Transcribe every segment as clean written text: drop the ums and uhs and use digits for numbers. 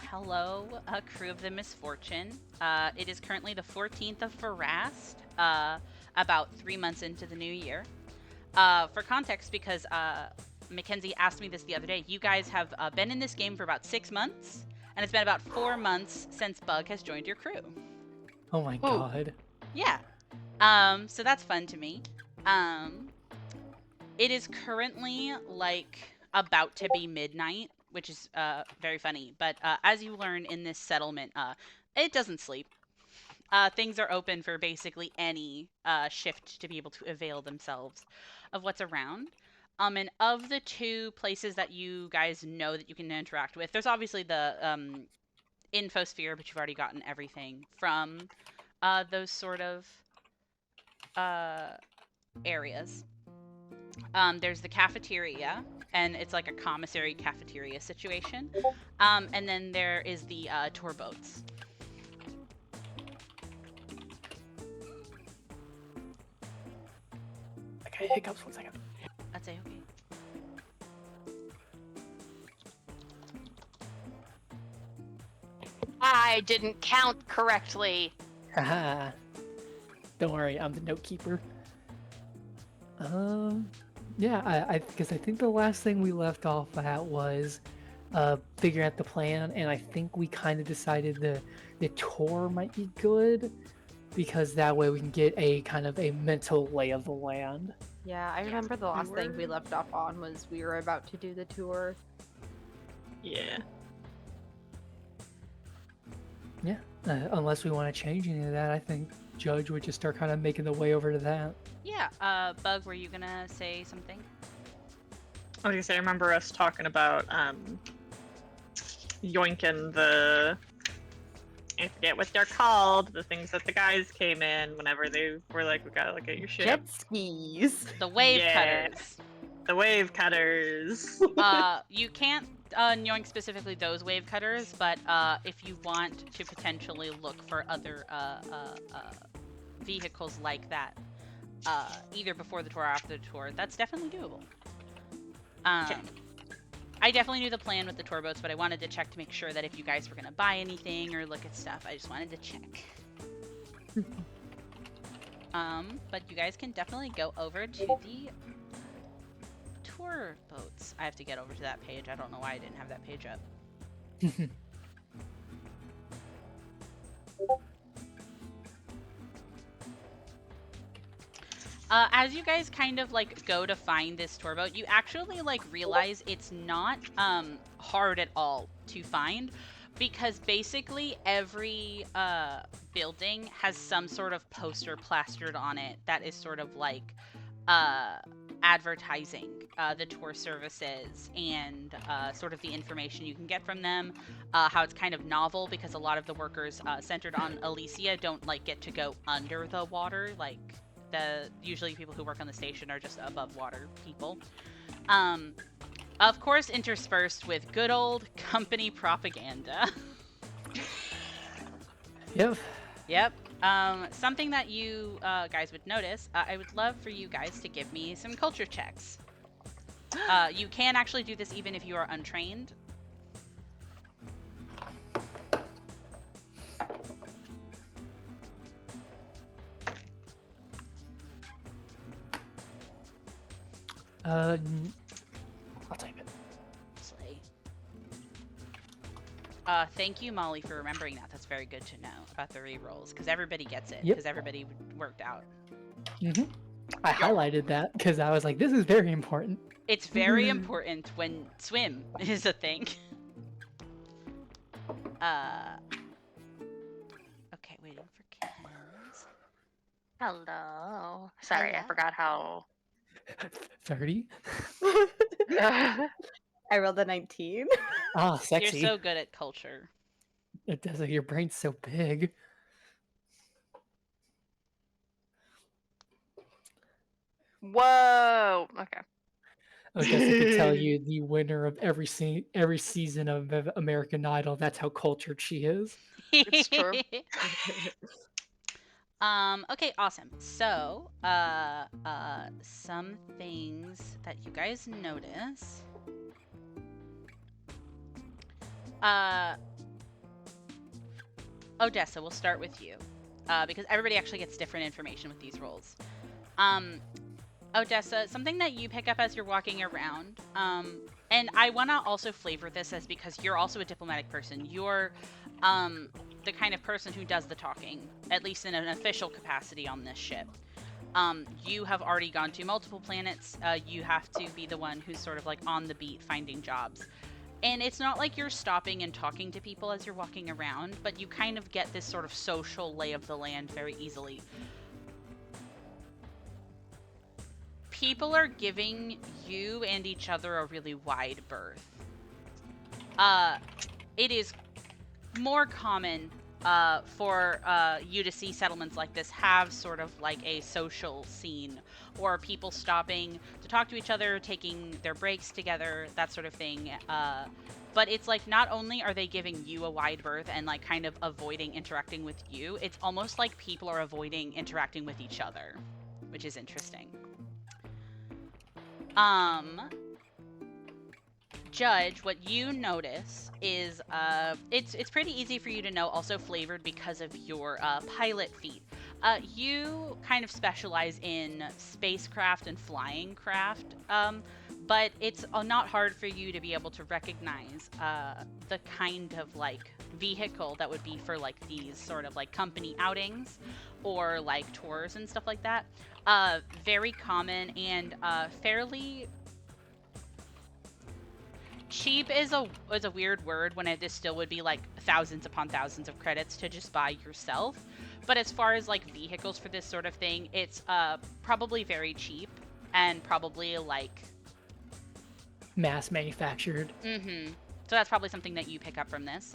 Hello, crew of the Misfortune. It is currently the 14th of Farast, about 3 months into the new year. For context, because Mackenzie asked me this the other day, you guys have been in this game for about 6 months, and it's been about 4 months since Bug has joined your crew. Oh my god. Yeah. So that's fun to me. It is currently about to be midnight, which is very funny. But as you learn in this settlement, it doesn't sleep. Things are open for basically any shift to be able to avail themselves of what's around. And of the two places that you guys know that you can interact with, there's obviously the infosphere, but you've already gotten everything from those sort of areas. There's the cafeteria, and it's like a commissary cafeteria situation. And then there is the tour boats. Okay, hiccups, 1 second. I'd say okay. I didn't count correctly. Haha. Don't worry, I'm the note keeper. Yeah, because I think the last thing we left off at was figuring out the plan, and I think we kind of decided the tour might be good because that way we can get a kind of a mental lay of the land. Yeah, I remember the last thing we left off on was we were about to do the tour. Yeah. Yeah, unless we want to change any of that, I think Judge would just start kind of making the way over to that. Yeah, Bug, were you gonna say something? I was gonna say, I remember us talking about yoinking the, I forget what they're called, the things that the guys came in whenever they were like, we gotta look at your ship. Jet skis. The wave Yeah. cutters. The wave cutters. You can't yoink specifically those wave cutters, but if you want to potentially look for other vehicles like that, either before the tour or after the tour, that's definitely doable. I definitely knew the plan with the tour boats, but I wanted to check to make sure that if you guys were going to buy anything or look at stuff, I just wanted to check. But you guys can definitely go over to the tour boats. I have to get over to that page. I don't know why I didn't have that page up. As you guys kind of go to find this tour boat, you actually realize it's not hard at all to find, because basically every building has some sort of poster plastered on it that is sort of advertising the tour services and sort of the information you can get from them. How it's kind of novel because a lot of the workers centered on Alicia don't get to go under the water. Usually people who work on the station are just above water people. Of course, interspersed with good old company propaganda. Yep. Something that you guys would notice, I would love for you guys to give me some culture checks. You can actually do this even if you are untrained. I'll type it. Slay. Thank you, Molly, for remembering that. That's very good to know about the re-rolls, because everybody gets it, because everybody worked out. I highlighted that because I was like, this is very important. It's very important when swim is a thing. Okay, waiting for Ken's. Hello. Sorry, Hello. I forgot how. 30? I rolled a 19. Ah, sexy. You're so good at culture. It does. Your brain's so big. Whoa. Okay. I guess I could tell you the winner of every season of American Idol. That's how cultured she is. It's true. Okay, awesome. So, some things that you guys notice. Uh, Odessa, we'll start with you, because everybody actually gets different information with these rolls. Odessa, something that you pick up as you're walking around, and I want to also flavor this as because you're also a diplomatic person. You're the kind of person who does the talking, at least in an official capacity on this ship. You have already gone to multiple planets. You have to be the one who's sort of like on the beat finding jobs. And it's not like you're stopping and talking to people as you're walking around, but you kind of get this sort of social lay of the land very easily. People are giving you and each other a really wide berth. It is more common for you to see settlements like this have sort of like a social scene, or people stopping to talk to each other, taking their breaks together, that sort of thing. But it's like not only are they giving you a wide berth and like kind of avoiding interacting with you, it's almost like people are avoiding interacting with each other, which is interesting. Judge, what you notice is it's pretty easy for you to know, also flavored because of your pilot feat. You kind of specialize in spacecraft and flying craft, but it's not hard for you to be able to recognize the kind of like vehicle that would be for like these sort of like company outings or like tours and stuff like that. Very common and fairly cheap is a weird word when it still would be like thousands upon thousands of credits to just buy yourself. But as far as like vehicles for this sort of thing, it's probably very cheap and probably like Mass manufactured. So that's probably something that you pick up from this.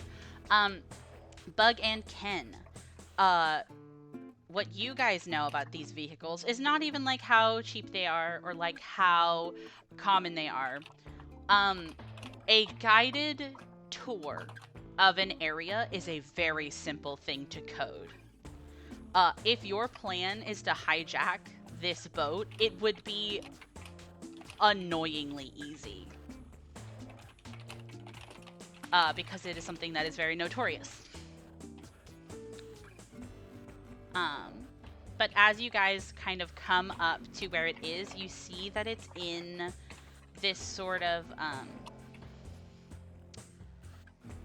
Bug and Ken, what you guys know about these vehicles is not even like how cheap they are or like how common they are. A guided tour of an area is a very simple thing to code. If your plan is to hijack this boat, it would be annoyingly easy. Because it is something that is very notorious. But as you guys kind of come up to where it is, you see that it's in this sort of,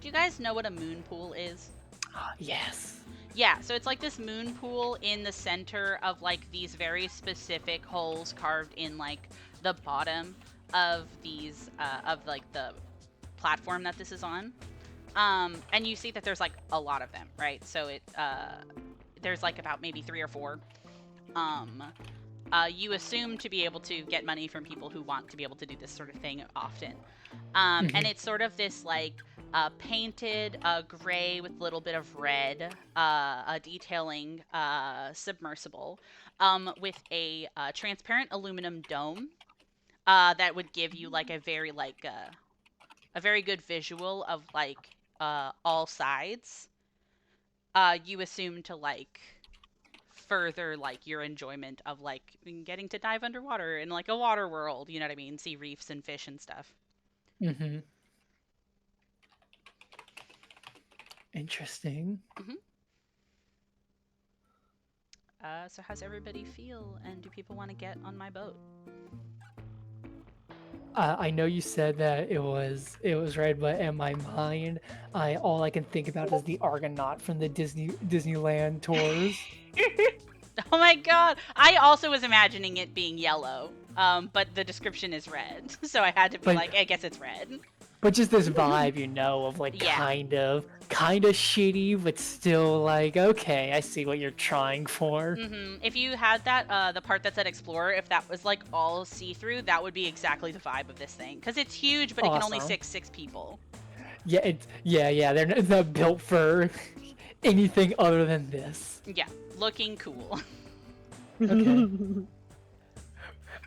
do you guys know what a moon pool is? Yes. Yeah, so it's like this moon pool in the center of like these very specific holes carved in like the bottom of these, of like the platform that this is on. And you see that there's like a lot of them, right? So it, there's like about maybe 3 or 4. You assume to be able to get money from people who want to be able to do this sort of thing often. And it's sort of this like painted gray with a little bit of red detailing submersible with a transparent aluminum dome that would give you like a very good visual of like all sides. You assume to like further like your enjoyment of like getting to dive underwater in like a water world, you know what I mean? See reefs and fish and stuff. Interesting. So how's everybody feel, and do people want to get on my boat? I know you said that it was red, but in my mind, all I can think about is the Argonaut from the Disneyland tours. Oh my god! I also was imagining it being yellow, but the description is red, so I had to be like, I guess it's red. But just this vibe, you know, of like Yeah. kind of shitty, but still like, okay, I see what you're trying for. If you had that, the part that said Explorer, if that was like all see-through, that would be exactly the vibe of this thing. Because it's huge, but it can only six people. Yeah, it's not built for anything other than this. Yeah, looking cool. Okay.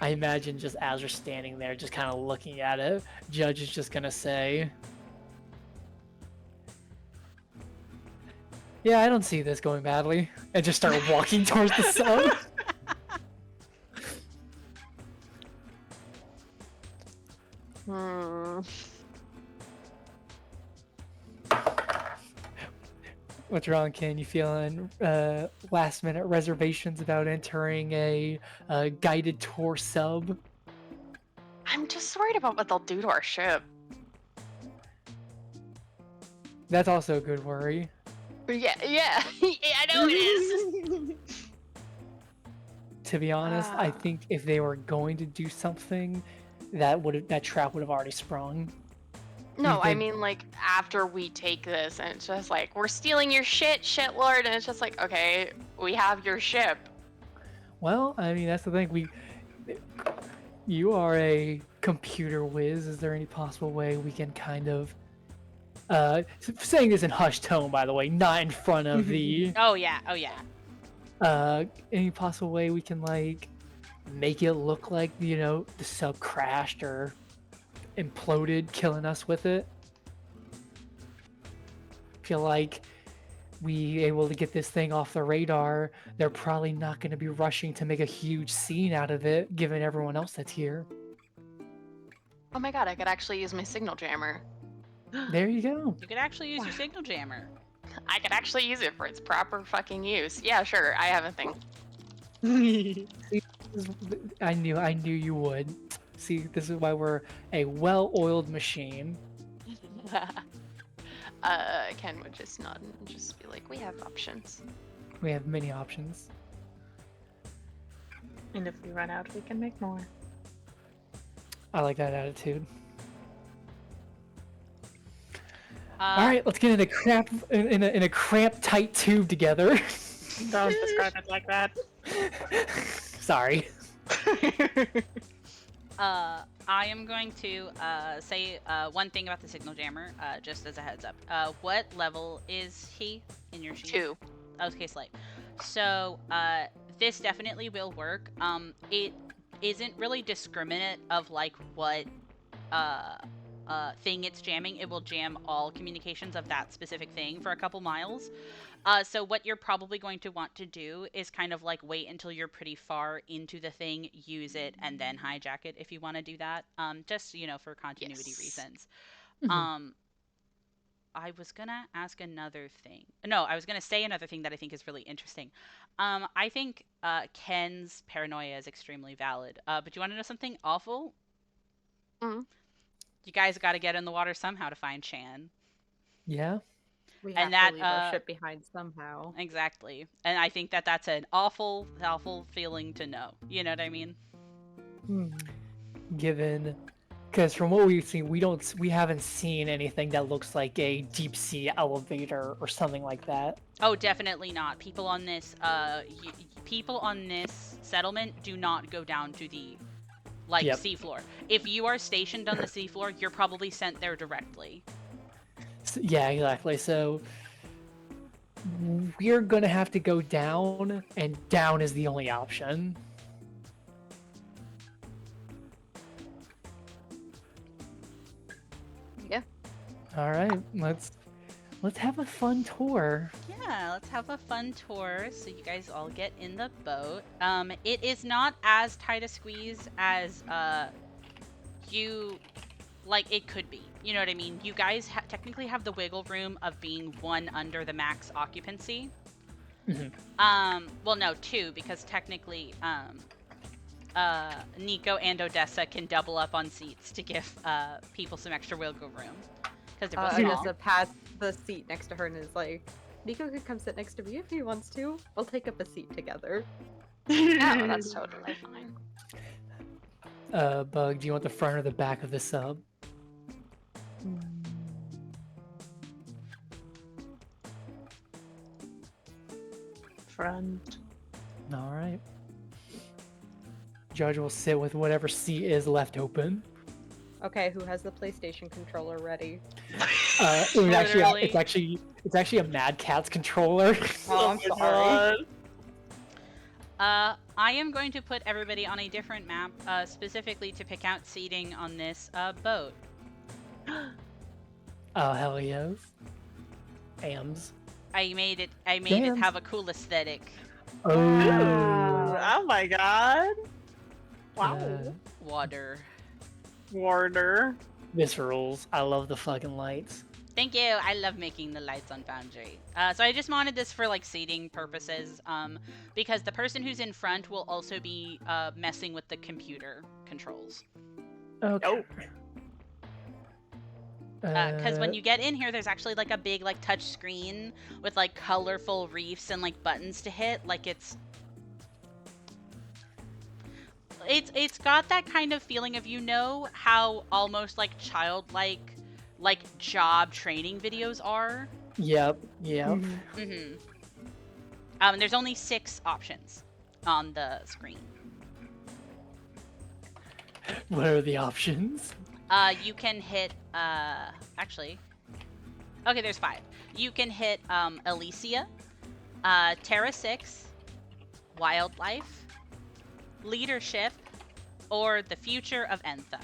I imagine just as we're standing there, just kind of looking at it, Judge is just gonna say, "Yeah, I don't see this going badly," and just start walking towards the sun. What's wrong, Ken? You feeling last minute reservations about entering a guided tour sub? I'm just worried about what they'll do to our ship. That's also a good worry. Yeah, yeah, I know it is. To be honest, I Ah. think if they were going to do something, that trap would have already sprung. No, I think- mean like after we take this, and it's just like we're stealing your shit, shitlord, and it's just like okay, we have your ship. Well, I mean that's the thing. You are a computer whiz. Is there any possible way we can kind of saying this in hushed tone, by the way, not in front of the Oh yeah, oh yeah. any possible way we can like make it look like the sub crashed or imploded, killing us with it? Feel like we able to get this thing off the radar, they're probably not going to be rushing to make a huge scene out of it, given everyone else that's here. Oh my god, I could actually use my signal jammer. There you go. You could actually use your signal jammer. I could actually use it for its proper fucking use. Yeah, sure, I have a thing. I knew you would. See, this is why we're a well-oiled machine. Ken would just nod and just be like, we have options. We have many options. And if we run out, we can make more. I like that attitude. Uh, All right, let's get in a cramped, tight tube together. Don't describe it like that. Sorry. I am going to say one thing about the signal jammer, just as a heads up. What level is he in your sheet? 2. Okay, slate. So this definitely will work. It isn't really discriminate of like what thing it's jamming. It will jam all communications of that specific thing for a couple miles. So what you're probably going to want to do is kind of like wait until you're pretty far into the thing, use it, and then hijack it if you want to do that. Just for continuity Yes. reasons. Mhm. I was gonna ask another thing. No, I was gonna say another thing that I think is really interesting. I think Ken's paranoia is extremely valid. But you want to know something awful? Mhm. You guys got to get in the water somehow to find Shan. Yeah. We And have that, to leave our ship behind somehow. Exactly. And I think that that's an awful, awful feeling to know. You know what I mean? Given, because from what we've seen, we haven't seen anything that looks like a deep sea elevator or something like that. Oh, definitely not. People on this settlement do not go down to the Yep. seafloor. If you are stationed on the seafloor, you're probably sent there directly. Yeah, exactly. So we're gonna have to go down, and down is the only option. Yeah. All right, let's have a fun tour. Yeah, let's have a fun tour so you guys all get in the boat. It is not as tight a squeeze as it could be. You know what I mean? You guys technically have the wiggle room of being one under the max occupancy. Mhm. Well, no, 2, because technically, Nico and Odessa can double up on seats to give people some extra wiggle room. Because they're both small. Odessa pats the seat next to her and is like, Nico could come sit next to me if he wants to. We'll take up a seat together. Oh, that's totally fine. Bug, do you want the front or the back of the sub? Front. All right. Judge will sit with whatever seat is left open. Okay, who has the PlayStation controller ready? Literally. It's actually a Mad Catz controller. Oh, I'm my sorry. God. I am going to put everybody on a different map, specifically to pick out seating on this boat. Oh hell yes. Ams. I made it Damn. have a cool aesthetic. Ooh, oh my god. Wow. Water. Warder. This rules. I love the fucking lights. Thank you. I love making the lights on Foundry. So I just wanted this for like seating purposes, because the person who's in front will also be messing with the computer controls. Okay. Because when you get in here, there's actually like a big like touch screen with like colorful reefs and like buttons to hit. Like it's got that kind of feeling of, you know, how almost like childlike like job training videos are. Yep. Mm-hmm. There's only 6 options on the screen. What are the options? You can hit actually, okay, there's 5. You can hit Elysia, Terra 6, Wildlife, Leadership, or the Future of Entha.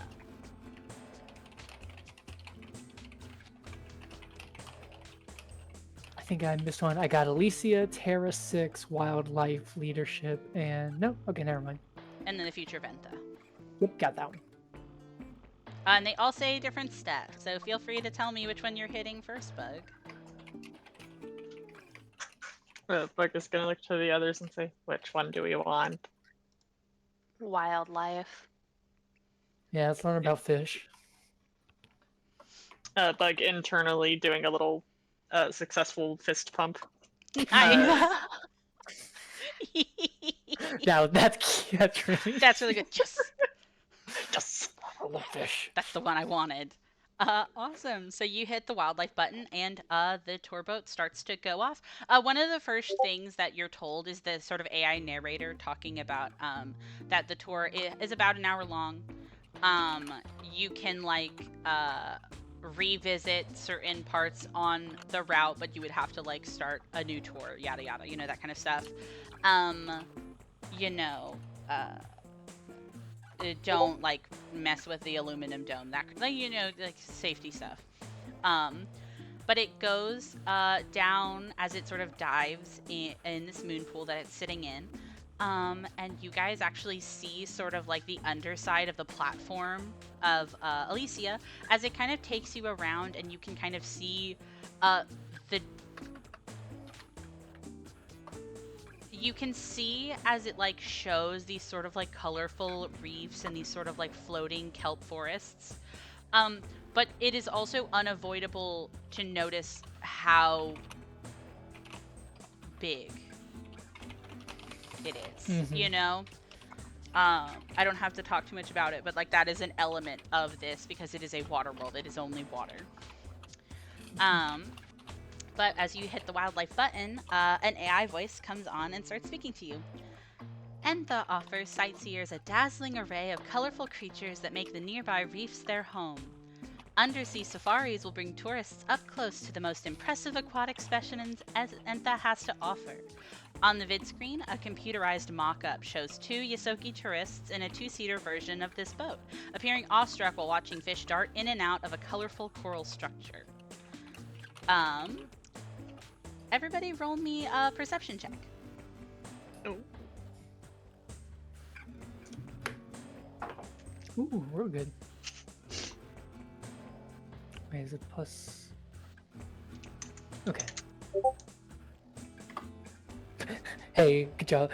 I think I missed one. I got Elysia, Terra 6, Wildlife, Leadership, and no. Okay, never mind. And then the Future of Entha. Yep, got that one. And they all say different stats, so feel free to tell me which one you're hitting first, Bug. Bug is gonna look to the others and say, which one do we want? Wildlife. Yeah, let's learn about fish. Bug internally doing a little successful fist pump. Nice. Now that's really That's really good. Yes, Yes. I love fish. that's the one I wanted. Awesome. So you hit the wildlife button, and the tour boat starts to go off. One of the first things that you're told is the sort of AI narrator talking about that the tour is about an hour long. You can like revisit certain parts on the route, but you would have to like start a new tour, yada yada, you know, that kind of stuff. You know, don't like mess with the aluminum dome, that like, you know, like safety stuff. But it goes down as it sort of dives in this moon pool that it's sitting in. And you guys actually see sort of like the underside of the platform of Elysia as it kind of takes you around, and you can kind of see you can see as it like shows these sort of like colorful reefs and these sort of like floating kelp forests. But it is also unavoidable to notice how big it is, you know? I don't have to talk too much about it, but like that is an element of this because it is a water world. It is only water. But as you hit the wildlife button, an AI voice comes on and starts speaking to you. Entha offers sightseers a dazzling array of colorful creatures that make the nearby reefs their home. Undersea safaris will bring tourists up close to the most impressive aquatic specimens Entha has to offer. On the vid screen, a computerized mock-up shows 2 Yosoki tourists in a 2-seater version of this boat, appearing awestruck while watching fish dart in and out of a colorful coral structure. Everybody roll me a perception check. Oh. Ooh, real good. Wait, is it plus? Okay. Hey, good job.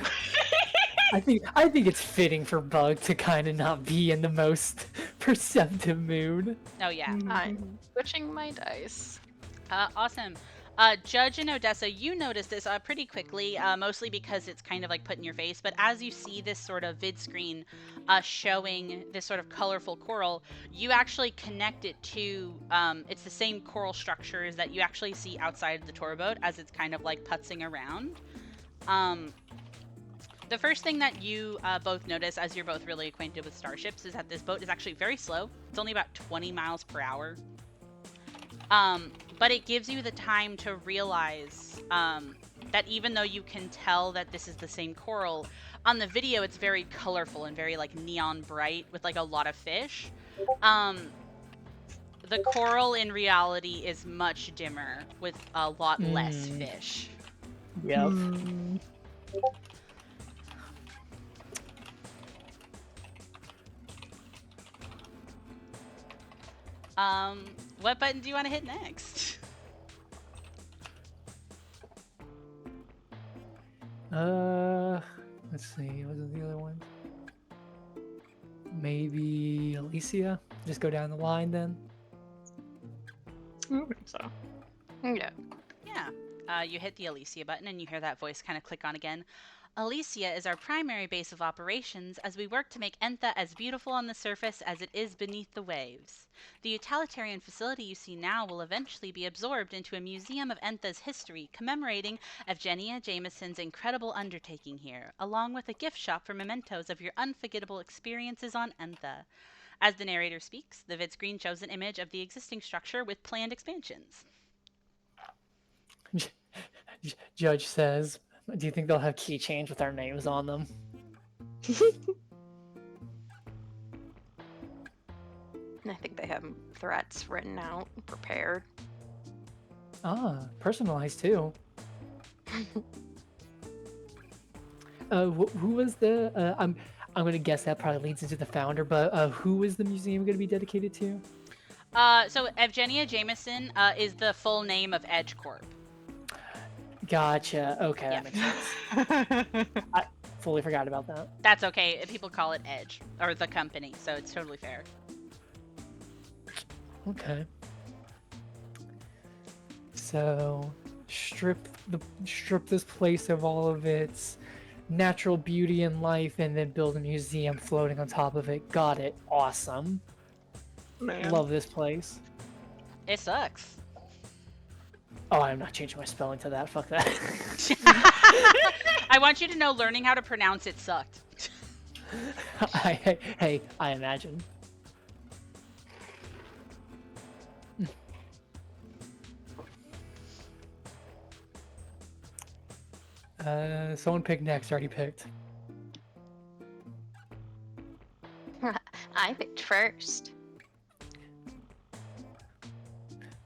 I think it's fitting for Bug to kind of not be in the most perceptive mood. Oh yeah. I'm switching my dice. Awesome. Judge and Odessa, you notice this pretty quickly, mostly because it's kind of like put in your face, but as you see this sort of vid screen showing this sort of colorful coral, you actually connect it to, it's the same coral structures that you actually see outside of the tour boat as it's kind of like putzing around. The first thing that you both notice as you're both really acquainted with starships is that this boat is actually very slow. It's only about 20 miles per hour. But it gives you the time to realize that even though you can tell that this is the same coral, on the video it's very colorful and very like neon bright with like a lot of fish. The coral in reality is much dimmer with a lot less fish. Yep. what button do you want to hit next? Let's see. What was the other one? Maybe Alicia. Just go down the line then. I think so. Yeah. Yeah. You hit the Alicia button and you hear that voice kind of click on again. Alicia is our primary base of operations as we work to make Entha as beautiful on the surface as it is beneath the waves. The utilitarian facility you see now will eventually be absorbed into a museum of Entha's history, commemorating Evgenia Jameson's incredible undertaking here, along with a gift shop for mementos of your unforgettable experiences on Entha. As the narrator speaks, the vid screen shows an image of the existing structure with planned expansions. Judge says, "Do you think they'll have keychains with our names on them?" I think they have threats written out, prepared. Ah, personalized too. Who was the? I'm gonna guess that probably leads into the founder, but who is the museum gonna be dedicated to? So Evgenia Jameson is the full name of Edge Corp. Gotcha. Okay, Yeah. that makes sense. I fully forgot about that. That's okay. People call it Edge, or the company, so it's totally fair. Okay. So, strip this place of all of its natural beauty and life, and then build a museum floating on top of it. Got it. Awesome. Man. Love this place. It sucks. Oh, I'm not changing my spelling to that. Fuck that. I want you to know learning how to pronounce it sucked. Hey, I imagine. Someone picked next. Already picked. I picked first.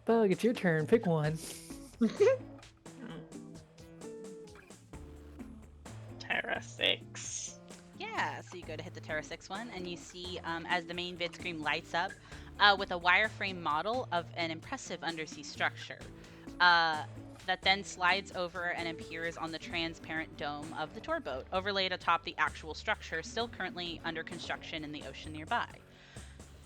Bug, it's your turn. Pick one. Terra 6. Yeah, so you go to hit the Terra 6 one, and you see as the main vid screen lights up with a wireframe model of an impressive undersea structure that then slides over and appears on the transparent dome of the tour boat, overlaid atop the actual structure still currently under construction in the ocean nearby.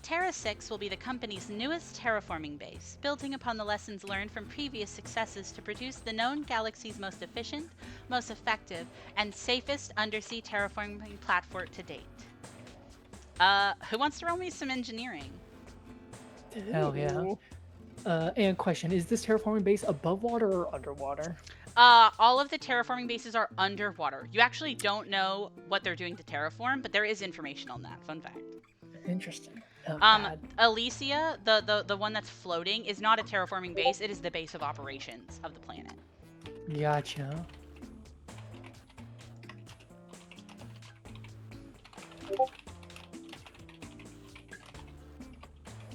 Terra 6 will be the company's newest terraforming base, building upon the lessons learned from previous successes to produce the known galaxy's most efficient, most effective, and safest undersea terraforming platform to date. Who wants to roll me some engineering? Hell yeah. And question, is this terraforming base above water or underwater? All of the terraforming bases are underwater. You actually don't know what they're doing to terraform, but there is information on that. Fun fact. Interesting. Oh, God. Alicia, the one that's floating, is not a terraforming base. It is the base of operations of the planet. Gotcha.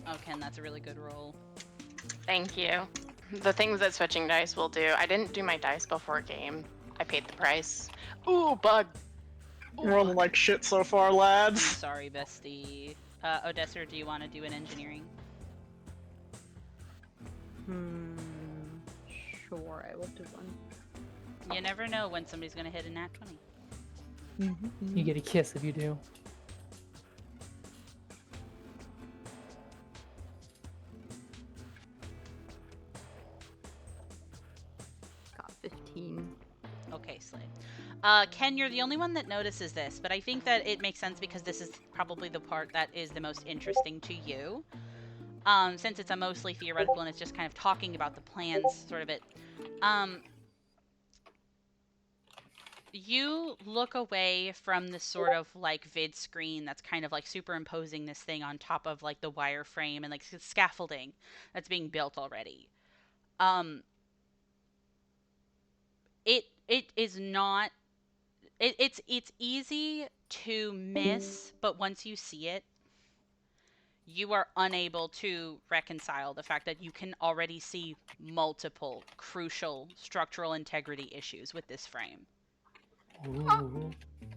Oh, Ken, that's a really good roll. Thank you. The things that switching dice will do. I didn't do my dice before game. I paid the price. Ooh, bug. Rolling like shit so far, I'm lads. sorry, bestie. Odessa, do you want to do an engineering? Sure, I will do one. You never know when somebody's gonna hit a nat 20. You get a kiss if you do. Got 15. Okay, Slade. Ken, you're the only one that notices this, but I think that it makes sense because this is probably the part that is the most interesting to you. Since it's a mostly theoretical and it's just kind of talking about the plans, sort of it. You look away from the sort of like vid screen that's kind of like superimposing this thing on top of like the wireframe and like scaffolding that's being built already. It is not. It's easy to miss, but once you see it, you are unable to reconcile the fact that you can already see multiple crucial structural integrity issues with this frame. Ooh.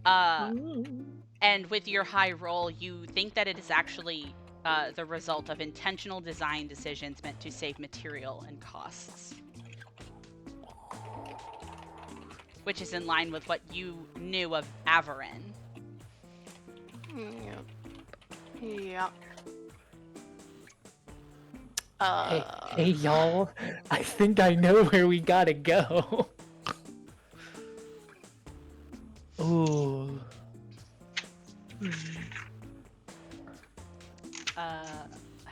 And with your high roll, you think that it is actually the result of intentional design decisions meant to save material and costs. Which is in line with what you knew of Averin. Yep. Yep. Hey, y'all. I think I know where we gotta go. Ooh.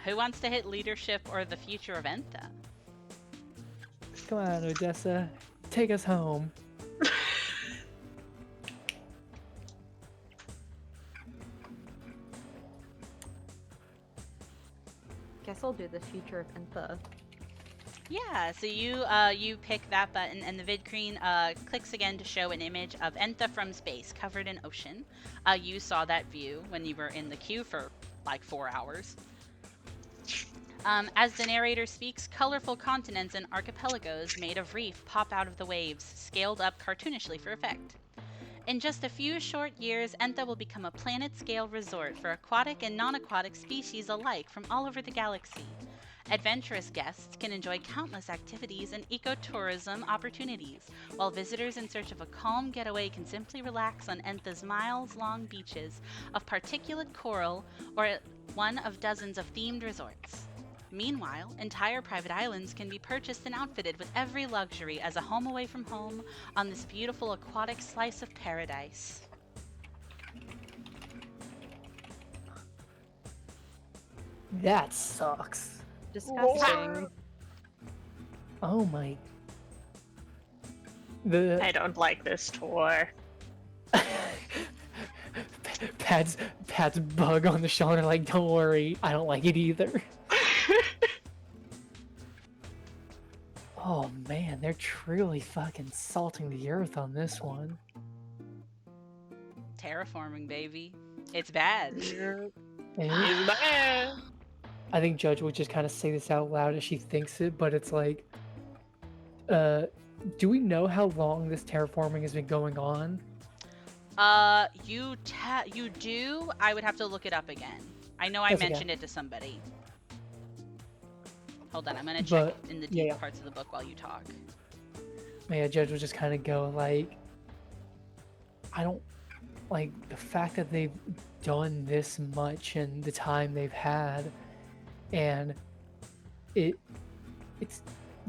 Who wants to hit leadership or the future of Entha? Come on, Odessa. Take us home. Guess I'll do the future of Entha. Yeah, so you pick that button, and the vid screen clicks again to show an image of Entha from space, covered in ocean. You saw that view when you were in the queue for like 4 hours. As the narrator speaks, colorful continents and archipelagos made of reef pop out of the waves, scaled up cartoonishly for effect. In just a few short years, Entha will become a planet-scale resort for aquatic and non-aquatic species alike from all over the galaxy. Adventurous guests can enjoy countless activities and ecotourism opportunities, while visitors in search of a calm getaway can simply relax on Entha's miles-long beaches of particulate coral or at one of dozens of themed resorts. Meanwhile, entire private islands can be purchased and outfitted with every luxury as a home away from home on this beautiful aquatic slice of paradise. That sucks. Disgusting. Oh my. I don't like this tour. Pat's bug on the shoulder, like, don't worry, I don't like it either. Oh man, they're truly fucking salting the earth on this one. Terraforming, baby. It's bad. And Bye. I think Judge would just kind of say this out loud as she thinks it, but it's like, do we know how long this terraforming has been going on? You do. I would have to look it up again. I know I That's okay. mentioned it to somebody. Hold on, I'm gonna check in the deep yeah. parts of the book while you talk. Yeah, Judge would just kind of go like, I don't like the fact that they've done this much in the time they've had, and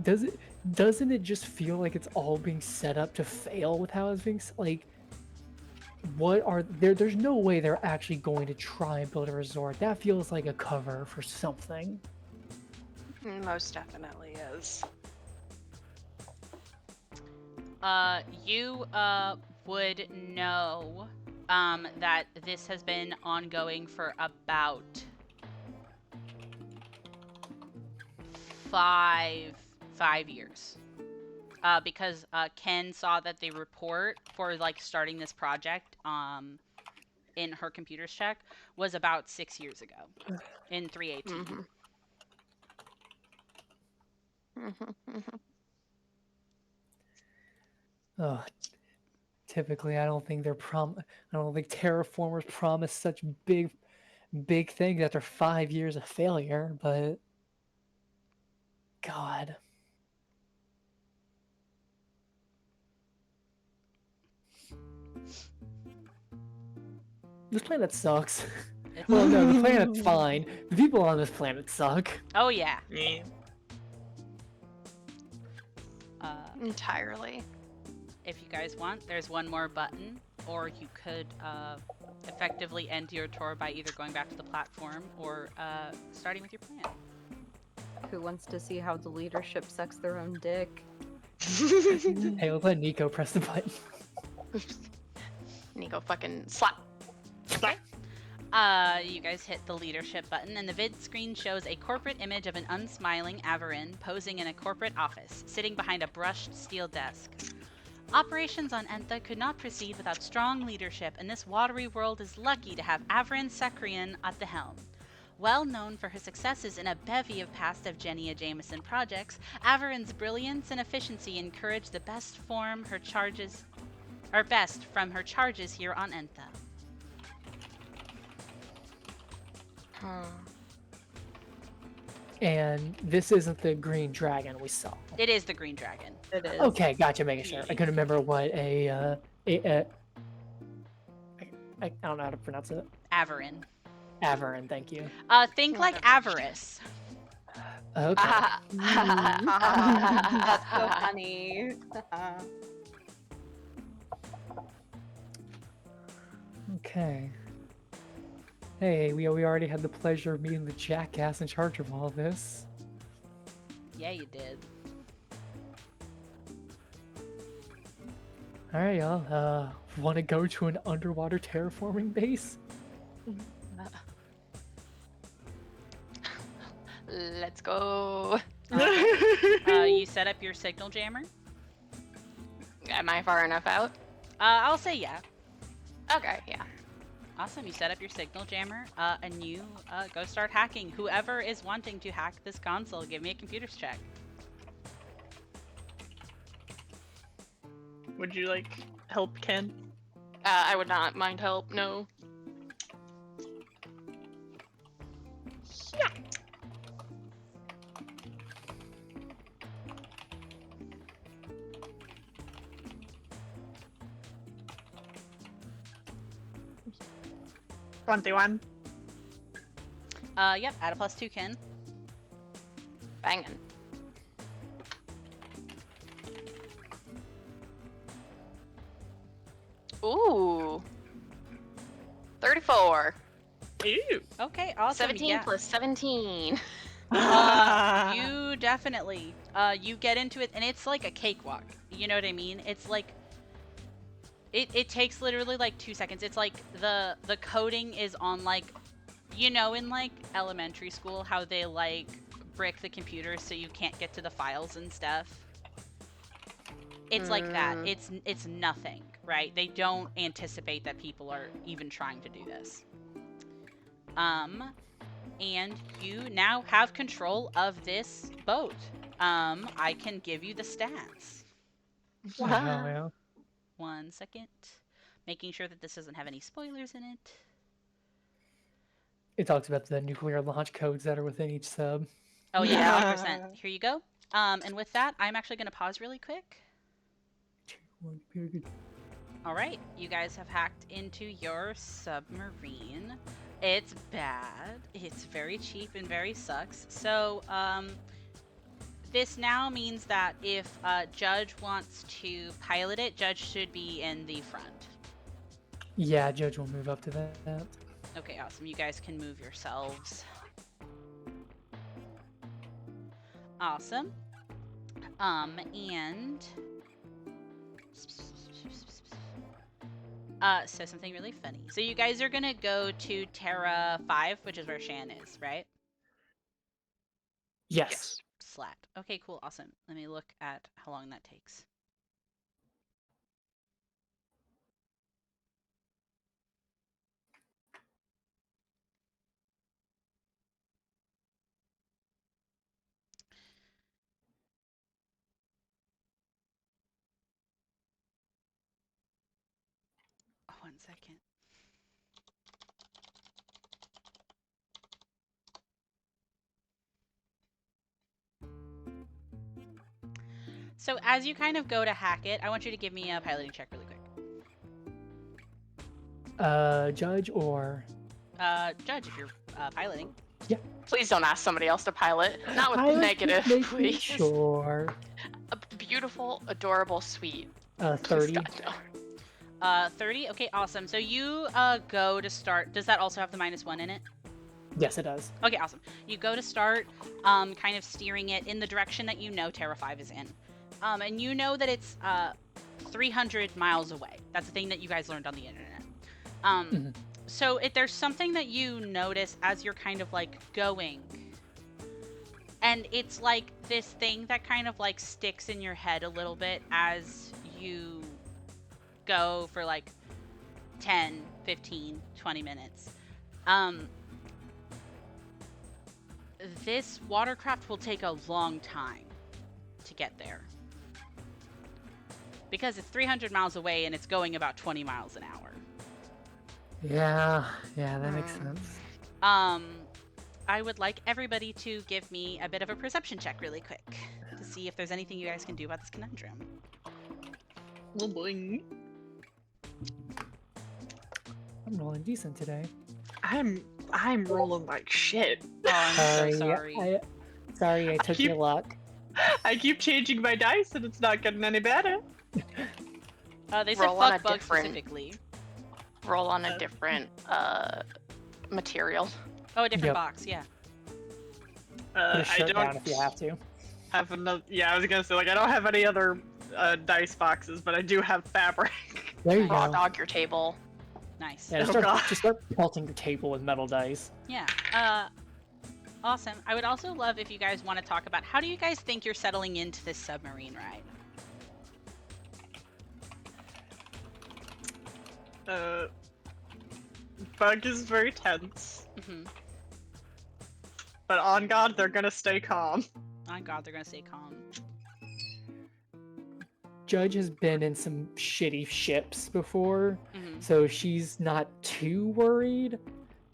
doesn't it just feel like it's all being set up to fail with how it's being like. What are there's no way they're actually going to try and build a resort. That feels like a cover for something. Most definitely is. You would know that this has been ongoing for about five years. Because Ken saw that the report for like starting this project in her computer's check was about 6 years ago in 318. Oh, typically I don't think terraformers promise such big things after 5 years of failure, but God. This planet sucks. Well, no, the planet's fine. The people on this planet suck. Oh yeah. Yeah. Entirely. If you guys want, there's one more button, or you could effectively end your tour by either going back to the platform or starting with your plan. Who wants to see how the leadership sucks their own dick? Hey, let's let Nico press the button. Nico fucking slap. You guys hit the leadership button, and the vid screen shows a corporate image of an unsmiling Averin posing in a corporate office, sitting behind a brushed steel desk. Operations on Entha could not proceed without strong leadership, and this watery world is lucky to have Averin Sacrian at the helm. Well known for her successes in a bevy of past Evgenia Jameson projects, Averin's brilliance and efficiency encourage the best from her charges here on Entha. And this isn't the green dragon we saw. It is the green dragon. It is. Okay, gotcha. Making sure. I couldn't remember what I don't know how to pronounce it. Averin. Averin, thank you. Think like Whatever. avarice. Okay. That's so funny. Okay. Hey, we already had the pleasure of meeting the jackass in charge of all this. Yeah, you did. Alright, y'all. Want to go to an underwater terraforming base? Let's go. You set up your signal jammer? Am I far enough out? I'll say yeah. Okay, yeah. Awesome. You set up your signal jammer, and you go start hacking. Whoever is wanting to hack this console, give me a computers check. Would you like help, Ken? I would not mind help, no. Yeah. $21. Yep. Add a +2, Ken. Banging. Ooh. 34. Ew. Okay. Awesome. 17 yeah. plus 17. You definitely you get into it, and it's like a cakewalk. You know what I mean? It's like it takes literally like 2 seconds. It's like the coding is on, like, you know, in like elementary school how they like brick the computer so you can't get to the files and stuff. It's like that. It's nothing, right? They don't anticipate that people are even trying to do this. And you now have control of this boat. I can give you the stats. Wow, yeah. 1 second. Making sure that this doesn't have any spoilers in it. It talks about the nuclear launch codes that are within each sub. Oh yeah, 100%. Here you go. And with that, I'm actually going to pause really quick. All right, you guys have hacked into your submarine. It's bad. It's very cheap and very sucks. So, this now means that if Judge wants to pilot it, Judge should be in the front. Yeah, Judge will move up to that. Okay, awesome. You guys can move yourselves. Awesome. And so something really funny. So you guys are gonna go to Terra 5, which is where Shan is, right? Yes. Slat. Okay, cool, awesome. Let me look at how long that takes. Oh, 1 second. So as you kind of go to hack it, I want you to give me a piloting check really quick. Judge or Judge, if you're piloting. Please don't ask somebody else to pilot. Not with I was negative, making please. Sure. A beautiful, adorable, sweet. 30. No. 30? Okay, awesome. So you go to start. Does that also have the -1 in it? Yes, it does. Okay, awesome. You go to start, kind of steering it in the direction that you know Terra 5 is in. And you know that it's 300 miles away. That's the thing that you guys learned on the internet. So if there's something that you notice as you're kind of like going, and it's like this thing that kind of like sticks in your head a little bit as you go for like 10, 15, 20 minutes. This watercraft will take a long time to get there. Because it's 300 miles away and it's going about 20 miles an hour. Yeah, that makes sense. I would like everybody to give me a bit of a perception check really quick to see if there's anything you guys can do about this conundrum. Oh boy. I'm rolling decent today. I'm rolling like shit. Oh, I'm so sorry. Sorry, I took keep- your luck. I keep changing my dice and it's not getting any better. They said Roll on fuck a bug different- specifically. Roll on a different material. Oh, a different Yep. box, yeah. Put a I shirt don't down if you have to. have another. Yeah, I was gonna say like I don't have any other dice boxes, but I do have fabric. There you Raw go. dog your table. Nice. Yeah, Oh, God. just start pelting your table with metal dice. Yeah. Awesome. I would also love if you guys want to talk about how do you guys think you're settling into this submarine ride? Bug is very tense, Mm-hmm. but on God, they're gonna stay calm. Oh God, they're gonna stay calm. Judge has been in some shitty ships before, Mm-hmm. so she's not too worried.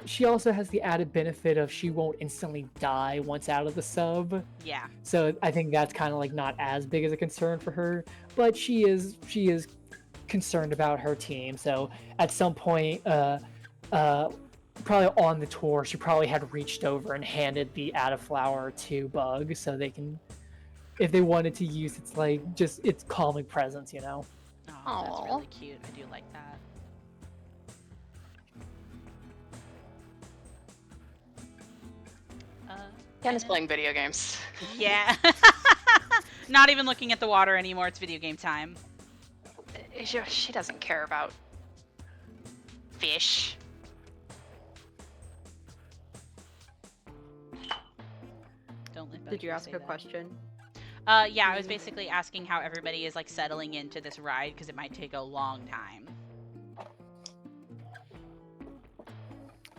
She also has the added benefit of she won't instantly die once out of the sub. Yeah. So I think that's kind of like not as big as a concern for her, but she is concerned about her team. So at some point, probably on the tour, she probably had reached over and handed the Ada flower to Bug so they can, if they wanted to use it's like just its calming presence, you know. Oh, that's Aw. really cute. I do like that. Ken is playing video games. Yeah. Not even looking at the water anymore. It's video game time. She doesn't care about fish. Don't let Did you Buggy ask say a that. question? Yeah, I was basically asking how everybody is like settling into this ride because it might take a long time.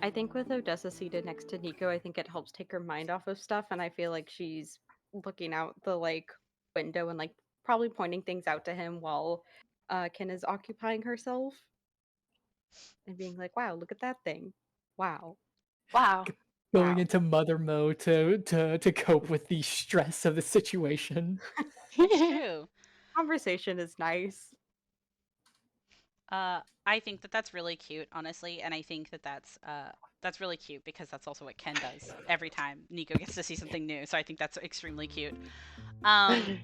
I think with Odessa seated next to Nico, I think it helps take her mind off of stuff, and I feel like she's looking out the like window and like probably pointing things out to him while Ken is occupying herself and being like, "Wow, look at that thing! Wow." Wow. Going Wow. into mother mode to cope with the stress of the situation. It's true. Conversation is nice. I think that that's really cute, honestly, and I think that that's really cute because that's also what Ken does every time Nico gets to see something new. So I think that's extremely cute. And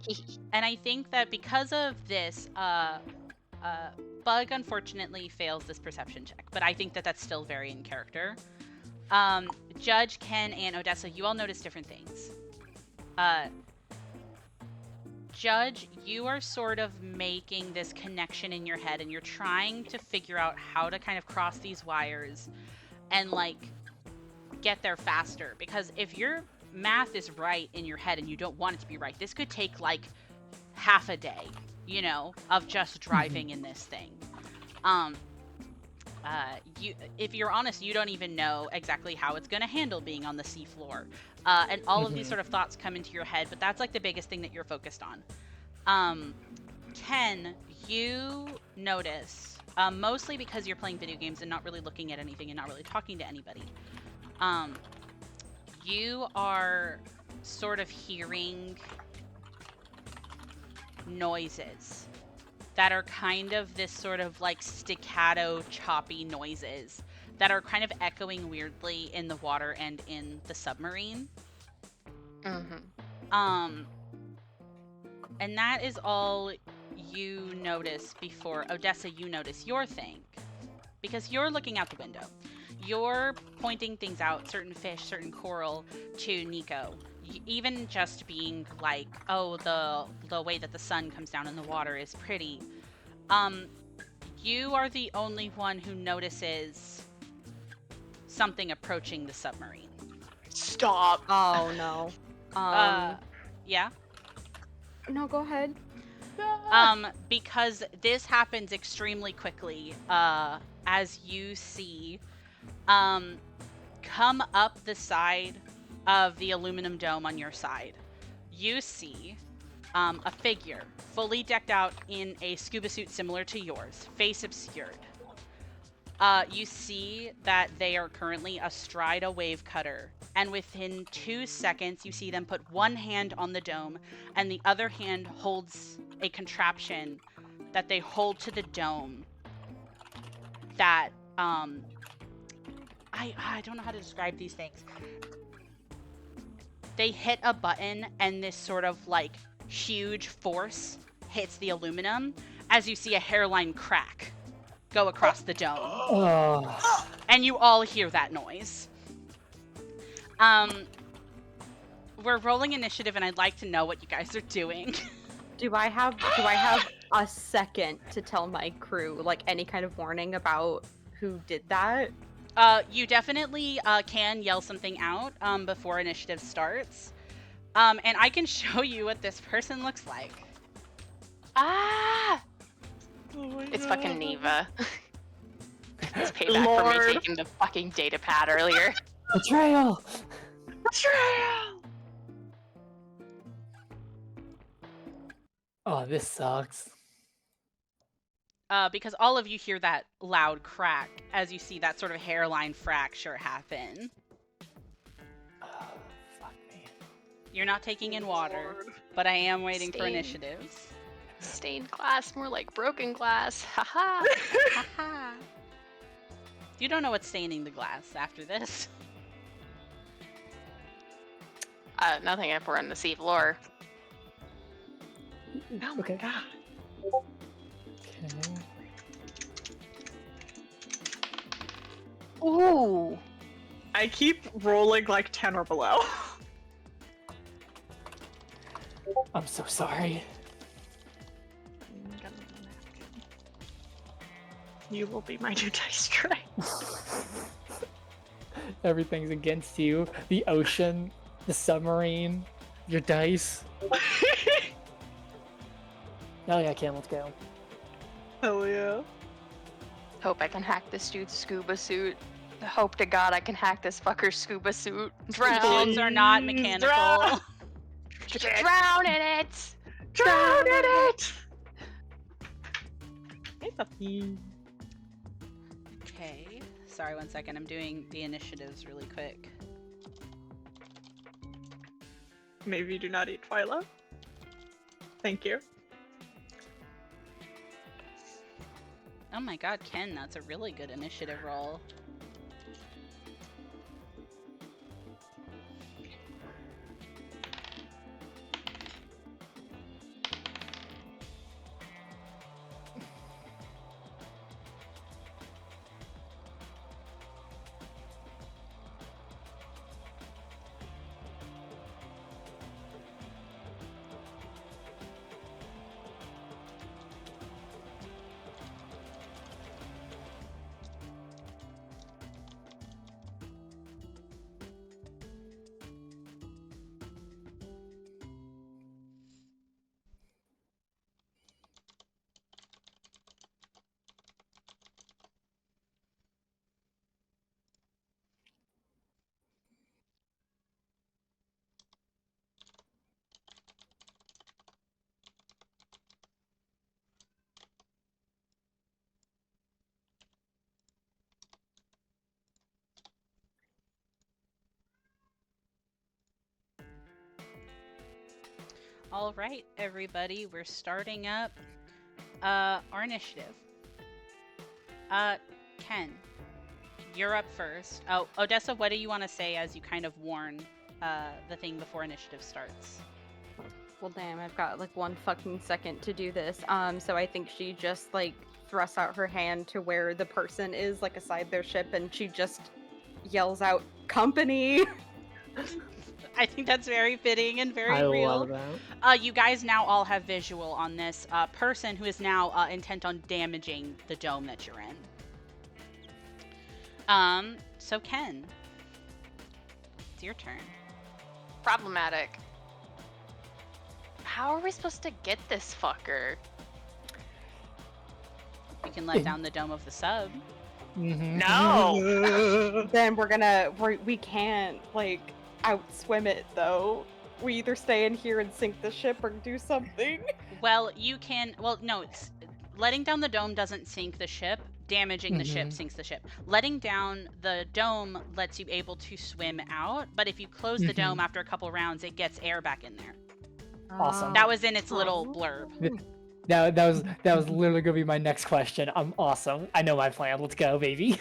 I think that because of this, Bug unfortunately fails this perception check, but I think that that's still very in character. Judge, Ken, and Odessa, you all notice different things. Judge, you are sort of making this connection in your head and you're trying to figure out how to kind of cross these wires and like get there faster, because if your math is right in your head and you don't want it to be right, this could take like half a day, you know, of just driving in this thing. If you're honest, you don't even know exactly how it's going to handle being on the seafloor. And all of these sort of thoughts come into your head, but that's like the biggest thing that you're focused on. Ken, you notice, mostly because you're playing video games and not really looking at anything and not really talking to anybody, you are sort of hearing noises that are kind of this sort of like staccato, choppy noises that are kind of echoing weirdly in the water and in the submarine. Mm-hmm. And that is all you notice before Odessa, you notice your thing. Because you're looking out the window. You're pointing things out, certain fish, certain coral, to Nico. Even just being like, oh, the way that the sun comes down in the water is pretty. You are the only one who notices something approaching the submarine. Stop. Oh no. Yeah? No, go ahead. Because this happens extremely quickly, as you see, come up the side of the aluminum dome on your side. You see a figure fully decked out in a scuba suit similar to yours, face obscured. You see that they are currently astride a wave cutter and within 2 seconds, you see them put one hand on the dome, and the other hand holds a contraption that they hold to the dome that, I don't know how to describe these things. They hit a button, and this sort of, like, huge force hits the aluminum as you see a hairline crack go across the dome. Oh. And you all hear that noise. We're rolling initiative, and I'd like to know what you guys are doing. Do I have a second to tell my crew like any kind of warning about who did that? You definitely can yell something out before initiative starts. And I can show you what this person looks like. Ah! Oh It's fucking Neva. It's payback for Lord. me taking the fucking data pad earlier. Betrayal! Betrayal! Oh, this sucks. Because all of you hear that loud crack as you see that sort of hairline fracture happen. Oh, fuck me. You're not taking in water, but I am waiting for Stain. initiatives. Stained glass, more like broken glass. Haha. Haha. You don't know what's staining the glass after this. Nothing if we're on the sea floor. Oh my Okay. god. Okay. Ooh. I keep rolling like 10 or below. I'm so sorry. You will be my new dice tray. Everything's against you. The ocean, the submarine, your dice. Oh yeah, Cam, let's go. Hell yeah. Hope I can hack this dude's scuba suit. Hope to God I can hack this fucker's scuba suit. Drown. Suits are not Please, mechanical. drown. Drown in it! Drown in it! Hey, puppy. Okay. Sorry, 1 second. I'm doing the initiatives really quick. Maybe you do not eat Twyla. Thank you. Oh my god, Ken, that's a really good initiative roll. All right, everybody, we're starting up our initiative. Ken, you're up first. Oh, Odessa, what do you want to say as you kind of warn the thing before initiative starts? Well, damn, I've got like 1 fucking second to do this. So I think she just like thrusts out her hand to where the person is, like aside their ship, and she just yells out, "Company!" I think that's very fitting and very I real. love that. You guys now all have visual on this person who is now intent on damaging the dome that you're in. So Ken, it's your turn. Problematic. How are we supposed to get this fucker? You can let down the dome of the sub. Mm-hmm. No! Then we can't like outswim it though. We either stay in here and sink the ship or do something. Well, you can. Well, no, letting down the dome doesn't sink the ship. damaging the ship sinks the ship. Letting down the dome lets you able to swim out, but if you close the dome after a couple rounds, it gets air back in there. Awesome. That was in its little blurb. That was literally gonna be my next question. I'm awesome. I know my plan. Let's go, baby.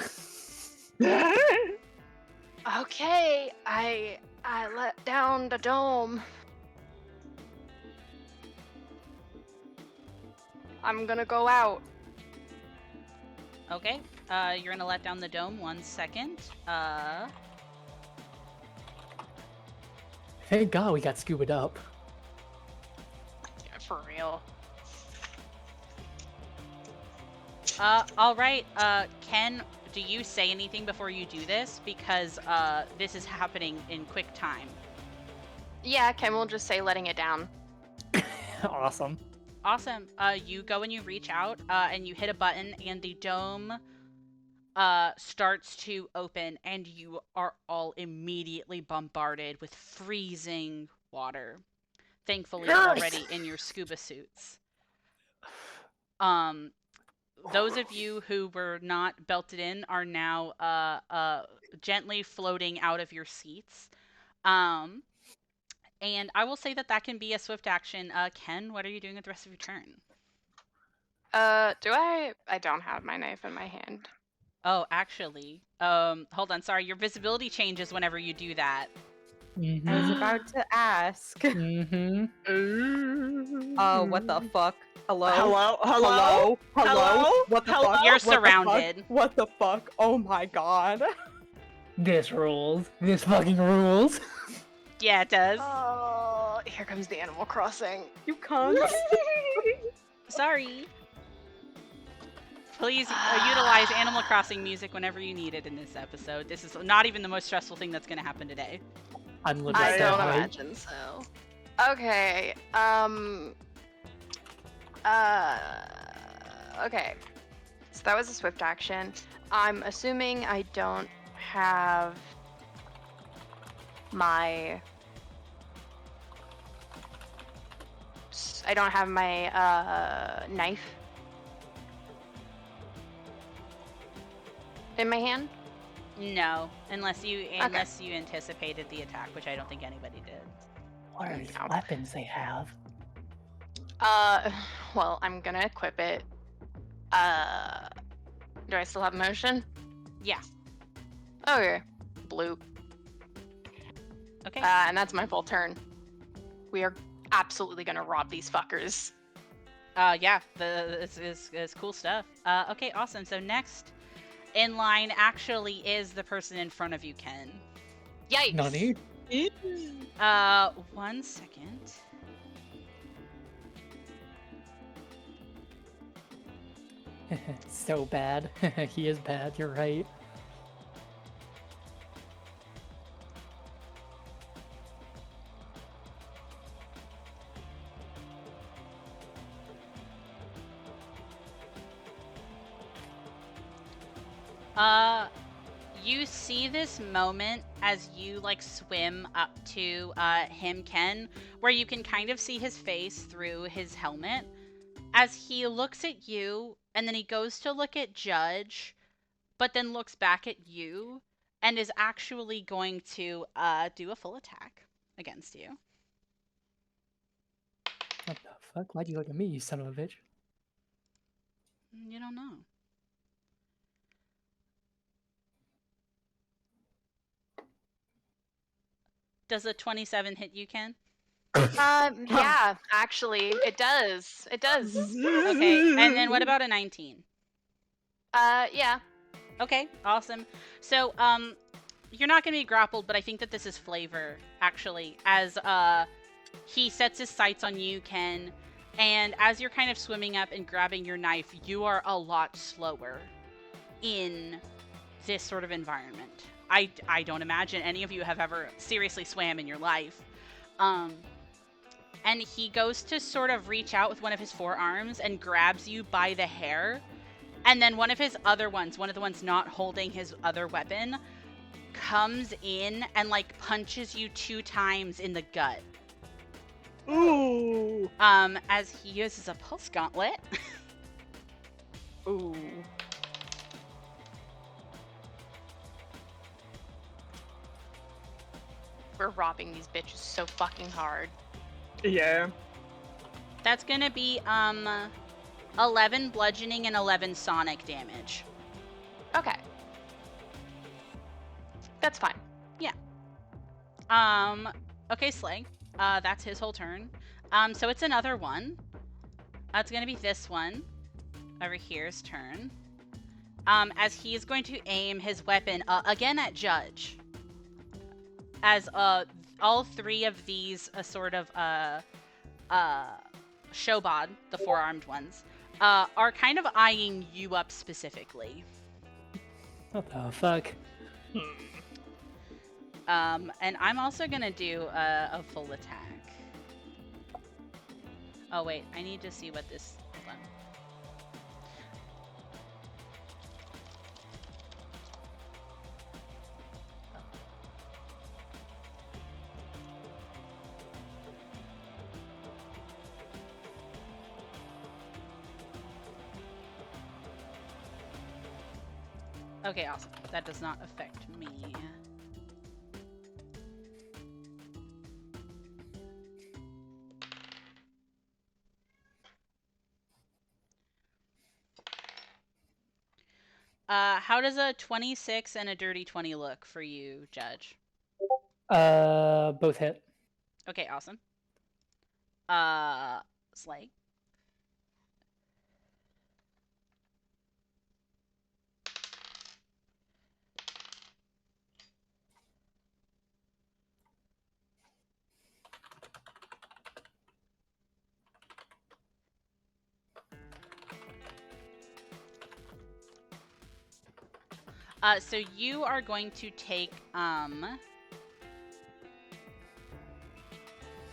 Okay, I let down the dome. I'm gonna go out. Okay, you're gonna let down the dome. 1 second. Thank God we got scubaed up. Yeah, for real. All right. Ken, do you say anything before you do this? Because this is happening in quick time. Yeah, Ken will just say letting it down. Awesome. Awesome. You go and you reach out, and you hit a button, and the dome starts to open, and you are all immediately bombarded with freezing water. Thankfully, already in your scuba suits. Those of you who were not belted in are now gently floating out of your seats. And I will say that that can be a swift action. Ken, what are you doing with the rest of your turn? Do I don't have my knife in my hand. Oh, actually, hold on. Sorry, your visibility changes whenever you do that. I was about to ask. What the fuck? Hello? Hello? What the fuck? You're What the fuck? surrounded. What the fuck? Oh my god. This rules. This fucking rules. Yeah, it does. Oh, here comes the Animal Crossing. You can't. Sorry. Please utilize Animal Crossing music whenever you need it in this episode. This is not even the most stressful thing that's going to happen today. I'm legit. I don't right? imagine so. Okay. Okay. So that was a swift action. I'm assuming I don't have my knife in my hand. No, unless you anticipated the attack, which I don't think anybody did. What are these No. weapons they have? Well, I'm gonna equip it. Do I still have motion? Yeah. Okay. Blue. Okay. And that's my full turn. We are absolutely gonna rob these fuckers. Yeah. This is cool stuff. Okay. Awesome. So next in line actually is the person in front of you, Ken. Yikes! Nani? 1 second. So bad. He is bad, you're right. You see this moment as you like swim up to him, Ken, where you can kind of see his face through his helmet as he looks at you, and then he goes to look at Judge, but then looks back at you and is actually going to do a full attack against you. What the fuck? Why'd you look at me, you son of a bitch? You don't know. Does a 27 hit you, Ken? Yeah, actually, it does. It does. Okay, and then what about a 19? Yeah. Okay, awesome. So, you're not going to be grappled, but I think that this is flavor, actually, as he sets his sights on you, Ken, and as you're kind of swimming up and grabbing your knife, you are a lot slower in this sort of environment. I don't imagine any of you have ever seriously swam in your life. And he goes to sort of reach out with one of his forearms and grabs you by the hair. And then one of the ones not holding his other weapon, comes in and like punches you 2 times in the gut. Ooh. As he uses a pulse gauntlet. Ooh. we're robbing these bitches so fucking hard. Yeah. That's gonna be 11 bludgeoning and 11 sonic damage. Okay. That's fine. Okay, Slay. That's his whole turn. So it's another one. It's gonna be this one over here's turn. As he is going to aim his weapon again at Judge. As all three of these sort of Shobad, the four-armed ones, are kind of eyeing you up specifically. What the fuck? And I'm also gonna do a full attack. Oh wait, I need to see what this. Hold on. Okay, awesome. That does not affect me. How does a 26 and a dirty 20 look for you, Judge? Both hit. Okay, awesome. Slay. So you are going to take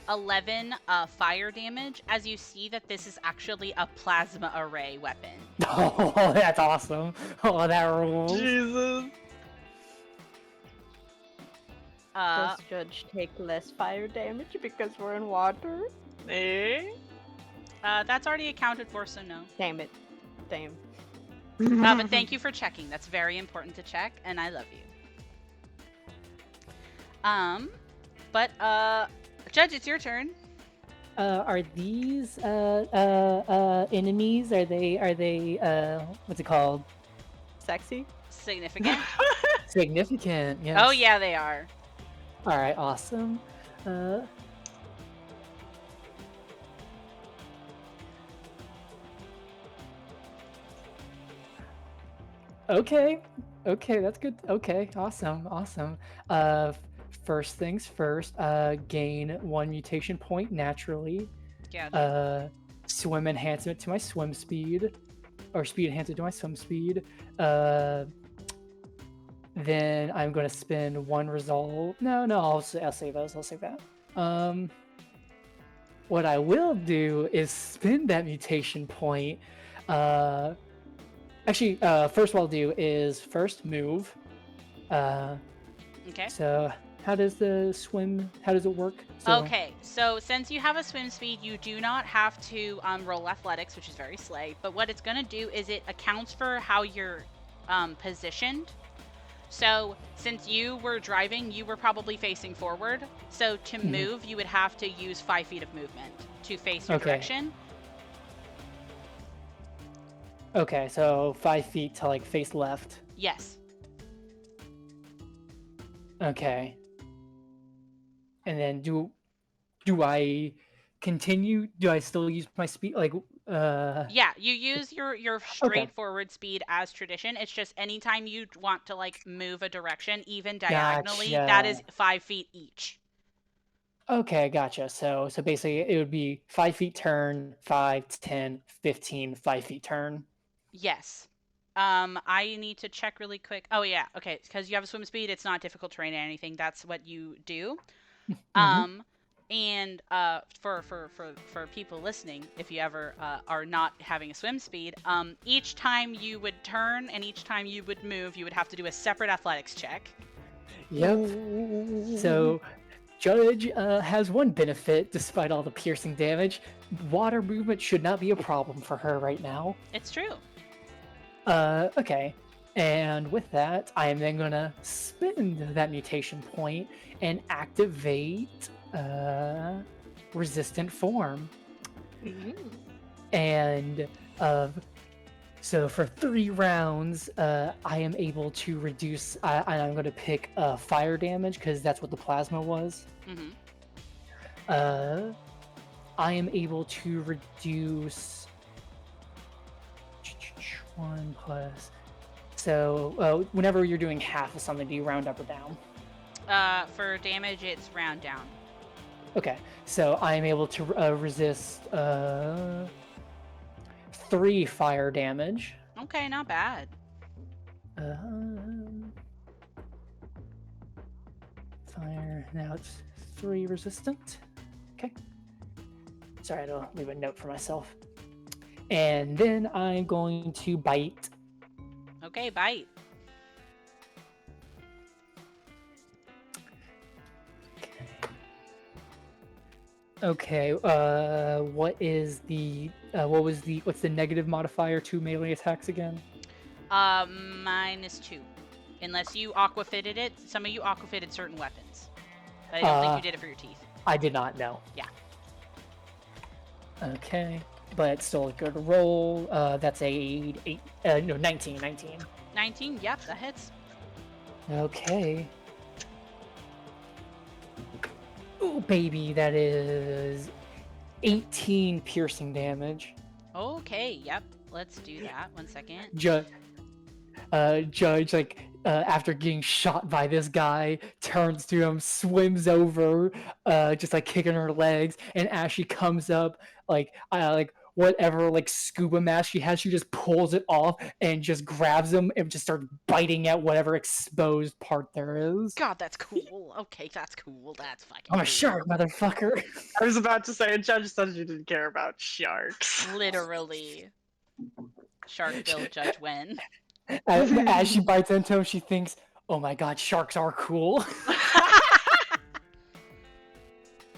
11 fire damage as you see that this is actually a plasma array weapon. Oh, that's awesome. Oh, that rules. Jesus. Does Judge take less fire damage because we're in water? Eh? That's already accounted for, so no. Damn it. Damn. But thank you for checking. That's very important to check, and I love you. Judge, it's your turn. Are these enemies? Are they what's it called? Sexy? Significant. Significant, yes. Oh yeah, they are. Alright, awesome. Okay, that's good. Okay, awesome. First things first, gain 1 mutation point naturally. Yeah. Swim enhancement to my swim speed, or speed enhancement to my swim speed. Then I'm going to spend 1 resolve. No, I'll save those. I'll save that. What I will do is spend that mutation point. Actually, first what I'll do is first move. Okay. So how does it work? So, Okay, so since you have a swim speed, you do not have to roll athletics, which is very slay. But what it's going to do is it accounts for how you're positioned. So since you were driving, you were probably facing forward. So to move, you would have to use 5 feet of movement to face your direction. Okay, so 5 feet to like face left. Yes. Okay. And then do I continue? Do I still use my speed? Yeah, you use your straightforward speed as tradition. It's just anytime you want to like move a direction, even diagonally, that is 5 feet each. Okay, gotcha. So basically it would be 5 feet turn, 5, 10, 15, 5 feet turn. Yes. I need to check really quick. Oh yeah, okay, because you have a swim speed, it's not difficult terrain or anything. That's what you do. And for people listening, if you ever are not having a swim speed, each time you would turn and each time you would move, you would have to do a separate athletics check. Yep. So Judge has one benefit despite all the piercing damage. Water movement should not be a problem for her right now. It's true. Okay. And with that, I am then going to spend that mutation point and activate resistant form. And so for 3 rounds, I am able to reduce. I'm going to pick fire damage because that's what the plasma was. Mm-hmm. I am able to reduce 1 plus. So whenever you're doing half of something, do you round up or down? For damage, it's round down. Okay, so I am able to resist 3 fire damage. Okay, not bad. Fire. Now it's 3 resistant. Okay. Sorry, I had to leave a note for myself. And then I'm going to bite. Okay, bite. Okay. What's the negative modifier to melee attacks again? -2. Unless you aquafitted it. Some of you aquafitted certain weapons. But I don't think you did it for your teeth. I did not know. Yeah. Okay, but still a good roll. That's a 19. 19, yep, that hits. Okay. Oh, baby, that is 18 piercing damage. Okay, yep. Let's do that. 1 second. Judge, after getting shot by this guy, turns to him, swims over, just kicking her legs, and as she comes up, whatever scuba mask she has, she just pulls it off and just grabs him and just starts biting at whatever exposed part there is. God, that's cool. Okay, that's cool. That's fucking I'm cool. a shark, motherfucker. I was about to say, a judge said you didn't care about sharks. Literally. Shark Bill Judge Wen. As she bites into him, she thinks, "Oh my god, sharks are cool."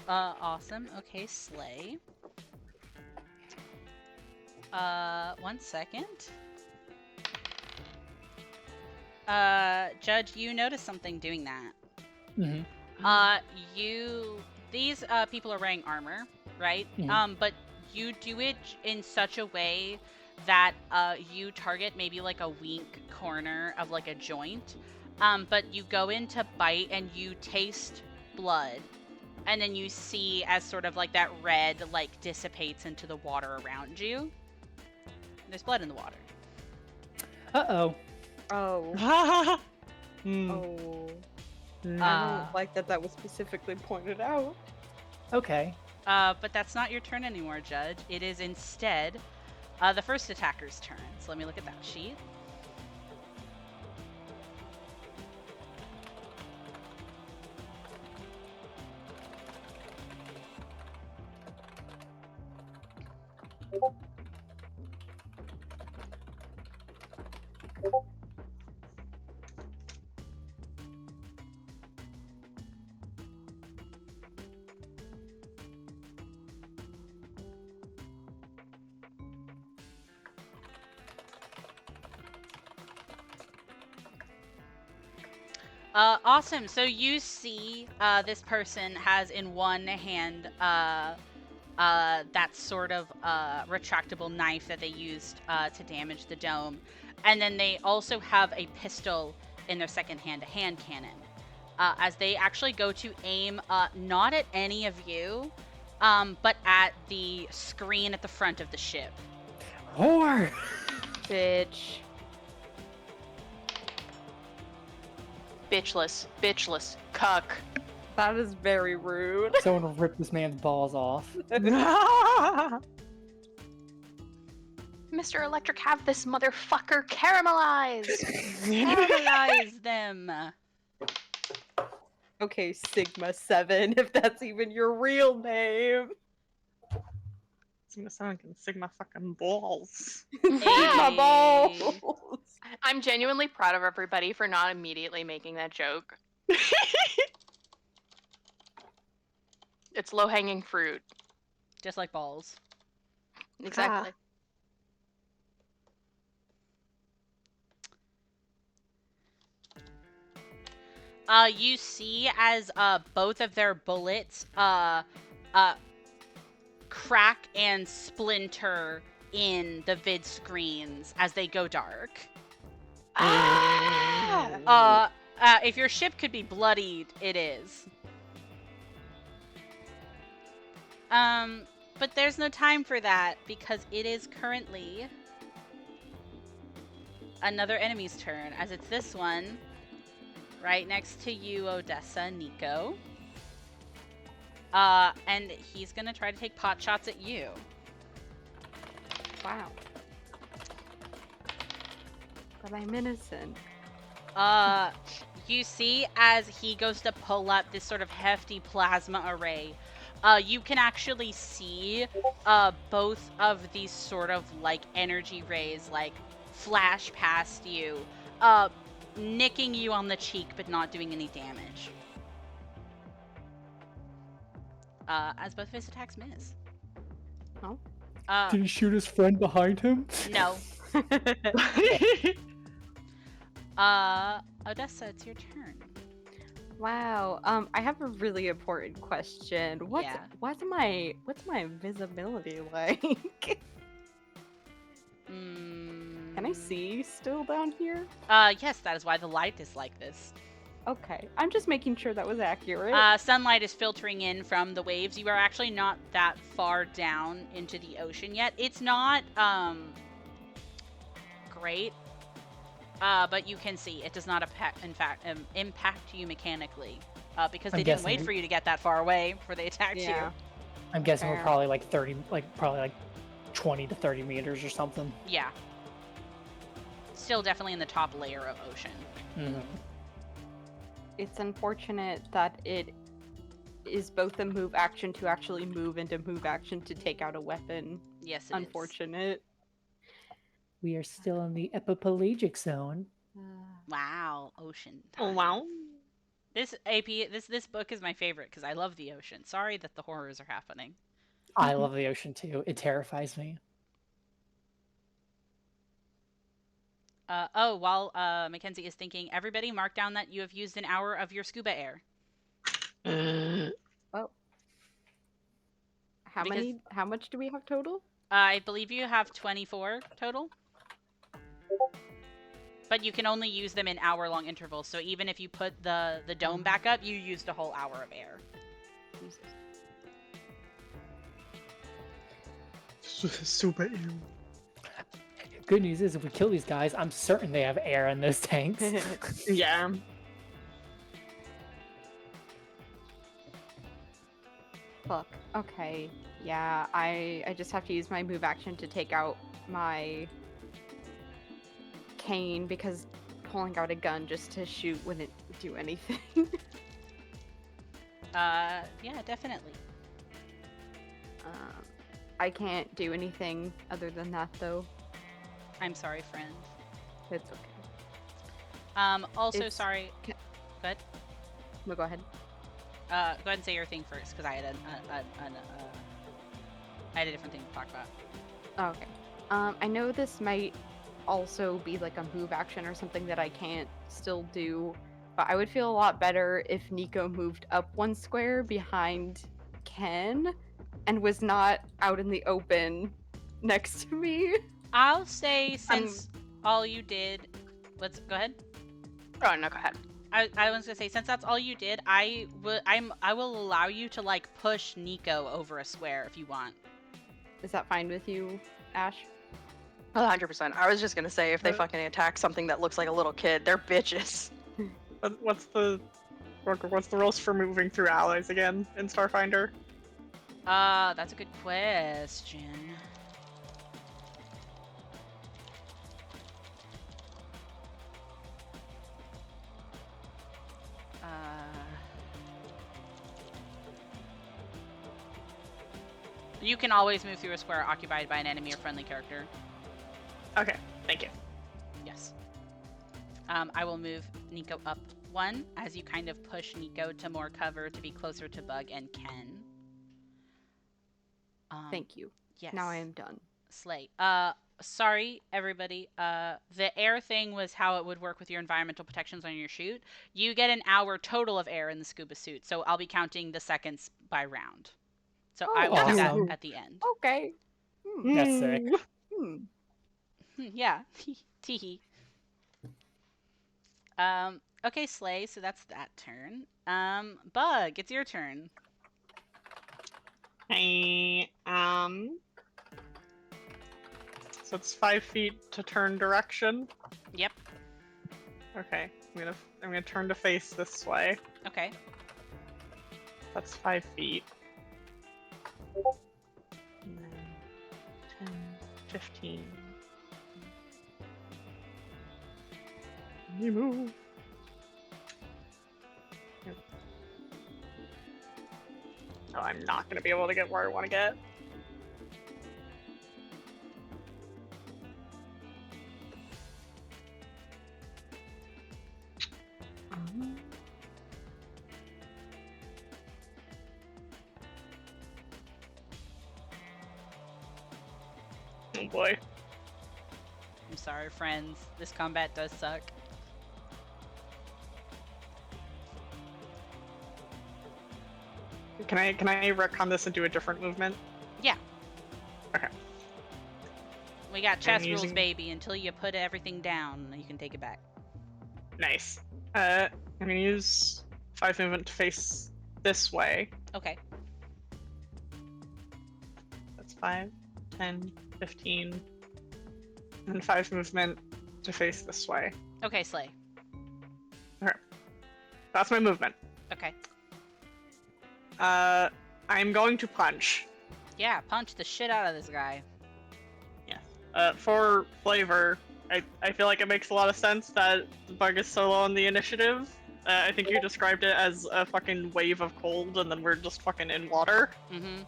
Awesome. Okay, slay. 1 second. Judge, you notice something doing that. Mm-hmm. These people are wearing armor, right? Mhm. But you do it in such a way that you target maybe a weak corner of a joint. But you go in to bite and you taste blood. And then you see as sort of that red dissipates into the water around you. There's blood in the water. Uh-oh. Oh. Hmm. Oh. I don't like that was specifically pointed out. Okay. But that's not your turn anymore, Judge. It is instead the first attacker's turn. So let me look at that sheet. Awesome. So you see this person has in one hand that sort of retractable knife that they used to damage the dome. And then they also have a pistol in their second hand, a hand cannon. As they actually go to aim not at any of you, but at the screen at the front of the ship. Whore! Bitch. Bitchless, cuck. That is very rude. Someone ripped this man's balls off. Mr. Electric, have this motherfucker caramelized. Caramelize them. Okay, Sigma 7, if that's even your real name. Sigma 7 can Sigma fucking balls. Sigma balls. I'm genuinely proud of everybody for not immediately making that joke. It's low-hanging fruit. Just like balls. Exactly. You see as both of their bullets crack and splinter in the vid screens as they go dark. Ah! If your ship could be bloodied, it is. But there's no time for that because it is currently another enemy's turn, as it's this one right next to you, Odessa, Nico. And he's gonna try to take pot shots at you. Wow. But I'm innocent. You see as he goes to pull up this sort of hefty plasma array, you can actually see both of these sort of like energy rays like flash past you, nicking you on the cheek but not doing any damage. As both of his attacks miss. Oh. Did he shoot his friend behind him? No. Odessa, it's your turn. Wow. I have a really important question. Yeah. What's my visibility like? Can I see still down here? Yes, that is why the light is like this. Okay. I'm just making sure that was accurate. Sunlight is filtering in from the waves. You are actually not that far down into the ocean yet. It's not, great. But you can see it does not impact you mechanically. Because they didn't wait for you to get that far away before they attacked you. I'm guessing Fair. we're probably like 20 to 30 meters or something. Yeah. Still definitely in the top layer of ocean. Mm-hmm. It's unfortunate that it is both a move action to actually move and a move action to take out a weapon. Yes, it is. Unfortunate. We are still in the epipelagic zone. Wow, ocean. Oh, Time. wow. This book is my favorite because I love the ocean. Sorry that the horrors are happening. I love the ocean too. It terrifies me. While Mackenzie is thinking, everybody mark down that you have used an hour of your scuba air. Oh. How much do we have total? I believe you have 24 total. But you can only use them in hour-long intervals, so even if you put the dome back up, you used a whole hour of air. Jesus. Super air. Good news is, if we kill these guys, I'm certain they have air in those tanks. Yeah. Fuck. Okay. Yeah, I just have to use my move action to take out my cane because pulling out a gun just to shoot wouldn't do anything. Yeah, definitely. I can't do anything other than that though. I'm sorry, friend. It's okay. Also, It's- sorry. Ca- Go ahead. No, go ahead. Go ahead and say your thing first, because I had a different thing to talk about. Oh, okay. I know this might also be like a move action or something that I can't still do, but I would feel a lot better if Nico moved up one square behind Ken and was not out in the open next to me. I'll say since all you did, go ahead. Oh, no, go ahead. I was gonna say since that's all you did, I will allow you to like push Nico over a square if you want. Is that fine with you, Ash? 100%. I was just gonna say, if they fucking attack something that looks like a little kid, they're bitches. What's the rules for moving through allies again in Starfinder? That's a good question. You can always move through a square occupied by an enemy or friendly character. Okay, thank you. Yes. I will move Nico up one as you kind of push Nico to more cover to be closer to Bug and Ken. Thank you. Yes. Now I am done. Slay. sorry, everybody. The air thing was how it would work with your environmental protections on your chute. You get an hour total of air in the scuba suit, so I'll be counting the seconds by round. So I will do that awesome. at the end. Okay. That's sick. Hmm. Yeah, teehee. Okay, Slay. So that's that turn. Bug, it's your turn. I So it's 5 feet to turn direction. Yep. Okay, I'm gonna turn to face this way. Okay. That's 5 feet. 9, 10, 15. You move. Yep. Oh, I'm not gonna be able to get where I want to get. Oh boy. I'm sorry, friends. This combat does suck. Can I retcon this and do a different movement? Yeah. Okay. We got chess rules, using- baby. Until you put everything down, you can take it back. Nice. I'm gonna use 5 movement to face this way. Okay. That's 5, 10, 15. And 5 movement to face this way. Okay, Slay. That's my movement. Okay. I'm going to punch. Yeah, punch the shit out of this guy. For flavor, I feel like it makes a lot of sense that the bug is so low on the initiative. I think you described it as a fucking wave of cold, and then we're just fucking in water. Mm-hmm.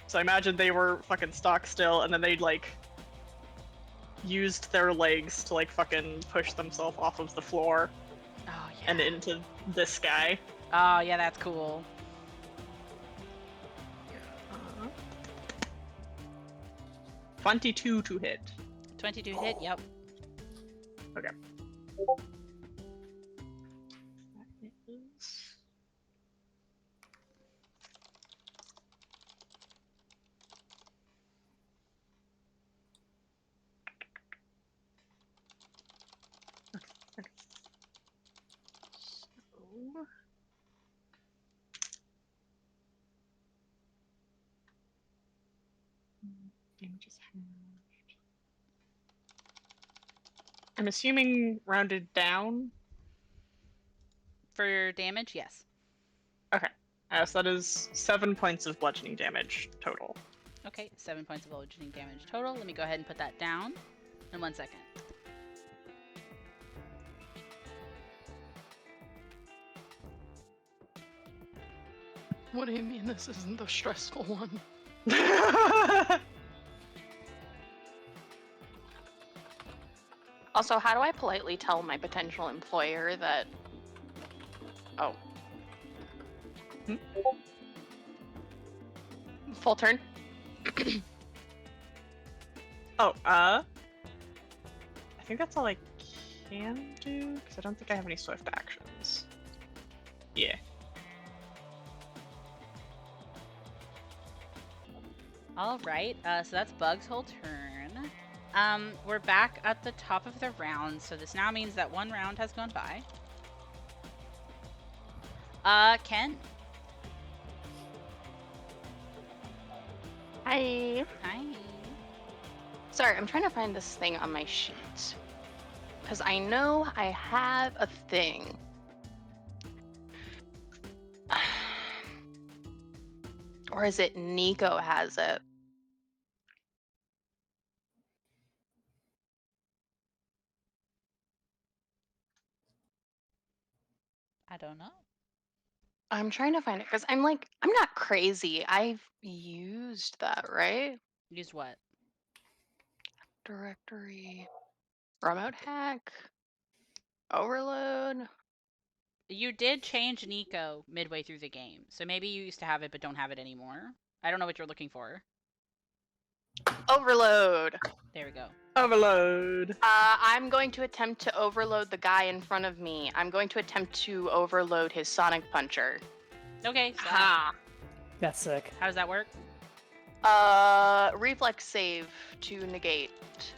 So I imagine they were fucking stock still, and then they like used their legs to like fucking push themselves off of the floor Oh, yeah. and into this guy. Oh, yeah, that's cool. 22 to hit. 22 hit, yep. Okay. I'm assuming rounded down. For damage, yes. Okay. So that is 7 points of bludgeoning damage total. Okay, 7 points of bludgeoning damage total. Let me go ahead and put that down in 1 second. What do you mean this isn't the stressful one? Also, how do I politely tell my potential employer that... Oh. Full turn? Oh, I think that's all I can do, because I don't think I have any swift actions. Yeah. All right, so that's Bug's whole turn. We're back at the top of the round, so this now means that 1 round has gone by. Ken? Hi. Hi. Sorry, I'm trying to find this thing on my sheet. Because I know I have a thing. Or is it Nico has it? I don't know. I'm trying to find it because I'm like, I'm not crazy. I've used that, right? Use what? Directory, remote hack, overload. You did change Nico midway through the game, so maybe you used to have it but don't have it anymore. I don't know what you're looking for. Overload. There we go. Overload. I'm going to attempt to overload the guy in front of me. I'm going to attempt to overload his Sonic Puncher. Okay, slap. Ha. That's sick. How does that work? Reflex save to negate.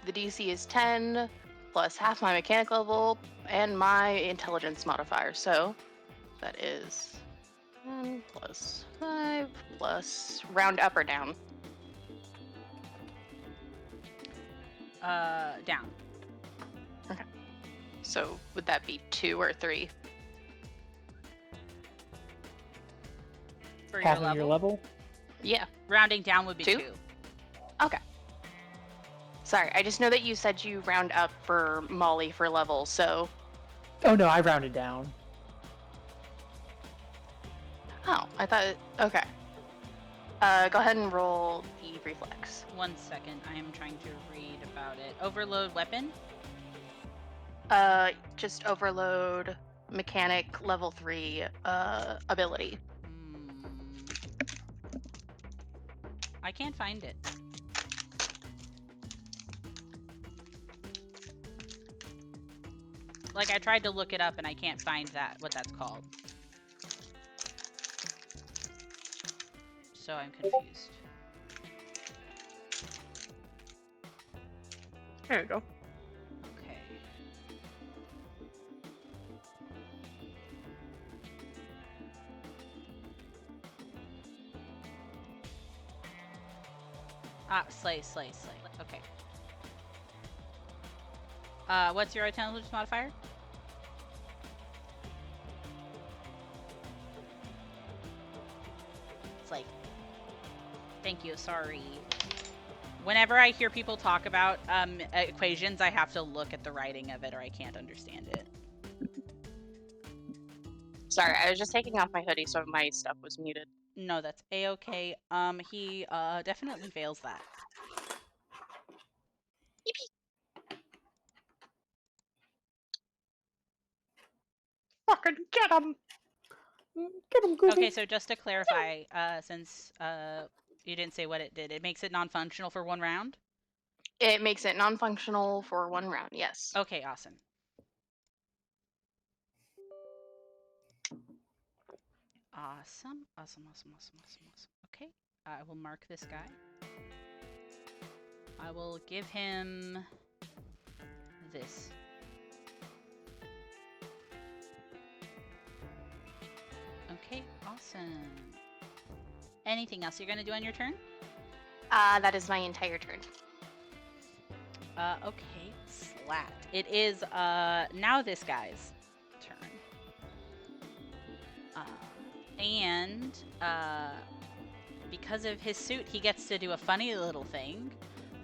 The DC is 10 plus half my mechanic level and my intelligence modifier. So that is 10 plus 5 plus round up or down. Down. So would that be 2 or 3? For Half your of your level? Yeah. Rounding down would be 2? 2. Okay. Sorry, I just know that you said you round up for Molly for level, so. Oh no, I rounded down. Oh, I thought. Okay. Go ahead and roll the reflex. 1 second. I am trying to read about it. Overload weapon? Just overload mechanic level 3 ability. I can't find it. Like, I tried to look it up and I can't find what that's called. So I'm confused. There you go. Okay. Slay. Okay. What's your intelligence modifier? Slay. Thank you, sorry. Whenever I hear people talk about equations, I have to look at the writing of it or I can't understand it. Sorry, I was just taking off my hoodie, so my stuff was muted. No, that's a-okay. He definitely fails that. Fucking get him. Get him, Goofy. Okay, so just to clarify, since you didn't say what it did, it makes it non-functional for 1 round? It makes it non-functional for 1 round, yes. Okay, awesome. Awesome. Okay, I will mark this guy. I will give him this. Okay, awesome. Anything else you're gonna do on your turn? That is my entire turn. Okay, slapped. It is now this guy's turn. And because of his suit, he gets to do a funny little thing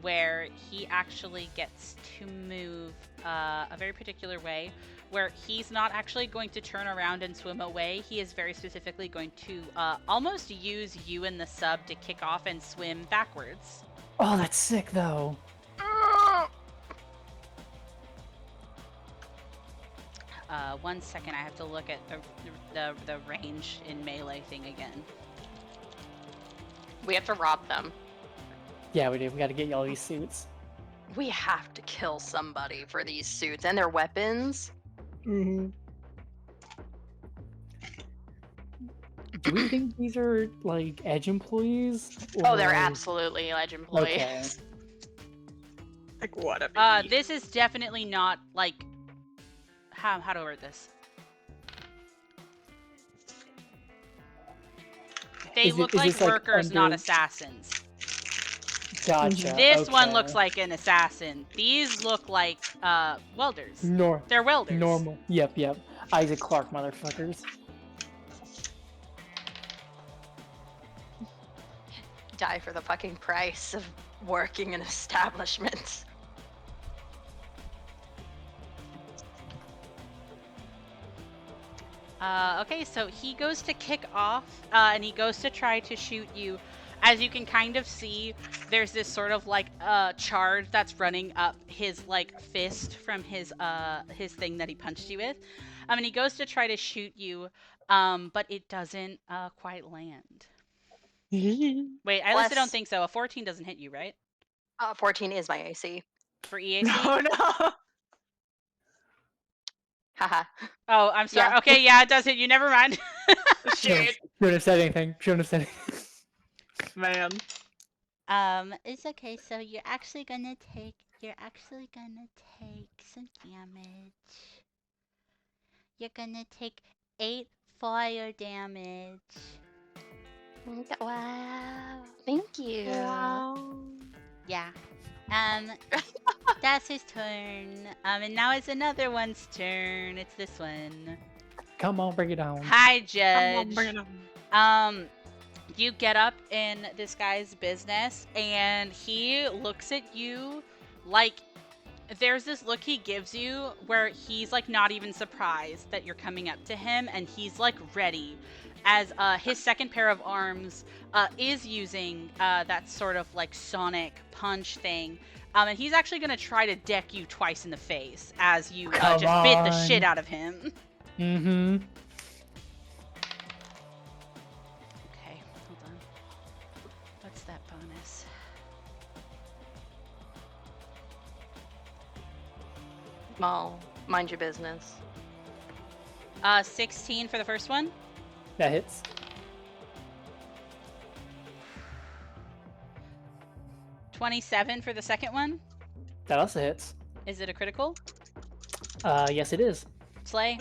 where he actually gets to move a very particular way where he's not actually going to turn around and swim away. He is very specifically going to almost use you and the sub to kick off and swim backwards. Oh, that's sick though. 1 second, I have to look at the range in melee thing again. We have to rob them. Yeah, we do. We gotta get you all these suits. We have to kill somebody for these suits and their weapons. Mm-hmm. Do we think these are like Edge employees? Oh, they're or- absolutely Edge employees. Okay. Like what a baby. This is definitely not like how do I word this? They look like this, like, workers, not under- assassins. Gotcha. This one okay. looks like an assassin. These look like welders. They're welders. Normal. Yep. Isaac Clarke motherfuckers. Die for the fucking price of working in establishments. Okay, so he goes to kick off, and he goes to try to shoot you. As you can kind of see, there's this sort of like charge that's running up his like fist from his thing that he punched you with. And he goes to try to shoot you, but it doesn't quite land. Wait, I Bless. honestly don't think so. A 14 doesn't hit you, right? 14 is my AC. for EAC? No, no. Haha. Oh, I'm sorry. Yeah. Okay, yeah, it does hit you. Never mind. Shit, Shouldn't have said anything. Shouldn't have said anything. man. It's okay. So you're actually gonna take some damage. You're gonna take 8 fire damage. Wow. Thank you. Yeah. That's his turn. And now it's another one's turn. It's this one. Come on, bring it down. Hi, Come on, Judge. bring it on. You get up in this guy's business, and he looks at you like there's this look he gives you where he's like not even surprised that you're coming up to him, and he's like ready as his second pair of arms is using that sort of like sonic punch thing. And he's actually going to try to deck you twice in the face as you just bit the shit out of him. Mm-hmm. Okay, hold on. What's that bonus? Well, mind your business. 16 for the first one. That hits. 27 for the second one. That also hits. Is it a critical? Yes, it is. Slay.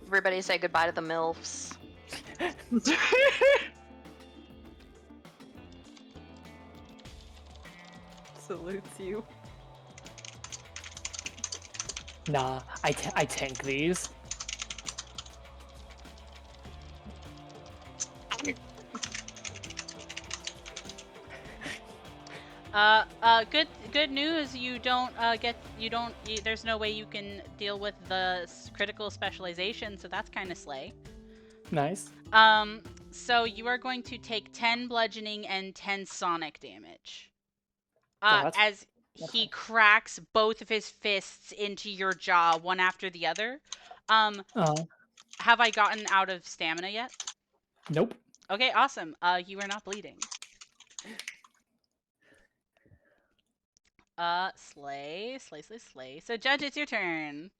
Everybody say goodbye to the MILFs. Salutes you. Nah, I tank these. Good news. There's no way you can deal with the critical specialization, so that's kind of slay. Nice. So you are going to take 10 bludgeoning and 10 sonic damage. Yeah, As he cracks both of his fists into your jaw, one after the other. Have I gotten out of stamina yet? Nope. Okay, awesome. You are not bleeding. Slay. So, Judge, it's your turn.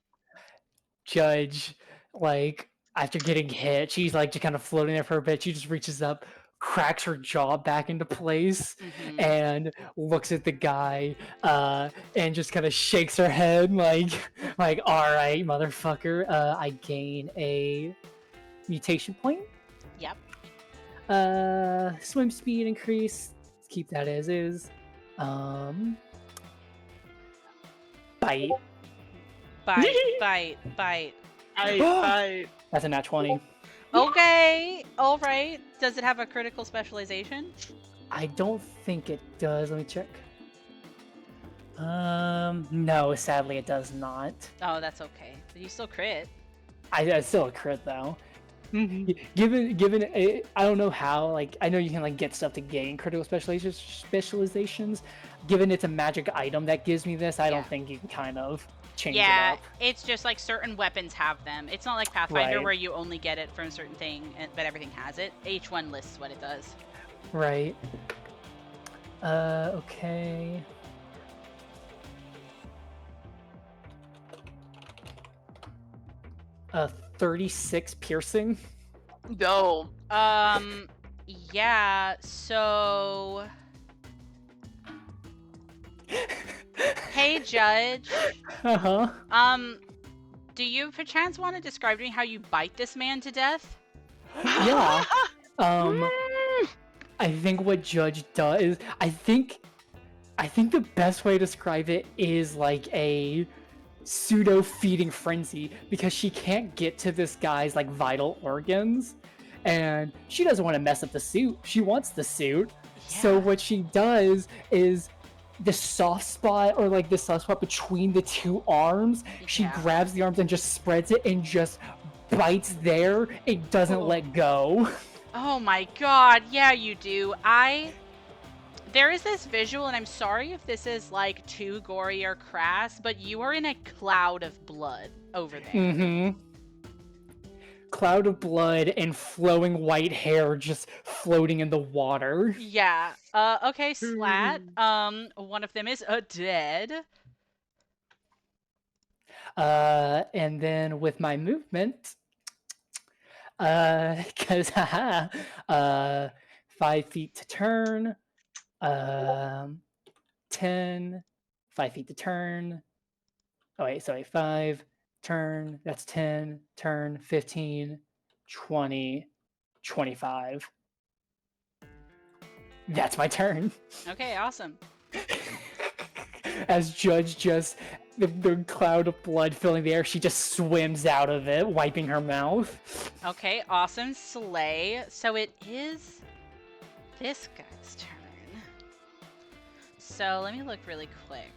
Judge, like, after getting hit, she's like just kind of floating there for a bit. She just reaches up, cracks her jaw back into place, and looks at the guy, and just kind of shakes her head like, all right, motherfucker. I gain a mutation point. Yep. Swim speed increase. Let's keep that as is. Bite. Bite. That's a nat 20. Okay. All right. Does it have a critical specialization? I don't think it does. Let me check. No, sadly it does not. Oh, that's okay. But you still crit. I still a crit though. Given I don't know how, like, I know you can like get stuff to gain critical specializations. Given it's a magic item that gives me this, I don't think you can kind of change it up. It's just like certain weapons have them. It's not like Pathfinder Right. where you only get it from a certain thing, but everything has it. Each one lists what it does. Right. Okay. Uh, 36 piercing. Go. Yeah, so... Hey, Judge. Uh-huh. Do you perchance want to describe to me how you bite this man to death? Yeah. I think what Judge does is I think the best way to describe it is like a pseudo feeding frenzy, because she can't get to this guy's like vital organs, and she doesn't want to mess up the suit. She wants the suit. So what she does is the soft spot, or like the soft spot between the two arms, she grabs the arms and just spreads it and just bites there, it doesn't let go. Oh my god, yeah you do. There is this visual, and I'm sorry if this is like too gory or crass, but you are in a cloud of blood over there. Mm-hmm. Cloud of blood and flowing white hair just floating in the water. Yeah. Okay, Slat. One of them is dead. And then with my movement, because 5 feet to turn, 10, 5 feet to turn. Oh wait, sorry, 5, turn, that's 10, turn, 15, 20, 25. That's my turn. Okay, awesome. As Judge just, the cloud of blood filling the air, she just swims out of it, wiping her mouth. Okay, awesome. Slay. So it is this guy's turn. So let me look really quick.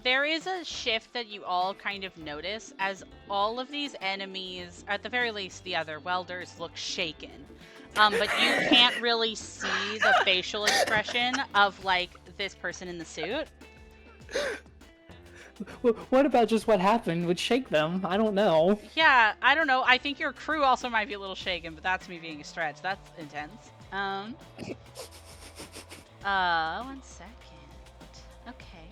There is a shift that you all kind of notice as all of these enemies, at the very least the other welders, look shaken. But you can't really see the facial expression of, like, this person in the suit. What about just what happened would shake them? I don't know. Yeah, I don't know. I think your crew also might be a little shaken, but that's me being a stretch. That's intense. 1 second. Okay.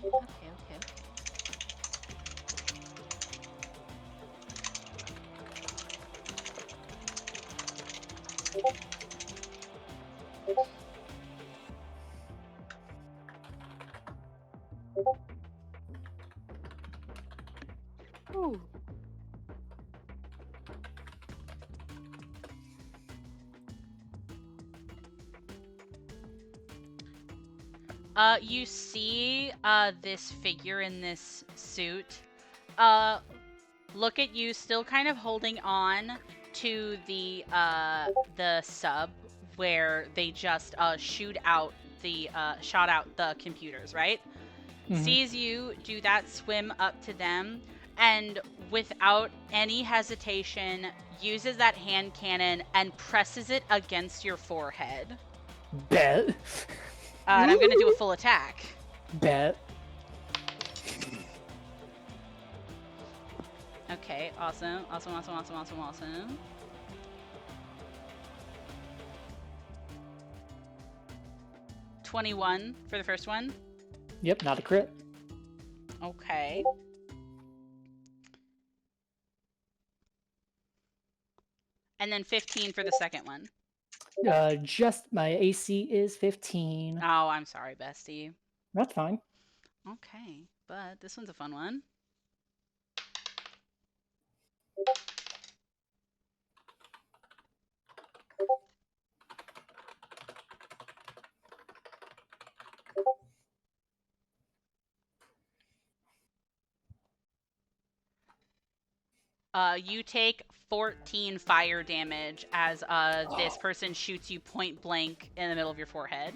Ooh. You see, this figure in this suit, look at you, still kind of holding on to the sub where they just, shot out the computers, right? Mhm. Sees you do that, swim up to them, and without any hesitation, uses that hand cannon and presses it against your forehead. Bet. And I'm gonna do a full attack. Bet. Okay, awesome. 21 for the first one. Yep, not a crit. Okay. And then 15 for the second one. Just my AC is 15. Oh, I'm sorry, bestie. That's fine. Okay, but this one's a fun one. You take 14 fire damage as this person shoots you point blank in the middle of your forehead.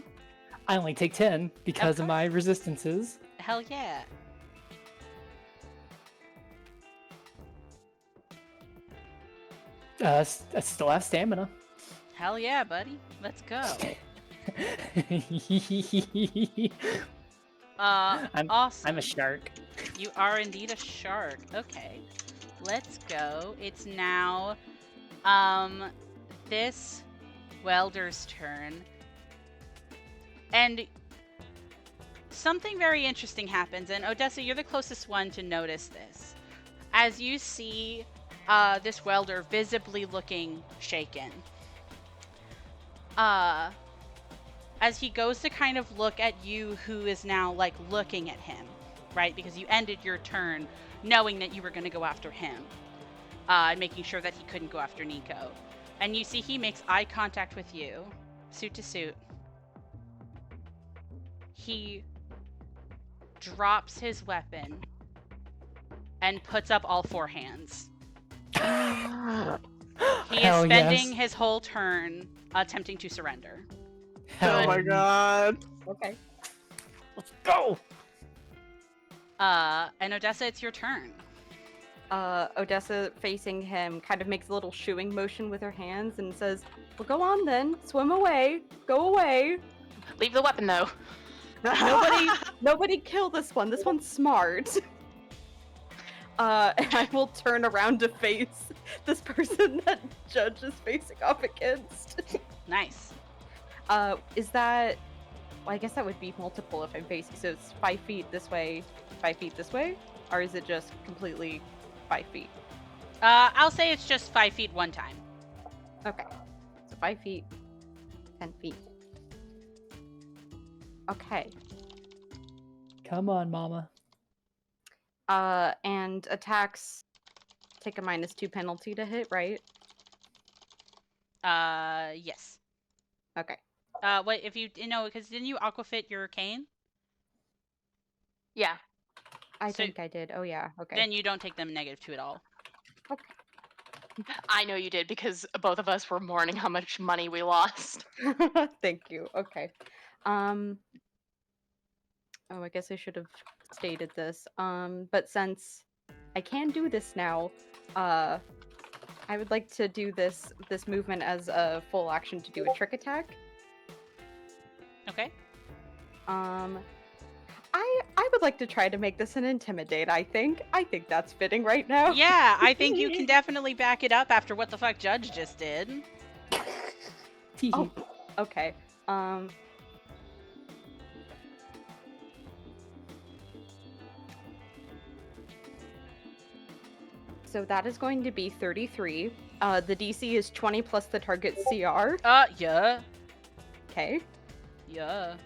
I only take 10 because of my resistances. Hell yeah. I still have stamina. Hell yeah, buddy. Let's go. Awesome. I'm a shark. You are indeed a shark. Okay. Let's go. It's now this welder's turn. And something very interesting happens, and Odessa, you're the closest one to notice this. As you see this welder visibly looking shaken. As he goes to kind of look at you, who is now, like, looking at him, right? Because you ended your turn knowing that you were going to go after him, making sure that he couldn't go after Nico. And you see he makes eye contact with you, suit to suit. He drops his weapon and puts up all four hands. He is spending his whole turn attempting to surrender. Oh my god. Okay. Let's go! And Odessa, it's your turn. Odessa, facing him, kind of makes a little shooing motion with her hands and says, "Well, go on then. Swim away. Go away. Leave the weapon though. Nobody kill this one. This one's smart." And I will turn around to face this person that Judge is facing off against. Nice. Is that? Well, I guess that would be multiple if I'm facing. So it's 5 feet this way, 5 feet this way, or is it just completely 5 feet? I'll say it's just 5 feet one time. Okay. So 5 feet, 10 feet. Okay. Come on, mama. And attacks take a -2 penalty to hit, right? Yes. Okay. Wait, if you know, because didn't you aquafit your cane? Yeah. I So- think I did. Oh yeah. Okay. Then you don't take them -2 at all. Okay. I know you did because both of us were mourning how much money we lost. Thank you. Okay. Oh, I guess I should have stated this. But since I can do this now, I would like to do this movement as a full action to do a trick attack. Okay. I would like to try to make this an intimidate. I think that's fitting right now. Yeah, I think you can definitely back it up after what the fuck Judge just did. Tee Oh, okay. So that is going to be 33. The DC is 20 plus the target CR. Yeah. Okay. Yeah.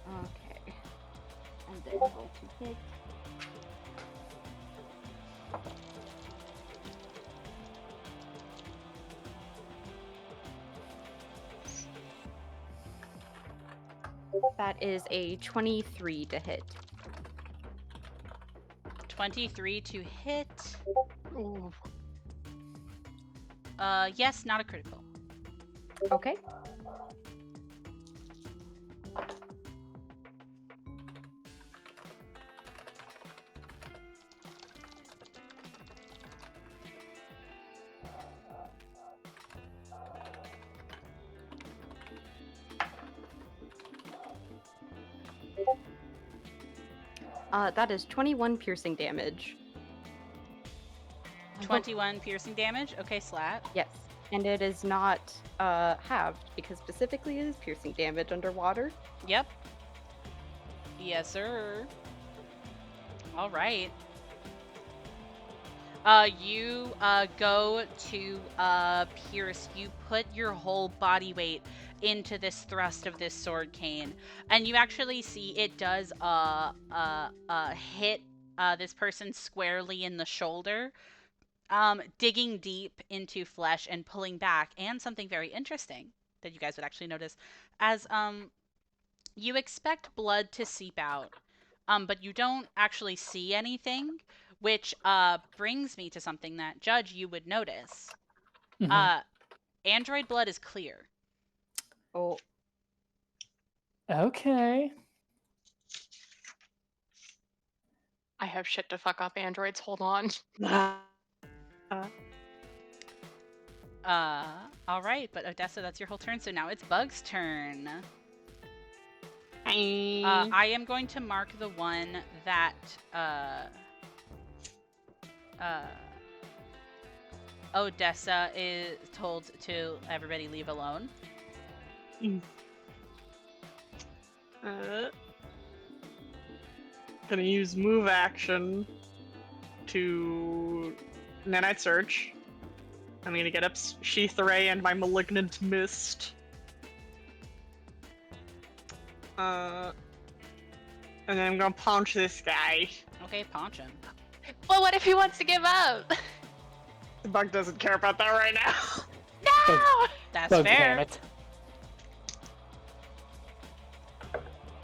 Okay. And then roll to hit. That is a 23 to hit. 23 to hit. Ooh. Yes, not a critical. Okay. That is 21 piercing damage. 21 piercing damage. Okay, slat. Yes. And it is not halved because specifically it is piercing damage underwater. Yep. Yes, sir. All right. You go to pierce. You put your whole body weight into this thrust of this sword cane, and you actually see it does hit this person squarely in the shoulder, digging deep into flesh and pulling back. And something very interesting that you guys would actually notice, as you expect blood to seep out, but you don't actually see anything, which brings me to something that, Judge, you would notice. Android blood is clear. Oh, Okay. I have shit to fuck up androids. Hold on. All right, but Odessa, that's your whole turn, so now it's Bug's turn. I am going to mark the one that Odessa is told to everybody leave alone. Gonna use move action to Nanite Search. I'm gonna get up Sheath Ray and my Malignant Mist. And then I'm gonna punch this guy. Okay, punch him. Well, what if he wants to give up? The bug doesn't care about that right now. No! That's Bug fair. damn it.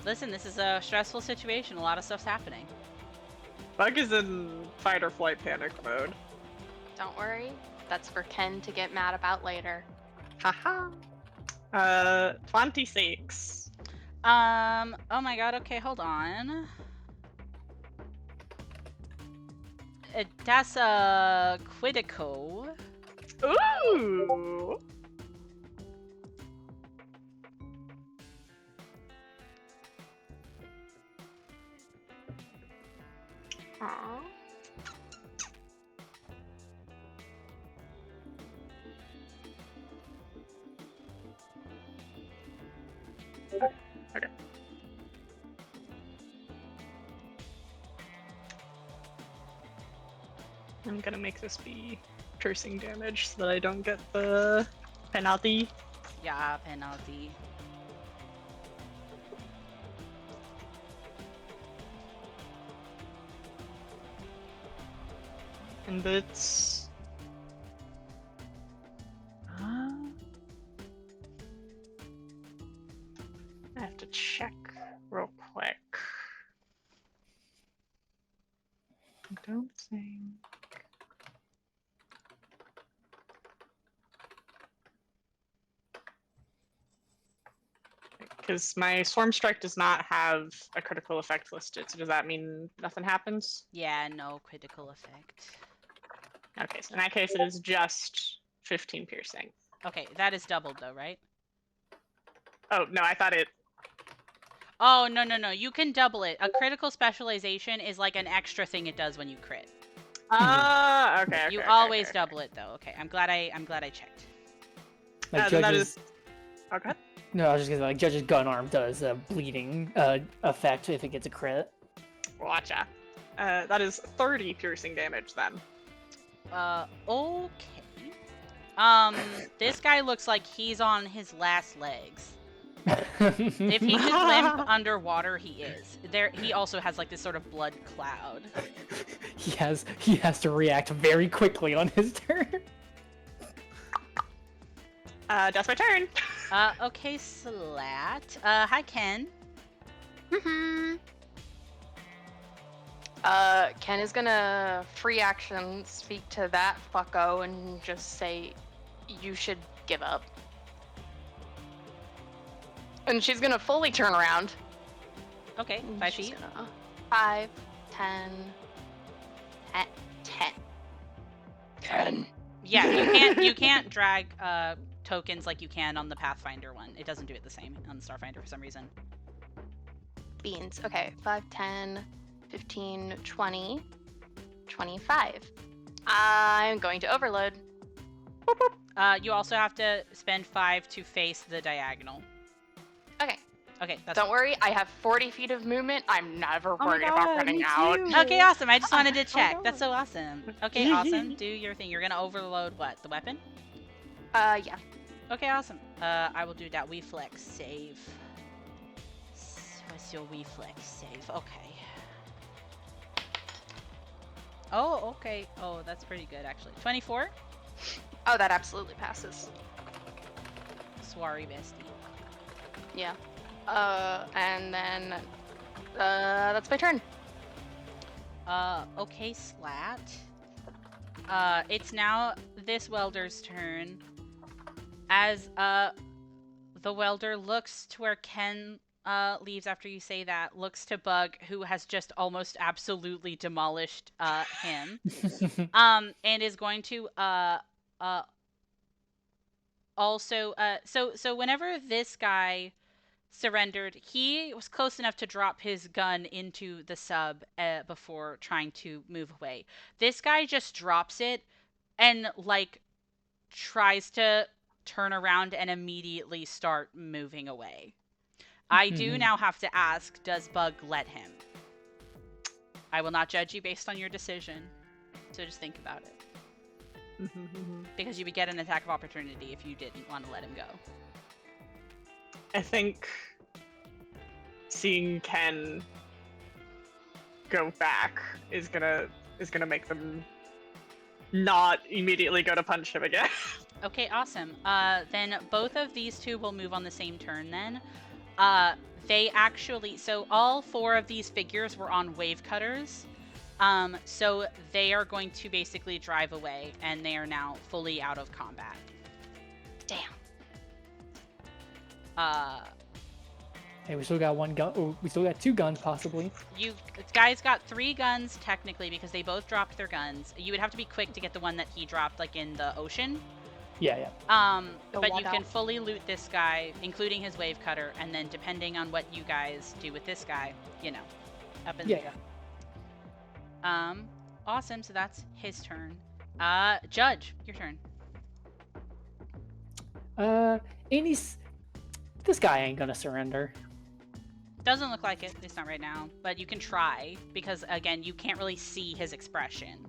Listen, this is a stressful situation. A lot of stuff's happening. Bug is in fight or flight panic mode. Don't worry. That's for Ken to get mad about later. Haha. 26. Oh my god, okay, hold on. That's a critical. Ooh. Aw. Okay. I'm gonna make this be piercing damage so that I don't get the penalty. Yeah, penalty. And it's... I have to check real quick. I don't think... Because my Swarm Strike does not have a critical effect listed, so does that mean nothing happens? Yeah, no critical effect. Okay, so in that case it is just 15 piercing. Okay, that is doubled though, right? Oh, no, I thought it... Oh, no, no, no. You can double it. A critical specialization is like an extra thing it does when you crit. Ah, okay, okay. You okay, always okay, double it though. Okay, I'm glad I checked. Like then that Judge's, is... Okay. no, I was just gonna say, like Judge's gun arm does a bleeding effect if it gets a crit. Gotcha. That is 30 piercing damage then. Okay. This guy looks like he's on his last legs. If he could limp underwater, he is. He also has like this sort of blood cloud. he has to react very quickly on his turn. That's my turn. Okay, Slat. Hi, Ken. Mm-hmm. Ken is gonna free action speak to that fucko and just say, "You should give up." And she's gonna fully turn around. Okay, and 5 she's feet. gonna 5, 10, 10. 10. Yeah, you can't drag tokens like you can on the Pathfinder one. It doesn't do it the same on the Starfinder for some reason. Beans. Okay, 5, 10, 15, 20, 25. I'm going to overload. You also have to spend 5 to face the diagonal. Okay, Okay, that's don't worry, I have 40 feet of movement. I'm never my worried about God, running me out. too. Okay, awesome. I just wanted to Oh, check. That's no. so awesome. Okay, awesome. Do your thing. You're gonna overload what? The weapon? Yeah. Okay, awesome. I will do that reflex save. What's your reflex save? Okay. Oh, okay. Oh, that's pretty good actually. 24? Oh, that absolutely passes. Sorry, bestie. Yeah. And then, that's my turn. Okay, Slat. It's now this welder's turn. As, the welder looks to where Ken, leaves after you say that, looks to Bug, who has just almost absolutely demolished, him. And is going to, also, so whenever this guy surrendered, he was close enough to drop his gun into the sub before trying to move away. This guy just drops it and like tries to turn around and immediately start moving away. I do now have to ask, does Bug let him? I will not judge you based on your decision, so just think about it. Because you would get an attack of opportunity if you didn't want to let him go. I think seeing Ken go back is gonna make them not immediately go to punch him again. Okay, awesome. Then both of these two will move on the same turn then. They actually, so all 4 of these figures were on wave cutters. So they are going to basically drive away and they are now fully out of combat. Damn. Hey, we still got one gun. Oh, we still got 2 guns, possibly. You guys got 3 guns technically because they both dropped their guns. You would have to be quick to get the one that he dropped, like in the ocean. Yeah. The But you walkout. can fully loot this guy, including his wave cutter, and then depending on what you guys do with this guy, you know, up in the Yeah. air. Awesome. So that's his turn. Judge, your turn. Amy's. This guy ain't gonna surrender. Doesn't look like it, at least not right now. But you can try because again, you can't really see his expression.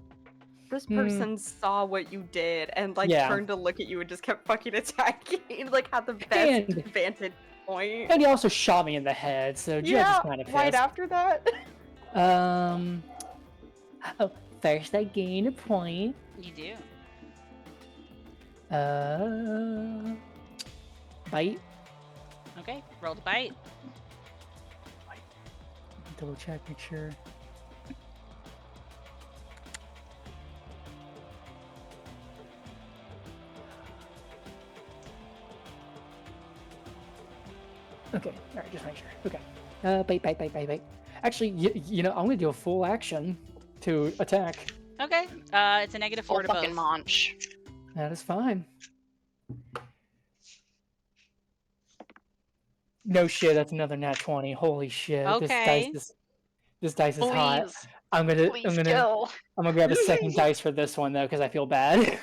This person saw what you did and like Yeah. turned to look at you and just kept fucking attacking. Like had the best And- vantage point. And he also shot me in the head, so Judge Yeah, is kind of pissed. right after that. Oh, first I gain a point. You do. Bite. Okay, roll to bite. Double check, make sure. Okay, alright, just make sure. Okay. Bite. Actually, you know, I'm gonna do a full action to attack. Okay, it's a negative 4 Full to fucking both. munch. That is fine. No shit, that's another nat 20. Holy shit. Okay. This dice is hot. Please, I'm please gonna kill. grab a second dice for this one though, because I feel bad.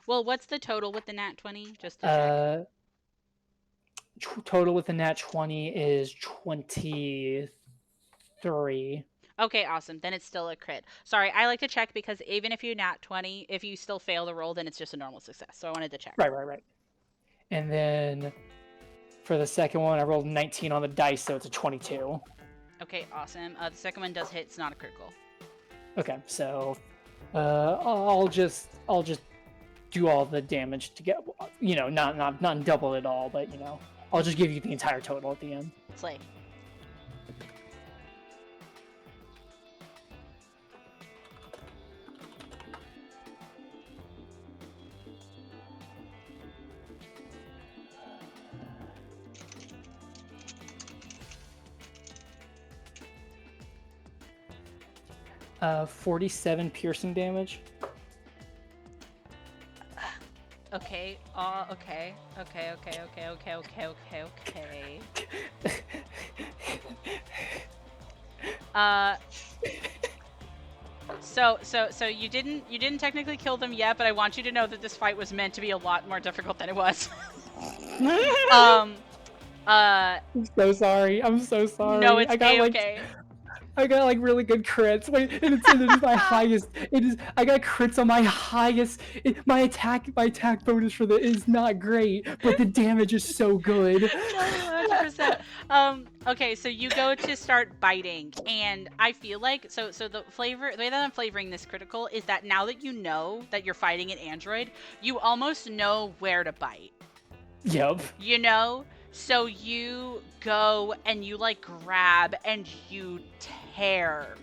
Well, what's the total with the nat 20? Just to check. Total with the nat 20 is 23. Okay, awesome. Then it's still a crit. Sorry, I like to check because even if you nat 20, if you still fail the roll, then it's just a normal success. So I wanted to check. Right. And then for the second one, I rolled 19 on the dice, so it's a 22. Okay, awesome. The second one does hit. It's not a critical. Okay, so I'll just do all the damage to get, you know, not double it all, but you know, I'll just give you the entire total at the end. Slay. Uh, 47 piercing damage. Okay. Okay. So you didn't technically kill them yet, but I want you to know that this fight was meant to be a lot more difficult than it was. I'm so sorry. I'm so sorry. No, it's I got okay. I got like really good crits. Wait, and it is my highest. I got crits on my highest. My attack bonus for the is not great, but the damage is so good. 100%. Okay, so you go to start biting, and I feel like the way that I'm flavoring this critical is that now that you know that you're fighting an android, you almost know where to bite. Yep. You know? So you go and you like grab and you tear,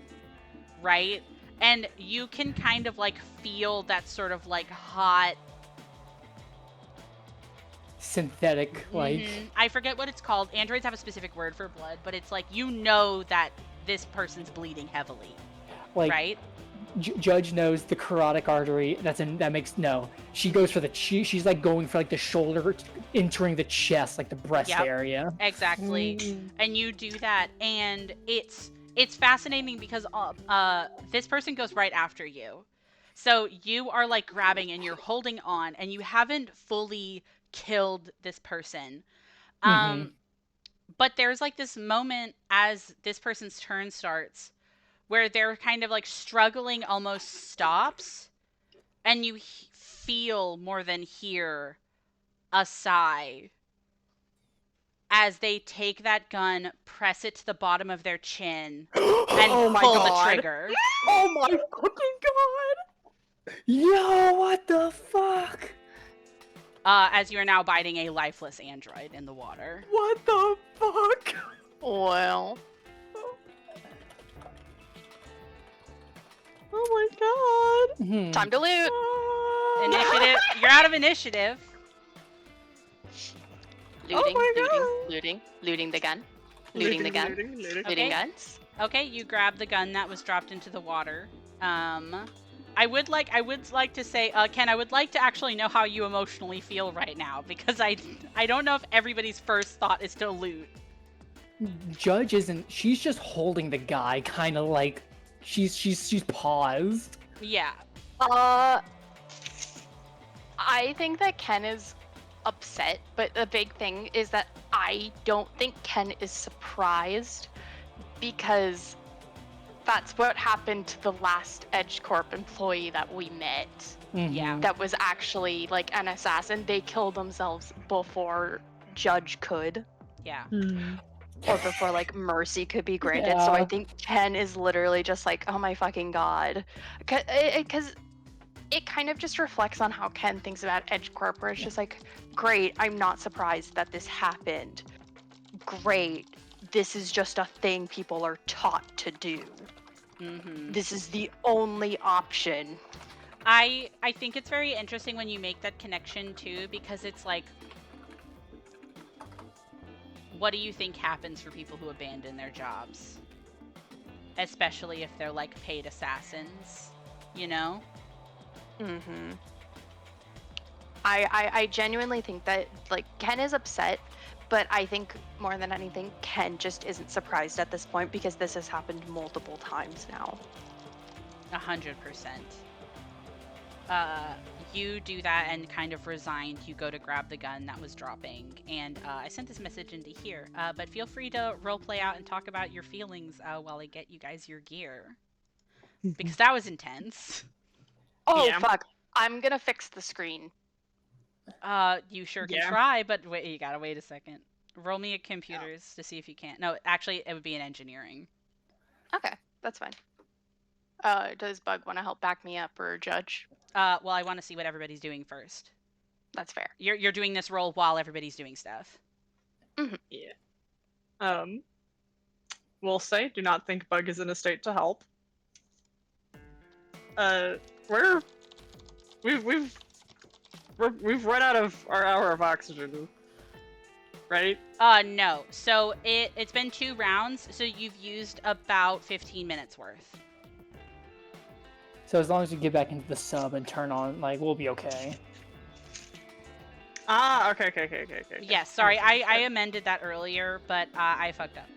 right? And you can kind of like feel that sort of like hot Synthetic, like. I forget what it's called. Androids have a specific word for blood, but it's like you know that this person's bleeding heavily, Like, right? Judge knows the carotid artery. She goes for she's like going for like the shoulder, entering the chest, like the breast Yep. area. Exactly. And you do that, and it's fascinating because this person goes right after you. So you are like grabbing and you're holding on, and you haven't fully killed this person. But there's like this moment as this person's turn starts where they're kind of like struggling almost stops, and you feel more than hear a sigh as they take that gun, press it to the bottom of their chin, and Oh my pull the God. trigger. Oh my fucking god! Yo, what the fuck? As you are now biting a lifeless android in the water. What the fuck? Well, Oh my god! time to loot. Initiative. You're out of initiative. Looting, my looting, God. looting the gun. Looting the gun. Looting. Looting Okay. guns. Okay, you grab the gun that was dropped into the water. I would like to say, Ken, I would like to actually know how you emotionally feel right now, because I don't know if everybody's first thought is to loot. Judge isn't. She's just holding the guy, kind of like she's paused. Yeah. I think that Ken is upset, but the big thing is that I don't think Ken is surprised, because that's what happened to the last Edge Corp employee that we met. Yeah. That was actually like an assassin. They killed themselves before Judge could, Yeah. or before like mercy could be granted. So I Yeah. think Ken is literally just like, oh my fucking god, because it kind of just reflects on how Ken thinks about Edge Corp, where it's just like, great, I'm not surprised that this happened. Great, this is just a thing people are taught to do. Mm-hmm. This is the only option. I think it's very interesting when you make that connection too, because it's like, what do you think happens for people who abandon their jobs? Especially if they're like paid assassins, you know? Mm-hmm. I genuinely think that like Ken is upset, but I think more than anything, Ken just isn't surprised at this point, because this has happened multiple times now. 100%. You do that and kind of resigned. You go to grab the gun that was dropping, and I sent this message into here. But feel free to roleplay out and talk about your feelings while I get you guys your gear, because that was intense. Oh Yeah. fuck! I'm gonna fix the screen. You sure can Yeah. try, but wait, you gotta wait a second. Roll me a computers to see if you can. No, actually, it would be an engineering. Okay, that's fine. Does Bug want to help back me up, or Judge? Well, I want to see what everybody's doing first. That's fair. You're doing this roll while everybody's doing stuff. Yeah. We'll say, do not think Bug is in a state to help. We've run out of our hour of oxygen, right? No. So it's been 2 rounds, so you've used about 15 minutes worth. So as long as you get back into the sub and turn on, like, we'll be okay. Ah, okay. Yes, sorry, I amended that earlier, but I fucked up.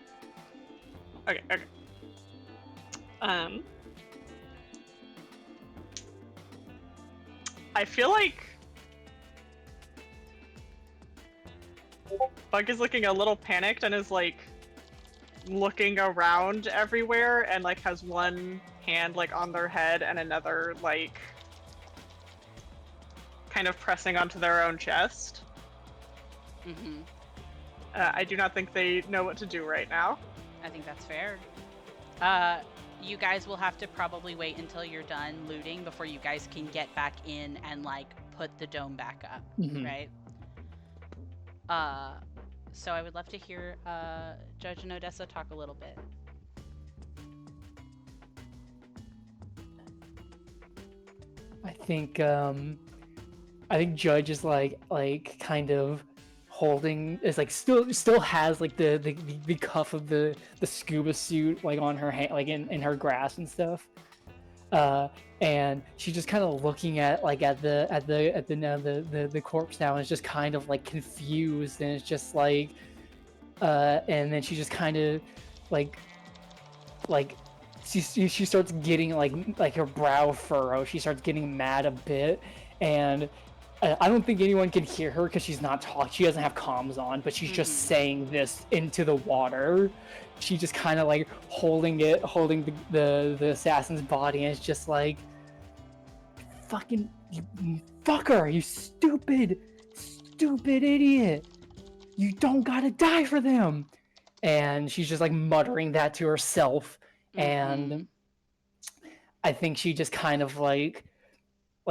Okay. I feel like Bug is looking a little panicked and is like looking around everywhere, and like has one hand like on their head and another like kind of pressing onto their own chest. Mm-hmm. I do not think they know what to do right now. I think that's fair. You guys will have to probably wait until you're done looting before you guys can get back in and like put the dome back up, right? So I would love to hear Judge and Odessa talk a little bit. I think Judge is like kind of holding, is like still has like the cuff of the scuba suit like on her hand, like in her grasp and stuff. And she's just kind of looking at the corpse now, and is just kind of like confused, and it's just like and then she just kind of like she starts getting like her brow furrow. She starts getting mad a bit, and I don't think anyone can hear her because she's not talking. She doesn't have comms on, but she's just saying this into the water. She's just kind of like holding the assassin's body, and it's just like, fucking you fucker, you stupid idiot. You don't gotta die for them. And she's just like muttering that to herself. And I think she just kind of like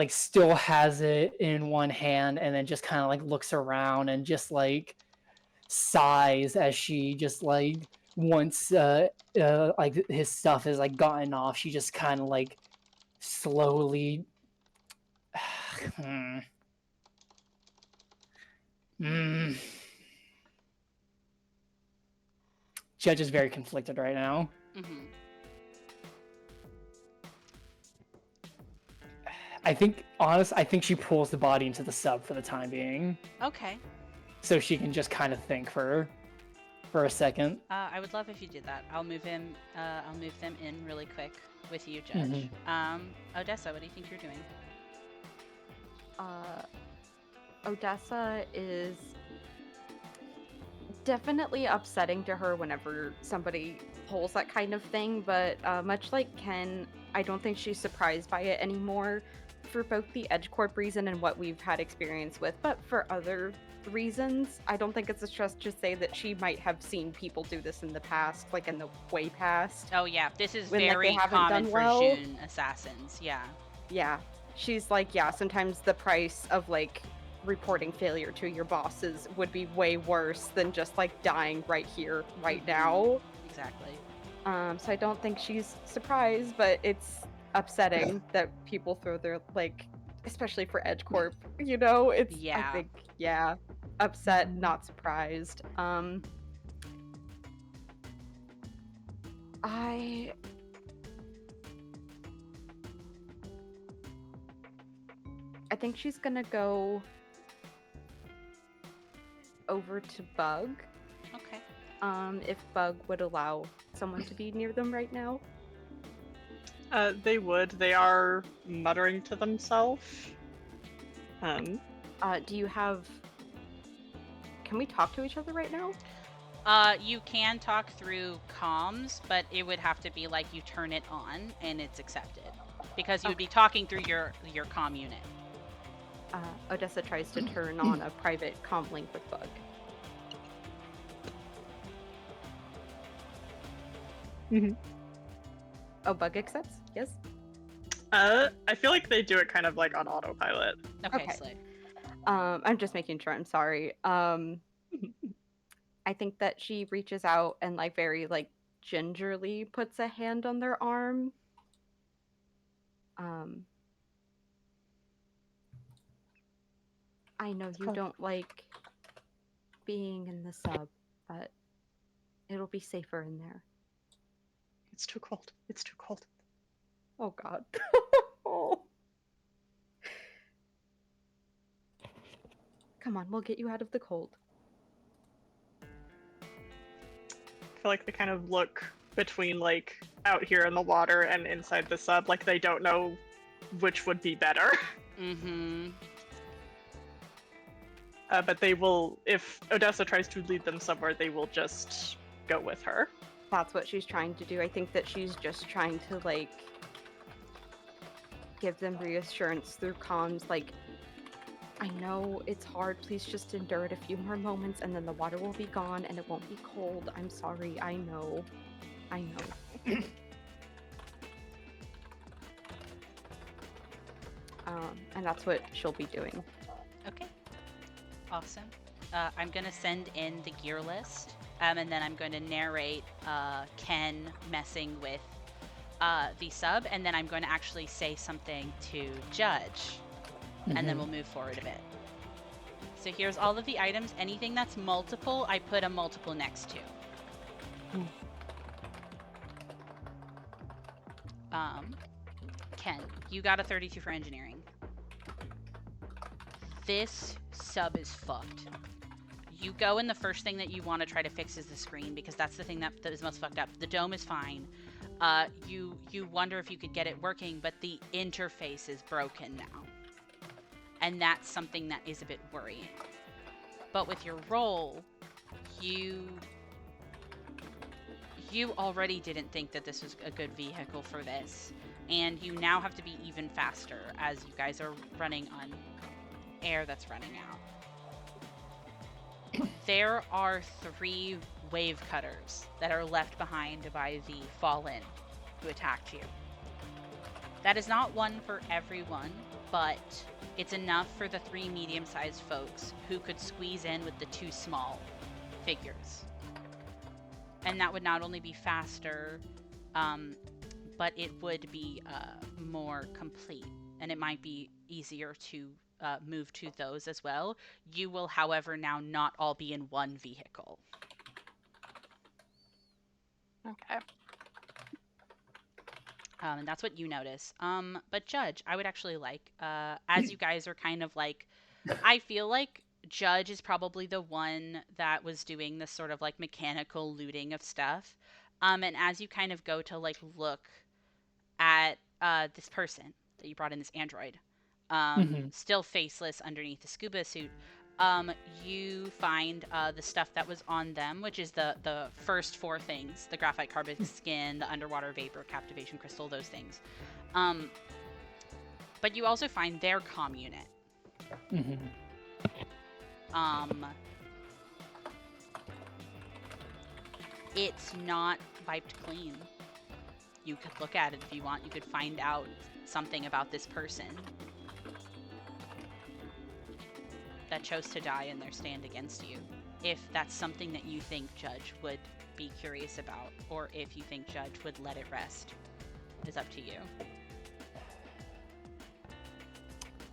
still has it in one hand, and then just kind of like looks around and just like sighs as she just like, once like his stuff is like gotten off, she just kind of like slowly Judge is very conflicted right now. Mm-hmm. I think she pulls the body into the sub for the time being, Okay. so she can just kind of think for a second. I would love if you did that. I'll move him. I'll move them in really quick with you, Judge. Odessa, what do you think you're doing? Odessa is definitely upsetting to her whenever somebody pulls that kind of thing, but much like Ken, I don't think she's surprised by it anymore for both the EdgeCorp reason and what we've had experience with, but for other reasons. I don't think it's a stretch to say that she might have seen people do this in the past, like in the way past. Oh yeah, this is When, like, they very haven't common done for well. June assassins. Yeah. Yeah. She's like, yeah, sometimes the price of like reporting failure to your bosses would be way worse than just like dying right here, right now. Exactly. So I don't think she's surprised, but it's upsetting that people throw their like, especially for EdgeCorp, you know, it's Yeah. I think, yeah, upset, not surprised. I think she's gonna go over to Bug. Okay. If Bug would allow someone to be near them right now. They would. They are muttering to themselves. Do you have... Can we talk to each other right now? You can talk through comms, but it would have to be like you turn it on and it's accepted. Because you would be talking through your comm unit. Odessa tries to turn on a private comm link with Bug. Mm-hmm. Oh, Bug accepts? Yes? I feel like they do it kind of like on autopilot. Okay. Okay. I'm just making sure, I'm sorry. I think that she reaches out and like very like gingerly puts a hand on their arm. I know you don't like being in the sub, but it'll be safer in there. It's too cold. It's too cold. Oh god. Come on, we'll get you out of the cold. I feel like they kind of look between like out here in the water and inside the sub, like they don't know which would be better. Mm-hmm. But they will, if Odessa tries to lead them somewhere, they will just go with her. That's what she's trying to do. I think that she's just trying to like give them reassurance through comms, like, I know it's hard, please just endure it a few more moments and then the water will be gone and it won't be cold. I'm sorry, I know. And that's what she'll be doing. Okay. Awesome. I'm going to send in the gear list, and then I'm going to narrate Ken messing with the sub, and then I'm going to actually say something to Judge, and then we'll move forward a bit. So here's all of the items. Anything that's multiple, I put a multiple next to. Ken, you got a 32 for engineering. This sub is fucked. You go and the first thing that you want to try to fix is the screen, because that's the thing that is most fucked up. The dome is fine. You wonder if you could get it working, but the interface is broken now. And that's something that is a bit worrying. But with your role, you already didn't think that this was a good vehicle for this. And you now have to be even faster as you guys are running on air that's running out. There are 3 wave cutters that are left behind by the Fallen who attacked you. That is not one for everyone, but it's enough for the 3 medium-sized folks who could squeeze in with the 2 small figures. And that would not only be faster, but it would be more complete, and it might be easier to move to those as well. You will, however, now not all be in one vehicle. Okay. And that's what you notice. But Judge, I would actually like, as you guys are kind of like, I feel like Judge is probably the one that was doing this sort of like mechanical looting of stuff. And as you kind of go to like look at this person that you brought in, this android, Hmm. still faceless underneath the scuba suit, you find the stuff that was on them, which is the first four things: the graphite carbon skin, the underwater vapor, captivation crystal, those things. Um, but you also find their comm unit. Hmm. Um, it's not wiped clean. You could look at it if you want. You could find out something about this person that chose to die in their stand against you. If that's something that you think Judge would be curious about, or if you think Judge would let it rest, is up to you.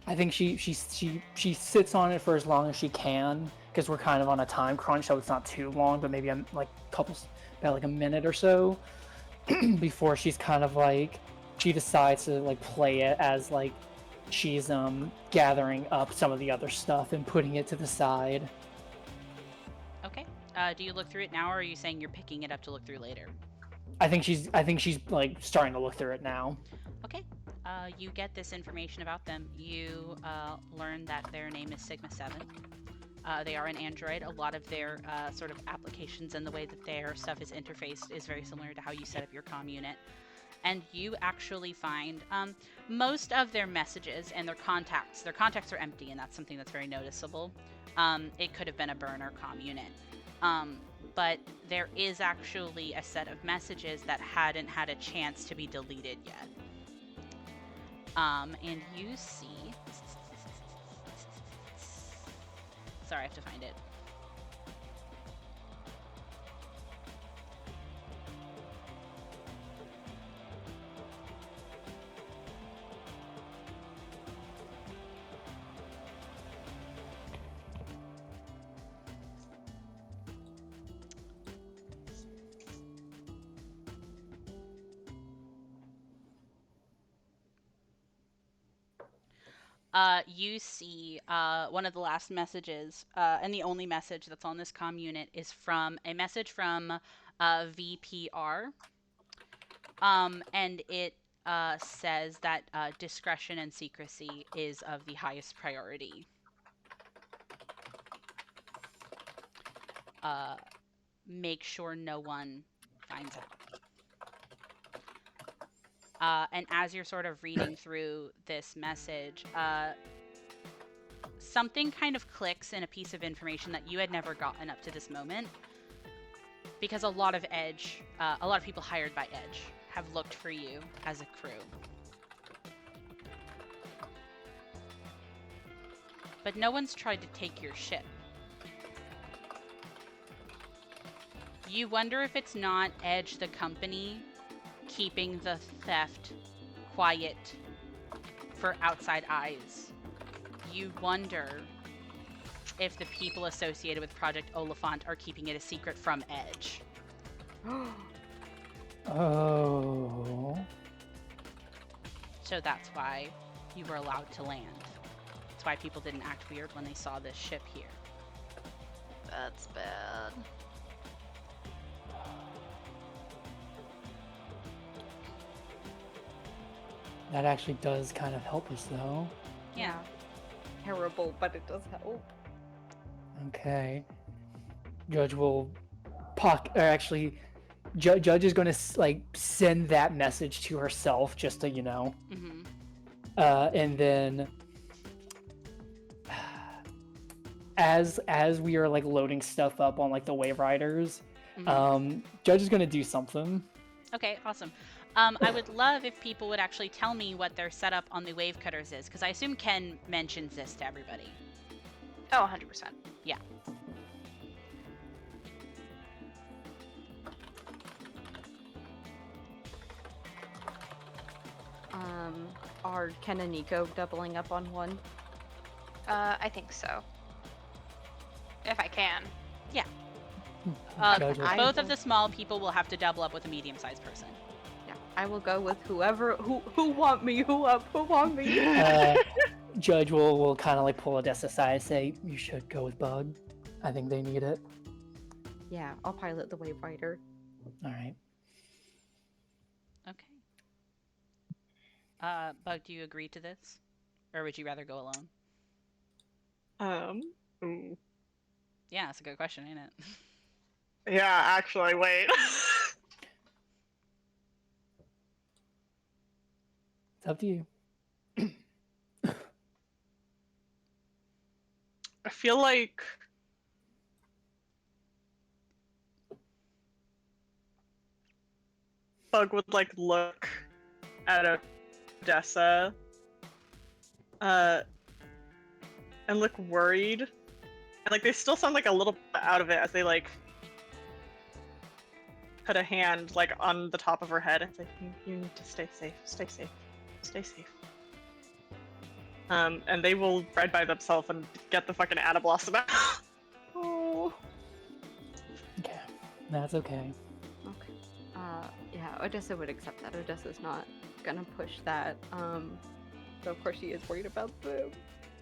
I think she sits on it for as long as she can, because we're kind of on a time crunch, so it's not too long, but maybe I'm like about like a minute or so before she's kind of like, she decides to like play it as like she's gathering up some of the other stuff and putting it to the side. Okay. Do you look through it now, or are you saying you're picking it up to look through later? I think she's like starting to look through it now. Okay. You get this information about them. You learn that their name is Sigma 7. They are an android. A lot of their sort of applications and the way that their stuff is interfaced is very similar to how you set up your comm unit. And you actually find most of their messages and their contacts. Their contacts are empty, and that's something that's very noticeable. It could have been a burner comm unit. But there is actually a set of messages that hadn't had a chance to be deleted yet. And you see... Sorry, I have to find it. You see one of the last messages, and the only message that's on this comm unit is from a message from VPR. And it says that discretion and secrecy is of the highest priority. Make sure no one finds out. And as you're sort of reading through this message, something kind of clicks in a piece of information that you had never gotten up to this moment. Because a lot of people hired by Edge have looked for you as a crew. But no one's tried to take your ship. You wonder if it's not Edge, the company, keeping the theft quiet for outside eyes. You wonder if the people associated with Project Oliphant are keeping it a secret from Edge. Oh. So that's why you were allowed to land. That's why people didn't act weird when they saw this ship here. That's bad. That actually does kind of help us, though. Yeah. Terrible, but it does help. Okay. Judge will Judge is going to like send that message to herself just to, Mm-hmm. And then as we are like loading stuff up on like the Wave Riders, Mm-hmm. Judge is going to do something. Okay, awesome. I would love if people would actually tell me what their setup on the wave cutters is, because I assume Ken mentions this to everybody. Oh, 100%. Yeah. Are Ken and Nico doubling up on one? I think so. If I can. Yeah. Judge will- Both of the small people will have to double up with a medium-sized person. Yeah, I will go with who want me, who want me. Judge will kind of like pull Odessa aside and say, "You should go with Bug. I think they need it." Yeah, I'll pilot the Wave Rider. All right. Okay. Bug, do you agree to this? Or would you rather go alone? Ooh. Yeah, that's a good question, ain't it? Yeah, actually, wait. It's up to you. I feel like Bug would like look at Odessa, and look worried, and like they still sound like a little bit out of it as they like put a hand like on the top of her head and say, "You need to stay safe, stay safe, stay safe." And they will ride by themselves and get the fucking Adablossom out. Oh. Okay, that's okay. Okay. Yeah, Odessa would accept that. Odessa's not gonna push that. So of course she is worried about them.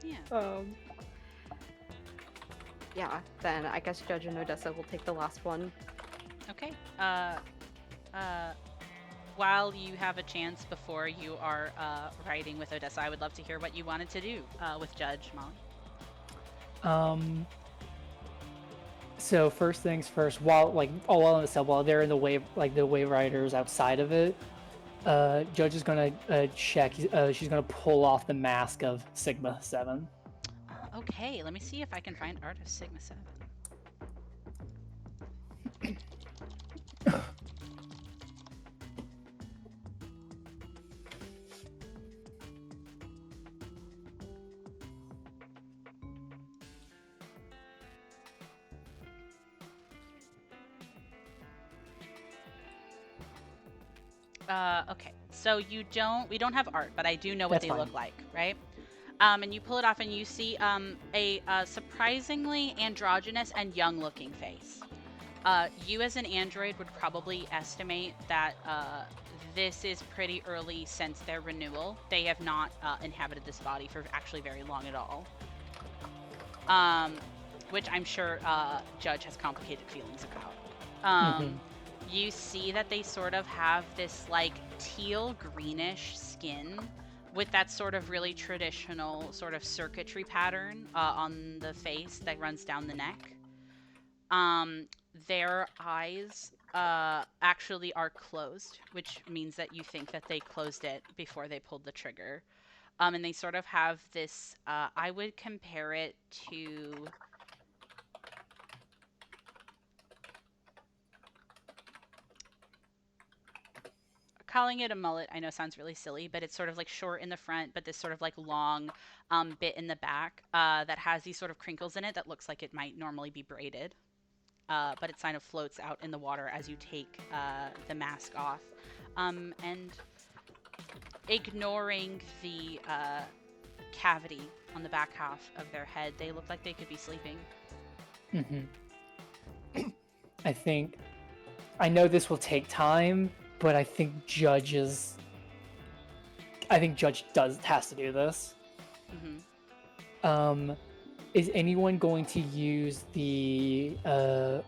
Yeah. Yeah, then I guess Judge and Odessa will take the last one. Okay. While you have a chance before you are riding with Odessa, I would love to hear what you wanted to do with Judge Molly. So first things first, while in the cell, while they're in the wave, like the wave riders outside of it, Judge is gonna check. She's gonna pull off the mask of Sigma 7. Okay, let me see if I can find Art of Sigma 7. Okay, so we don't have art, but I do know what That's they fine. look like, right? And you pull it off and you see a surprisingly androgynous and young-looking face. You as an android would probably estimate that this is pretty early since their renewal. They have not inhabited this body for actually very long at all. Which I'm sure Judge has complicated feelings about. You see that they sort of have this like teal greenish skin with that sort of really traditional sort of circuitry pattern on the face that runs down the neck. Their eyes actually are closed, which means that you think that they closed it before they pulled the trigger. And they sort of have this, I would compare it to... Calling it a mullet, I know sounds really silly, but it's sort of like short in the front, but this sort of like long bit in the back that has these sort of crinkles in it that looks like it might normally be braided. But it kind of floats out in the water as you take the mask off. And ignoring the cavity on the back half of their head, they look like they could be sleeping. I know this will take time, but I think Judge has to do this. Is anyone going to use the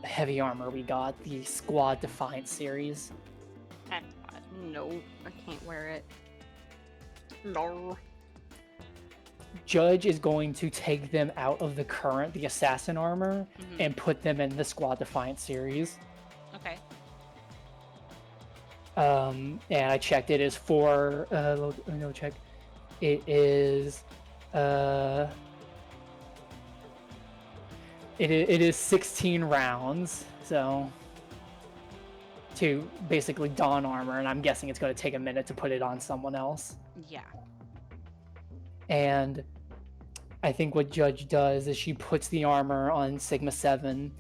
heavy armor we got, the Squad Defiant series? No, I can't wear it. No. Judge is going to take them out of the assassin armor and put them in the Squad Defiant series. Okay. And I checked, it is for let me check. It is it is 16 rounds, so to basically don armor, and I'm guessing it's going to take a minute to put it on someone else. Yeah. And I think what Judge does is she puts the armor on Sigma 7,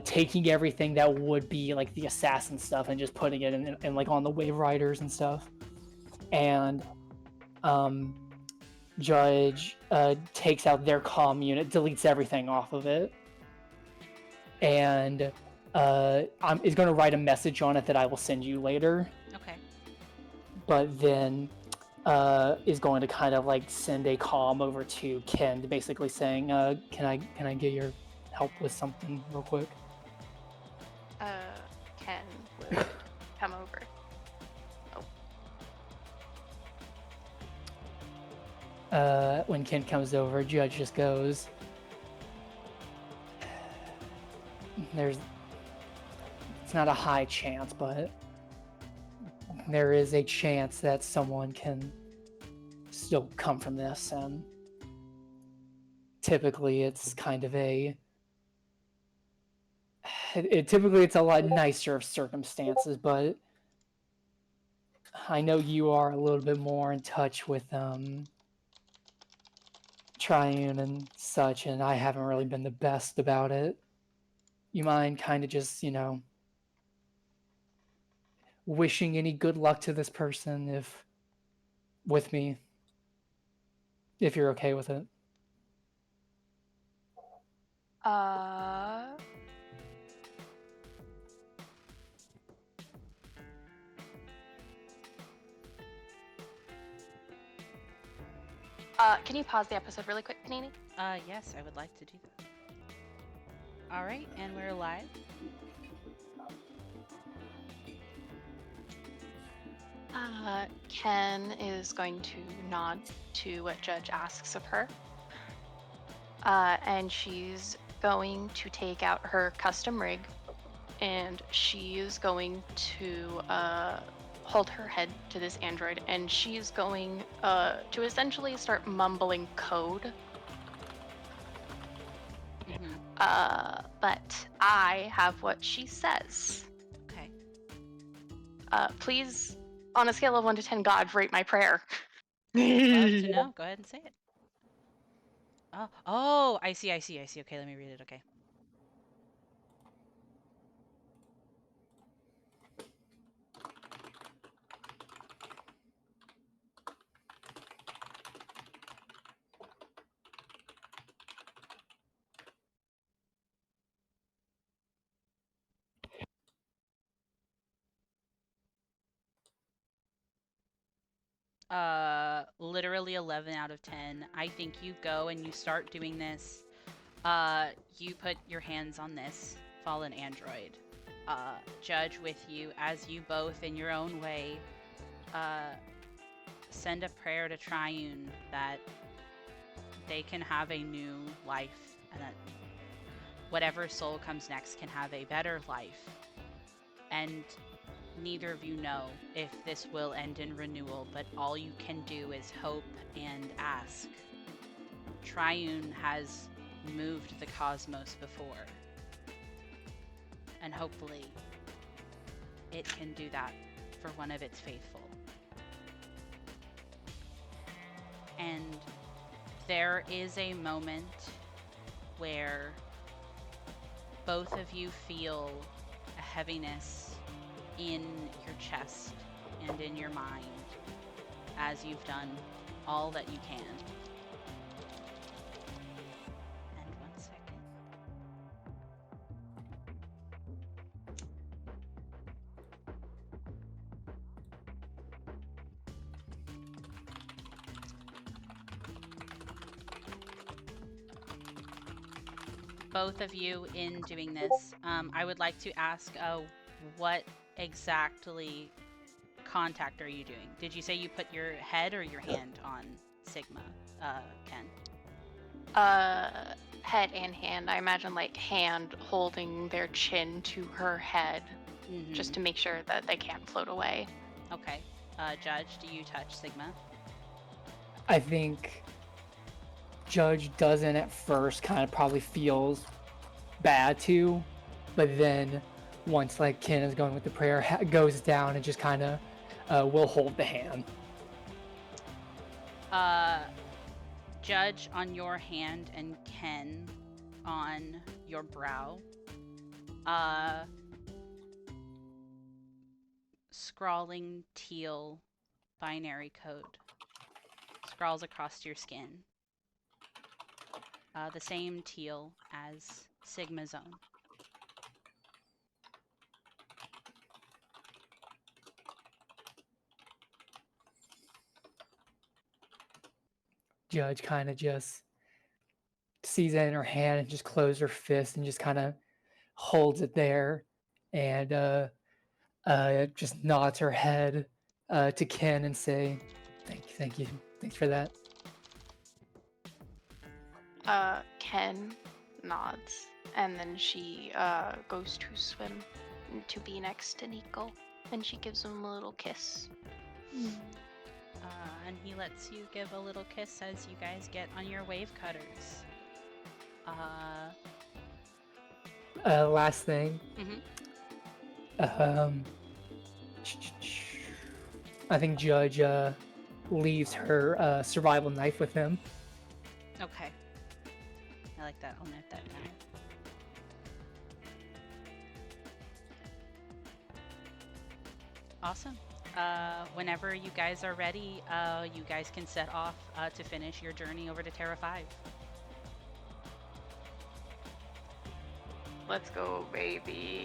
taking everything that would be like the assassin stuff and just putting it in like on the wave riders and stuff. And Judge takes out their comm unit, deletes everything off of it, and is going to write a message on it that I will send you later. Okay. But then is going to kind of like send a comm over to Ken, basically saying, "Can I get your help with something real quick?" Ken would come over. When Ken comes over, Judge just goes, it's not a high chance, but there is a chance that someone can still come from this, and typically it's kind of typically it's a lot nicer of circumstances, but I know you are a little bit more in touch with Triune and such, and I haven't really been the best about it. You mind kind of just, wishing any good luck to this person with me, if you're okay with it? Can you pause the episode really quick, Panini? Yes, I would like to do that. All right, and we're live. Ken is going to nod to what Judge asks of her. And she's going to take out her custom rig, and she is going to hold her head to this android, and she's going to essentially start mumbling code. But I have what she says. Okay. Please, on a scale of 1 to 10, God, rate my prayer. Love to know. Go ahead and say it. Oh, I see. Okay, let me read it. Okay. Literally 11 out of 10. I think you go and you start doing this. You put your hands on this fallen android. Judge with you as you both, in your own way, send a prayer to Triune that they can have a new life, and that whatever soul comes next can have a better life. And neither of you know if this will end in renewal, but all you can do is hope and ask. Triune has moved the cosmos before, and hopefully it can do that for one of its faithful. And there is a moment where both of you feel a heaviness in your chest and in your mind as you've done all that you can. And 1 second. Both of you, in doing this, I would like to ask what exactly contact are you doing? Did you say you put your head or your hand on Sigma, Ken? Head and hand. I imagine like hand holding their chin to her head, just to make sure that they can't float away. Okay. Judge, do you touch Sigma? I think Judge doesn't at first, kind of probably feels bad to, but then once like Ken is going with the prayer, goes down and just kind of will hold the hand. Judge on your hand and Ken on your brow. Scrawling teal binary code scrawls across your skin. The same teal as Sigma's own. Judge kind of just sees it in her hand and just closes her fist and just kind of holds it there and just nods her head to Ken and say, thank you, thanks for that. Ken nods, and then she goes to swim to be next to Nico, and she gives him a little kiss. And he lets you give a little kiss as you guys get on your wave cutters. Last thing. I think Judge leaves her survival knife with him. Okay. I like that. I'll note that down. Awesome. Whenever you guys are ready, you guys can set off to finish your journey over to Terra 5. Let's go, baby.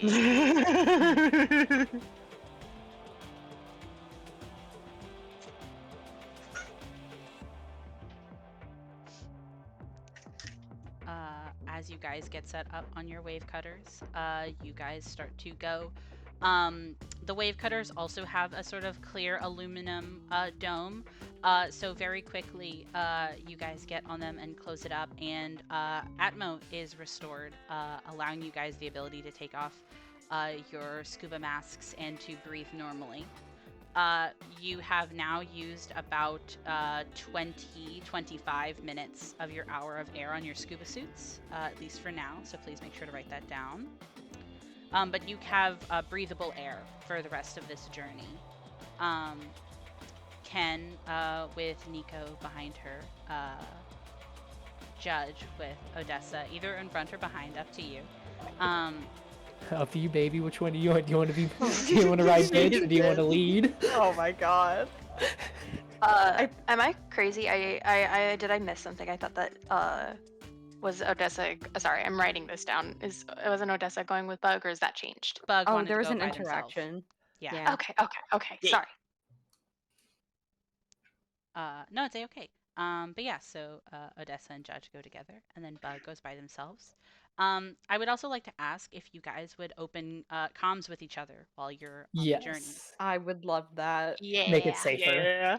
As you guys get set up on your wave cutters, you guys start to go. The wave cutters also have a sort of clear aluminum dome, so very quickly you guys get on them and close it up, and Atmo is restored, allowing you guys the ability to take off your scuba masks and to breathe normally. You have now used about 20-25 minutes of your hour of air on your scuba suits, at least for now, so please make sure to write that down. But you have breathable air for the rest of this journey. Ken with Nico behind her, Judge with Odessa, either in front or behind, up to you. Up to you, baby. Which one do you want? Do you want to be? Do you want to ride bitch or do you want to lead? Oh my god. Am I crazy? I did I miss something? I thought that was Odessa. Sorry, I'm writing this down. Wasn't Odessa going with Bug, or is that changed? Bug Oh, wanted there to was go an by themselves. interaction. Yeah. Okay. Yeah. Sorry. No, it's okay. But yeah, so Odessa and Judge go together, and then Bug goes by themselves. I would also like to ask if you guys would open comms with each other while you're on the journey. Yes. I would love that. Yeah. Make it safer. Yeah.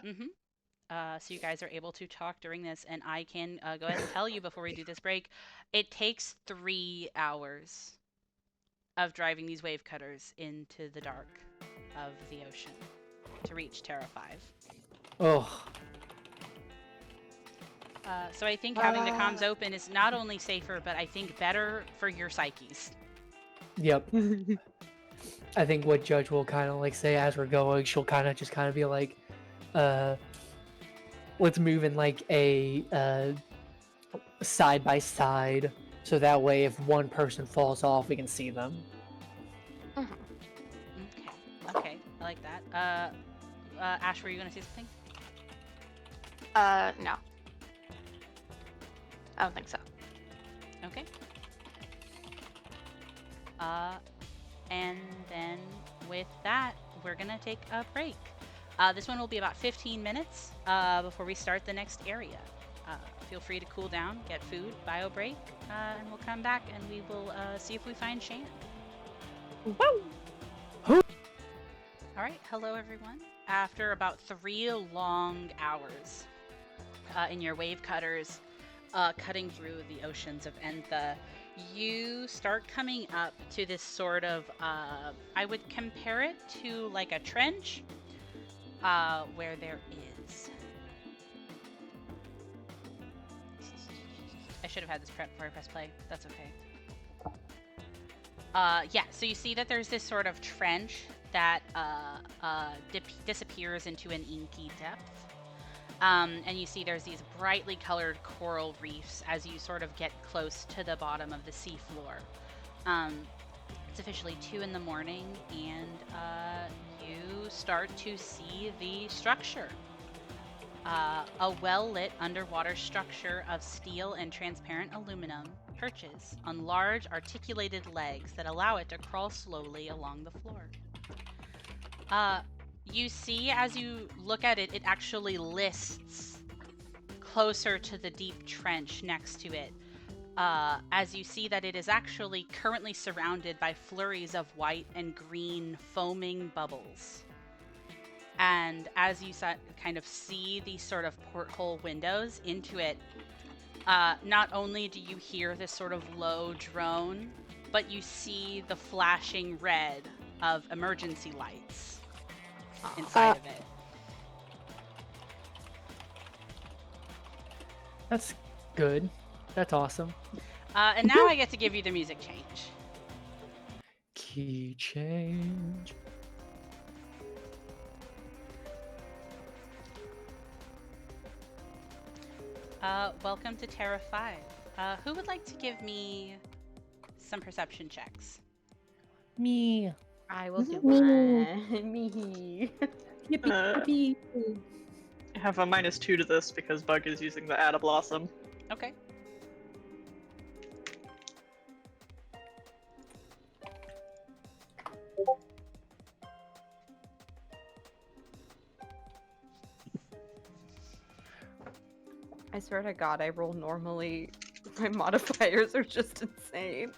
So you guys are able to talk during this, and I can go ahead and tell you before we do this break, it takes 3 hours of driving these wave cutters into the dark of the ocean to reach Terra 5. Oh. So I think having the comms open is not only safer, but I think better for your psyches. Yep. I think what Judge will kind of like say as we're going, she'll kind of be like, let's move in like a side by side, so that way if one person falls off, we can see them. Okay, I like that. Ash, were you gonna say something? No. I don't think so. Okay. And then with that, we're gonna take a break. This one will be about 15 minutes before we start the next area. Feel free to cool down, get food, bio break, and we'll come back and we will see if we find Shan. Woo! All right, hello everyone. After about 3 long hours in your wave cutters, cutting through the oceans of Entha, you start coming up to this sort of, I would compare it to like a trench, where there is... I should have had this prep before I press play. That's okay. Yeah, so you see that there's this sort of trench that disappears into an inky depth. And you see there's these brightly colored coral reefs as you sort of get close to the bottom of the seafloor. It's officially 2 in the morning, and you start to see the structure. A well-lit underwater structure of steel and transparent aluminum perches on large articulated legs that allow it to crawl slowly along the floor. You see, as you look at it, it actually lists closer to the deep trench next to it, as you see that it is actually currently surrounded by flurries of white and green foaming bubbles. And as you kind of see these sort of porthole windows into it, not only do you hear this sort of low drone, but you see the flashing red of emergency lights inside of it. That's good. That's awesome. And now I get to give you the music change. Key change. Welcome to Terra 5. Who would like to give me some perception checks? Me. I will do one. Me. Yippee. I have a -2 to this because Bug is using the Ada Blossom. Okay. I swear to God, I roll normally. My modifiers are just insane.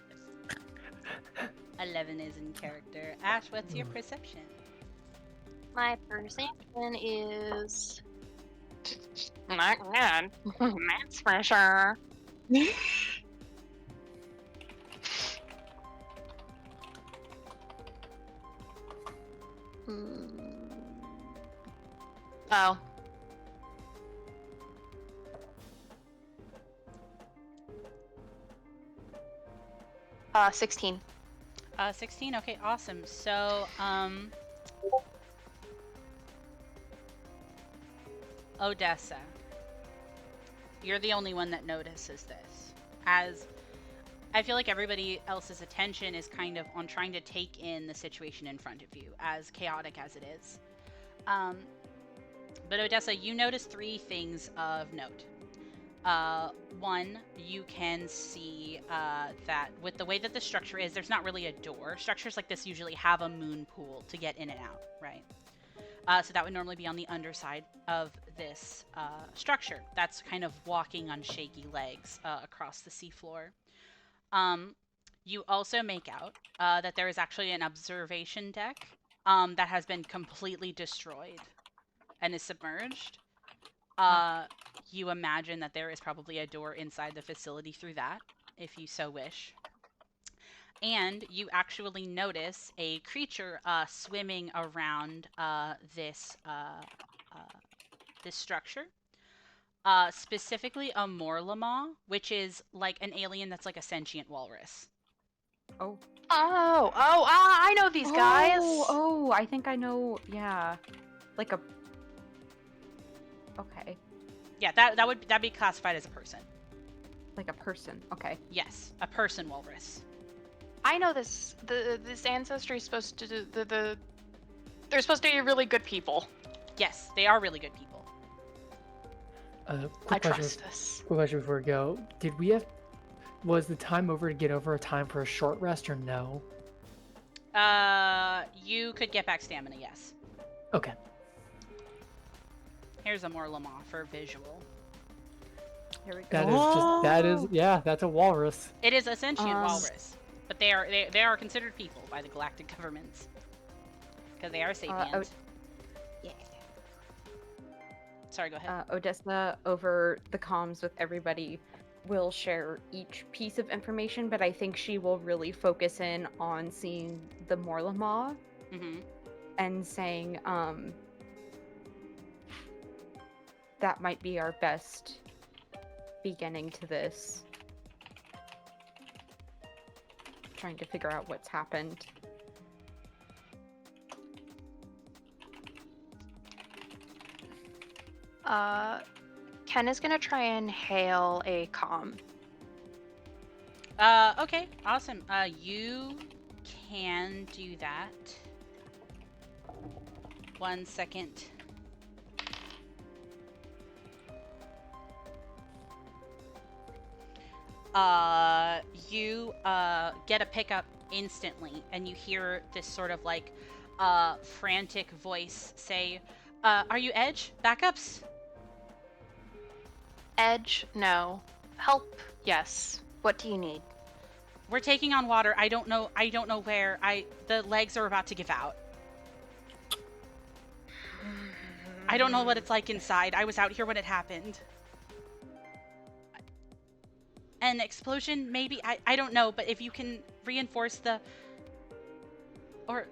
11 is in character. Ash, what's your perception? My perception is not good. That's for sure. Oh. 16. 16. Okay, awesome. So, Odessa, you're the only one that notices this. As I feel like everybody else's attention is kind of on trying to take in the situation in front of you, as chaotic as it is. But Odessa, you notice 3 things of note. One, you can see that with the way that the structure is, there's not really a door. Structures like this usually have a moon pool to get in and out, right? So that would normally be on the underside of this structure. That's kind of walking on shaky legs across the seafloor. You also make out that there is actually an observation deck that has been completely destroyed and is submerged. You imagine that there is probably a door inside the facility through that, if you so wish. And you actually notice a creature swimming around this structure. Specifically a Morlama, which is like an alien that's like a sentient walrus. Oh. I know these guys. Oh, I think I know. Yeah, like a. Okay. Yeah, that'd be classified as a person. Like a person. Okay. Yes, a person walrus. I know this. This ancestry is supposed to do they're supposed to be really good people. Yes, they are really good people. I Quick trust this. question before we go. Was the time over to get over a time for a short rest or no? You could get back stamina, yes. Okay. Here's a Morlama for visual. Here we go. That's a walrus. It is a sentient walrus, but they are considered people by the galactic governments because they are sapient. Yeah. Sorry, go ahead. Odessa, over the comms with everybody, will share each piece of information, but I think she will really focus in on seeing the Morlama and saying, that might be our best beginning to this. Trying to figure out what's happened. Ken is gonna try and hail a comm. Okay, awesome. You can do that. 1 second. You get a pickup instantly, and you hear this sort of like frantic voice say, "Are you Edge? Backups?" Edge, no. Help, yes. What do you need? We're taking on water. I don't know where. The legs are about to give out. I don't know what it's like inside. I was out here when it happened. An explosion, maybe? I don't know, but if you can reinforce the... Or...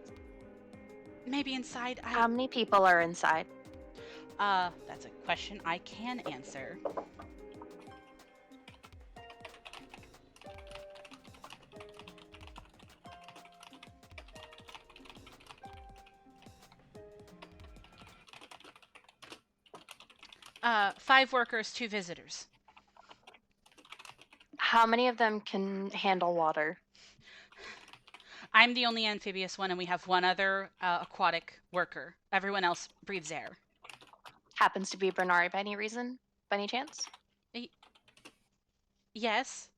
Maybe inside, How many people are inside? That's a question I can answer. Five workers, 2 visitors. How many of them can handle water? I'm the only amphibious one, and we have one other aquatic worker. Everyone else breathes air. Happens to be Bernari by any reason? By any chance? Yes.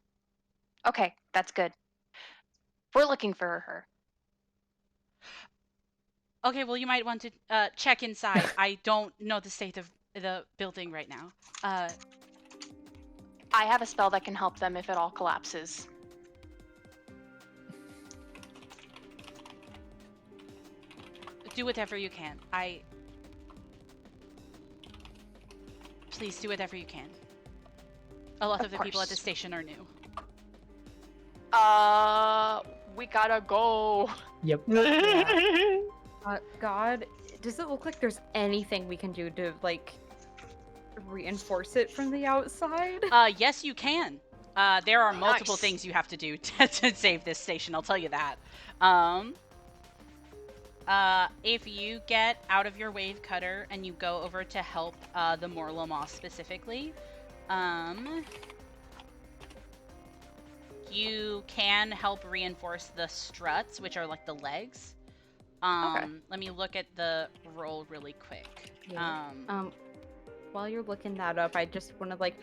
Okay, that's good. We're looking for her. Okay, well, you might want to check inside. I don't know the state of the building right now. I have a spell that can help them if it all collapses. Do whatever you can. Please do whatever you can. A lot of the people at the station are new. We gotta go. Yep. God, does it look like there's anything we can do to, like, reinforce it from the outside? Yes, you can. There are multiple Nice. things you have to do to save this station, I'll tell you that. If you get out of your wave cutter and you go over to help the Morla Moss specifically, you can help reinforce the struts, which are like the legs. Okay. Let me look at the roll really quick. Yeah. While you're looking that up, I just want to, like,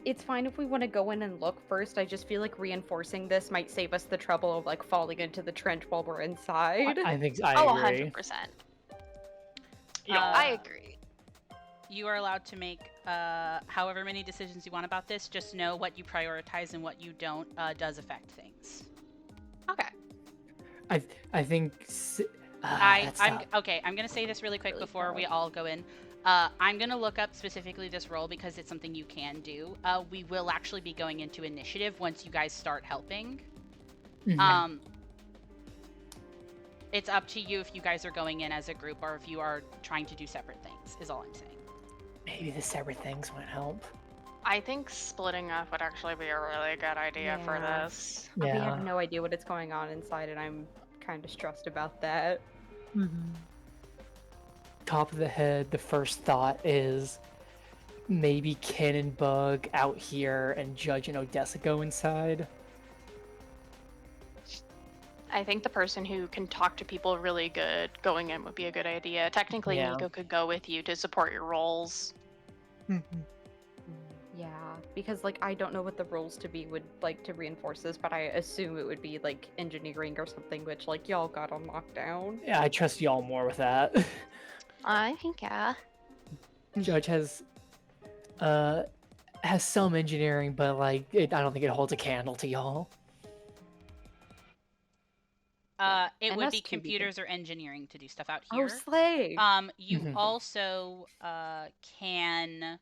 it's fine if we want to go in and look first. I just feel like reinforcing this might save us the trouble of, like, falling into the trench while we're inside. I think Oh, I agree. 100%. Yeah. I agree. You are allowed to make however many decisions you want about this. Just know what you prioritize and what you don't does affect things. Okay. I think. Okay. I'm gonna say this really quick before we all go in. I'm gonna look up specifically this role because it's something you can do. We will actually be going into initiative once you guys start helping. Mhm. It's up to you if you guys are going in as a group or if you are trying to do separate things. Is all I'm saying. Maybe the separate things would help. I think splitting up would actually be a really good idea for Yeah. this. We Yeah. have no idea what is going on inside, and I'm kind of stressed about that. Top of the head, the first thought is maybe Ken and Bug out here and Judge and Odessa go inside. I think the person who can talk to people really good going in would be a good idea. Technically, Yeah. Nico could go with you to support your roles. Yeah, because, like, I don't know what the rules to be would like to reinforce this, but I assume it would be like engineering or something, which, like, y'all got on lockdown. Yeah, I trust y'all more with that. I think, yeah. Judge has some engineering, but like I don't think it holds a candle to y'all. It And would us be too, because- computers or engineering to do stuff out Oh, here. slay! You Mhm. also can.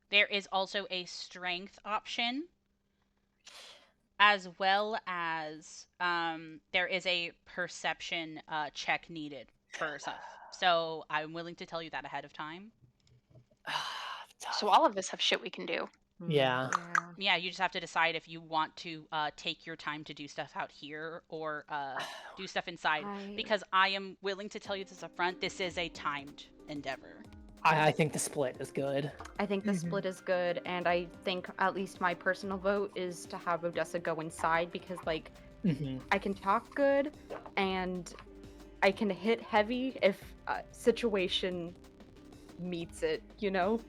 There is also a strength option, as well as there is a perception check needed for stuff. So I'm willing to tell you that ahead of time. So all of us have shit we can do. Yeah. Yeah, you just have to decide if you want to take your time to do stuff out here or do stuff inside. Because I am willing to tell you this up front, this is a timed endeavor. I think the split is good. I think the split is good, and I think at least my personal vote is to have Odessa go inside because, like, I can talk good and I can hit heavy if situation meets it, you know?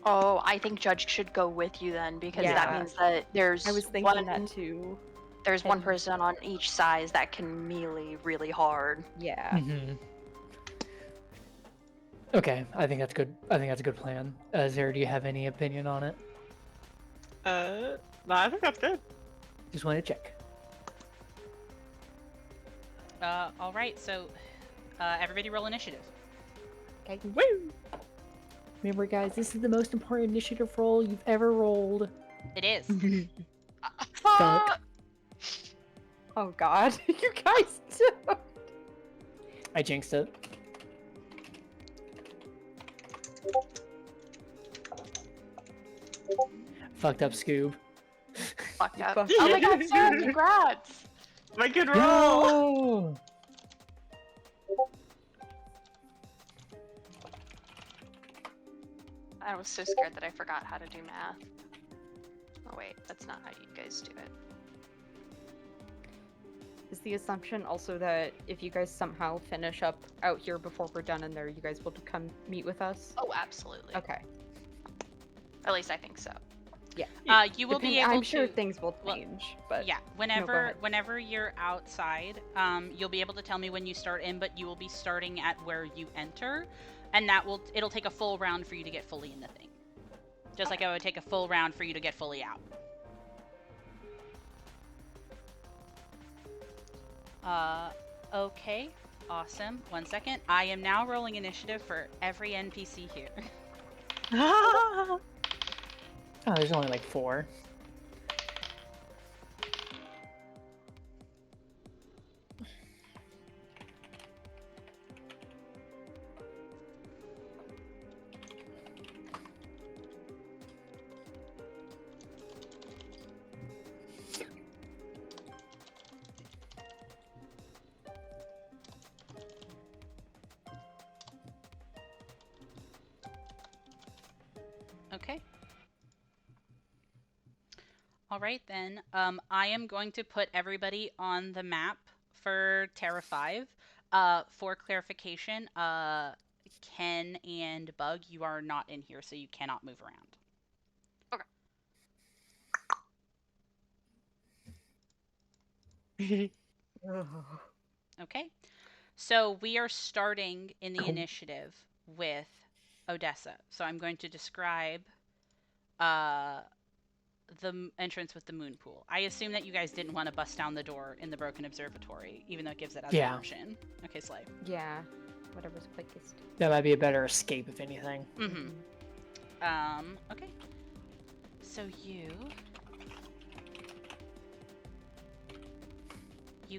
Oh, I think Judge should go with you then because that Yeah. means that there's I was thinking that too. There's one Heavy. person on each side that can melee really hard. Yeah. Okay, I think that's good. I think that's a good plan. Zara, do you have any opinion on it? No, I think that's good. Just wanted to check. All right, so everybody roll initiative. Okay. Woo! Remember, guys, this is the most important initiative roll you've ever rolled. It is. Fuck. Oh god, you guys don't. I jinxed it. Fucked up, Scoob. Fucked up. fucked Oh my up. god, Sarah, congrats! My good roll! No! I was so scared that I forgot how to do math. Oh wait, that's not how you guys do it. Is the assumption also that if you guys somehow finish up out here before we're done in there, you guys will come meet with us? Oh, absolutely. Okay. At least I think so. You will be Depend- able I'm to. sure things will well, change, but Yeah, go ahead. whenever you're outside, you'll be able to tell me when you start in, but you will be starting at where you enter, and it'll take a full round for you to get fully in the thing. Just like it would take a full round for you to get fully out. Okay, awesome. 1 second. I am now rolling initiative for every NPC here. Oh, there's only like 4. Okay. All right then. I am going to put everybody on the map for Terra 5. For clarification, Ken and Bug, you are not in here, so you cannot move around. Okay. So we are starting in the Cool. initiative with Odessa. So I'm going to describe the entrance with the moon pool. I assume that you guys didn't want to bust down the door in the broken observatory, even though it gives it as an Yeah. option. Okay, Slay. yeah, whatever's quickest. That might be a better escape, if anything. Mm-hmm. Okay. So you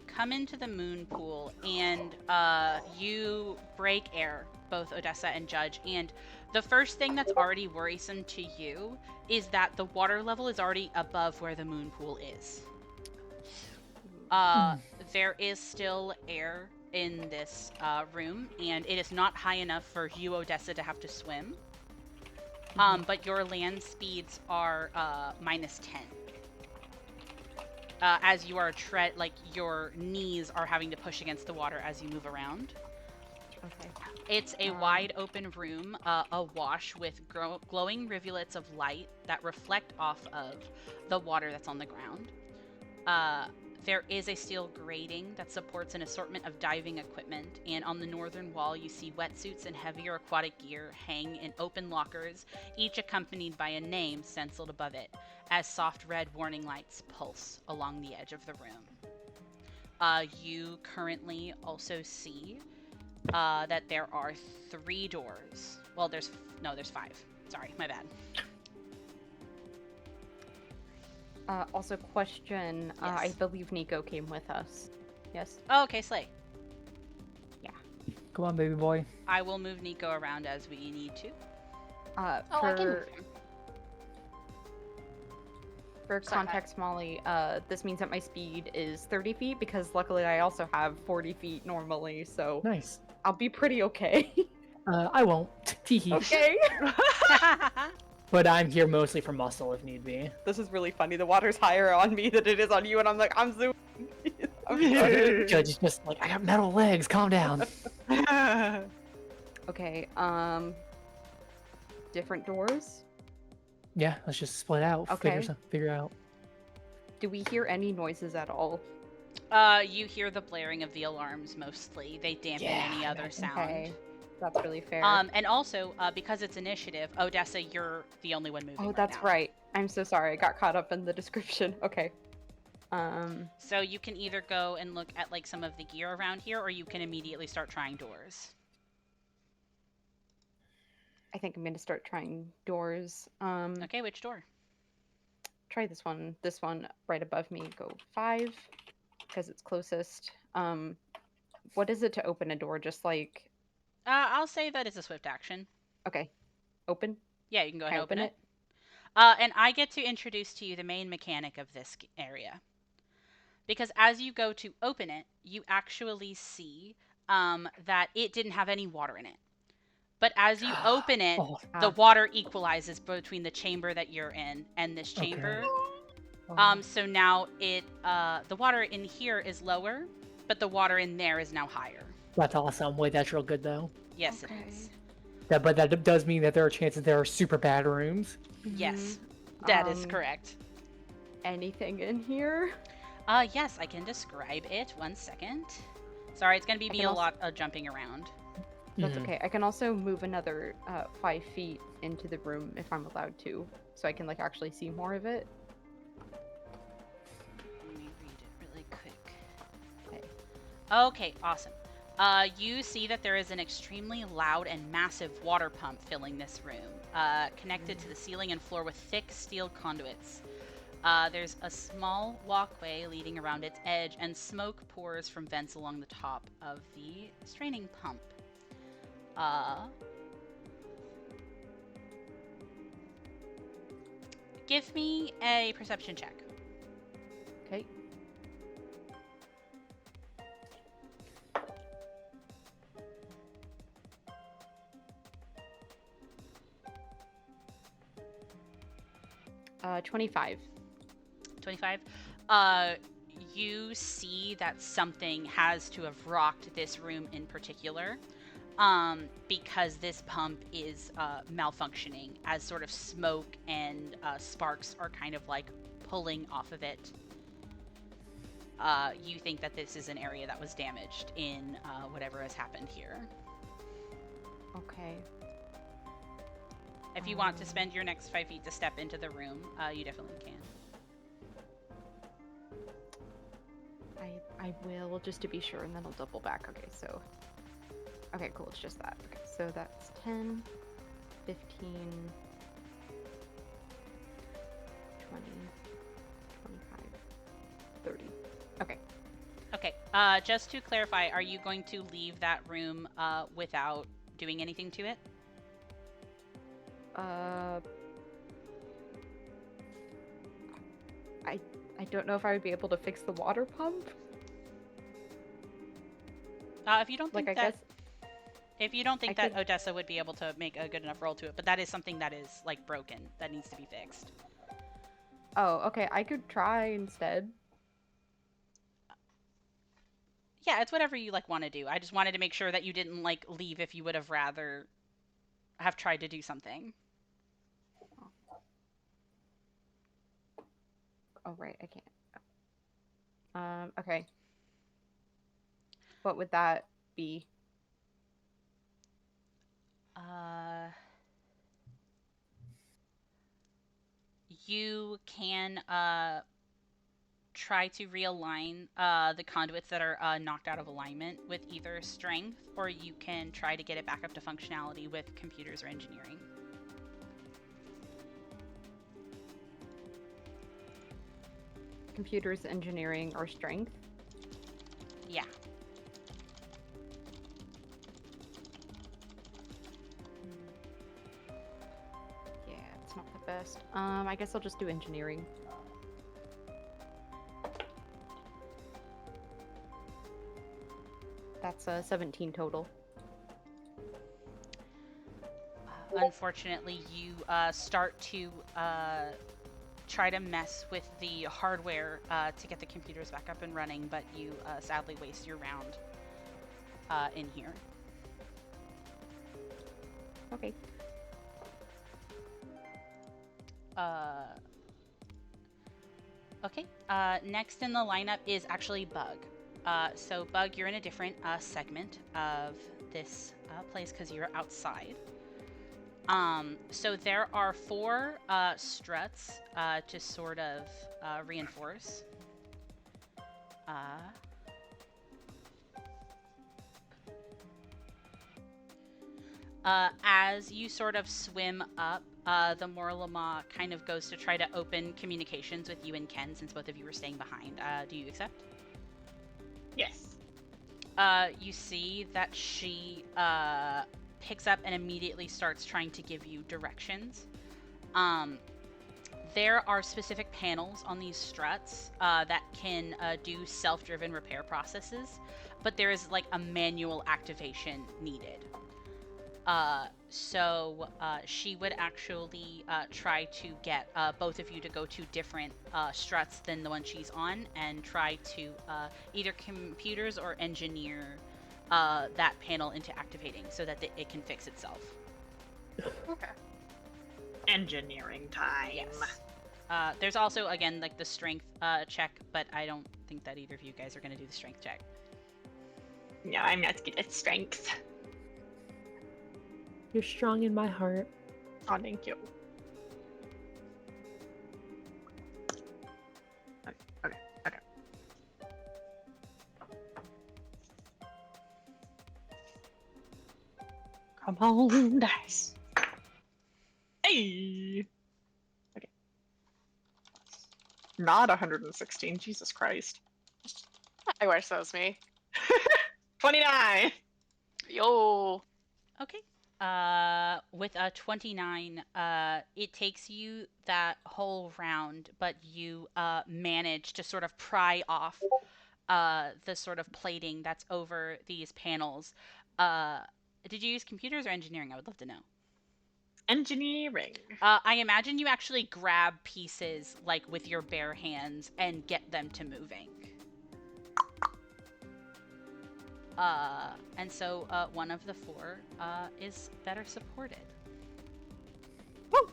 come into the moon pool and you break air, both Odessa and Judge, and the first thing that's already worrisome to you is that the water level is already above where the moon pool is. There is still air in this room, and it is not high enough for you, Odessa, to have to swim. But your land speeds are -10. As you are your knees are having to push against the water as you move around. Okay. It's a wide open room, awash with glowing rivulets of light that reflect off of the water that's on the ground. There is a steel grating that supports an assortment of diving equipment, and on the northern wall you see wetsuits and heavier aquatic gear hang in open lockers, each accompanied by a name stenciled above it, as soft red warning lights pulse along the edge of the room. You currently also see that there are 3 doors. Well, there's 5. Sorry, my bad. Also, question. Yes. I believe Nico came with us. Yes. Oh, okay, Slay. Come on, baby boy. I will move Nico around as we need to. Oh, I can move him. For Sorry, context, Molly, this means that my speed is 30 feet because luckily I also have 40 feet normally, so Nice. I'll be pretty okay. I won't. Teehee. Okay. But I'm here mostly for muscle if need be. This is really funny. The water's higher on me than it is on you, and I'm like, I'm zooming. Judge is just like, I got metal legs, calm down. Okay, different doors? Yeah, let's just split out. Okay. Figure out. Do we hear any noises at all? You hear the blaring of the alarms mostly. They dampen Yeah, any other sound. Okay, that's really fair. And also, because it's initiative, Odessa, you're the only one moving. Oh, right that's now. right. I'm so sorry. I got caught up in the description. Okay. So you can either go and look at like some of the gear around here, or you can immediately start trying doors. I think I'm gonna start trying doors. Okay, which door? Try this one. This one right above me. Go 5 because it's closest. What is it to open a door? Just like I'll say that it's a swift action. okay, open. Yeah, you can go ahead Can I and open open it. it? And I get to introduce to you the main mechanic of this area. Because as you go to open it, you actually see that it didn't have any water in it. But as you open it, Oh, the Ah. water equalizes between the chamber that you're in and this okay. chamber. Oh, So now the water in here is lower, but the water in there is now higher. that's awesome. Wait, that's real good though. Yes, Okay. it is. But that does mean that there are chances there are super bad rooms. Yes, Mhm. that is correct. Anything in here? Yes, I can describe it. 1 second. Sorry, it's going to be I me can a also- lot of jumping around. That's Mhm. okay. I can also move another 5 feet into the room if I'm allowed to, so I can like actually see more of it. Let me read it really quick. Okay. Okay, awesome. You see that there is an extremely loud and massive water pump filling this room, connected to the ceiling and floor with thick steel conduits. There's a small walkway leading around its edge, and smoke pours from vents along the top of the straining pump. Give me a perception check. Okay. Uh, 25. 25. You see that something has to have rocked this room in particular, because this pump is malfunctioning as sort of smoke and sparks are kind of like pulling off of it. You think that this is an area that was damaged in whatever has happened here. Okay. If you want to spend your next 5 feet to step into the room, you definitely can. I will just to be sure, and then I'll double back. Okay, so. Okay, cool. It's just that. Okay, so that's 10, 15, 20, 25, 30. Okay. Okay, just to clarify, are you going to leave that room without doing anything to it? I don't know if I would be able to fix the water pump. If you don't Like, think I that, guess. if you don't think I that could- Odessa would be able to make a good enough roll to it, but that is something that is like broken that needs to be fixed. Oh, okay. I could try instead. Yeah, it's whatever you like want to do. I just wanted to make sure that you didn't like leave if you would have rather have tried to do something. Oh, right. I can't. Okay. What would that be? You can try to realign the conduits that are knocked out of alignment with either strength, or you can try to get it back up to functionality with computers or engineering. Computers, engineering, or strength? Yeah. Yeah, it's not the best. I guess I'll just do engineering. That's 17 total. Unfortunately, you start to try to mess with the hardware to get the computers back up and running, but you sadly waste your round in here. Okay. Okay. Next in the lineup is actually Bug. So Bug, you're in a different segment of this place because you're outside. So there are 4 struts to sort of reinforce. Uh, as you sort of swim up, the Morlama kind of goes to try to open communications with you and Ken, since both of you were staying behind. Do you accept? Yes. You see that she picks up and immediately starts trying to give you directions. There are specific panels on these struts that can do self-driven repair processes, but there is like a manual activation needed. So she would actually try to get both of you to go to different struts than the one she's on, and try to either computers or engineer that panel into activating so that it can fix itself. Okay. Engineering time. Yes. There's also, again, like the strength check, but I don't think that either of you guys are going to do the strength check. No, I'm not good at strength. You're strong in my heart. Oh, thank you. Okay. Come on, dice. Hey! Okay. Not 116, Jesus Christ. I wish that was me. 29! Yo. Okay. With a 29, it takes you that whole round, but you manage to sort of pry off the sort of plating that's over these panels. Did you use computers or engineering? I would love to know. Engineering. I imagine you actually grab pieces like with your bare hands and get them to moving. And so one of the 4 is better supported. Woo!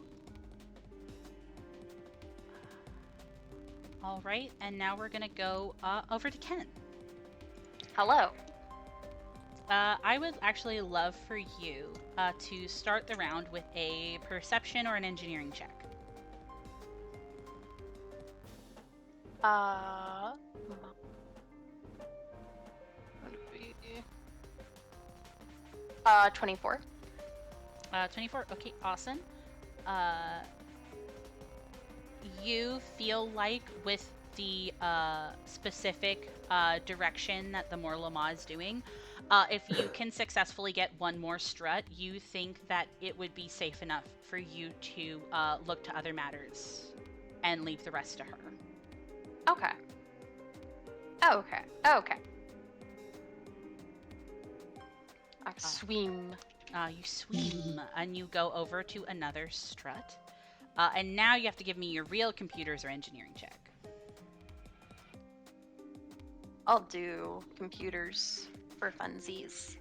All right, and now we're gonna go over to Ken. Hello. I would actually love for you to start the round with a perception or an engineering check. 24. 24. Okay, awesome. You feel like with the specific direction that the Morlama is doing, if you can successfully get one more strut, you think that it would be safe enough for you to look to other matters and leave the rest to her. Okay. Okay. I swim. You swim and you go over to another strut. And now you have to give me your real computers or engineering check. I'll do computers for funsies.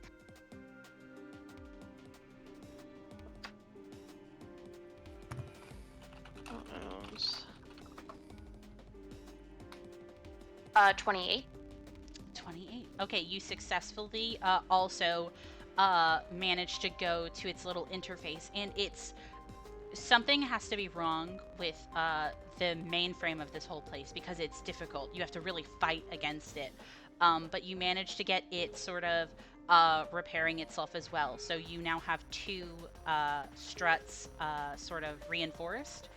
Those. 28. 28. Okay, you successfully also managed to go to its little interface, and it's something has to be wrong with the mainframe of this whole place because it's difficult. You have to really fight against it. But you managed to get it sort of repairing itself as well. So you now have 2 struts sort of reinforced.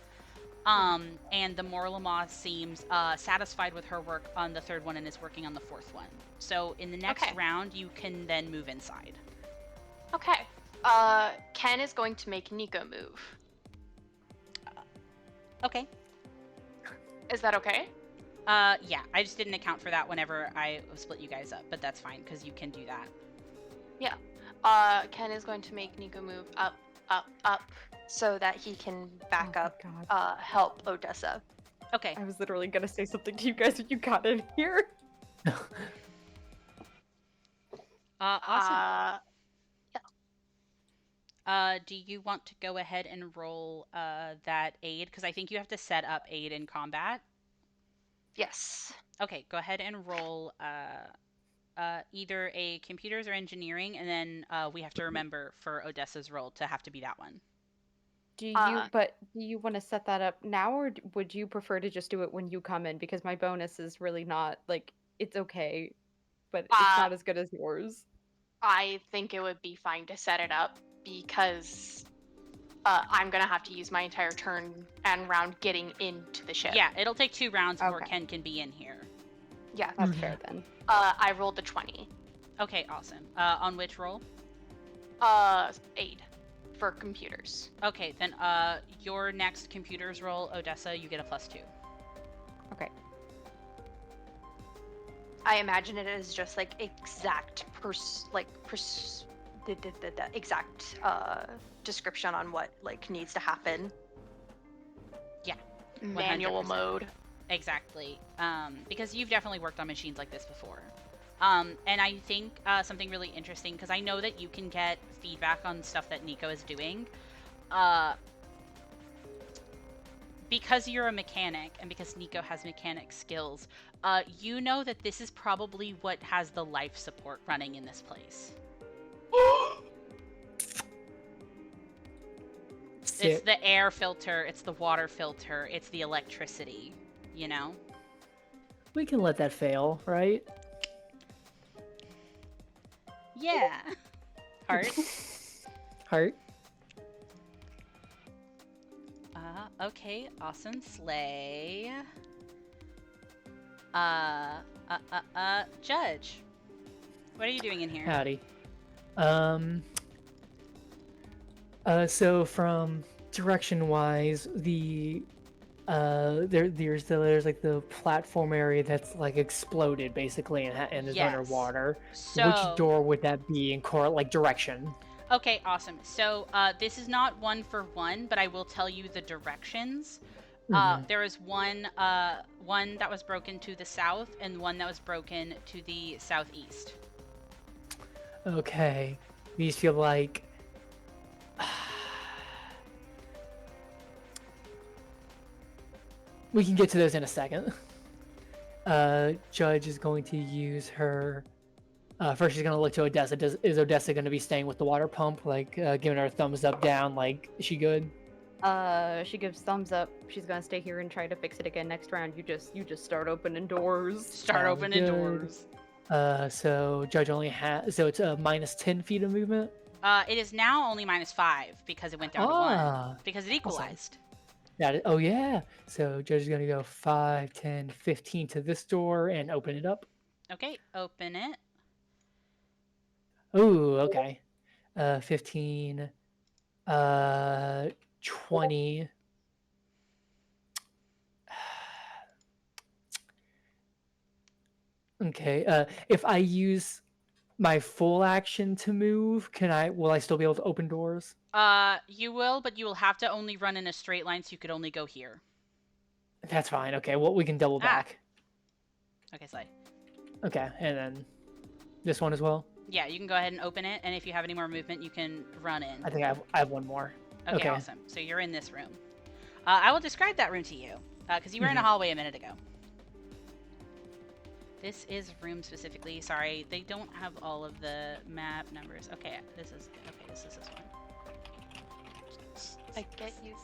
And the Morlama seems satisfied with her work on the 3rd one and is working on the 4th one. So in the next round, you can then move inside. Okay. Ken is going to make Nico move. Okay. Is that okay? Yeah, I just didn't account for that whenever I split you guys up, but that's fine because you can do that. Yeah. Ken is going to make Nico move up, so that he can back up, help Odessa. Okay. I was literally gonna say something to you guys when you got in here. Awesome. Do you want to go ahead and roll that aid? Because I think you have to set up aid in combat. Yes. Okay, go ahead and roll either a computers or engineering, and then we have to remember for Odessa's roll to have to be that one. Do you Uh, but do you want to set that up now, or would you prefer to just do it when you come in? Because my bonus is really not like it's okay, but it's uh, not as good as yours. I think it would be fine to set it up because I'm gonna have to use my entire turn and round getting into the ship. Yeah, it'll take 2 rounds before Okay. Ken can be in here. Yeah. That's Mhm. fair then. I rolled a 20. Okay, awesome. On which roll? Aid for computers. Okay, then your next computers roll, Odessa, you get a +2. Okay. I imagine it is just like exact the exact description on what like needs to happen. Yeah, Manual 100%. mode. Exactly. Because you've definitely worked on machines like this before. And I think something really interesting, because I know that you can get feedback on stuff that Nico is doing. Because you're a mechanic, and because Nico has mechanic skills, you know that this is probably what has the life support running in this place. It's Sick. the air filter, it's the water filter, it's the electricity, you know? We can let that fail, right? Yeah. Heart. Heart. Okay, awesome. Slay. Judge. What are you doing in here? Howdy. So from direction wise, there's like the platform area that's like exploded basically and is Yes. underwater. So, Which door would that be in like direction? okay, awesome. So, this is not 1-for-1, but I will tell you the directions. Mhm. There is one that was broken to the south and one that was broken to the southeast. Okay. These feel like we can get to those in a second. Judge is going to use her. First, she's going to look to Odessa. Is Odessa going to be staying with the water pump, like giving her a thumbs up, down? Like, is she good? She gives thumbs up. She's gonna stay here and try to fix it again next round. You just start opening doors. Start Sounds opening good. doors. So Judge only has. So it's a minus 10 feet of movement. It is now only -5 because it went down to 1 because it equalized. Oh yeah. So Judge is going to go 5, 10, 15 to this door and open it up. Okay, open it. Ooh, okay. 15, 20. Okay. If I use my full action to move, will I still be able to open doors? You will, but you will have to only run in a straight line, so you could only go here. That's fine. Okay, well, we can double back. Okay, Slay. Okay, and then this one as well? Yeah, you can go ahead and open it, and if you have any more movement, you can run in. I think I have one more. Okay, awesome. So you're in this room. I will describe that room to you, because you were in a hallway a minute ago. This is room specifically. Sorry, they don't have all of the map numbers. Okay, this is this one. I get you.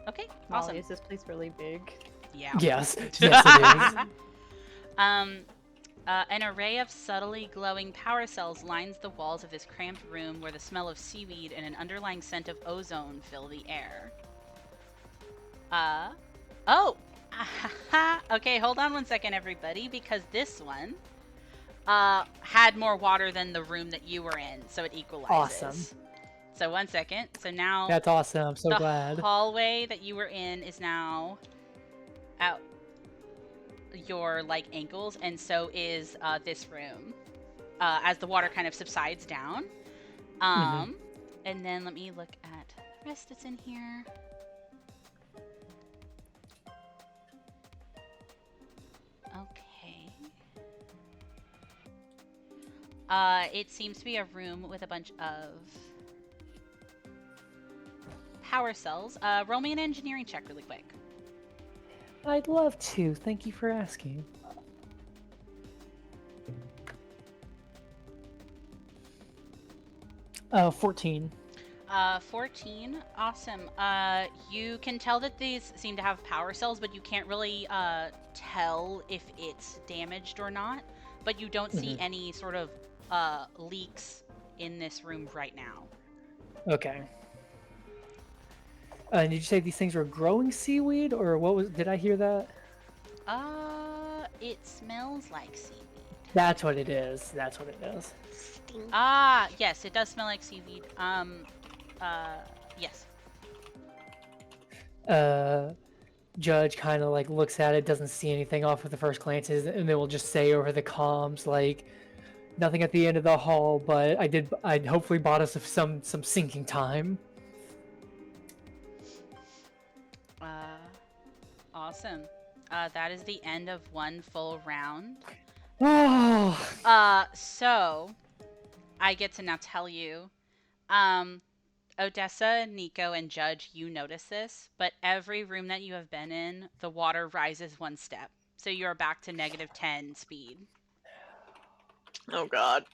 Okay, Molly, awesome. is this place really big? Yeah. Yes. Yes, it is. An array of subtly glowing power cells lines the walls of this cramped room where the smell of seaweed and an underlying scent of ozone fill the air. Oh! Okay, hold on one second, everybody, because this one had more water than the room that you were in, so it equalizes. Awesome. So 1 second. So now That's awesome. I'm so the glad. hallway that you were in is now out your like ankles, and so is this room as the water kind of subsides down. And then let me look at the rest that's in here. Okay. It seems to be a room with a bunch of power cells. Roll me an engineering check really quick. I'd love to. Thank you for asking. Oh, 14. 14. Awesome. You can tell that these seem to have power cells, but you can't really tell if it's damaged or not. But you don't see any sort of leaks in this room right now. Okay. Did you say these things were growing seaweed, or what was? Did I hear that? It smells like seaweed. That's what it is. That's what it is. Stink. Ah, yes, it does smell like seaweed. Yes. Judge kind of like looks at it, doesn't see anything off of the first glances, and then will just say over the comms like, "Nothing at the end of the hall, but I hopefully bought us some sinking time." Awesome. That is the end of one full round. Oh. So I get to now tell you, Odessa, Nico, and Judge, you notice this, but every room that you have been in, the water rises one step. So you're back to -10 speed. Oh god.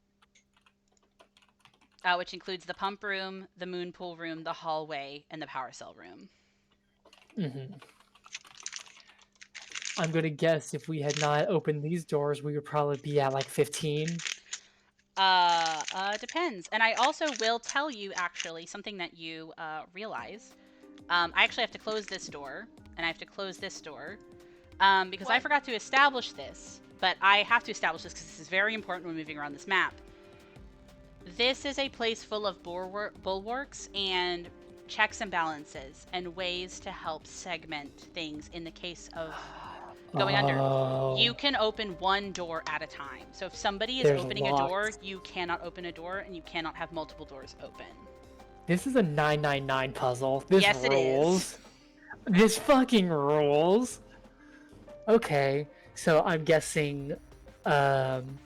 Which includes the pump room, the moon pool room, the hallway, and the power cell room. I'm gonna guess if we had not opened these doors, we would probably be at like 15. Depends. And I also will tell you, actually, something that you realize. I actually have to close this door, and I have to close this door, because I forgot to establish this. But I have to establish this because this is very important when moving around this map. This is a place full of bulwarks and checks and balances and ways to help segment things in the case of going under. You can open one door at a time. So if somebody is There's opening a door, lots. you cannot open a door, and you cannot have multiple doors open. This is a 999 puzzle. This Yes, it rules. is. This fucking rules. Okay, so I'm guessing. I'm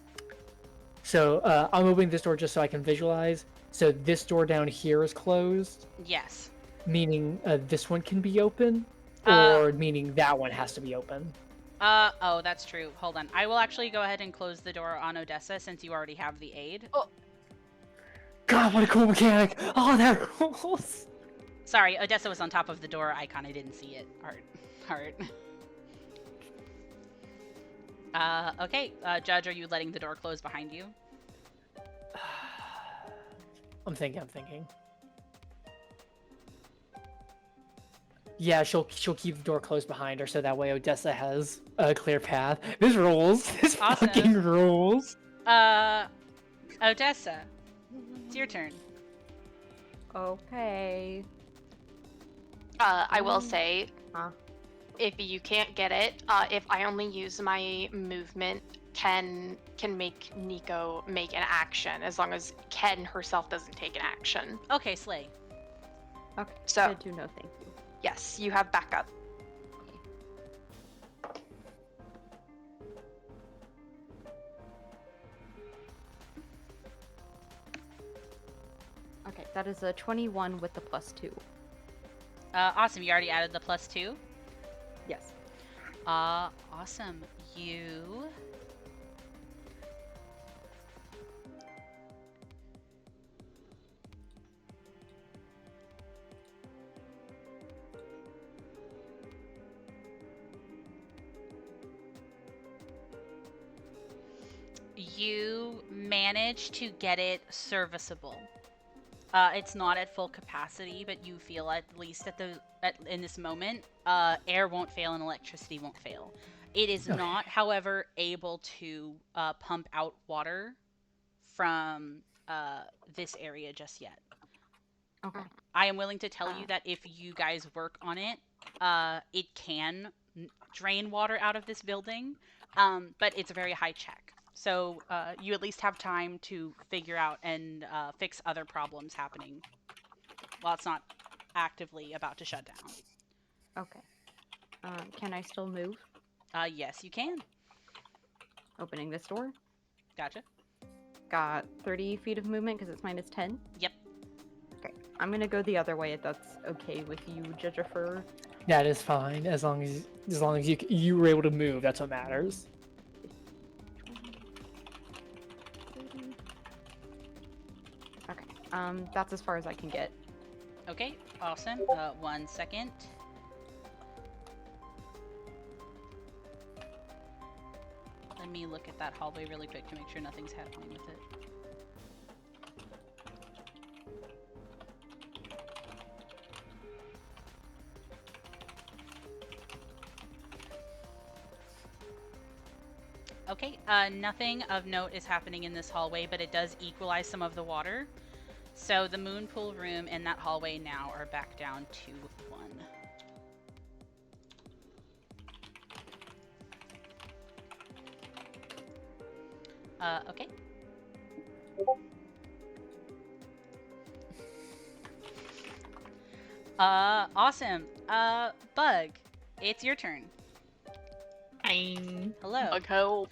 opening this door just so I can visualize. So this door down here is closed, Yes. meaning this one can be open, Uh, or meaning that one has to be open. Oh, that's true. Hold on. I will actually go ahead and close the door on Odessa since you already have the aid. Oh, God, what a cool mechanic! Oh, that rules. Sorry, Odessa was on top of the door. I kind of didn't see it. Heart. Okay. Judge, are you letting the door close behind you? I'm thinking. Yeah, she'll keep the door closed behind her, so that way Odessa has a clear path. This rules. This Awesome. fucking rules. Odessa, it's your turn. Okay. I will say, Huh? if you can't get it, if I only use my movement, Ken can make Nico make an action as long as Ken herself doesn't take an action. Okay, Slay. Okay. So- Good to know, thank you. Yes, you have backup. Okay, that is a 21 with the +2. Awesome. You already added the +2. Yes. Awesome. You. You manage to get it serviceable. It's not at full capacity, but you feel at least in this moment, air won't fail and electricity won't fail. It is Okay. not, however, able to pump out water from this area just yet. Okay. I am willing to tell you that if you guys work on it, it can drain water out of this building, but it's a very high check. So you at least have time to figure out and fix other problems happening while it's not actively about to shut down. Okay. Can I still move? Yes, you can. Opening this door. Gotcha. Got 30 feet of movement because it's -10. Yep. Okay. I'm gonna go the other way if that's okay with you, Judgifer. That is fine as long as you were able to move. That's what matters. 30. Okay. That's as far as I can get. Okay, awesome. 1 second. Let me look at that hallway really quick to make sure nothing's happening with it. Okay, nothing of note is happening in this hallway, but it does equalize some of the water. So the moon pool room and that hallway now are back down to 1. Okay. Awesome. Bug, it's your turn. Fine. Hello. Bug help.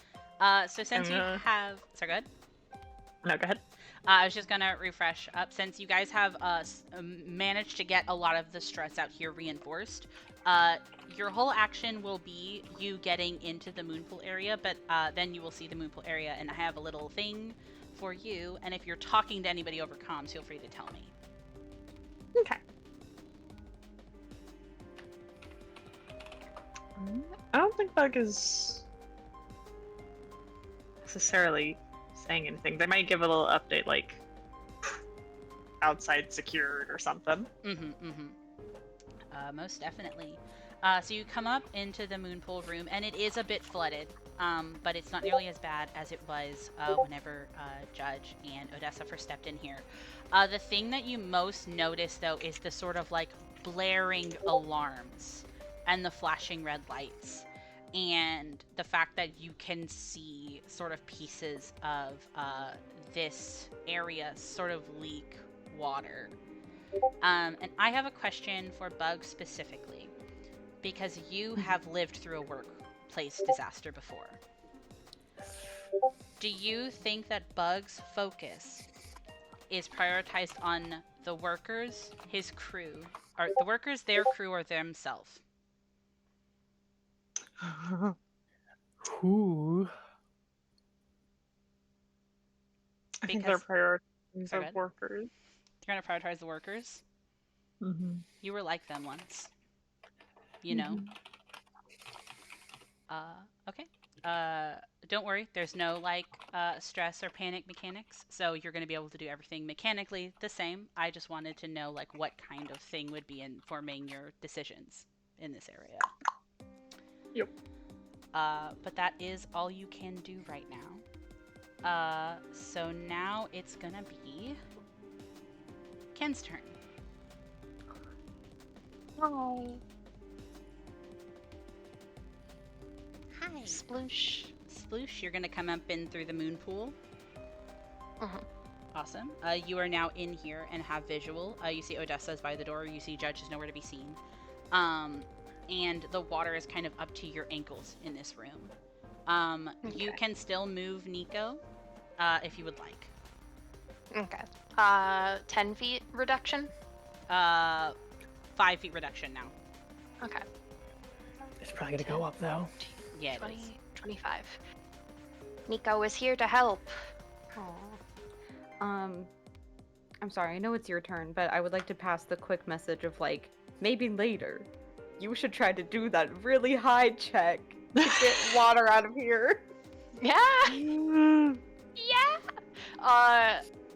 So since you have... Sorry, go ahead. No, go ahead. I was just gonna refresh up. Since you guys have managed to get a lot of the struts out here reinforced, your whole action will be you getting into the moonpool area, but then you will see the moonpool area, and I have a little thing for you, and if you're talking to anybody over comms, feel free to tell me. Okay. I don't think Bug is necessarily saying anything. They might give a little update, like outside secured or something. Most definitely. So you come up into the moonpool room, and it is a bit flooded, but it's not nearly as bad as it was whenever Judge and Odessa first stepped in here. The thing that you most notice, though, is the sort of like blaring alarms and the flashing red lights, and the fact that you can see sort of pieces of this area sort of leak water. And I have a question for Bug specifically, because you have lived through a workplace disaster before. Do you think that Bug's focus is prioritized on the workers, his crew, or the workers, their crew, or themselves? Ooh. I think they're Because- priorities Sorry, of go ahead. workers. You're gonna prioritize the workers? Mm-hmm. You were like them once. You know? Okay. Don't worry, there's no like stress or panic mechanics, so you're going to be able to do everything mechanically the same. I just wanted to know like what kind of thing would be informing your decisions in this area. Yep. But that is all you can do right now. So now it's gonna be Ken's turn. Oh. Hi. Sploosh. Sploosh, you're gonna come up in through the moon pool. Mhm. Awesome. You are now in here and have visual. You see Odessa's by the door. You see Judge is nowhere to be seen. And the water is kind of up to your ankles in this room. You Okay. can still move Nico, if you would like. Okay. 10 feet reduction? 5 feet reduction now. Okay. It's probably gonna go up though. Yeah, it 20, is. 25. Nico is here to help. Aw. I'm sorry, I know it's your turn, but I would like to pass the quick message of like, maybe later, you should try to do that really high check to get water out of here. Yeah!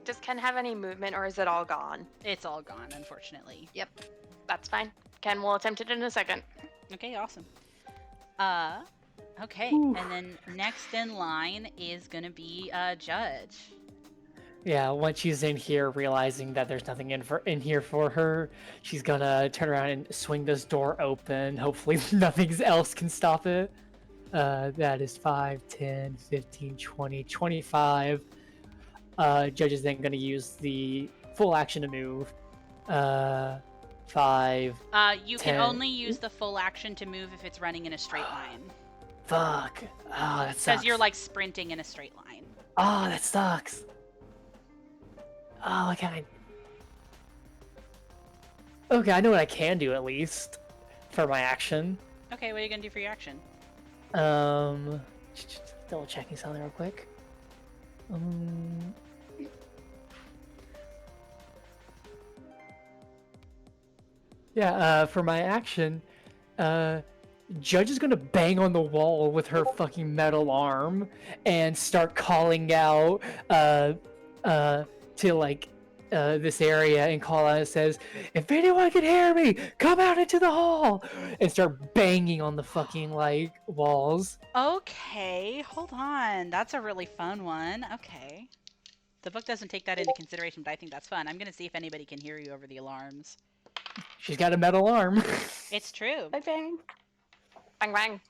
Does Ken have any movement or is it all gone? It's all gone, unfortunately. That's fine. Ken will attempt it in a second. Okay, awesome. Okay, Oof. and then next in line is gonna be Judge. Yeah, once she's in here, realizing that there's nothing in here for her, she's gonna turn around and swing this door open. Hopefully nothing else can stop it. That is 5, 10, 15, 20, 25. Judge is then gonna use the full action to move. 5. You 10. can only use the full action to move if it's running in a straight line. Fuck. Oh, that sucks. Because you're like sprinting in a straight line. Oh, that sucks. Oh, okay, I know what I can do at least for my action. Okay, what are you gonna do for your action? Double checking something real quick. Yeah, for my action, Judge is gonna bang on the wall with her fucking metal arm and start calling out to like this area and call out and says, "If anyone can hear me, come out into the hall!" and start banging on the fucking like walls. Okay, hold on. That's a really fun one. Okay. The book doesn't take that into consideration, but I think that's fun. I'm going to see if anybody can hear you over the alarms. She's got a metal arm. It's true. Bang bang. Bang bang.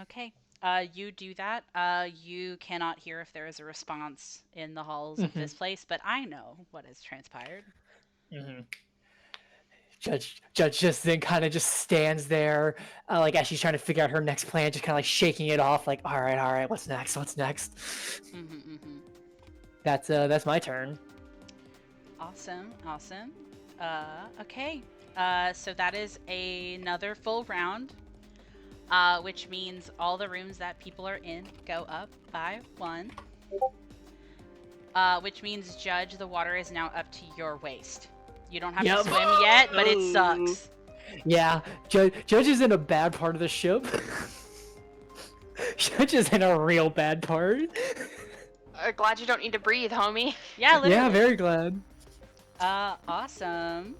Okay. You do that. You cannot hear if there is a response in the halls of this place, but I know what has transpired. Mm-hmm. Judge just then kind of just stands there, like as she's trying to figure out her next plan, just kind of like shaking it off, like, all right, what's next? What's next? That's my turn. Awesome. Okay. So that is another full round, which means all the rooms that people are in go up by 1. Which means, Judge, the water is now up to your waist. You don't have to swim yet, but it sucks. Yeah, Judge is in a bad part of the ship. Judge is in a real bad part. Glad you don't need to breathe, homie. Yeah, literally. Yeah, very glad. Awesome.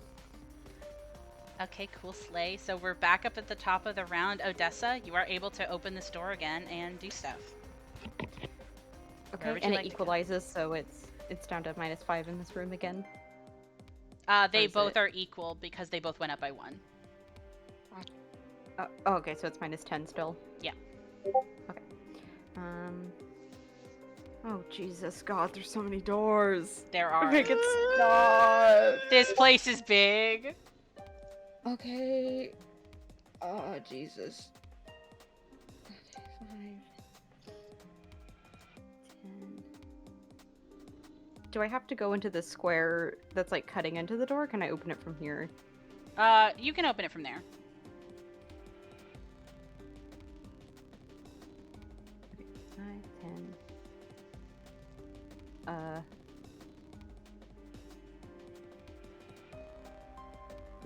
Okay, cool, Slay. So we're back up at the top of the round. Odessa, you are able to open this door again and do stuff. Okay, and it equalizes, so it's down to -5 in this room again. They both are equal because they both went up by 1. Oh, okay, so it's -10 still. Yeah. Okay. Oh Jesus God, there's so many doors. There are. Make it stop. This place is big. Okay. Oh Jesus. 5, 10. Do I have to go into the square that's like cutting into the door? Can I open it from here? You can open it from there. Okay, 5, 10.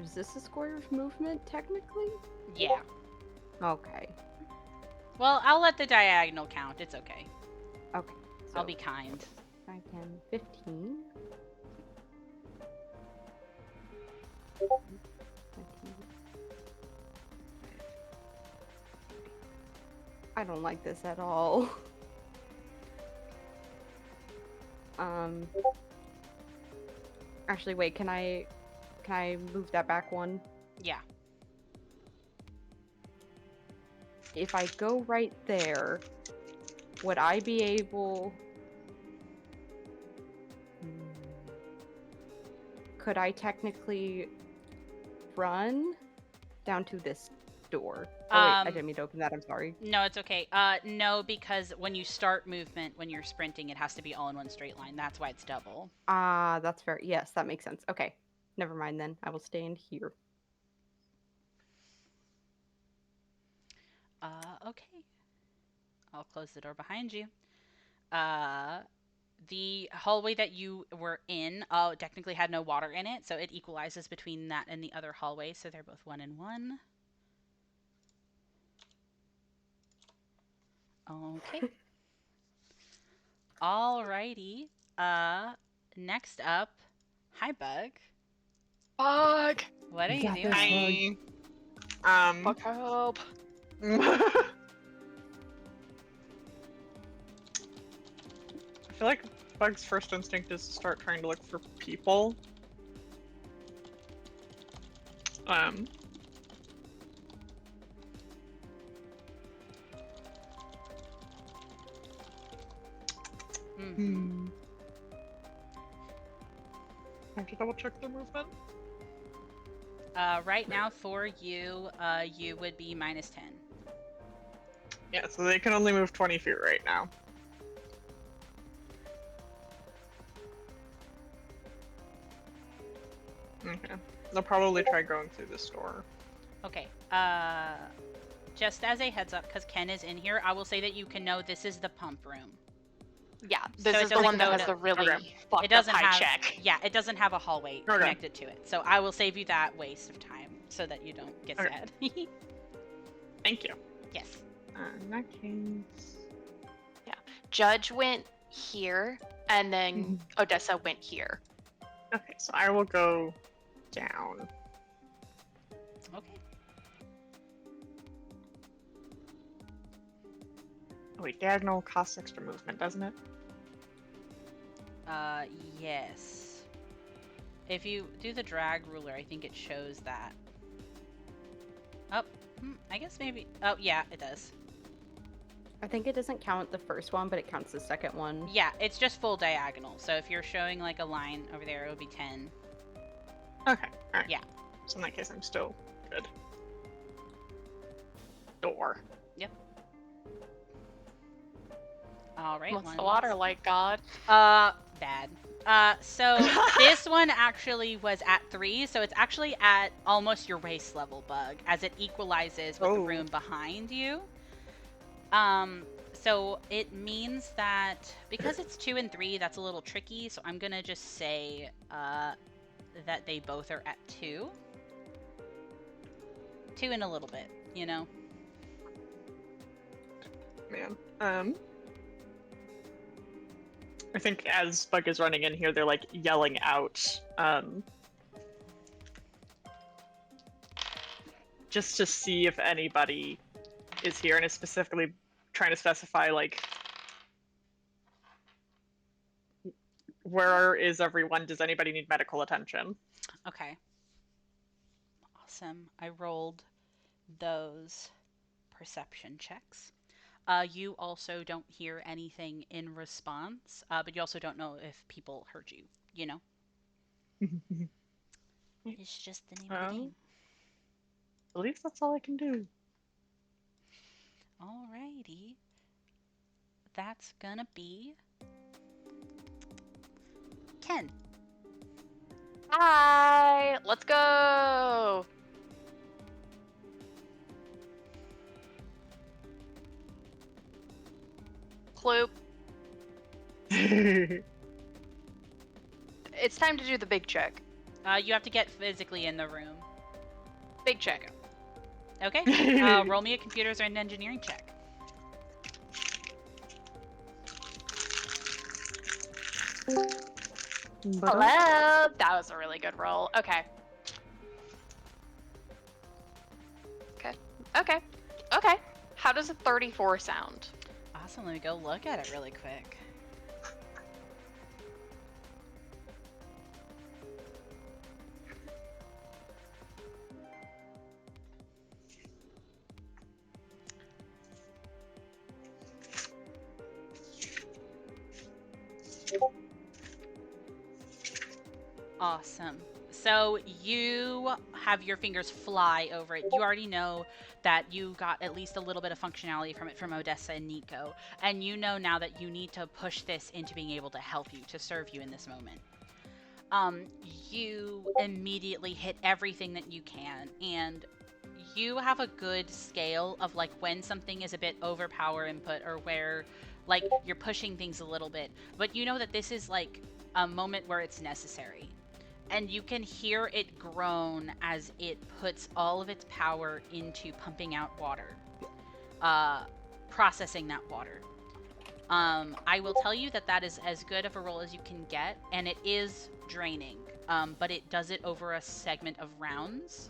Is this a square of movement technically? Yeah. Okay. Well, I'll let the diagonal count. It's okay. Okay. I'll be kind. 5, 10, 15. 15. I don't like this at all. Actually, wait, can I move that back 1? Yeah. If I go right there, would I be able... Could I technically run down to this door? Oh, wait, I didn't mean to open that, I'm sorry. No, it's okay. No, because when you start movement, when you're sprinting, it has to be all in one straight line. That's why it's double. Ah, that's fair. Yes, that makes sense. Okay. Never mind then. I will stand here. Okay. I'll close the door behind you. The hallway that you were in technically had no water in it, so it equalizes between that and the other hallway, so they're both 1 and 1. Okay. Alrighty. Next up, hi Bug. Bug. What are you doing? Hi. Fuck help. I feel like Bug's first instinct is to start trying to look for people. I have to double check their movement. Right now for you, you would be -10. Yeah, so they can only move 20 feet right now. Okay. They'll probably try going through this door. Okay. Just as a heads up, because Ken is in here, I will say that you can know this is the pump room. Yeah, So this it is the doesn't one that go has to- the really Okay. fucked It doesn't up high have check. Yeah, it doesn't have a hallway Okay. connected to it. So I will save you that waste of time so that you don't get Okay. sad. Thank you. Yes. In that case. Judge went here, and then Odessa went here. Okay, so I will go down. Okay. Oh, wait, diagonal costs extra movement, doesn't it? Yes. If you do the drag ruler, I think it shows that. Oh, I guess maybe. Oh, yeah, it does. I think it doesn't count the first one, but it counts the second one. Yeah, it's just full diagonal. So if you're showing like a line over there, it would be 10. Okay, alright. Yeah. So in that case, I'm still good. Door. All right. What's the water like, God? Bad. So this one actually was at 3, so it's actually at almost your waist level, Bug, as it equalizes with the Oh. room behind you. So it means that because it's 2 and 3, that's a little tricky. So I'm gonna just say that they both are at 2. 2 and a little bit, you know. Man. I think as Bug is running in here, they're like yelling out, just to see if anybody is here, and is specifically trying to specify like, where is everyone? Does anybody need medical attention? Okay. Awesome. I rolled those perception checks. You also don't hear anything in response, but you also don't know if people heard you, you know? It's just the name of the Oh. game. At least that's all I can do. Alrighty. That's gonna be Ken. Hi, let's go. Cloop. It's time to do the big check. You have to get physically in the room. Big check. Okay. Roll me a computers or an engineering check. Hello. That was a really good roll. Okay. Okay. Okay. How does a 34 sound? Awesome. Let me go look at it really quick. Awesome. So you have your fingers fly over it. You already know that you got at least a little bit of functionality from it from Odessa and Nico. And you know now that you need to push this into being able to help you, to serve you in this moment. You immediately hit everything that you can, and you have a good scale of like when something is a bit overpower input or where like you're pushing things a little bit. But you know that this is like a moment where it's necessary. And you can hear it groan as it puts all of its power into pumping out water, processing that water. I will tell you that that is as good of a roll as you can get, and it is draining, but it does it over a segment of rounds.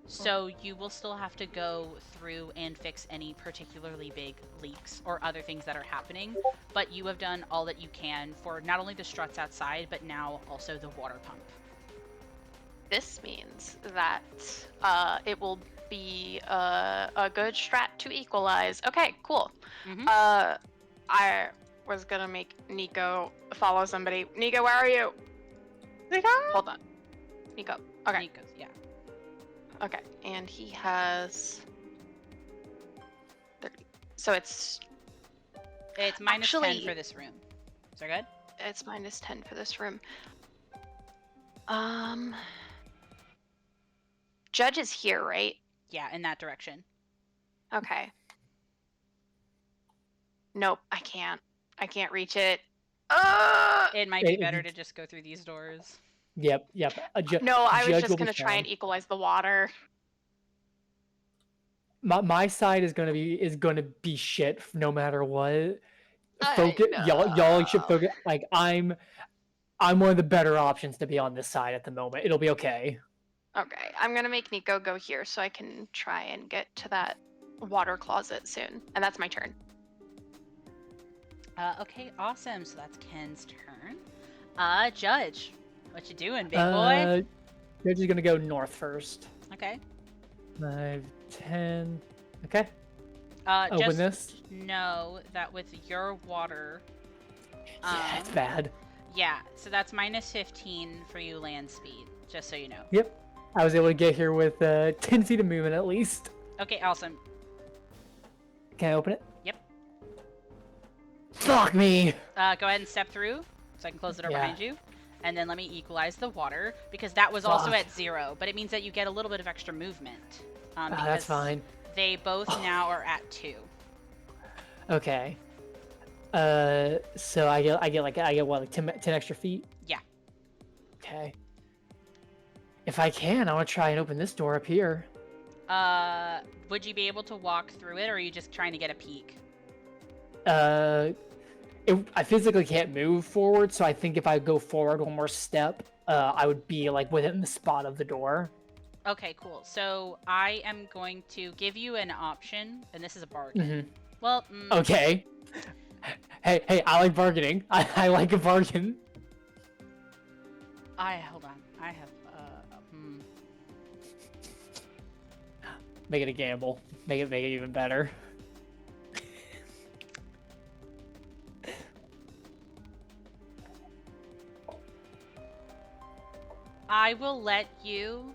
So you will still have to go through and fix any particularly big leaks or other things that are happening, but you have done all that you can for not only the struts outside, but now also the water pump. This means that it will be a good strat to equalize. Okay, cool. Mhm. I was gonna make Nico follow somebody. Nico, where are you? Nico? Hold on. Nico. Okay. Nico's, yeah. Okay. And he has 30. So it's It's minus 10 Actually- for this room. Is that good? it's minus 10 for this room. Judge is here, right? Yeah, in that direction. Okay. Nope, I can't. I can't reach it. It might be If better you- to just go through these doors. Yep. No, I was Judge will just be gonna try and fine. equalize the water. My side is gonna be shit no matter what. I Focus, y'all should know. focus. Like I'm one of the better options to be on this side at the moment. It'll be okay. Okay, I'm gonna make Nico go here so I can try and get to that water closet soon. And that's my turn. Okay, awesome. So that's Ken's turn. Judge, what you doing, big boy? Judge is gonna go north first. Okay. 5, 10. Okay. Open Just this. know that with your water, Yeah, it's bad. yeah, so that's minus 15 for you land speed, just so you know. Yep. I was able to get here with 10 feet of movement at least. Okay, awesome. Can I open it? Yep. Fuck me! Go ahead and step through, so I can close the door Yeah. behind you. And then let me equalize the water, because that was also Fuck. at 0, but it means that you get a little bit of extra movement. That's Because fine. they both now are at 2. Okay. So I get what, like 10 extra feet? Yeah. Okay. If I can, I want to try and open this door up here. Would you be able to walk through it, or are you just trying to get a peek? I physically can't move forward, so I think if I go forward one more step, I would be like within the spot of the door. Okay, cool. So I am going to give you an option, and this is a bargain. Mm-hmm. Well, Okay. Hey, I like bargaining. I like a bargain. hold on. I have Make it a gamble. Make it even better. I will let you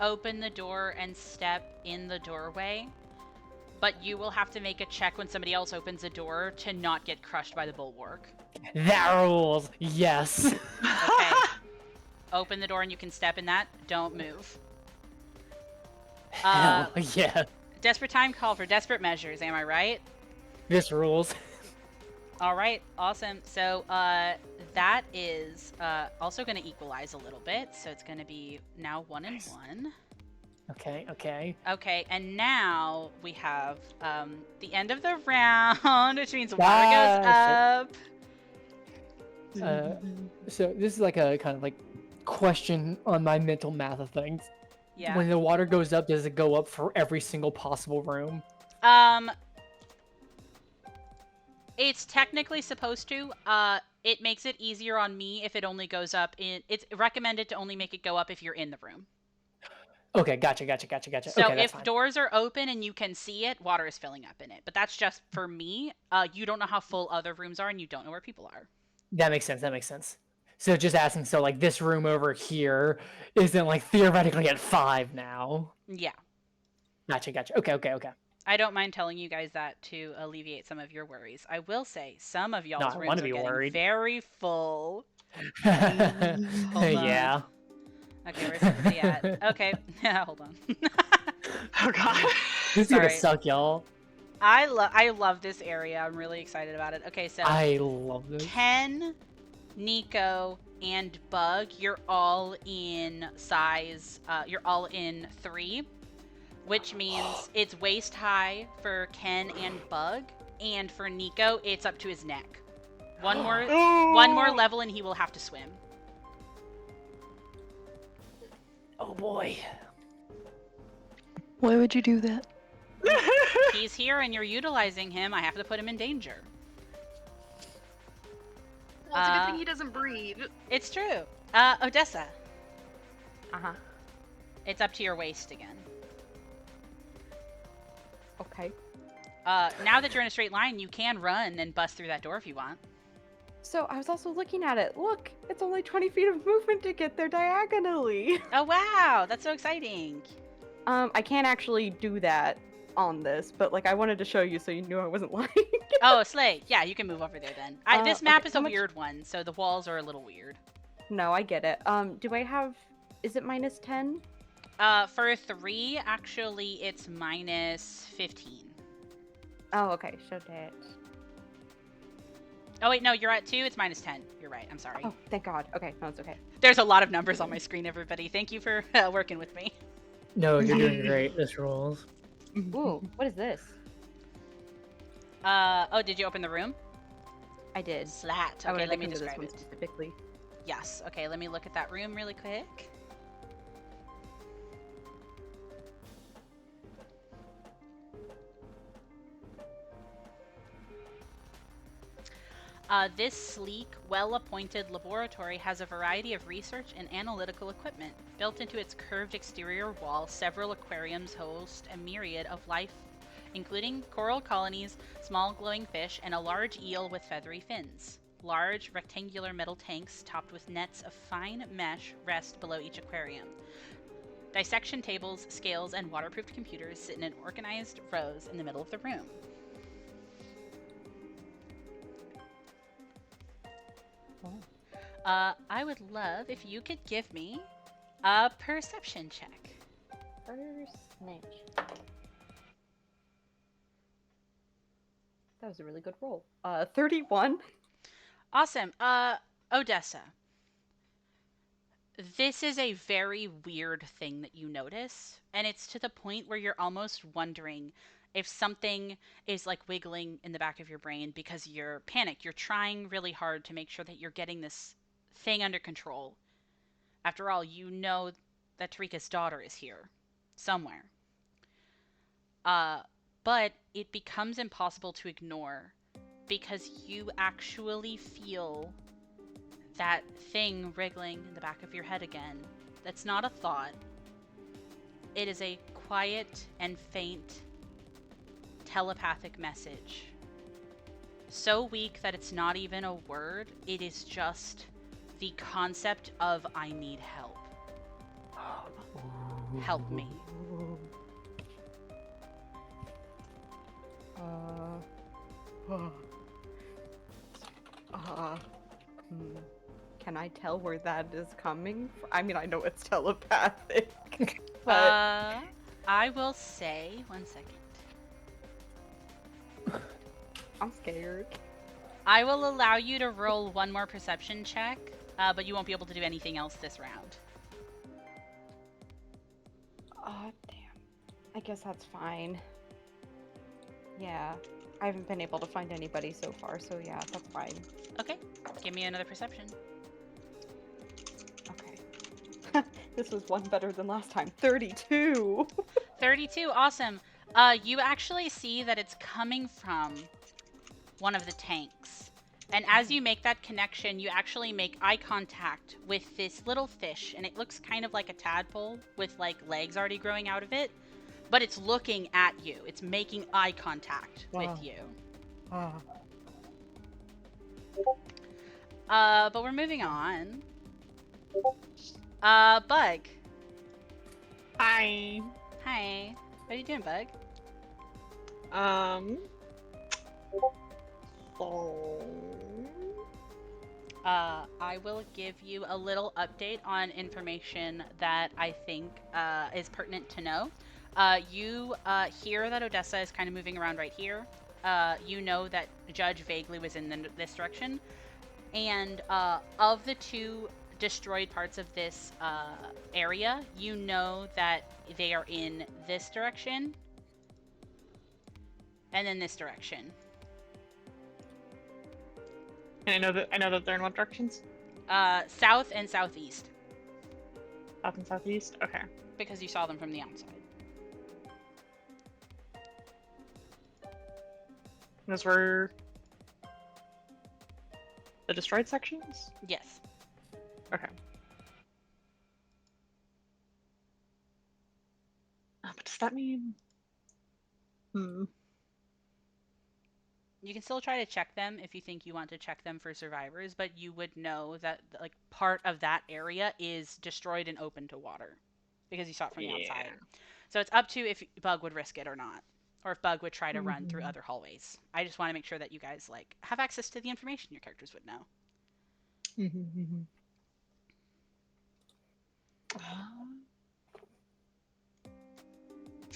open the door and step in the doorway, but you will have to make a check when somebody else opens a door to not get crushed by the bulwark. That rules. Yes. Okay. Open the door and you can step in that. Don't move. Hell yeah. Desperate time call for desperate measures, am I right? This rules. All right, awesome. So that is also going to equalize a little bit. So it's going to be now 1 and 1. Okay. Okay, and now we have the end of the round, which means water goes up. So this is like a kind of like question on my mental math of things. Yeah. When the water goes up, does it go up for every single possible room? It's technically supposed to. It makes it easier on me if it only goes up in. It's recommended to only make it go up if you're in the room. Okay, gotcha. So okay, that's if fine. doors are open and you can see it, water is filling up in it. But that's just for me. You don't know how full other rooms are, and you don't know where people are. That makes sense. So just asking, so like this room over here isn't like theoretically at 5 now. Yeah. Gotcha. Okay. I don't mind telling you guys that to alleviate some of your worries. I will say some of y'all's I rooms wanna are be getting worried. very full. Hold on. Yeah. Okay, where's everybody at? Okay, hold on. Oh god. This is gonna Sorry. suck, y'all. I love this area. I'm really excited about it. Okay, so I love this. Ken, Nico, and Bug, you're all in size. You're all in 3, which means it's waist high for Ken and Bug, and for Nico, it's up to his neck. One more level, and he will have to swim. Oh boy. Why would you do that? He's here, and you're utilizing him. I have to put him in danger. Well, it's a good thing he doesn't breathe. It's true. Odessa, Uh-huh. it's up to your waist again. Okay. Now that you're in a straight line, you can run and bust through that door if you want. So I was also looking at it. Look, it's only 20 feet of movement to get there diagonally. Oh, wow. That's so exciting. I can't actually do that on this, but like I wanted to show you so you knew I wasn't lying. Oh, Slay. Yeah, you can move over there then. This map okay, is how a much- weird one, so the walls are a little weird. No, I get it. Do I have? Is it minus 10? For 3, actually, it's minus 15. Oh, okay. So that. Oh wait, no, you're at 2. It's -10. You're right. I'm sorry. Oh, thank God. Okay, no, it's okay. There's a lot of numbers on my screen, everybody. Thank you for working with me. No, you're doing great. This rolls. Ooh, what is this? Oh, did you open the room? I did. Slat. I Okay, wanted let to me come to this describe one it. specifically. Yes. Okay, let me look at that room really quick. This sleek, well-appointed laboratory has a variety of research and analytical equipment. Built into its curved exterior wall, several aquariums host a myriad of life, including coral colonies, small glowing fish, and a large eel with feathery fins. Large, rectangular metal tanks topped with nets of fine mesh rest below each aquarium. Dissection tables, scales, and waterproofed computers sit in organized rows in the middle of the room. I would love if you could give me a perception check. Snitch. That was a really good roll. 31. Awesome. Odessa. This is a very weird thing that you notice, and it's to the point where you're almost wondering if something is like wiggling in the back of your brain because you're panicked. You're trying really hard to make sure that you're getting this thing under control. After all, you know that Tarika's daughter is here somewhere. Uh, but it becomes impossible to ignore because you actually feel that thing wriggling in the back of your head again. That's not a thought. It is a quiet and faint telepathic message. So weak that it's not even a word, it is just the concept of I need help. Help me. Can I tell where that is coming from? I mean, I know it's telepathic, but I will say, 1 second. I'm scared. I will allow you to roll one more perception check, but you won't be able to do anything else this round. Oh, damn. I guess that's fine. Yeah. I haven't been able to find anybody so far, so yeah, that's fine. Okay, give me another perception. Okay. This was one better than last time. 32! 32, awesome. You actually see that it's coming from one of the tanks. And as you make that connection, you actually make eye contact with this little fish, and it looks kind of like a tadpole with like legs already growing out of it, but it's looking at you. It's making eye contact with you. But we're moving on. Bug. Hi. Hi. What are you doing, Bug? So... I will give you a little update on information that I think is pertinent to know. You hear that Odessa is kind of moving around right here. You know that Judge vaguely was in this direction. And of the two destroyed parts of this area, you know that they are in this direction and then this direction. And I know that they're in what directions? South and southeast, South and southeast? Okay. because you saw them from the outside. Those were the destroyed sections? Yes. Okay. But does that mean... You can still try to check them if you think you want to check them for survivors, but you would know that like part of that area is destroyed and open to water because you saw it from the outside. So it's up to if Bug would risk it or not, or if Bug would try to run through other hallways. I just want to make sure that you guys like have access to the information your characters would know.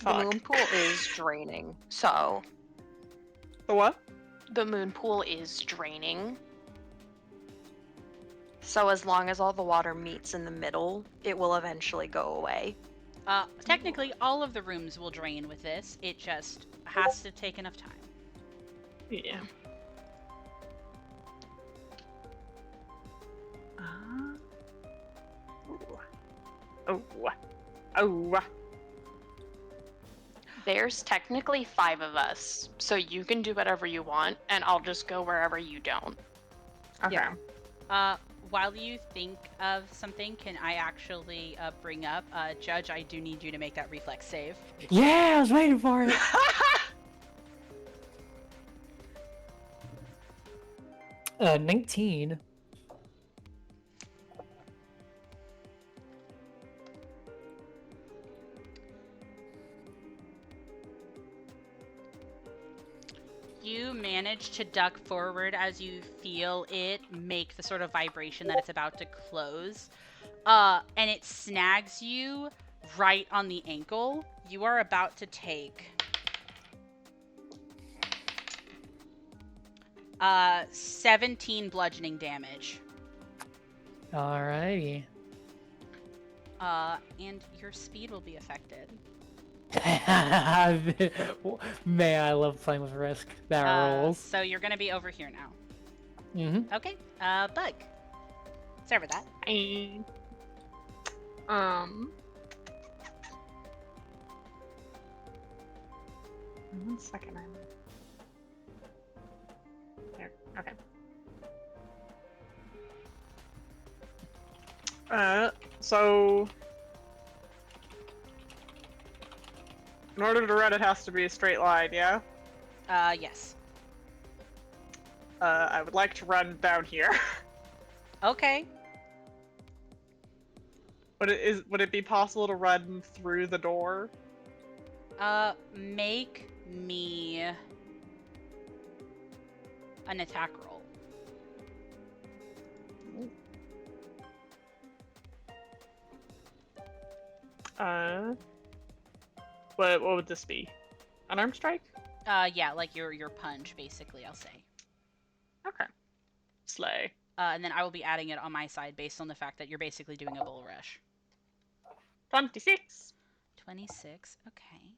The moon pool is draining, so The what? The moon pool is draining. So as long as all the water meets in the middle, it will eventually go away. Technically, all of the rooms will drain with this. It just has to take enough time. Yeah. Oh. Oh. There's technically 5 of us, so you can do whatever you want, and I'll just go wherever you don't. Okay. Yeah. While you think of something, can I actually bring up, Judge, I do need you to make that reflex save. Yeah, I was waiting for it. 19. You manage to duck forward as you feel it make the sort of vibration that it's about to close. And it snags you right on the ankle. You are about to take 17 bludgeoning damage. Alrighty. And your speed will be affected. Man, I love playing with risk. That rolls. So you're gonna be over here now. Mm-hmm. Okay. Bug. Sorry about that. One second. There. Okay. So in order to run, it has to be a straight line, yeah? Yes. I would like to run down here. Okay. Would it be possible to run through the door? Make me an attack roll. What would this be? Unarmed strike? Yeah, like your punch, basically, I'll say. Okay. Slay. And then I will be adding it on my side based on the fact that you're basically doing a bull rush. 26. 26, okay.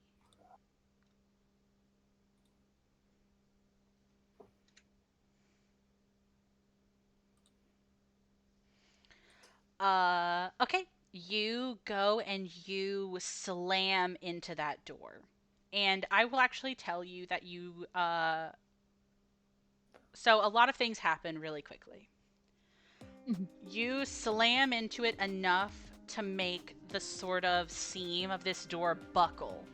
Okay. You go and you slam into that door. And I will actually tell you that you, so a lot of things happen really quickly. You slam into it enough to make the sort of seam of this door buckle,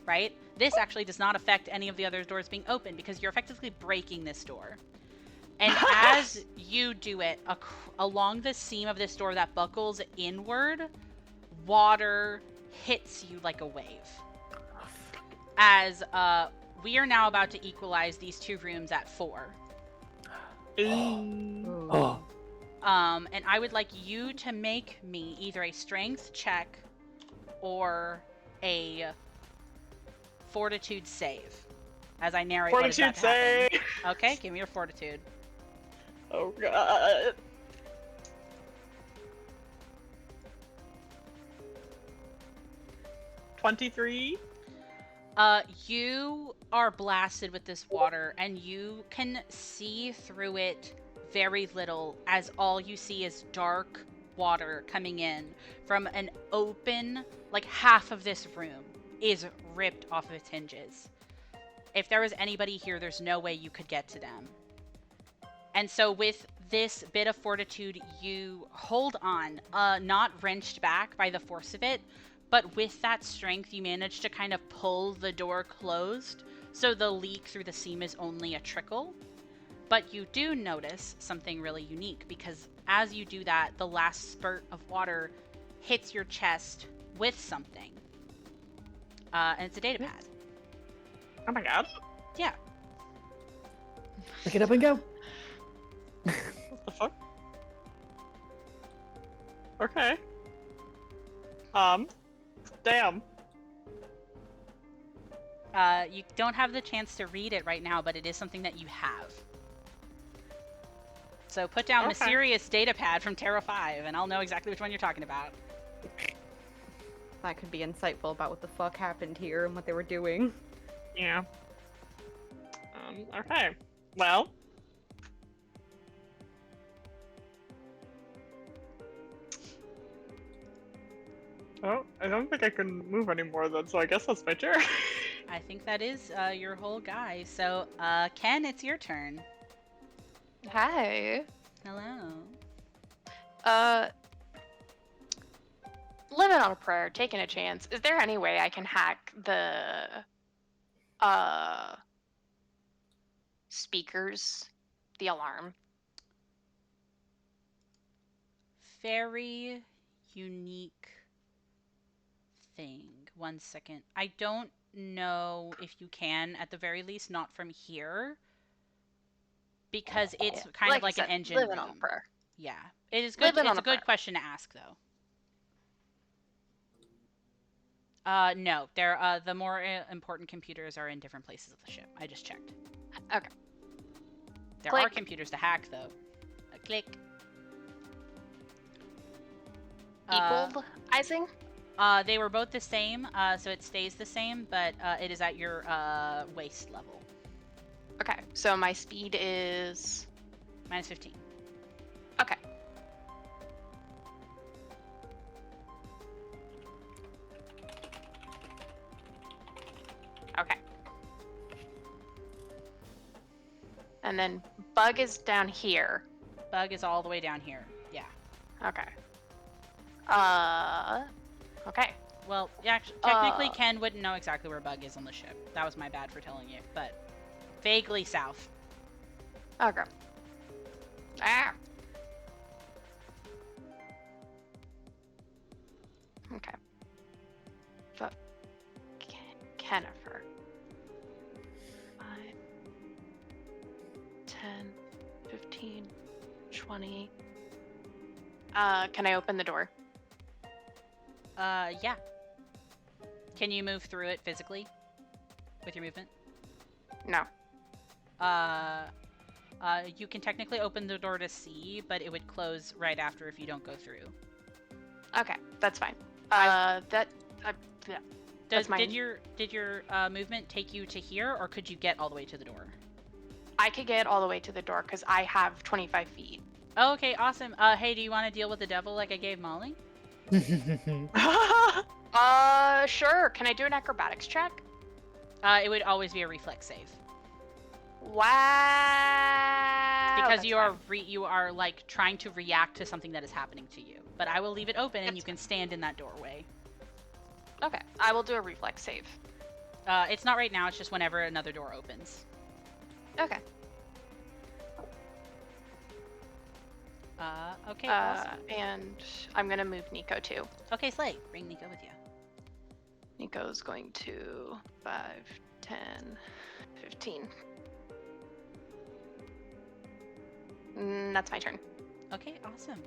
right? This actually does not affect any of the other doors being open because you're effectively breaking this door. And as you do it, along the seam of this door that buckles inward, water hits you like a wave. As we are now about to equalize these two rooms at 4. Oh. And I would like you to make me either a strength check or a fortitude save. As I narrate what is about to happen. Fortitude save! Okay, give me your fortitude. Oh god. $23. You are blasted with this water, and you can see through it very little, as all you see is dark water coming in from an open, like half of this room is ripped off of its hinges. If there was anybody here, there's no way you could get to them. And so with this bit of fortitude, you hold on, not wrenched back by the force of it, but with that strength, you manage to kind of pull the door closed, so the leak through the seam is only a trickle. But you do notice something really unique, because as you do that, the last spurt of water hits your chest with something. And it's a data pad. Oh my god. Yeah. Pick it up and go. What the fuck? Okay. Damn. You don't have the chance to read it right now, but it is something that you have. So put down Okay. Mysterious Data Pad from Terra 5, and I'll know exactly which one you're talking about. That could be insightful about what the fuck happened here and what they were doing. Yeah. Okay. Well. Oh, I don't think I can move anymore then, so I guess that's my turn. I think that is your whole guy. So, Ken, it's your turn. Hi. Hello. Living on a prayer, taking a chance. Is there any way I can hack the speakers, the alarm? Very unique thing. 1 second. I don't know if you can, at the very least, not from here. Because it's kind of I like an said, engine living room. on a prayer. Yeah. It is good. Living on It's a a good prayer. question to ask, though. No. The more important computers are in different places of the ship. I just checked. Okay. There Click. are computers to hack, though. Click. Equalizing? They were both the same, so it stays the same, but it is at your waist level. Okay, so my speed is Minus 15. okay. Okay. And then bug is down here. Bug is all the way down here. Yeah. Okay. Okay. Well, yeah, actually, technically, Ken wouldn't know exactly where Bug is on the ship. That was my bad for telling you, but vaguely south. Okay. Ah. Okay. But Kennifer. 5, 10, 15, 20. Can I open the door? Yeah. Can you move through it physically with your movement? No. You can technically open the door to see, but it would close right after if you don't go through. Okay, that's fine. I- Yeah. That's mine. Did your movement take you to here, or could you get all the way to the door? I could get all the way to the door because I have 25 feet. Oh, okay, awesome. Hey, do you want to deal with the devil like I gave Molly? Sure. Can I do an acrobatics check? It would always be a reflex save. Wow. Because that's you are fine. you are like trying to react to something that is happening to you. But I will leave it open, and That's you can stand in that doorway. Okay, I will do a reflex save. It's not right now. It's just whenever another door opens. Okay. Okay. Awesome. And I'm gonna move Nico too. Okay, Slay, bring Nico with you. Nico's going to 5, 10, 15. That's my turn. Okay, awesome.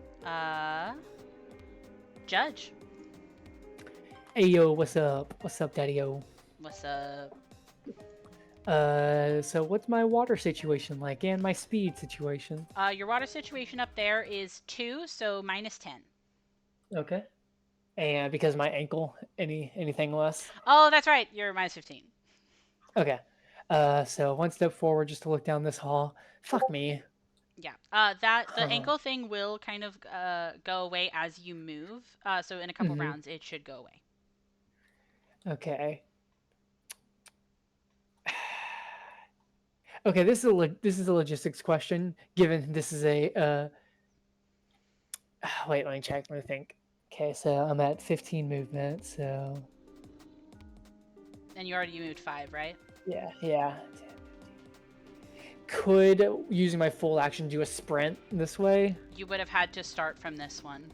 Judge, Hey yo, what's up? What's up, Daddy-o? what's up? So what's my water situation like, and my speed situation? Your water situation up there is 2, so minus 10. Okay. And because my ankle, anything less? Oh, that's right. You're minus 15. Okay. So one step forward just to look down this hall. Fuck me. Yeah. The ankle thing will kind of go away as you move. So in a couple rounds, it should go away. Okay. Okay, this is a logistics question. Given this is a wait, let me check. Let me think. Okay, so I'm at 15 movement. So And you already moved 5, right? yeah. Could using my full action do a sprint this way? You would have had to start from this one.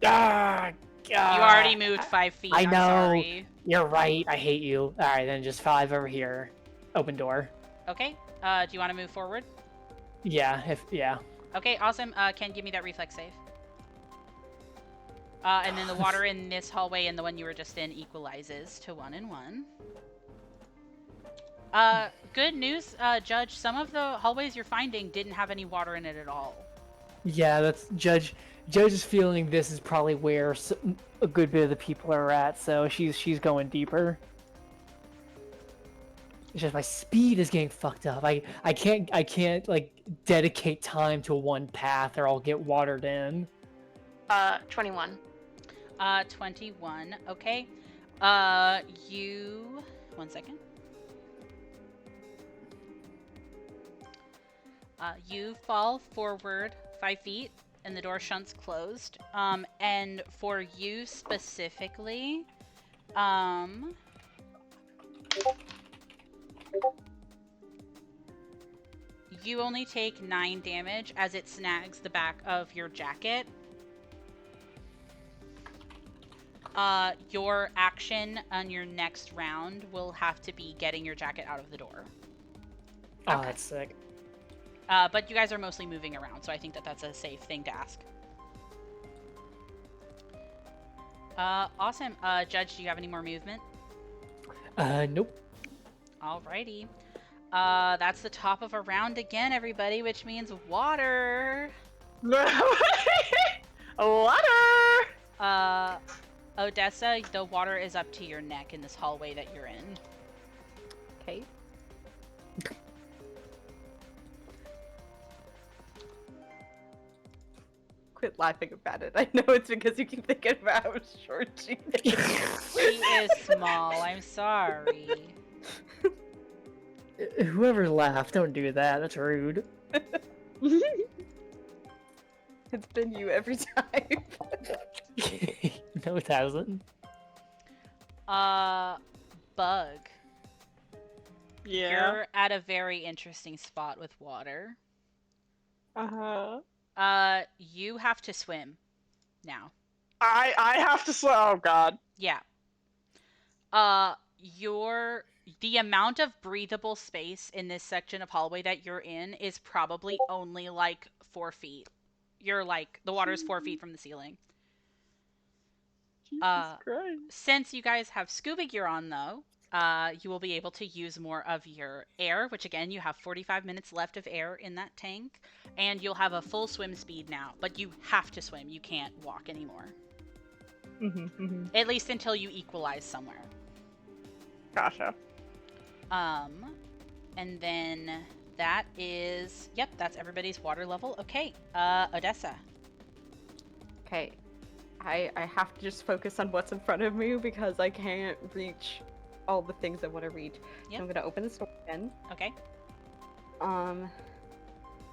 Ah, You already moved 5 feet. I I'm know. sorry. You're right. I hate you. All right, then just 5 over here. Open door. Okay. Do you want to move forward? Yeah. Okay, awesome. Ken, give me that reflex save. And then the water in this hallway and the one you were just in equalizes to 1 and 1. Good news, Judge. Some of the hallways you're finding didn't have any water in it at all. Yeah, that's Judge. Judge is feeling this is probably where a good bit of the people are at, so she's going deeper. It's just my speed is getting fucked up. I can't like dedicate time to one path or I'll get watered in. 21. 21. Okay. You. 1 second. You fall forward 5 feet, and the door shunts closed. And for you specifically, you only take 9 damage as it snags the back of your jacket. Your action on your next round will have to be getting your jacket out of the door. Oh, that's sick. But you guys are mostly moving around, so I think that that's a safe thing to ask. Awesome. Judge, do you have any more movement? Nope. Alrighty. That's the top of a round again, everybody, which means water. Water! Odessa, the water is up to your neck in this hallway that you're in. Okay. Quit laughing about it. I know it's because you keep thinking about how short she is. She is small. I'm sorry. Whoever laughed, don't do that. That's rude. It's been you every time. No, it hasn't. Bug. Yeah. You're at a very interesting spot with water. Uh-huh. You have to swim now. I have to oh god. Yeah. The amount of breathable space in this section of hallway that you're in is probably only like 4 feet. You're like, the water's 4 feet from the ceiling. Jesus Christ. Since you guys have scuba gear on, though, you will be able to use more of your air, which again, you have 45 minutes left of air in that tank, and you'll have a full swim speed now, but you have to swim. You can't walk anymore. At least until you equalize somewhere. Gotcha. And then that is, yep, that's everybody's water level. Okay, Odessa. Okay. I have to just focus on what's in front of me because I can't reach all the things I want to reach. Yep. So I'm gonna open the store again. Okay.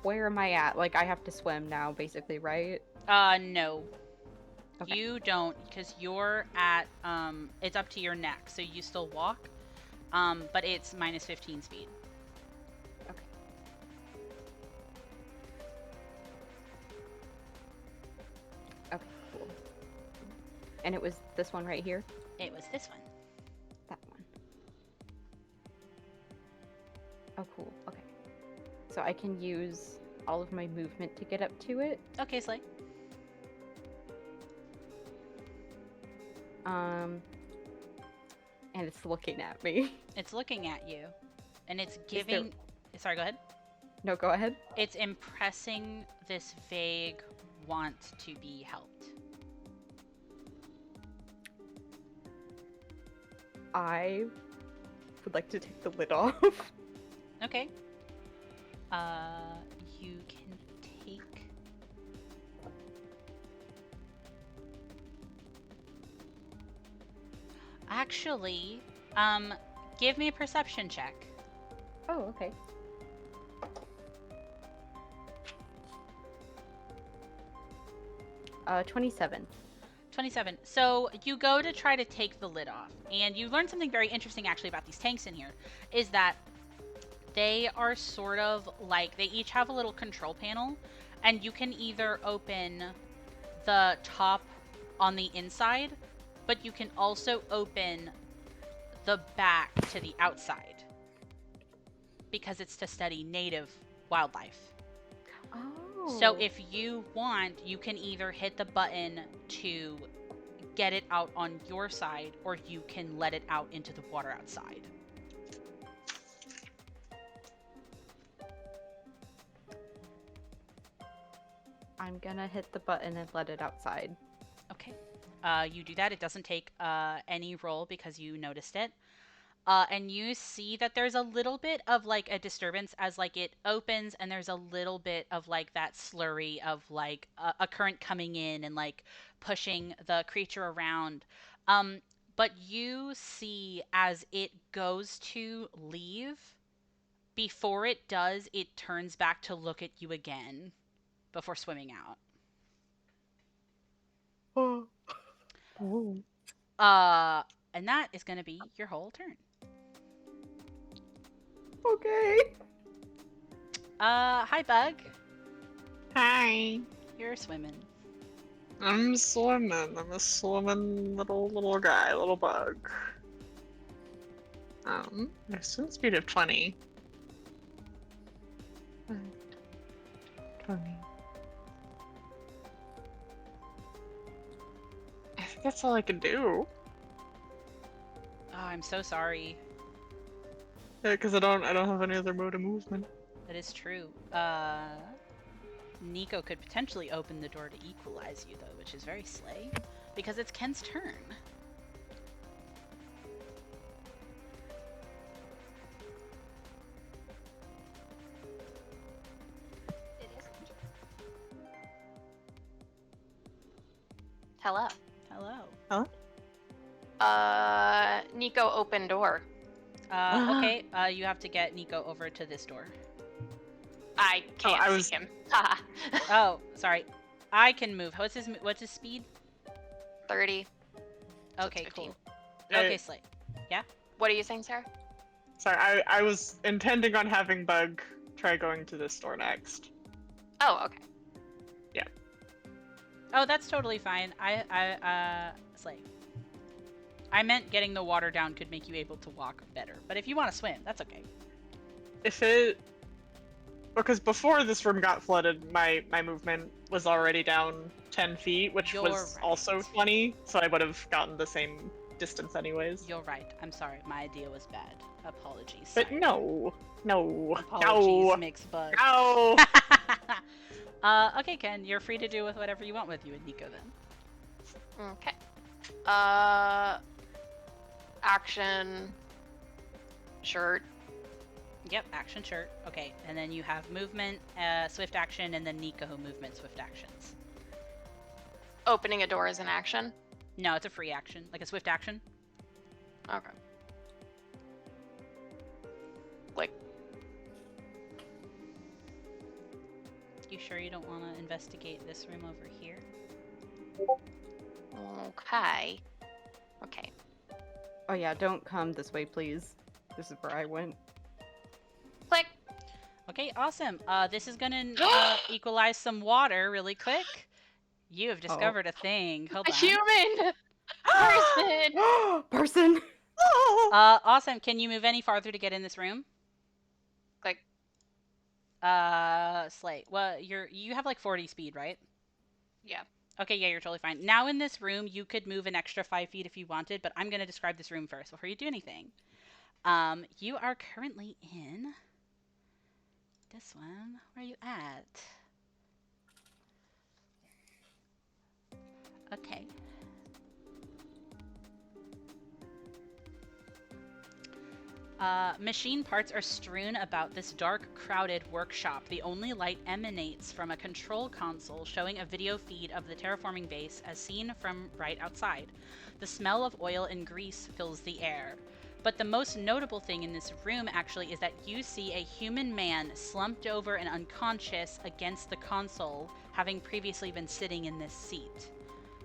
Where am I at? Like I have to swim now, basically, right? No. Okay. You don't, because you're at, it's up to your neck, so you still walk, but it's minus 15 speed. Okay. Okay, cool. And it was this one right here? It was this one. That one. Oh, cool. Okay. So I can use all of my movement to get up to it. Okay, Slay. And it's looking at me. It's looking at you, and it's there- giving, sorry, go ahead. No, go ahead. It's impressing this vague want to be helped. I would like to take the lid off. Okay. You can take... Actually, give me a perception check. Oh, okay. Uh, 27. 27. So you go to try to take the lid off, and you learn something very interesting actually about these tanks in here, is that they are sort of like, they each have a little control panel, and you can either open the top on the inside, but you can also open the back to the outside, because it's to study native wildlife. Oh. So if you want, you can either hit the button to get it out on your side, or you can let it out into the water outside. I'm gonna hit the button and let it outside. Okay. You do that. It doesn't take any roll because you noticed it. And you see that there's a little bit of like a disturbance as like it opens, and there's a little bit of like that slurry of like a current coming in and like pushing the creature around. But you see as it goes to leave, before it does, it turns back to look at you again before swimming out. Oh. Uh, and that is going to be your whole turn. Okay. Hi, Bug. Hi. You're swimming. I'm swimming. I'm a swimming little guy, little bug. A swim speed of 20. 20. I think that's all I can do. Oh, I'm so sorry. Yeah, because I don't have any other mode of movement. That is true. Nico could potentially open the door to equalize you, though, which is very slay, because it's Ken's turn. Hello. Hello. Nico, open door. Okay, you have to get Nico over to this door. I can't see him. Haha. Oh, sorry. I can move. What's his speed? 30. So Okay, it's cool. 15. Okay, Slay. What are you saying, Sarah? Sorry, I was intending on having Bug try going to this door next. Oh, okay. Oh, that's totally fine. Slay. I meant getting the water down could make you able to walk better. But if you want to swim, that's okay. If it... Because before this room got flooded, my movement was already down 10 feet, which You're was right. also 20, so I would have gotten the same distance anyways. You're right. I'm sorry. My idea was bad. Apologies. But no. Apologies, Mixed Bug. No! Okay, Ken, you're free to do with whatever you want with you and Nico then. Okay. Action. Shirt. Yep, action shirt. Okay, and then you have movement, swift action, and then Nico movement, swift actions. Opening a door is an action. No, it's a free action, like a swift action. Okay. Click. You sure you don't want to investigate this room over here? Okay. Okay. Oh yeah, don't come this way, please. This is where I went. Click. Okay, awesome. This is gonna equalize some water really quick. You have discovered a thing. Hold A on. human person. Person. Awesome. Can you move any farther to get in this room? Click. Slay. Well, you have like 40 speed, right? Yeah. Okay, yeah, you're totally fine. Now in this room, you could move an extra 5 feet if you wanted, but I'm gonna describe this room first before you do anything. You are currently in this one. Where are you at? Okay. Machine parts are strewn about this dark, crowded workshop. The only light emanates from a control console showing a video feed of the terraforming base as seen from right outside. The smell of oil and grease fills the air. But the most notable thing in this room actually is that you see a human man slumped over and unconscious against the console, having previously been sitting in this seat.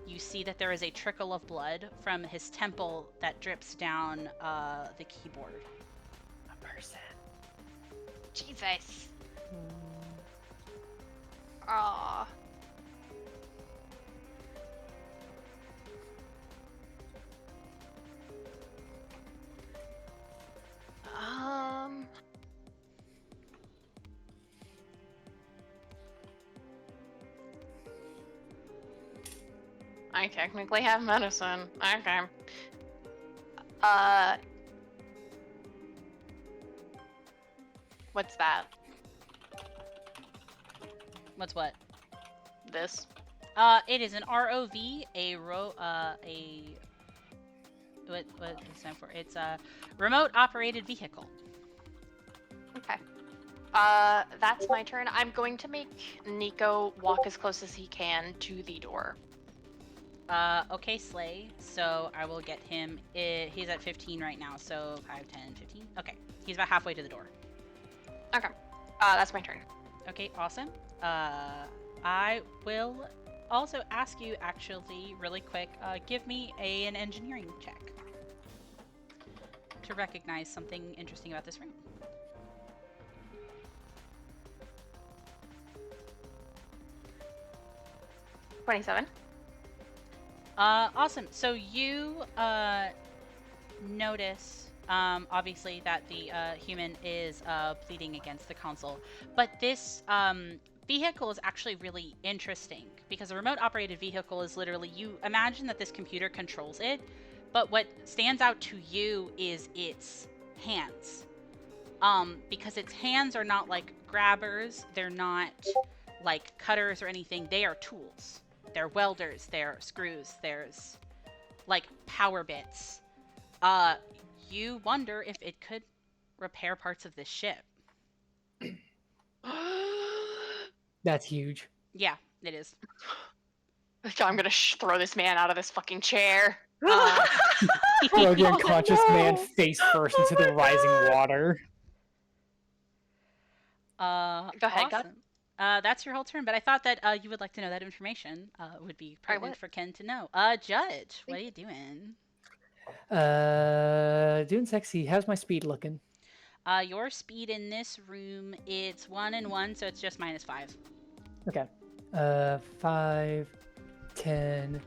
You see that there is a trickle of blood from his temple that drips down the keyboard. A person. Jesus. Aw. I technically have medicine. Okay. What's that? What's what? this? It is an ROV, what is it stand for? It's a remote operated vehicle. Okay. That's my turn. I'm going to make Nico walk as close as he can to the door. Okay, Slay. So I will get him. He's at 15 right now, so 5, 10, 15. Okay, he's about halfway to the door. Okay. That's my turn. Okay, awesome. I will also ask you, actually, really quick, give me an engineering check to recognize something interesting about this room. 27. Awesome. So you notice, obviously, that the human is pleading against the console, but this vehicle is actually really interesting because a remote operated vehicle is literally, you imagine that this computer controls it, but what stands out to you is its hands. Because its hands are not like grabbers, they're not like cutters or anything, they are tools. They're welders, they're screws, there's like power bits. You wonder if it could repair parts of this ship. That's huge. Yeah, it is. I'm gonna throw this man out of this fucking chair. Throw the unconscious man face first into the rising water. Go ahead, God. Awesome. That's your whole turn, but I thought that you would like to know that information. Would be pertinent for Ken to know. Judge, what are you doing? Doing sexy. How's my speed looking? Your speed in this room, it's 1 and 1, so it's just -5. Okay. 5, 10,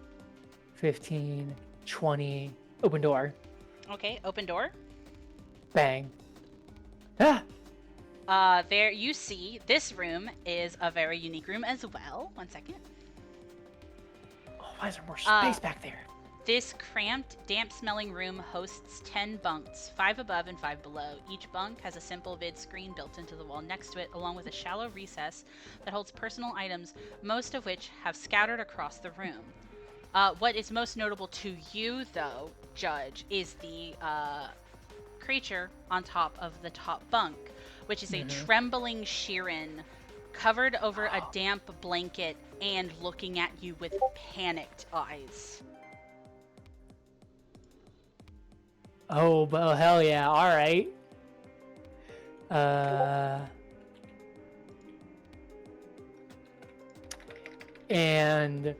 15, 20. Open door. Okay, open door. Bang. Ah! There you see, this room is a very unique room as well. 1 second. Oh, why is there more space back there? This cramped, damp-smelling room hosts 10 bunks, 5 above and 5 below. Each bunk has a simple vid screen built into the wall next to it, along with a shallow recess that holds personal items, most of which have scattered across the room. What is most notable to you, though, Judge, is the creature on top of the top bunk, which is a trembling Sheeran covered over a damp blanket and looking at you with panicked eyes. Oh, well, hell yeah. All right. And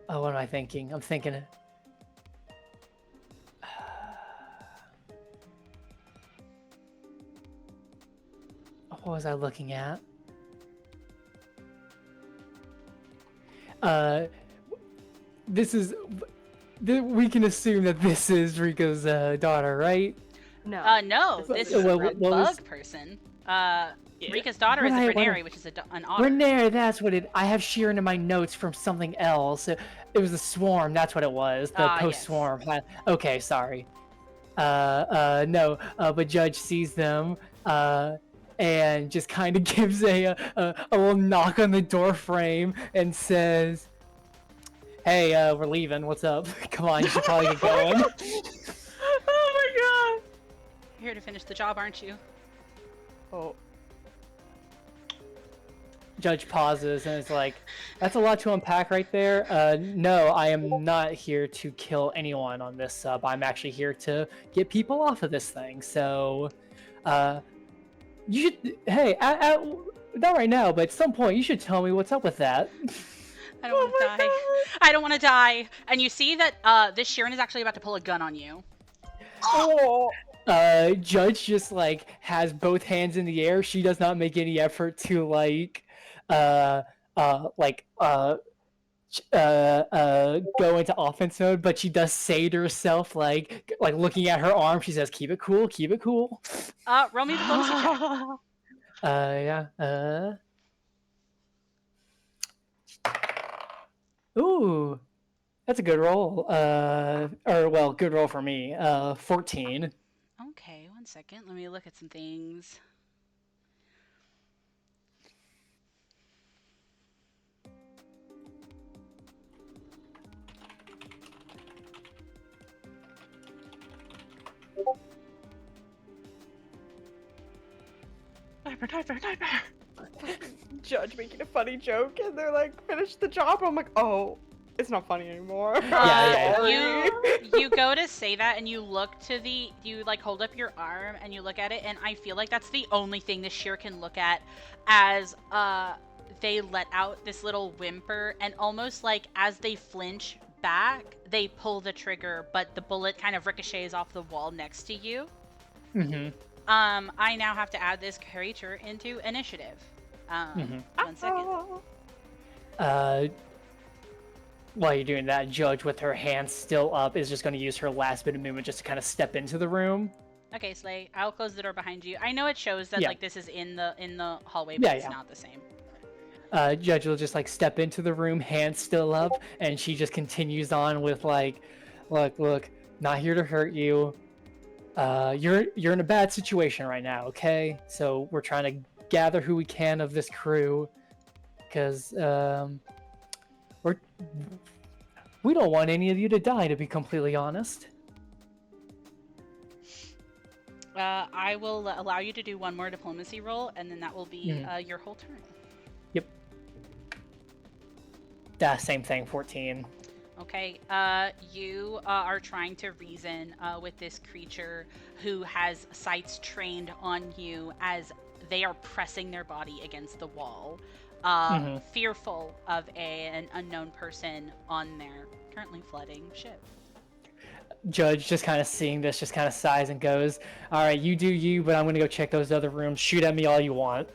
oh, what am I thinking? I'm thinking. What was I looking at? This is. We can assume that this is Rika's daughter, right? No. No, this is a bug person. Rika's daughter is a Renary, which is an otter. Renary, that's what it. I have Sheeran in my notes from something else. It was the swarm. That's what it was. The post-swarm. Yes. Okay, sorry. No. But Judge sees them. And just kind of gives a little knock on the door frame and says, "Hey, we're leaving. What's up? Come on, you should probably get going." Oh my god! You're here to finish the job, aren't you? Oh. Judge pauses and is like, "That's a lot to unpack right there. No, I am not here to kill anyone on this sub. I'm actually here to get people off of this thing. So, you should. Hey, not right now, but at some point, you should tell me what's up with that." I don't want to die. God. I don't want to die. And you see that this Sheeran is actually about to pull a gun on you. Oh. Judge just like has both hands in the air. She does not make any effort to go into offense mode, but she does say to herself, like looking at her arm, she says, "Keep it cool, keep it cool." Roll me diplomacy check. Yeah. Ooh, that's a good roll. Good roll for me. 14. Okay, one second. Let me look at some things. Nightmare. Judge making a funny joke, and they're like, "Finish the job." I'm like, "Oh, it's not funny anymore." Yeah. You go to say that, and you look to you like hold up your arm, and you look at it, and I feel like that's the only thing this sheer can look at, as they let out this little whimper, and almost like as they flinch back, they pull the trigger, but the bullet kind of ricochets off the wall next to you. Mm-hmm. I now have to add this creature into initiative. Mhm. 1 second. While you're doing that, Judge, with her hands still up, is just going to use her last bit of movement just to kind of step into the room. Okay, Slay, I'll close the door behind you. I know it shows that Yeah. like this is in the hallway, but it's not the same. Judge will just like step into the room, hands still up, and she just continues on with like, look, not here to hurt you. You're in a bad situation right now, okay? So we're trying to gather who we can of this crew, because we don't want any of you to die, to be completely honest. I will allow you to do one more diplomacy roll, and then that will be your whole turn. Yep. Same thing, 14. Okay, you are trying to reason with this creature who has sights trained on you as they are pressing their body against the wall, fearful of an unknown person on their currently flooding ship. Judge, just kind of seeing this, just kind of sighs and goes, "All right, you do you, but I'm gonna go check those other rooms. Shoot at me all you want."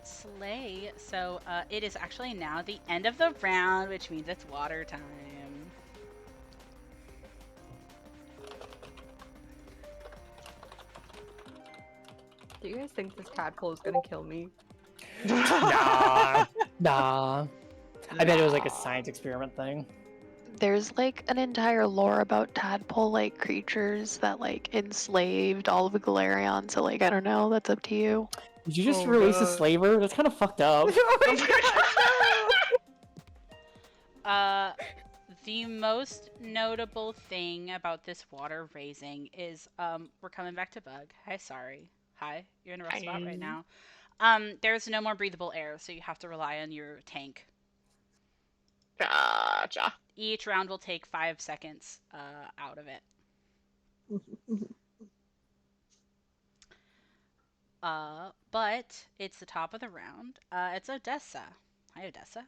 Slay. So it is actually now the end of the round, which means it's water time. Do you guys think this tadpole is gonna kill me? Nah. I bet it was like a science experiment thing. There's like an entire lore about tadpole-like creatures that like enslaved all of the Galarion, so like I don't know, that's up to you. Did you just release a slaver? That's kind of fucked up. The most notable thing about this water raising is we're coming back to Bug. Hi, sorry. Hi, you're in a rough spot right now. There's no more breathable air, so you have to rely on your tank. Gotcha. Each round will take 5 seconds out of it. But it's the top of the round. It's Odessa. Hi, Odessa.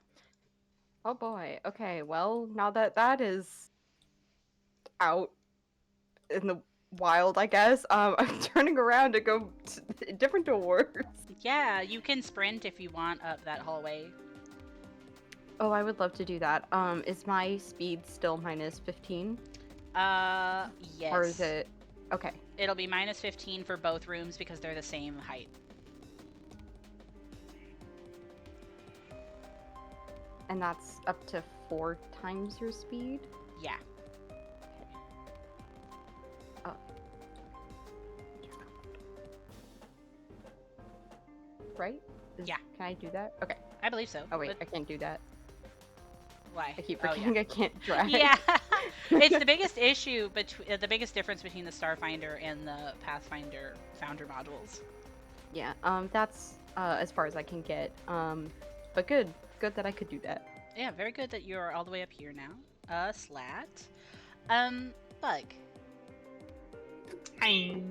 Oh boy. Okay, well, now that that is out in the wild, I guess, I'm turning around to go to different doors. Yeah, you can sprint if you want up that hallway. Oh, I would love to do that. Is my speed still minus 15? Yes. Or is it... Okay. It'll be minus 15 for both rooms because they're the same height. And that's up to 4 times your speed? Yeah. Oh. Right? Yeah. Can I do that? Okay. I believe so. Oh wait, But I can't do that. why? I keep Oh, forgetting I can't drag. yeah. It's the biggest issue between the biggest difference between the Starfinder and the Pathfinder Founder modules. Yeah. That's as far as I can get. But good that I could do that. Yeah, very good that you're all the way up here now. Slat. Bug. Hi.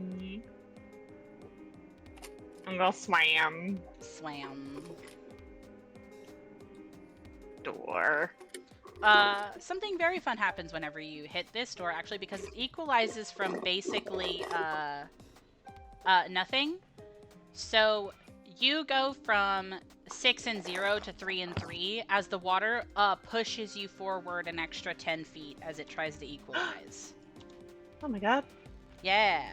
I'm gonna swam. Swam. Door. Something very fun happens whenever you hit this door, actually, because it equalizes from basically, nothing. So, you go from 6 and 0 to 3 and 3 as the water, pushes you forward an extra 10 feet as it tries to equalize. Oh my god. Yeah.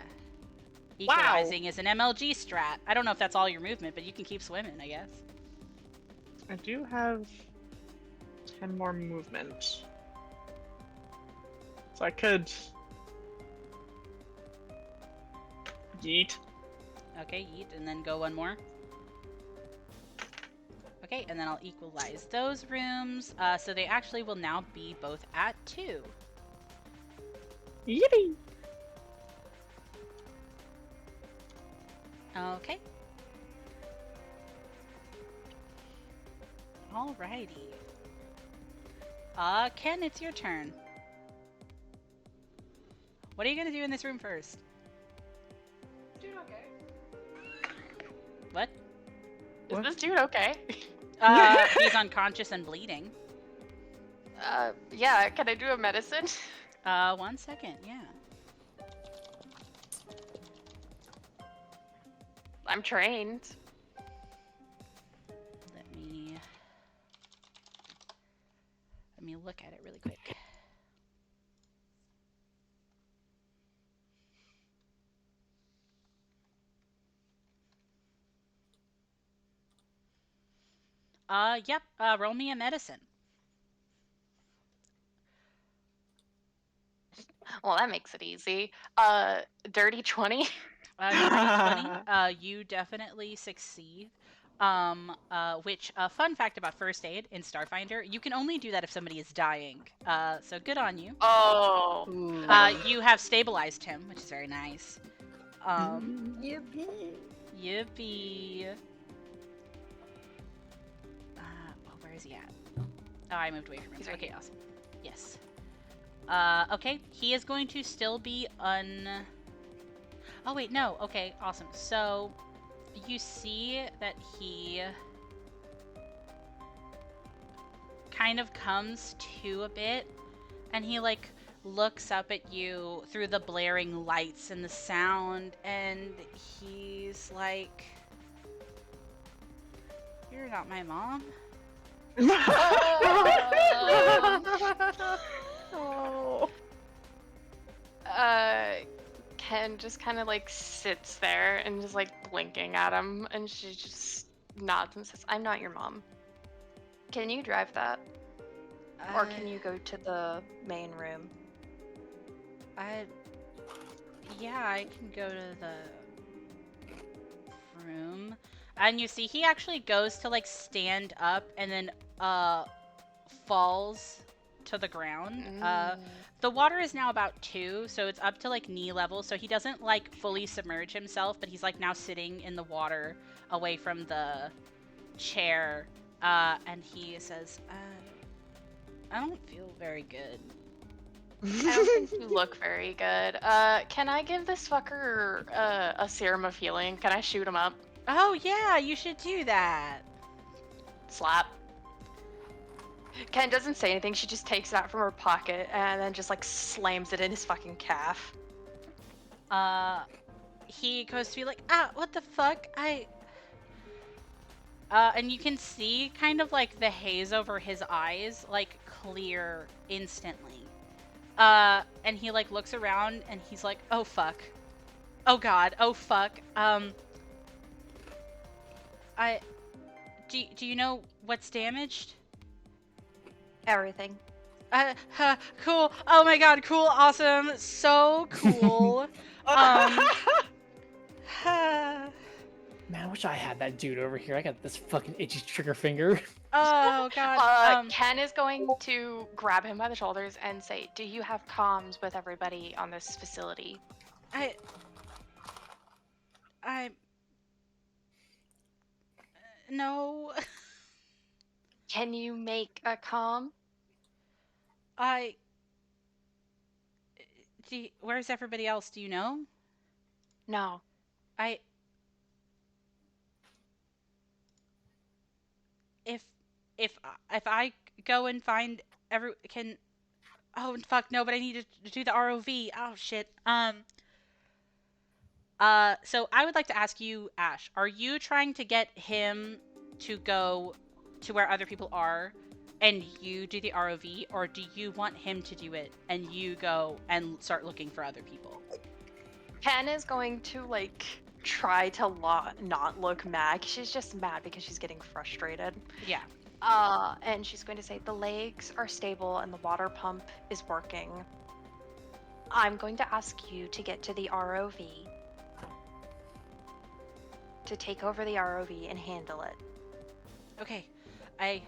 Equalizing is an MLG strat. I don't know if that's all your movement, but you can keep swimming, I guess. I do have 10 more movement. So I could Yeet. Okay, yeet, and then go one more. Okay, and then I'll equalize those rooms. So they actually will now be both at 2. Yippee! Okay. Alrighty. Ken, it's your turn. What are you gonna do in this room first? Dude, okay. What? Is What? this dude okay? He's unconscious and bleeding. Yeah, can I do a medicine? 1 second, yeah. I'm trained. Let me look at it really quick. Yep, roll me a medicine. Well, that makes it easy. Dirty 20. Dirty 20, you definitely succeed. Which, fun fact about first aid in Starfinder, you can only do that if somebody is dying. So good on you. Oh. Ooh. You have stabilized him, which is very nice. Yippee. Yippee. Where is he at? Oh, I moved away from him. He's right Okay, here. awesome. Yes. Okay, he is going to still be Oh, wait, no. Okay, awesome. So, you see that he kind of comes to a bit, and he, like, looks up at you through the blaring lights and the sound, and he's like, "You're not my mom." Oh. Ken just kind of like sits there and just like blinking at him, and she just nods and says, "I'm not your mom. Can you drive that? Or can you go to the main room?" Yeah, I can go to the room. And you see, he actually goes to, like, stand up and then, falls to the ground. The water is now about 2, so it's up to, like, knee level, so he doesn't, like, fully submerge himself, but he's, like, now sitting in the water away from the chair, and he says, I don't feel very good. I don't think you look very good. Can I give this fucker a serum of healing? Can I shoot him up? Oh, yeah, you should do that. Slap. Ken doesn't say anything. She just takes it out from her pocket and then just like slams it in his fucking calf. He goes to be like, what the fuck? And you can see kind of like the haze over his eyes, like, clear instantly. And he, like, looks around and he's like, oh fuck. Oh god, oh fuck. Do you know what's damaged? Everything. Cool. Oh my god, cool, awesome, so cool. Man, I wish I had that dude over here. I got this fucking itchy trigger finger. Oh god. Ken is going to grab him by the shoulders and say, "Do you have comms with everybody on this facility?" No. Can you make a comm? Where's everybody else? Do you know? No. If I go and find oh fuck no, but I need to do the ROV. Oh shit. So I would like to ask you, Ash, are you trying to get him to go to where other people are and you do the ROV, or do you want him to do it and you go and start looking for other people? Ken is going to like try to not look mad. She's just mad because she's getting frustrated. Yeah. And she's going to say, "The legs are stable and the water pump is working. I'm going to ask you to get to the ROV. to take over the ROV and handle it. Okay, I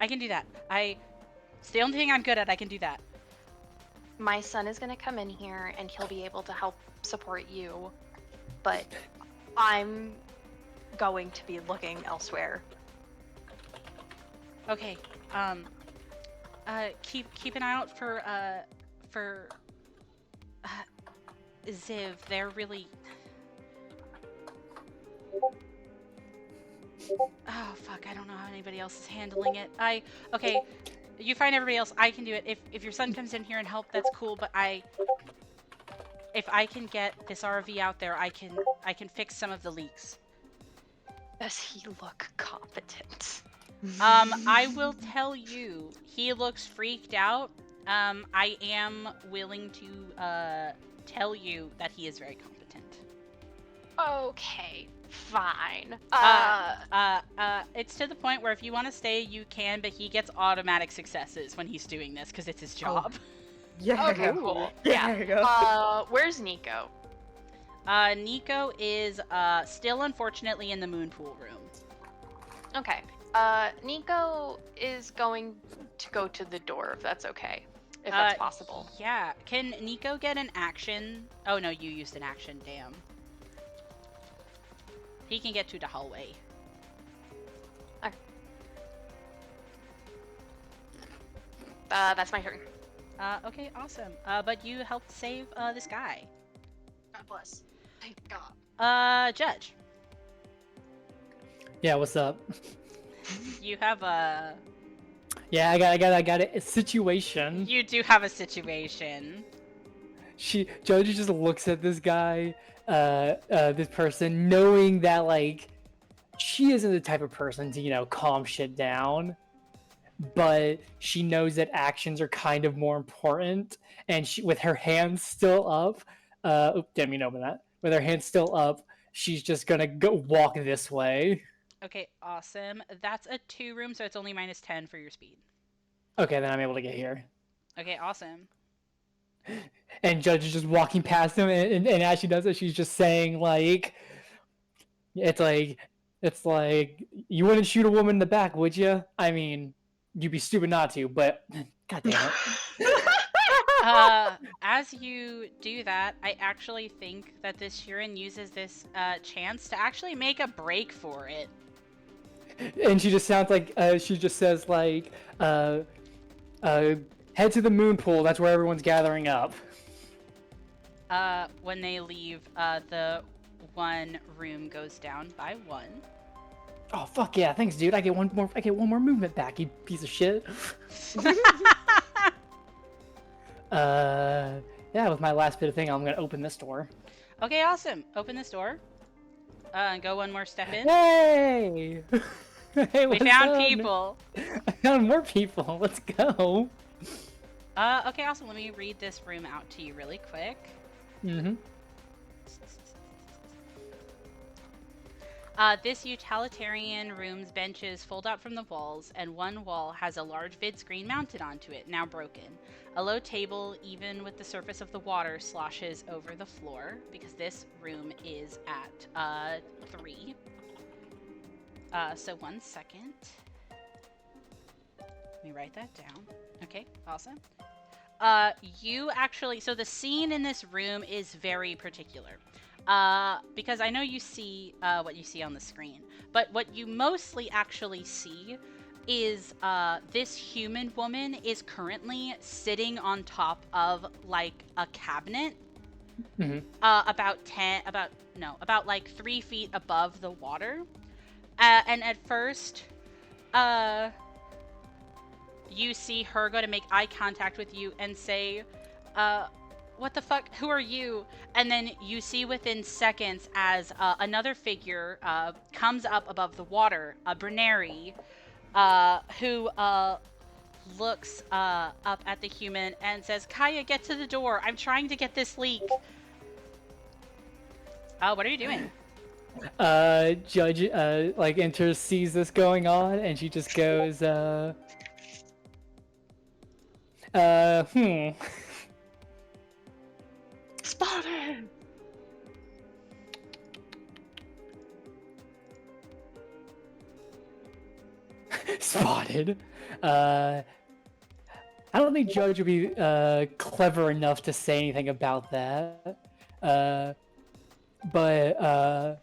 can do that. It's the only thing I'm good at. I can do that. My son is going to come in here and he'll be able to help support you, but I'm going to be looking elsewhere. Okay. Keep an eye out for Ziv. They're really. Oh fuck! I don't know how anybody else is handling it. Okay. You find everybody else. I can do it. If your son comes in here and help, that's cool. But if I can get this RV out there, I can fix some of the leaks. Does he look competent? I will tell you, he looks freaked out. I am willing to tell you that he is very competent. Okay, fine. It's to the point where if you want to stay, you can, but he gets automatic successes when he's doing this because it's his job. Yeah. Okay, cool. Yeah. There you go. Where's Nico? Nico is still unfortunately in the moon pool room. Okay. Nico is going to go to the door, if that's okay. If that's possible. Yeah. Can Nico get an action? Oh no, you used an action, damn. He can get to the hallway. That's my turn. Okay, awesome. But you helped save this guy. God bless. Thank God. Judge. Yeah, what's up? You have a. Yeah, I got a situation. You do have a situation. Judge just looks at this guy, this person, knowing that like she isn't the type of person to calm shit down, but she knows that actions are kind of more important, and she, with her hands still up, didn't open that. With her hands still up, she's just gonna go walk this way. Okay, awesome. That's a 2-room, so it's only -10 for your speed. Okay, then I'm able to get here. Okay, awesome. And Judge is just walking past him, and as she does it, she's just saying like, it's like you wouldn't shoot a woman in the back, would you? I mean, you'd be stupid not to, but god damn it. As you do that, I actually think that this Shirin uses this chance to actually make a break for it. And she just sounds like she just says like, head to the moon pool. That's where everyone's gathering up. When they leave, the one room goes down by 1. Oh fuck yeah! Thanks, dude. I get one more movement back. You piece of shit. Yeah. With my last bit of thing, I'm gonna open this door. Okay, awesome. Open this door. And go one more step in. Hey! Hey, We what's found up? people. I found more people. Let's go. Okay, awesome. Let me read this room out to you really quick. Mm-hmm. This utilitarian room's benches fold out from the walls, and one wall has a large vid screen mounted onto it, now broken. A low table, even with the surface of the water, sloshes over the floor, because this room is at 3. So 1 second. Let me write that down. Okay, awesome. You actually, so the scene in this room is very particular. Because I know you see what you see on the screen, but what you mostly actually see is this human woman is currently sitting on top of like a cabinet, about like 3 feet above the water, and at first, you see her go to make eye contact with you and say, what the fuck? Who are you? And then you see within seconds as another figure comes up above the water, a Brenary, who looks up at the human and says, Kaya, get to the door. I'm trying to get this leak. What are you doing? Judge like enters, sees this going on, and she just goes, Spotted! Spotted. I don't think Judge would be clever enough to say anything about that. But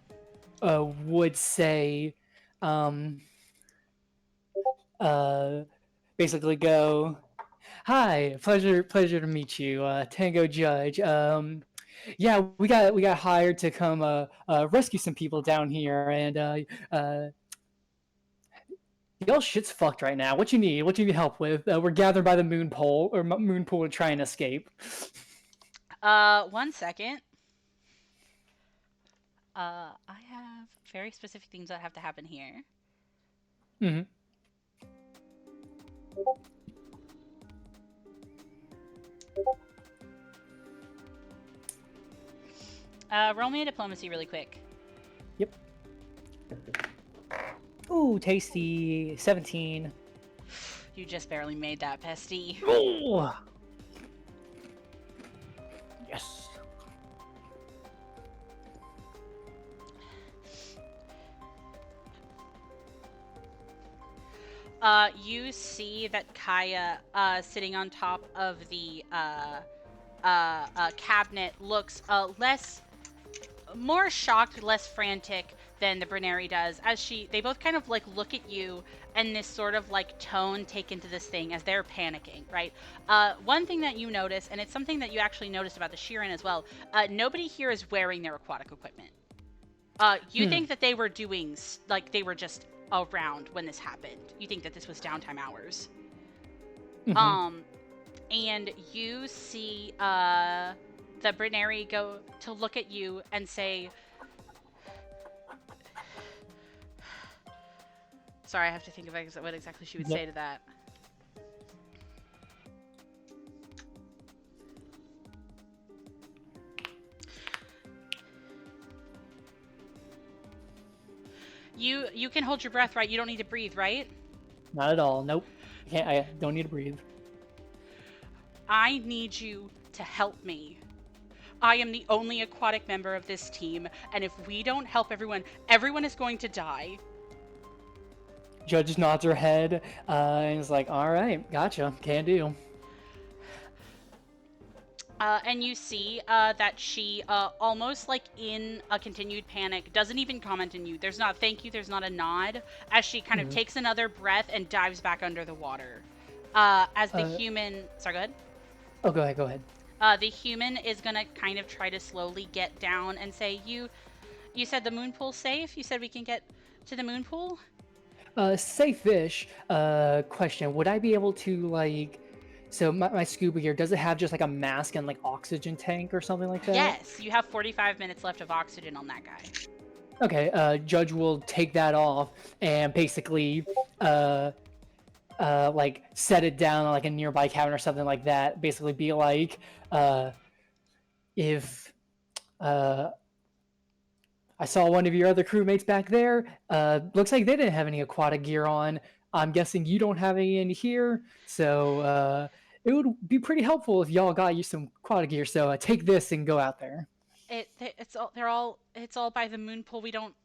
would say, um, uh, basically go, "Hi, pleasure to meet you, Tango Judge. Yeah, we got hired to come rescue some people down here, and y'all shit's fucked right now. What you need? What you need help with? We're gathered by the moon pool to try and escape." 1 second. I have very specific things that have to happen here. Mm-hmm. Roll me a diplomacy really quick. Yep. Ooh, tasty. 17. You just barely made that, Pesty. Ooh. Yes. You see that Kaya, sitting on top of the cabinet, looks more shocked, less frantic than the Brinari does. As they both kind of like look at you, and this sort of like tone take into this thing as they're panicking, right? One thing that you notice, and it's something that you actually noticed about the Sheeran as well. Nobody here is wearing their aquatic equipment. You think that they were doing, like, they were just around when this happened. You think that this was downtime hours. Mm-hmm. And you see the Brinari go to look at you and say, sorry, I have to think of what exactly she would say to that. You can hold your breath, right? You don't need to breathe, right? Not at all. Nope. I don't need to breathe. I need you to help me. I am the only aquatic member of this team, and if we don't help everyone, everyone is going to die. Judge nods her head and is like, "All right, gotcha. Can do." And you see that she, almost like in a continued panic, doesn't even comment on you. There's not thank you, there's not a nod, as she kind of takes another breath and dives back under the water. As the human... Sorry, go ahead. Oh, go ahead. The human is going to kind of try to slowly get down and say, you said the moon pool's safe? You said we can get to the moon pool? Safe-ish. Question. Would I be able to, like... So my scuba gear, does it have just like a mask and like oxygen tank or something like that? Yes, you have 45 minutes left of oxygen on that guy. Okay, Judge will take that off and basically like set it down on like a nearby cabin or something like that. Basically be like, if I saw one of your other crewmates back there, looks like they didn't have any aquatic gear on. I'm guessing you don't have any in here, so it would be pretty helpful if y'all got you some aquatic gear. So take this and go out there. It's all by the moon pool. We don't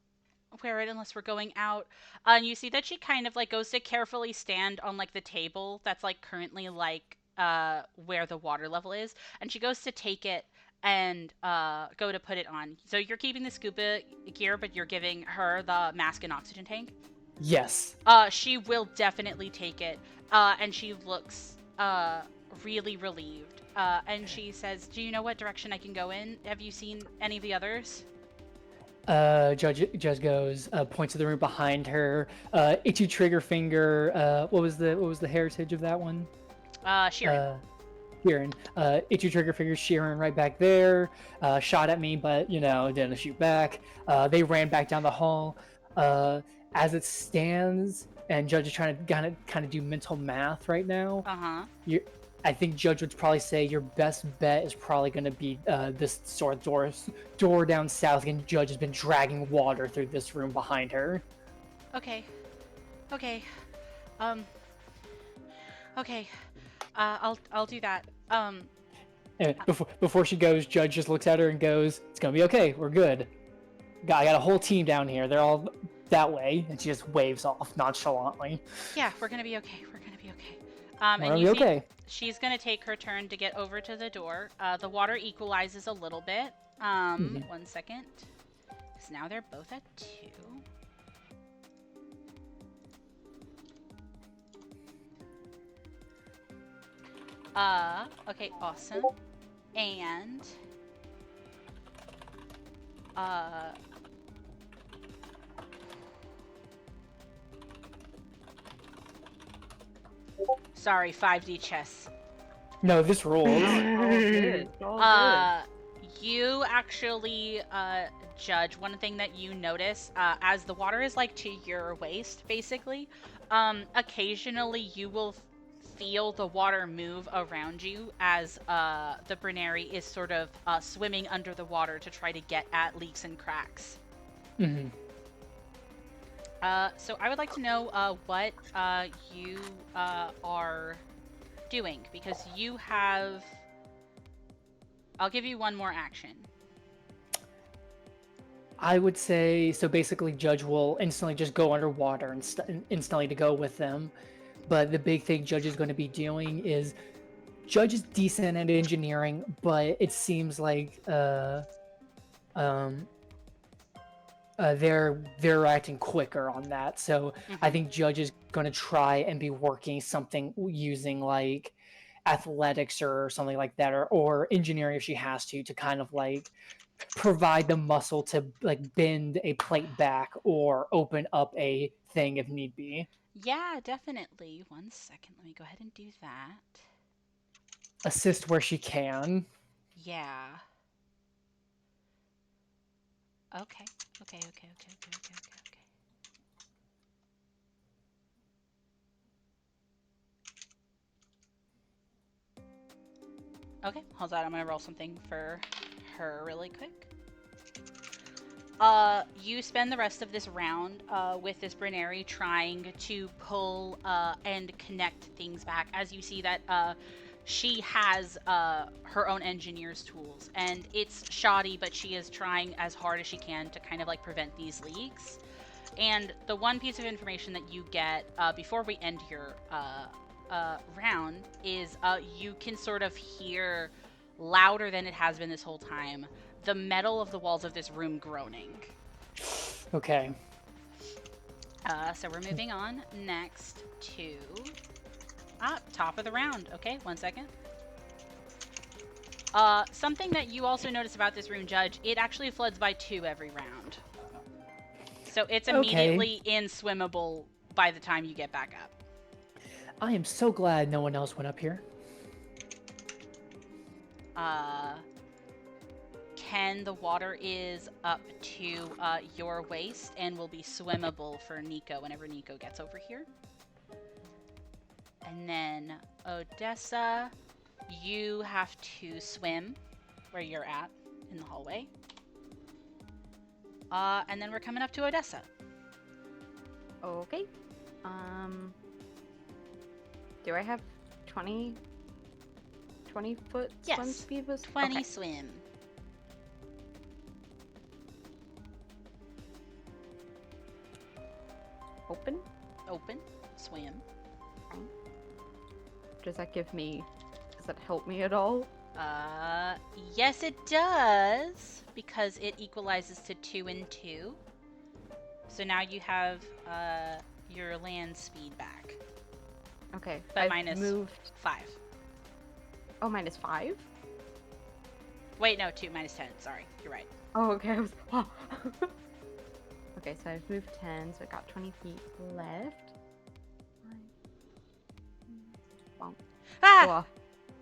wear it unless we're going out. And you see that she kind of like goes to carefully stand on like the table that's like currently like where the water level is, and she goes to take it and go to put it on. So you're keeping the scuba gear, but you're giving her the mask and oxygen tank. Yes. She will definitely take it, and she looks really relieved. And she says, "Do you know what direction I can go in? Have you seen any of the others?" Judge goes, points to the room behind her. Itchy trigger finger. What was the heritage of that one? Sheeran. Sheeran. Itchy trigger finger. Sheeran right back there. Shot at me, but didn't shoot back. They ran back down the hall. As it stands, and Judge is trying to kind of do mental math right now. I think Judge would probably say your best bet is probably going to be this sort of door down south, and Judge has been dragging water through this room behind her. Okay. I'll do that. Anyway, before she goes, Judge just looks at her and goes, "It's gonna be okay. We're good. I got a whole team down here. They're all that way, and she just waves off nonchalantly. Yeah, we're gonna be okay. We're gonna be okay. We're And gonna you be see, okay. she's gonna take her turn to get over to the door. The water equalizes a little bit. Mhm. 1 second. Because now they're both at 2. Okay, awesome. And sorry, 5D chess. No, this rules. All good. All good. You actually, Judge, one thing that you notice, as the water is like to your waist, basically, occasionally you will feel the water move around you as the Brinary is sort of swimming under the water to try to get at leaks and cracks. Mhm. So I would like to know what you are doing, because you have... I'll give you one more action. I would say so. Basically, Judge will instantly just go underwater and instantly to go with them. But the big thing Judge is going to be doing is Judge is decent at engineering, but it seems like they're acting quicker on that. So I think Judge is going to try and be working something using like athletics or something like that, or engineering if she has to kind of like provide the muscle to like bend a plate back or open up a thing if need be. Yeah, definitely. 1 second. Let me go ahead and do that. Assist where she can. Yeah. Okay. Okay. Okay, hold on. I'm gonna roll something for her really quick. You spend the rest of this round with this Brinary trying to pull and connect things back, as you see that she has her own engineer's tools, and it's shoddy, but she is trying as hard as she can to kind of like prevent these leaks. And the one piece of information that you get before we end your round is you can sort of hear, louder than it has been this whole time, the metal of the walls of this room groaning. Okay. So we're moving on next to top of the round. Okay, 1 second. Something that you also notice about this room, Judge, it actually floods by 2 every round. So it's immediately inswimmable by the time you get back up. I am so glad no one else went up here. Ken, the water is up to your waist and will be swimmable for Nico whenever Nico gets over here. And then Odessa, you have to swim where you're at in the hallway. And then we're coming up to Odessa. Okay. Do I have 20 foot swim Yes, speed? Was 20 okay. swim. Open. Swim. Does that give me? Does that help me at all? Yes it does, because it equalizes to 2 and 2. So now you have your land speed back. Okay. But I've minus moved. 5. Oh, minus 5. Wait, no, 2 minus 10. Sorry, you're right. Oh, okay. I was. Oh. Okay, so I've moved 10, so I got 20 feet left. Ah!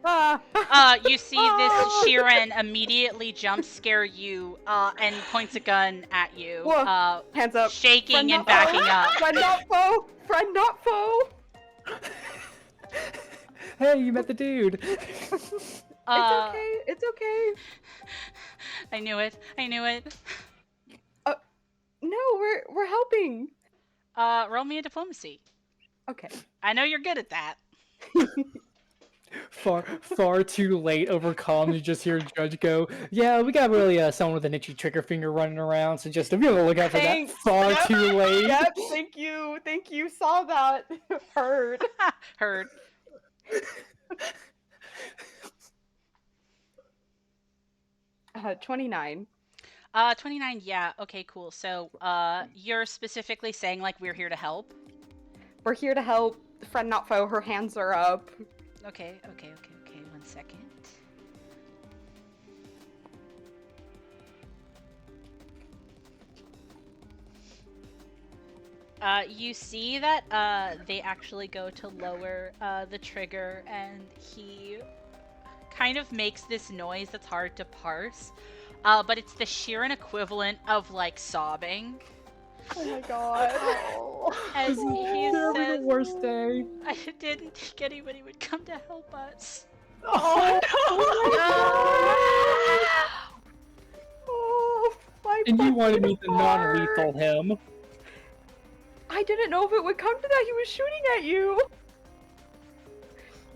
Ah! You see this Sheeran immediately jump scare you and points a gun at you. Whoa. Hands up. Shaking Friend and not backing foe. up. Friend not foe. Friend not foe. Hey, you met the dude. It's okay. It's okay. I knew it. No, we're helping. Roll me a diplomacy. Okay. I know you're good at that. far too late over comms. You just hear Judge go, "Yeah, we got really someone with an itchy trigger finger running around, so just be on the lookout for Thanks. that." Far Yep. too late. Yep, thank you, saw that. Heard. Heard. 29. 29, yeah, okay, cool. So, you're specifically saying, like, we're here to help? We're here to help. Friend not foe, her hands are up. Okay, 1 second. You see that, they actually go to lower, the trigger, and he kind of makes this noise that's hard to parse. But it's the Sheeran equivalent of, like, sobbing. Oh my god. As he They're having says, the worst day. I didn't think anybody would come to help us. Oh, Oh, my and you wanted me fucking to non-lethal heart. him. I didn't know if it would come to that. He was shooting at you.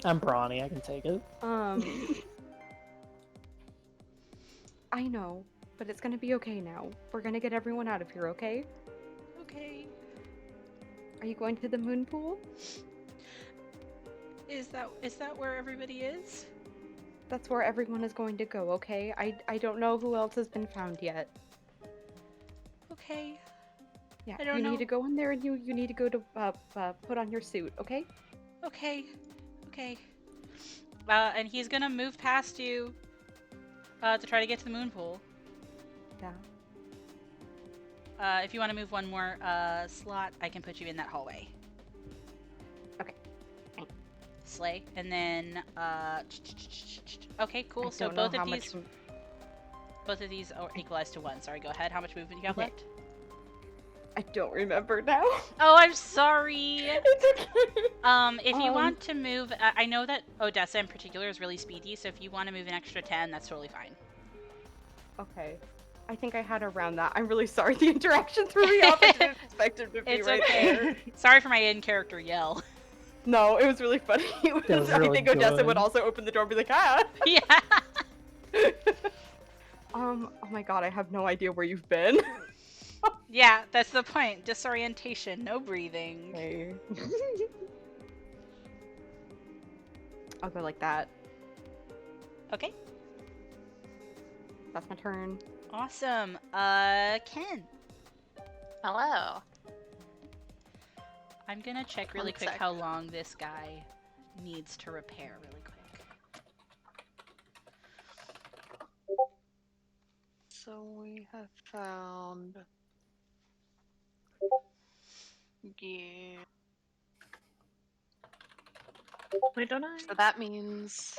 I'm brawny. I can take it. I know, but it's gonna be okay now. We're gonna get everyone out of here, okay? Okay. Are you going to the moon pool? Is that where everybody is? That's where everyone is going to go, okay? I don't know who else has been found yet. Okay. Yeah, I don't you know. need to go in there and you need to go to put on your suit, okay? Okay. And he's gonna move past you to try to get to the moon pool. Yeah. If you want to move one more slot, I can put you in that hallway. Okay. Slay. And then okay, cool. I So don't know both how of much- these are equalized to 1. Sorry, go ahead. How much movement you have Okay. left? I don't remember now. Oh, I'm sorry. It's okay. If you want to move, I know that Odessa in particular is really speedy, so if you want to move an extra 10, that's totally fine. Okay. I think I had around that. I'm really sorry. The interaction threw me off. I didn't expect him to be It's right okay. there. Sorry for my in-character yell. No, it was really funny. That was I really think Odessa good. would also open the door and be like, ah! Yeah. Oh my god, I have no idea where you've been. Yeah, that's the point. Disorientation, no breathing. Okay. I'll go like that. Okay. That's my turn. Awesome. Ken. Hello. I'm gonna check really One quick sec. how long this guy needs to repair really quick. So we have found gear. Wait, don't I? So that means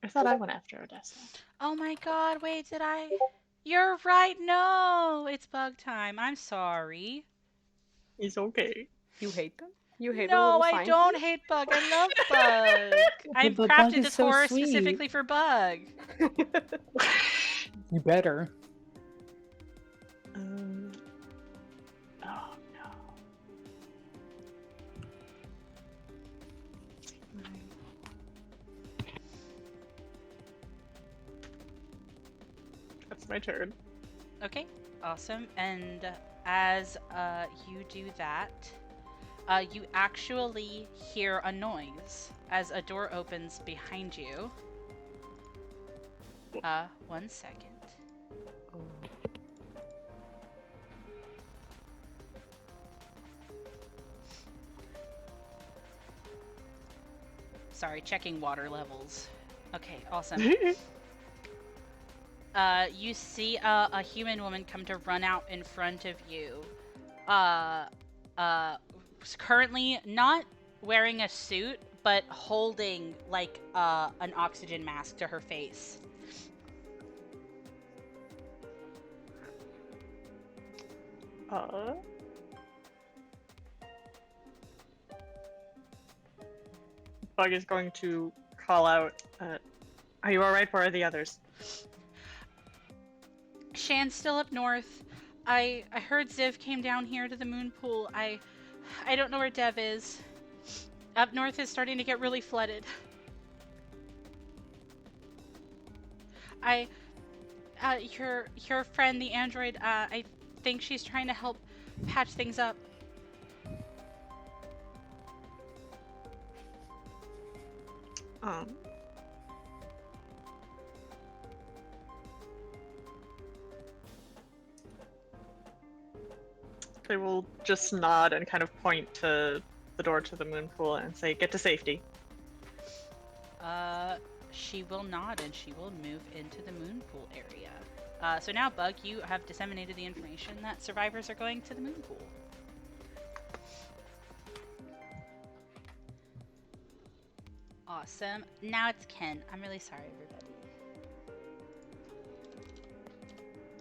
I thought I went after Odessa. Oh my god, wait, did I? You're right, no! It's bug time. I'm sorry. He's okay. You hate them? You hate the No, little I sign don't thing? hate bug. I love bug. I've but Bug crafted is this so horror sweet. specifically for bug. You better. Oh no. That's my turn. Okay, awesome. And as you do that, you actually hear a noise as a door opens behind you. 1 second. Sorry, checking water levels. Okay, awesome. You see a human woman come to run out in front of you. Currently not wearing a suit, but holding like an oxygen mask to her face. Bug is going to call out, are you alright? Where are the others? Shan's still up north. I heard Ziv came down here to the moon pool. I don't know where Dev is. Up north is starting to get really flooded. I, your friend, the android, I think she's trying to help patch things up. Um, they will just nod and kind of point to the door to the moon pool and say, "Get to safety." She will nod and she will move into the moon pool area. So now, Bug, you have disseminated the information that survivors are going to the moon pool. Awesome. Now it's Ken. I'm really sorry, everybody.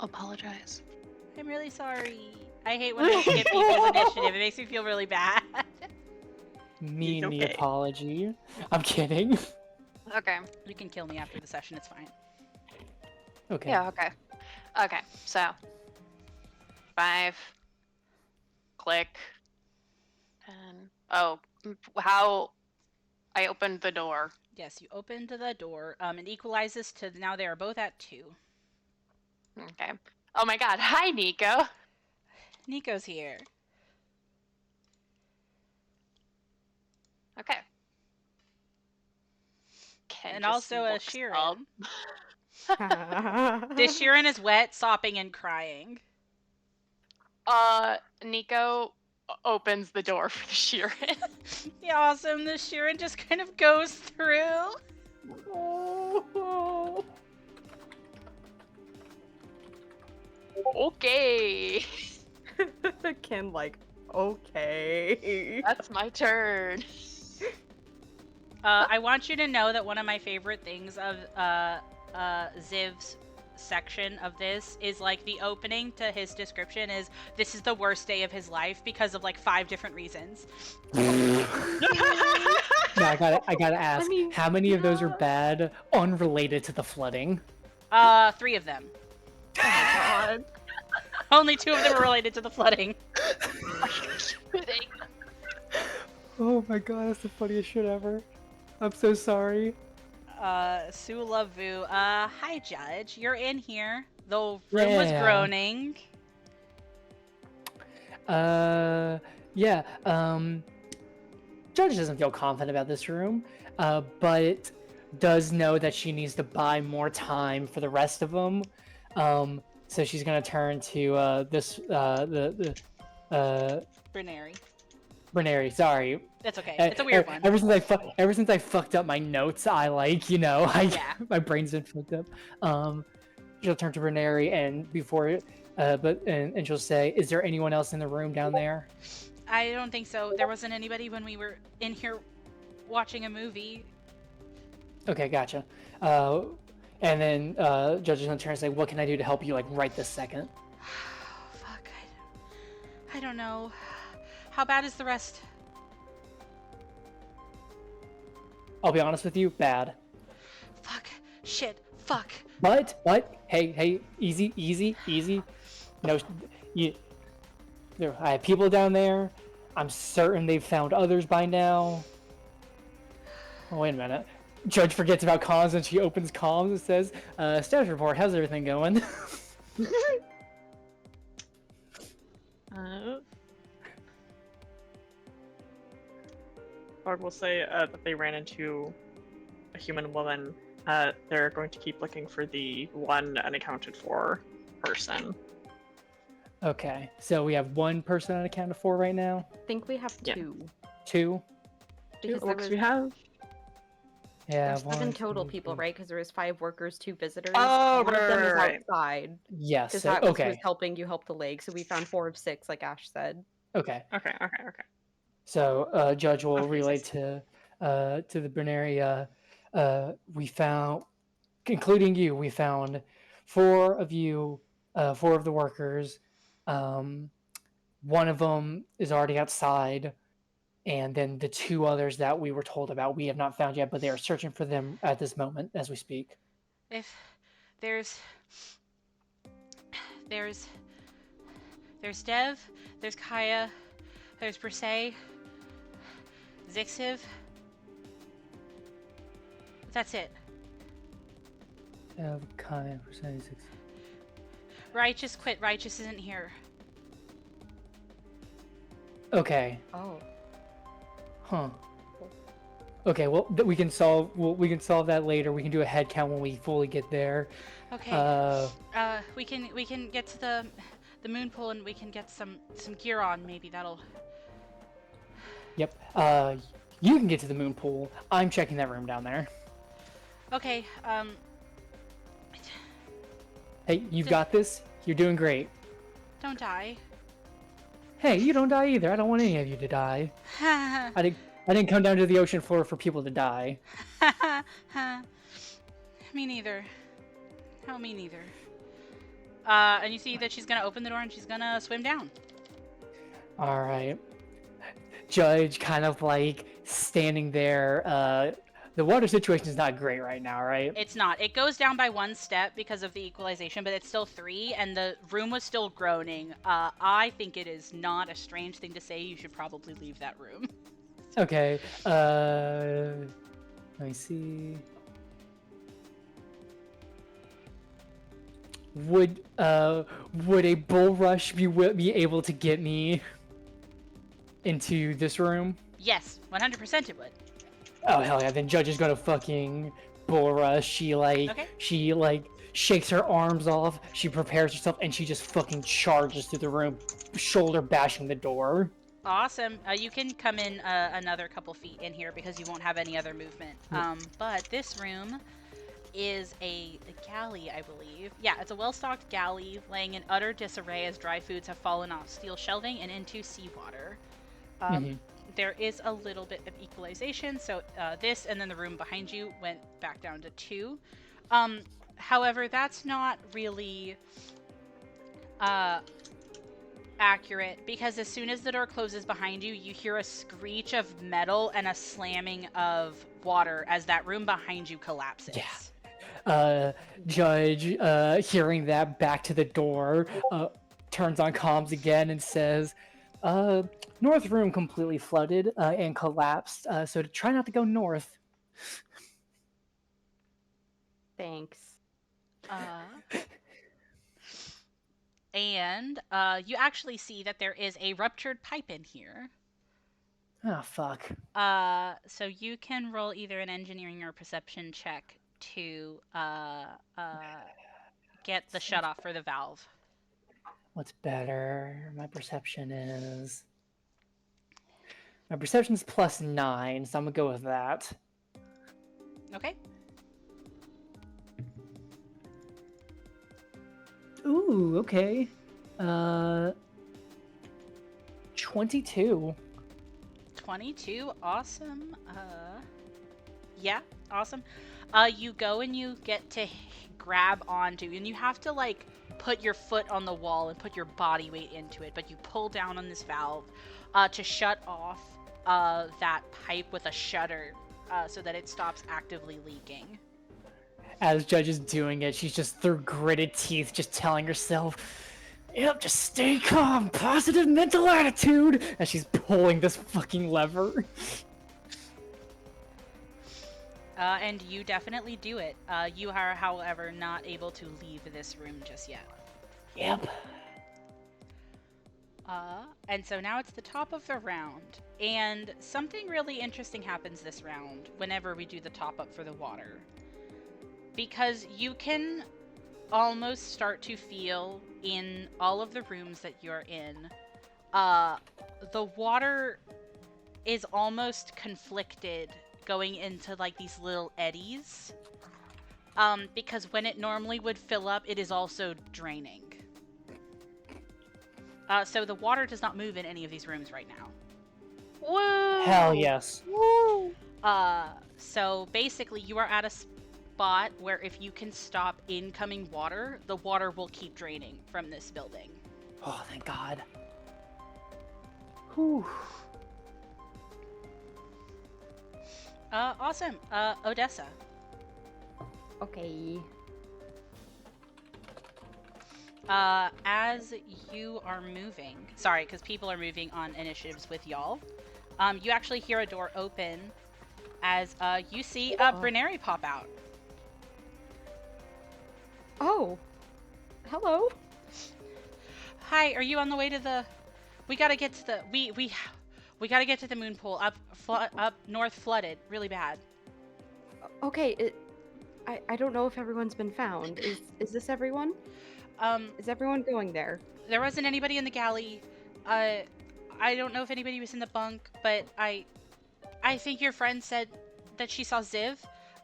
Apologize. I'm really sorry. I hate when I skip people's initiative. It makes me feel really bad. Mean It's the okay. apology. I'm kidding. Okay. You can kill me after the session. It's fine. Okay. Yeah, okay. Okay, so 5. Click. 10. Oh, how I opened the door. Yes, you opened the door. It equalizes to now they are both at 2. Okay. Oh my god. Hi, Nico. Nico's here. Okay. Ken And just also looks up. Sheeran. This Sheeran is wet, sopping, and crying. Nico opens the door for the Sheeran. Yeah, awesome. The Sheeran just kind of goes through. Oh. Okay. Ken, like, okay. That's my turn. I want you to know that one of my favorite things of Ziv's section of this is like the opening to his description is this is the worst day of his life because of like 5 different reasons. Now I gotta ask, mean, how many of those are yeah. bad, unrelated to the flooding? 3 of them. Oh my god. Only 2 of them are related to the flooding. Oh my god, that's the funniest shit ever. I'm so sorry. Sulavu. Hi, Judge. You're in here. The room was Yeah. groaning. Yeah, Judge doesn't feel confident about this room, but does know that she needs to buy more time for the rest of them. So she's gonna turn to Brinary. Bernary. Sorry, That's okay. It's a weird one. Ever since I fucked up my notes, I Yeah. my brain's been fucked up. She'll turn to Bernary and and she'll say, "Is there anyone else in the room down there?" I don't think so. There wasn't anybody when we were in here watching a movie. Okay, gotcha. And then Judge is gonna turn and say, "What can I do to help you, like, right this second?" Fuck. I don't know. How bad is the rest? I'll be honest with you, bad. Fuck. Shit. Fuck. But hey, easy. No, I have people down there. I'm certain they've found others by now. Oh, wait a minute. Judge forgets about comms and she opens comms and says, "Status report. How's everything going?" Bard will say that they ran into a human woman. They're going to keep looking for the one unaccounted for person. Okay, so we have one person unaccounted for right now. I think we have Yeah. 2. 2. Because there Looks was, we have. Yeah, there's 7 one, total two, people, three. right? Because there was 5 workers, 2 visitors. Oh, One of them is right. outside. Yes. Because So, that was who okay. was helping you help the leg. So we found 4 of 6, like Ash said. Okay. Okay. So Judge will Okay, relay to the Bernary. We found, including you, we found 4 of you, 4 of the workers. One of them is already outside, and then the 2 others that we were told about we have not found yet, but they are searching for them at this moment as we speak. If there's Dev, there's Kaya, there's Brisay, Zixiv. That's it. Kind percentage. Righteous quit. Righteous isn't here. Okay. Oh. Huh. Okay, well we can solve that later. We can do a head count when we fully get there. Okay. We can get to the moon pool and we can get some gear on. Maybe that'll. Yep. You can get to the moon pool. I'm checking that room down there. Okay. Hey, you've got this. You're doing great. Don't die. Hey, you don't die either. I don't want any of you to die. I didn't come down to the ocean floor for people to die. Me neither. Oh, me neither. And you see that she's gonna open the door and she's gonna swim down. All right. Judge kind of like standing there. The water situation is not great right now, right? It's not. It goes down by 1 step because of the equalization, but it's still 3, and the room was still groaning. I think it is not a strange thing to say. You should probably leave that room. Okay. Let me see. Would a bull rush be able to get me into this room? Yes, 100% it would. Oh hell yeah! Then Judge is gonna fucking bull rush. She shakes her arms off. She prepares herself and she just fucking charges through the room, shoulder bashing the door. Awesome. You can come in another couple feet in here because you won't have any other movement. But this room is a galley, I believe. Yeah, it's a well-stocked galley laying in utter disarray as dry foods have fallen off steel shelving and into seawater. There is a little bit of equalization, so this and then the room behind you went back down to 2. However, that's not really accurate because as soon as the door closes behind you, you hear a screech of metal and a slamming of water as that room behind you collapses. Yeah. Judge, hearing that, back to the door, turns on comms again and says, north room completely flooded and collapsed, so to try not to go north. Thanks. And you actually see that there is a ruptured pipe in here. Oh, fuck. So you can roll either an engineering or perception check to get the shutoff for the valve. What's better? My perception's +9, so I'm gonna go with that. Okay. Ooh, okay. 22. 22, awesome. Yeah, awesome. You go and you get to grab onto, and you have to like put your foot on the wall and put your body weight into it, but you pull down on this valve to shut off that pipe with a shutter so that it stops actively leaking. As Judge is doing it, she's just through gritted teeth, just telling herself, yep, just stay calm, positive mental attitude, as she's pulling this fucking lever. And you definitely do it. You are, however, not able to leave this room just yet. Yep. And so now it's the top of the round, and something really interesting happens this round whenever we do the top up for the water. Because you can almost start to feel in all of the rooms that you're in, the water is almost conflicted going into like these little eddies. Because when it normally would fill up, it is also draining. So the water does not move in any of these rooms right now. Woo! Hell yes. Woo! So basically you are at a spot where if you can stop incoming water, the water will keep draining from this building. Oh, thank God. Whew. Awesome. Odessa. Okay. As you are moving, sorry, because people are moving on initiatives with y'all. You actually hear a door open as you see Oh. Brenneri pop out. Oh, hello. Hi, are you on the way to the? We gotta get to the we gotta get to the moon pool up north, flooded really bad. Okay, I don't know if everyone's been found. Is this everyone? Um, Is everyone going there? there wasn't anybody in the galley. I don't know if anybody was in the bunk, but I think your friend said that she saw Ziv.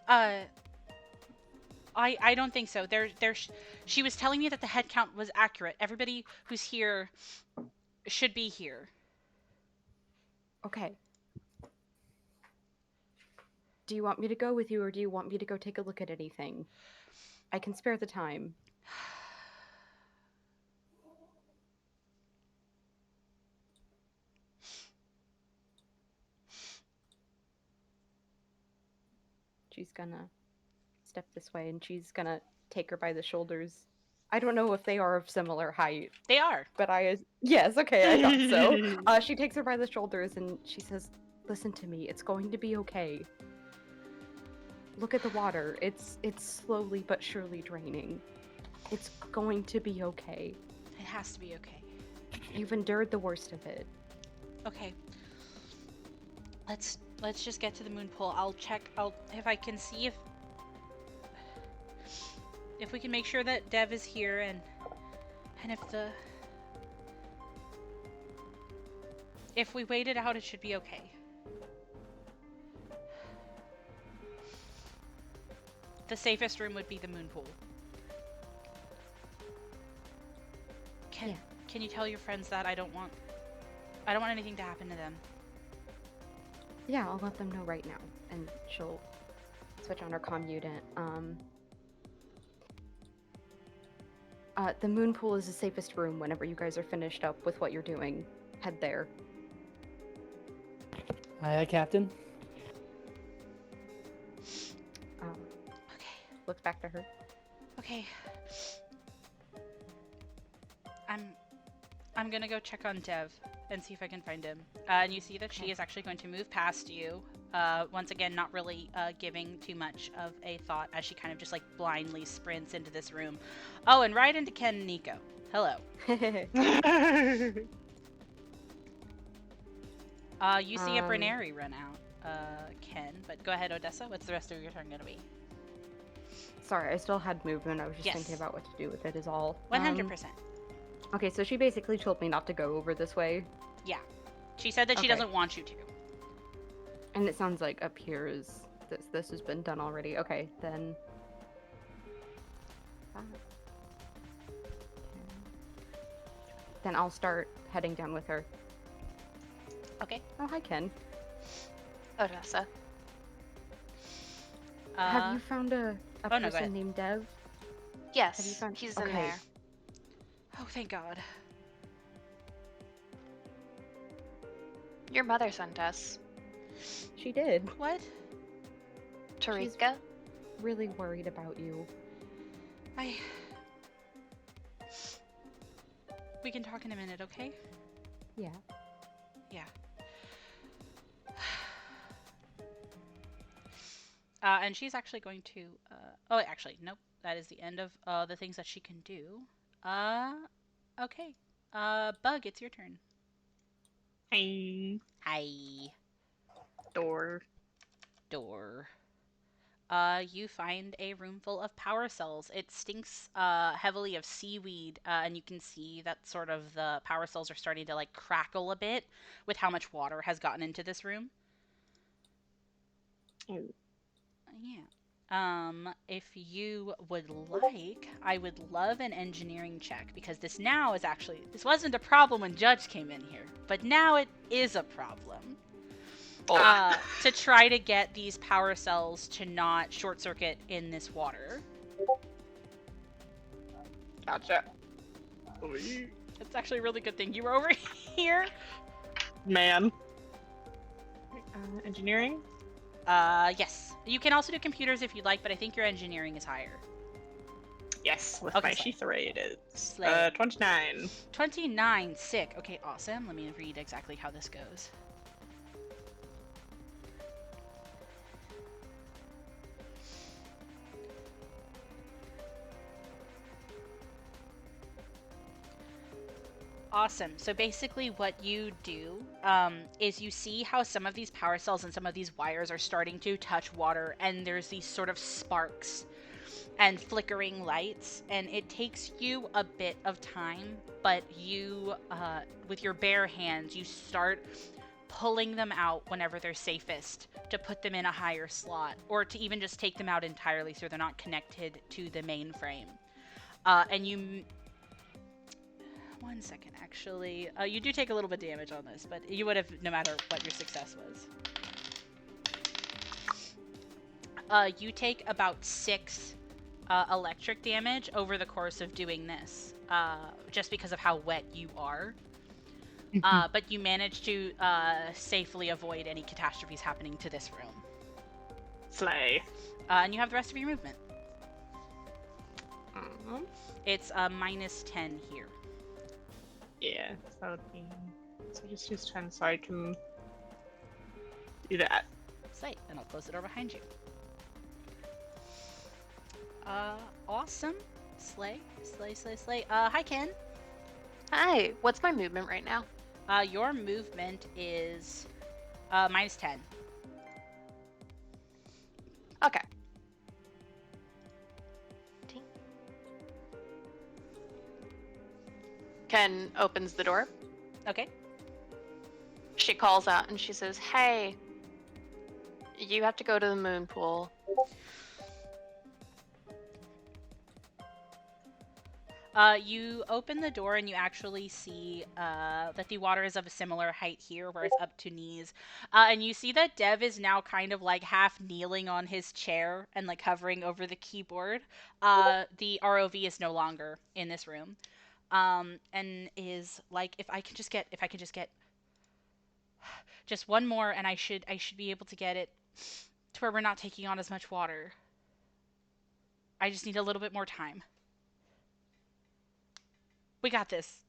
Uh, I don't think so. She was telling me that the head count was accurate. Everybody who's here should be here. Okay. Do you want me to go with you, or do you want me to go take a look at anything? I can spare the time. She's gonna step this way, and she's gonna take her by the shoulders. I don't know if they are of similar height, They are. but yes, okay, I thought so. She takes her by the shoulders and she says, "Listen to me. It's going to be okay. Look at the water. It's slowly but surely draining. It's going to be okay. It has to be okay. You've endured the worst of it." Okay. Let's just get to the moon pool. I'll check. If I can see if we can make sure that Dev is here and if we wait it out, it should be okay. The safest room would be the moon pool. Can you tell your friends that I don't want anything to happen to them? Yeah, I'll let them know right now, and she'll switch on her comm unit. The moon pool is the safest room. Whenever you guys are finished up with what you're doing, head there. Aye, Captain. Okay. Looks back to her. Okay. I'm gonna go check on Dev and see if I can find him. And you see that she is actually going to move past you. Once again, not really giving too much of a thought as she kind of just like blindly sprints into this room. Oh, and right into Ken and Nico. Hello. You see a Brenneri run out, Ken. But go ahead, Odessa. What's the rest of your turn gonna be? Sorry, I still had movement. I was just Yes. thinking about what to do with it is all. 100%. Okay, so she basically told me not to go over this way. Yeah. She said that she Okay. doesn't want you to. And it sounds like up here is this has been done already. Okay, then. Then I'll start heading down with her. Okay. Oh, hi, Ken. Odessa. Have you found a oh, no, go person ahead. named Dev? Yes, Have you found? he's in Okay. there. Oh, thank God. Your mother sent us. She did. What? Tarika? Really worried about you. We can talk in a minute, okay? Yeah. Yeah. And she's actually going to, oh, actually, nope. That is the end of the things that she can do. Okay. Bug, it's your turn. Hi. Hi. Door. Door. You find a room full of power cells. It stinks heavily of seaweed, and you can see that sort of the power cells are starting to like crackle a bit with how much water has gotten into this room. Oh. Yeah. If you would like, I would love an engineering check because this wasn't a problem when Judge came in here, but now it is a problem. To try to get these power cells to not short circuit in this water. Gotcha. It's actually a really good thing you were over here. Man. Engineering? Yes. You can also do computers if you'd like, but I think your engineering is higher. Yes, with Okay, my slay. Sheath it is. Slay. 29. 29, sick. Okay, awesome. Let me read exactly how this goes. Awesome. So basically what you do is you see how some of these power cells and some of these wires are starting to touch water, and there's these sort of sparks and flickering lights, and it takes you a bit of time, but you, with your bare hands, you start pulling them out whenever they're safest to put them in a higher slot, or to even just take them out entirely so they're not connected to the mainframe. And you... One second, actually. You do take a little bit of damage on this, but you would have no matter what your success was. You take about 6 electric damage over the course of doing this, just because of how wet you are. But you manage to safely avoid any catastrophes happening to this room. Slay. And you have the rest of your movement. Mhm. It's minus 10 here. Yeah, so that would be... So just use 10 so I can do that. Slay, and I'll close the door behind you. Awesome. Slay. Hi, Ken. Hi, what's my movement right now? Your movement is minus 10. Okay. Ken opens the door. Okay. She calls out and she says, "Hey, you have to go to the moon pool." You open the door and you actually see that the water is of a similar height here, where it's up to knees. And you see that Dev is now kind of like half kneeling on his chair and like hovering over the keyboard. The ROV is no longer in this room. And is like, if I can just get just one more, and I should be able to get it to where we're not taking on as much water. I just need a little bit more time. We got this.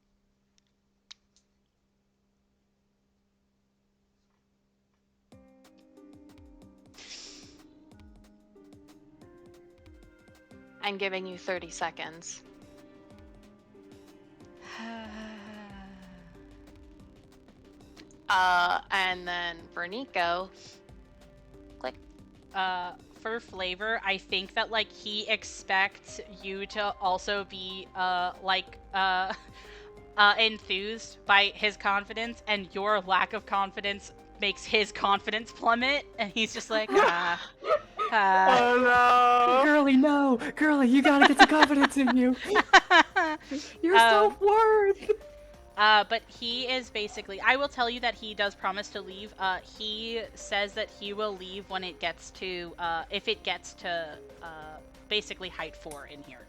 I'm giving you 30 seconds. And then for Nico, click. For flavor, I think that like he expects you to also be enthused by his confidence, and your lack of confidence makes his confidence plummet, and he's just like, Oh no! Girly, no! Girly, you gotta get the confidence in you! Your self-worth! But he is basically, I will tell you that he does promise to leave. He says that he will leave when it gets to, if it gets to, basically height 4 in here.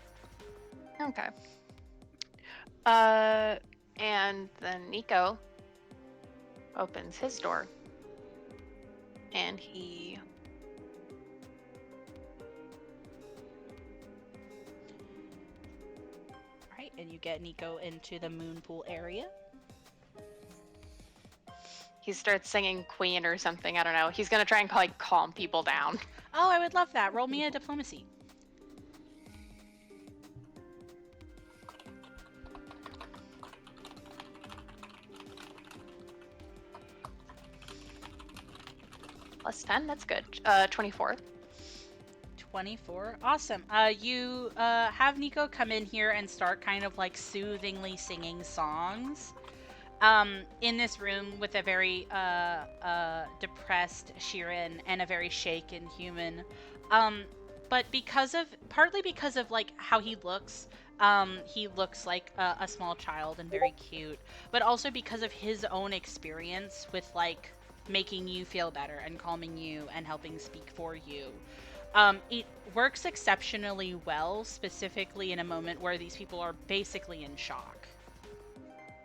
Okay. And then Nico opens his door. And he... Alright, and you get Nico into the moon pool area. He starts singing Queen or something, I don't know. He's gonna try and like calm people down. Oh, I would love that. Roll me a diplomacy. Plus 10, that's good. 24. 24. Awesome. You have Nico come in here and start kind of like soothingly singing songs. In this room with a very depressed Shirin and a very shaken human. But partly because of like how he looks like a small child and very cute, but also because of his own experience with like making you feel better and calming you and helping speak for you. It works exceptionally well, specifically in a moment where these people are basically in shock.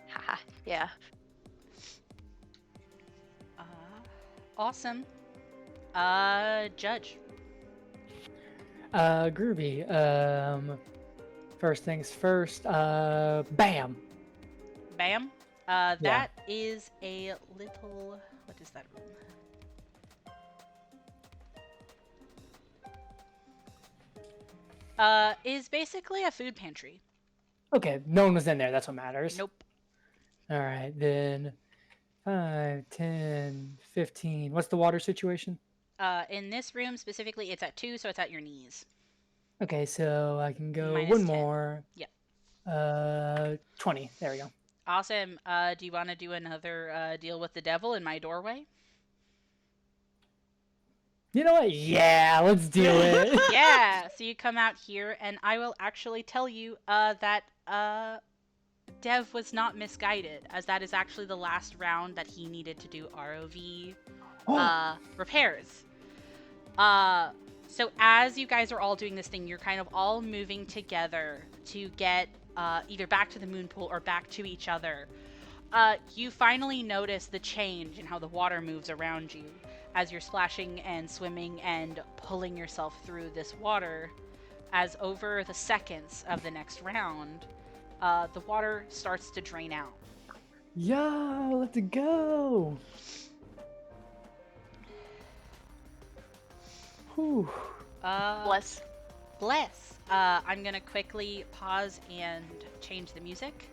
Haha, yeah. Awesome. Judge. Groovy. First things first, bam! Bam. That is a little... What is that room? Is basically a food pantry. Okay, no one was in there, that's what matters. Nope. All right, then 5, 10, 15. What's the water situation? In this room specifically, it's at 2, so it's at your knees. Okay, so I can go Minus one 10. more. Yep. 20. There we go. Awesome. Do you want to do another deal with the devil in my doorway? You know what? Yeah, let's do it. Yeah. So you come out here, and I will actually tell you that Dev was not misguided, as that is actually the last round that he needed to do ROV repairs. So as you guys are all doing this thing, you're kind of all moving together to get either back to the moon pool or back to each other. You finally notice the change in how the water moves around you as you're splashing and swimming and pulling yourself through this water. As over the seconds of the next round, the water starts to drain out. Yeah, let's go. Whew. Bless. Bless. I'm gonna quickly pause and change the music.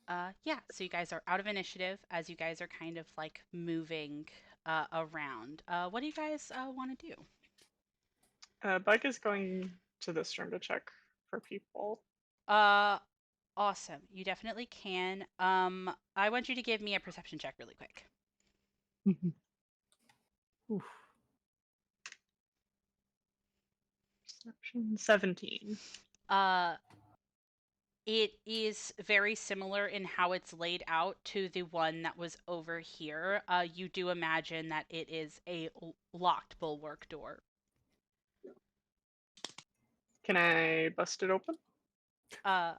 Yeah, so you guys are out of initiative as you guys are kind of like moving around. What do you guys want to do? Bug is going to this room to check for people. Uh, awesome. You definitely can. I want you to give me a perception check really quick. Oof. Perception 17. Uh, it is very similar in how it's laid out to the one that was over here. You do imagine that it is a locked bulwark door. Can I bust it open? Uh,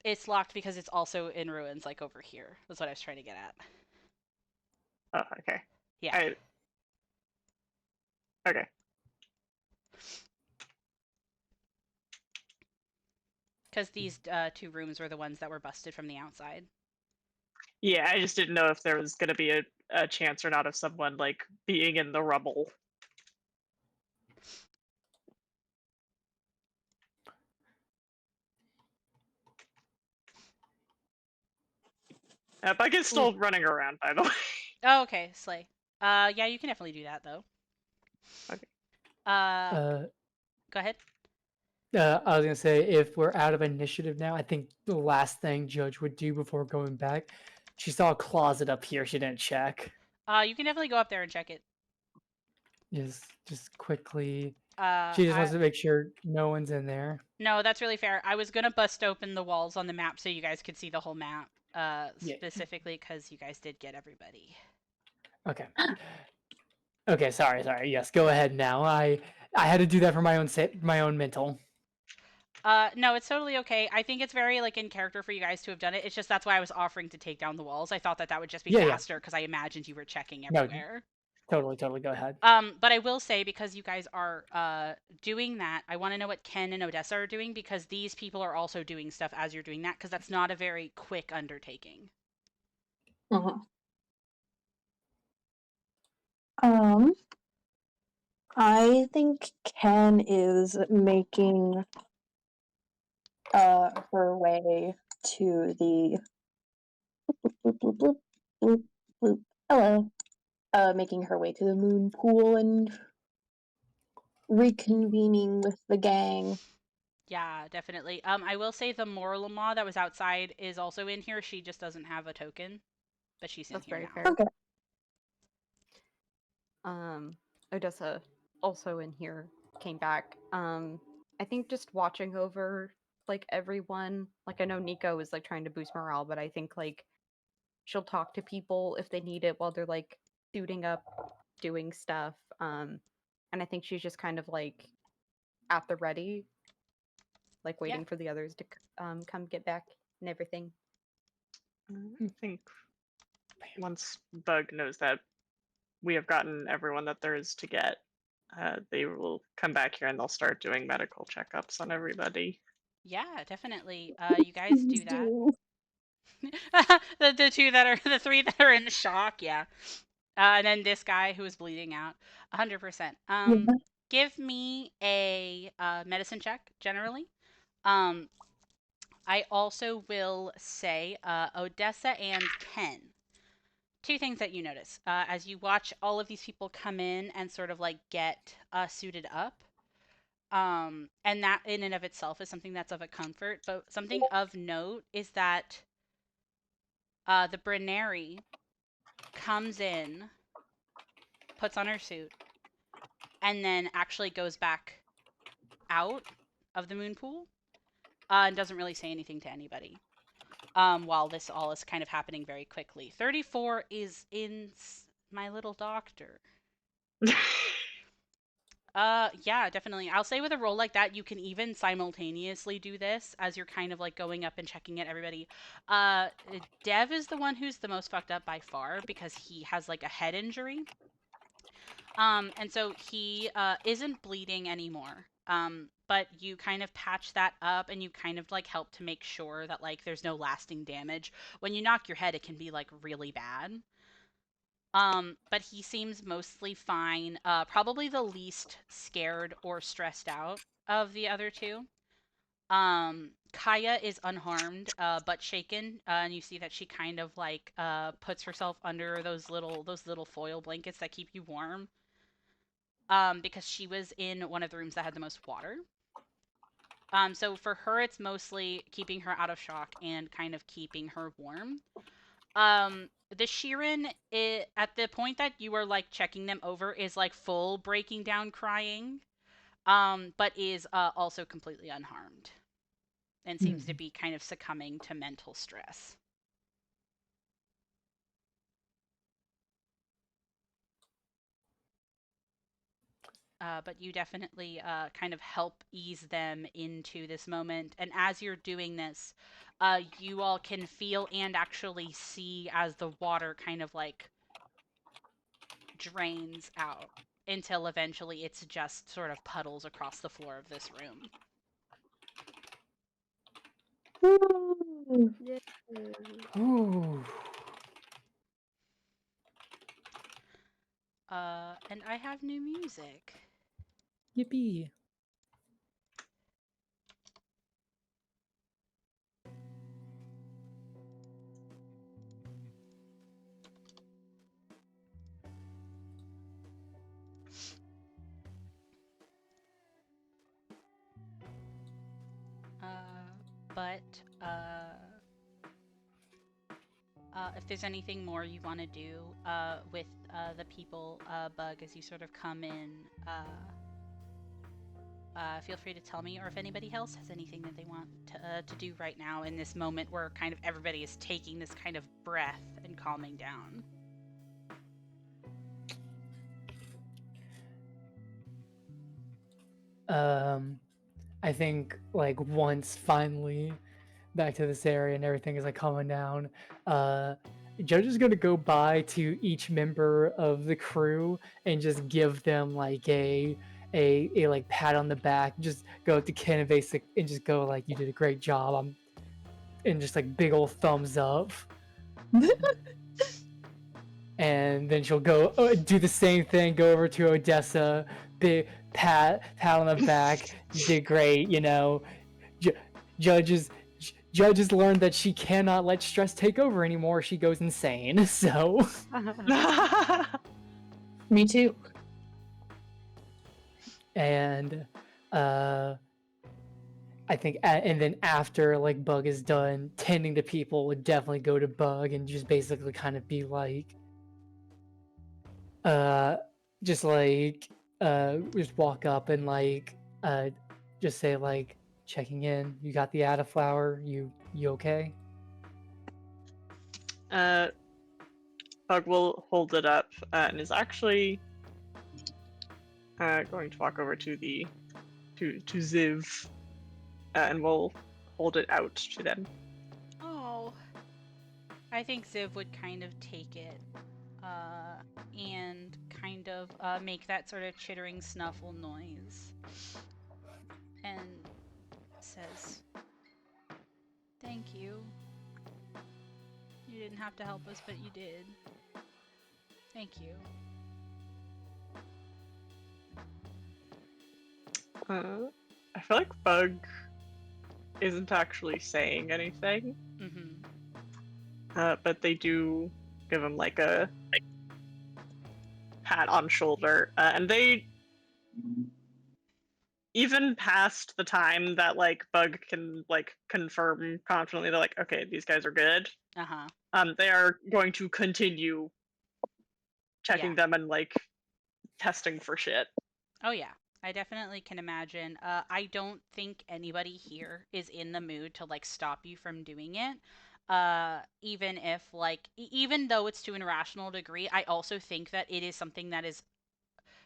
it's locked because it's also in ruins, like over here. That's what I was trying to get at. Oh, okay. Yeah. Okay. Because these two rooms were the ones that were busted from the outside. Yeah, I just didn't know if there was gonna be a chance or not of someone like being in the rubble. Bug is still running around, by the way. Oh, okay, slay. Yeah, you can definitely do that though. Okay. Uh, Go ahead. I was gonna say, if we're out of initiative now, I think the last thing Judge would do before going back, she saw a closet up here. She didn't check. You can definitely go up there and check it. Just quickly. She just wants to make sure no one's in there. No, that's really fair. I was gonna bust open the walls on the map so you guys could see the whole map. Yeah. Specifically because you guys did get everybody. Okay. Okay. Sorry. Yes. Go ahead now. I had to do that for my own mental. No, it's totally okay. I think it's very like in character for you guys to have done it. It's just that's why I was offering to take down the walls. I thought that would just be faster because I imagined you were checking everywhere. No, totally. Go ahead. But I will say, because you guys are doing that, I want to know what Ken and Odessa are doing, because these people are also doing stuff as you're doing that, because that's not a very quick undertaking. I think Ken is making her way to the bloop, bloop, bloop, bloop, bloop. Hello. Making her way to the moon pool and reconvening with the gang. Yeah, definitely. I will say the Morlama that was outside is also in here. She just doesn't have a token, but she's in That's here very now. fair. Okay. Odessa also in here came back. I think just watching over like everyone. Like I know Nico is like trying to boost morale, but I think like she'll talk to people if they need it while they're like suiting up, doing stuff. And I think she's just kind of like at the ready, like waiting for the others to come get back and everything. I think once Bug knows that we have gotten everyone that there is to get, they will come back here and they'll start doing medical checkups on everybody. Yeah, definitely. You guys do that. The three that are in shock, yeah. And then this guy who is bleeding out, 100%. Give me a medicine check generally. I also will say Odessa and Ken. Two things that you notice as you watch all of these people come in and sort of like get suited up. And that in and of itself is something that's of a comfort. But something of note is that the Brinari comes in, puts on her suit, and then actually goes back out of the moon pool and doesn't really say anything to anybody. While this all is kind of happening very quickly. 34 is in my little doctor. Yeah, definitely. I'll say with a roll like that, you can even simultaneously do this as you're kind of like going up and checking at everybody. Uh, Dev is the one who's the most fucked up by far because he has like a head injury. And so he isn't bleeding anymore. But you kind of patch that up and you kind of like help to make sure that like there's no lasting damage. When you knock your head, it can be like really bad. But he seems mostly fine. Probably the least scared or stressed out of the other two. Kaya is unharmed, but shaken, and you see that she kind of like puts herself under those little foil blankets that keep you warm. Because she was in one of the rooms that had the most water. So for her, it's mostly keeping her out of shock and kind of keeping her warm. The Sheeran, at the point that you are like checking them over, is like full breaking down crying, but is also completely unharmed and seems to be kind of succumbing to mental stress. But you definitely kind of help ease them into this moment. And as you're doing this, you all can feel and actually see as the water kind of like drains out until eventually it's just sort of puddles across the floor of this room. Woo! Ooh. And I have new music. Yippee. But if there's anything more you want to do with the people, Bug, as you sort of come in, feel free to tell me, or if anybody else has anything that they want to do right now in this moment where kind of everybody is taking this kind of breath and calming down. I think like once finally back to this area and everything is like calming down, Judge is gonna go by to each member of the crew and just give them like a like pat on the back. Just go up to Ken and basic and just go like, "You did a great job." And just like big old thumbs up. And then she'll go do the same thing. Go over to Odessa, big pat on the back. You did great. You know, judges learned that she cannot let stress take over anymore. She goes insane. So Me too. and I think and then after like Bug is done tending to people, would definitely go to Bug and just basically kind of be like just like just walk up and like just say like, checking in, you got the Ada flower, you okay? Bug will hold it up and is actually going to walk over to Ziv and will hold it out to them. Oh, I think Ziv would kind of take it and kind of make that sort of chittering snuffle noise and says, "Thank you. You didn't have to help us, but you did. Thank you." I feel like Bug isn't actually saying anything, Mm-hmm. but they do give him like a pat on shoulder, and they even past the time that like Bug can like confirm confidently, they're like, okay, these guys are good. Uh-huh. They are going to continue checking Yeah. them and like testing for shit. Oh yeah. I definitely can imagine. I don't think anybody here is in the mood to like stop you from doing it. Even if like even though it's to an irrational degree, I also think that it is something that is,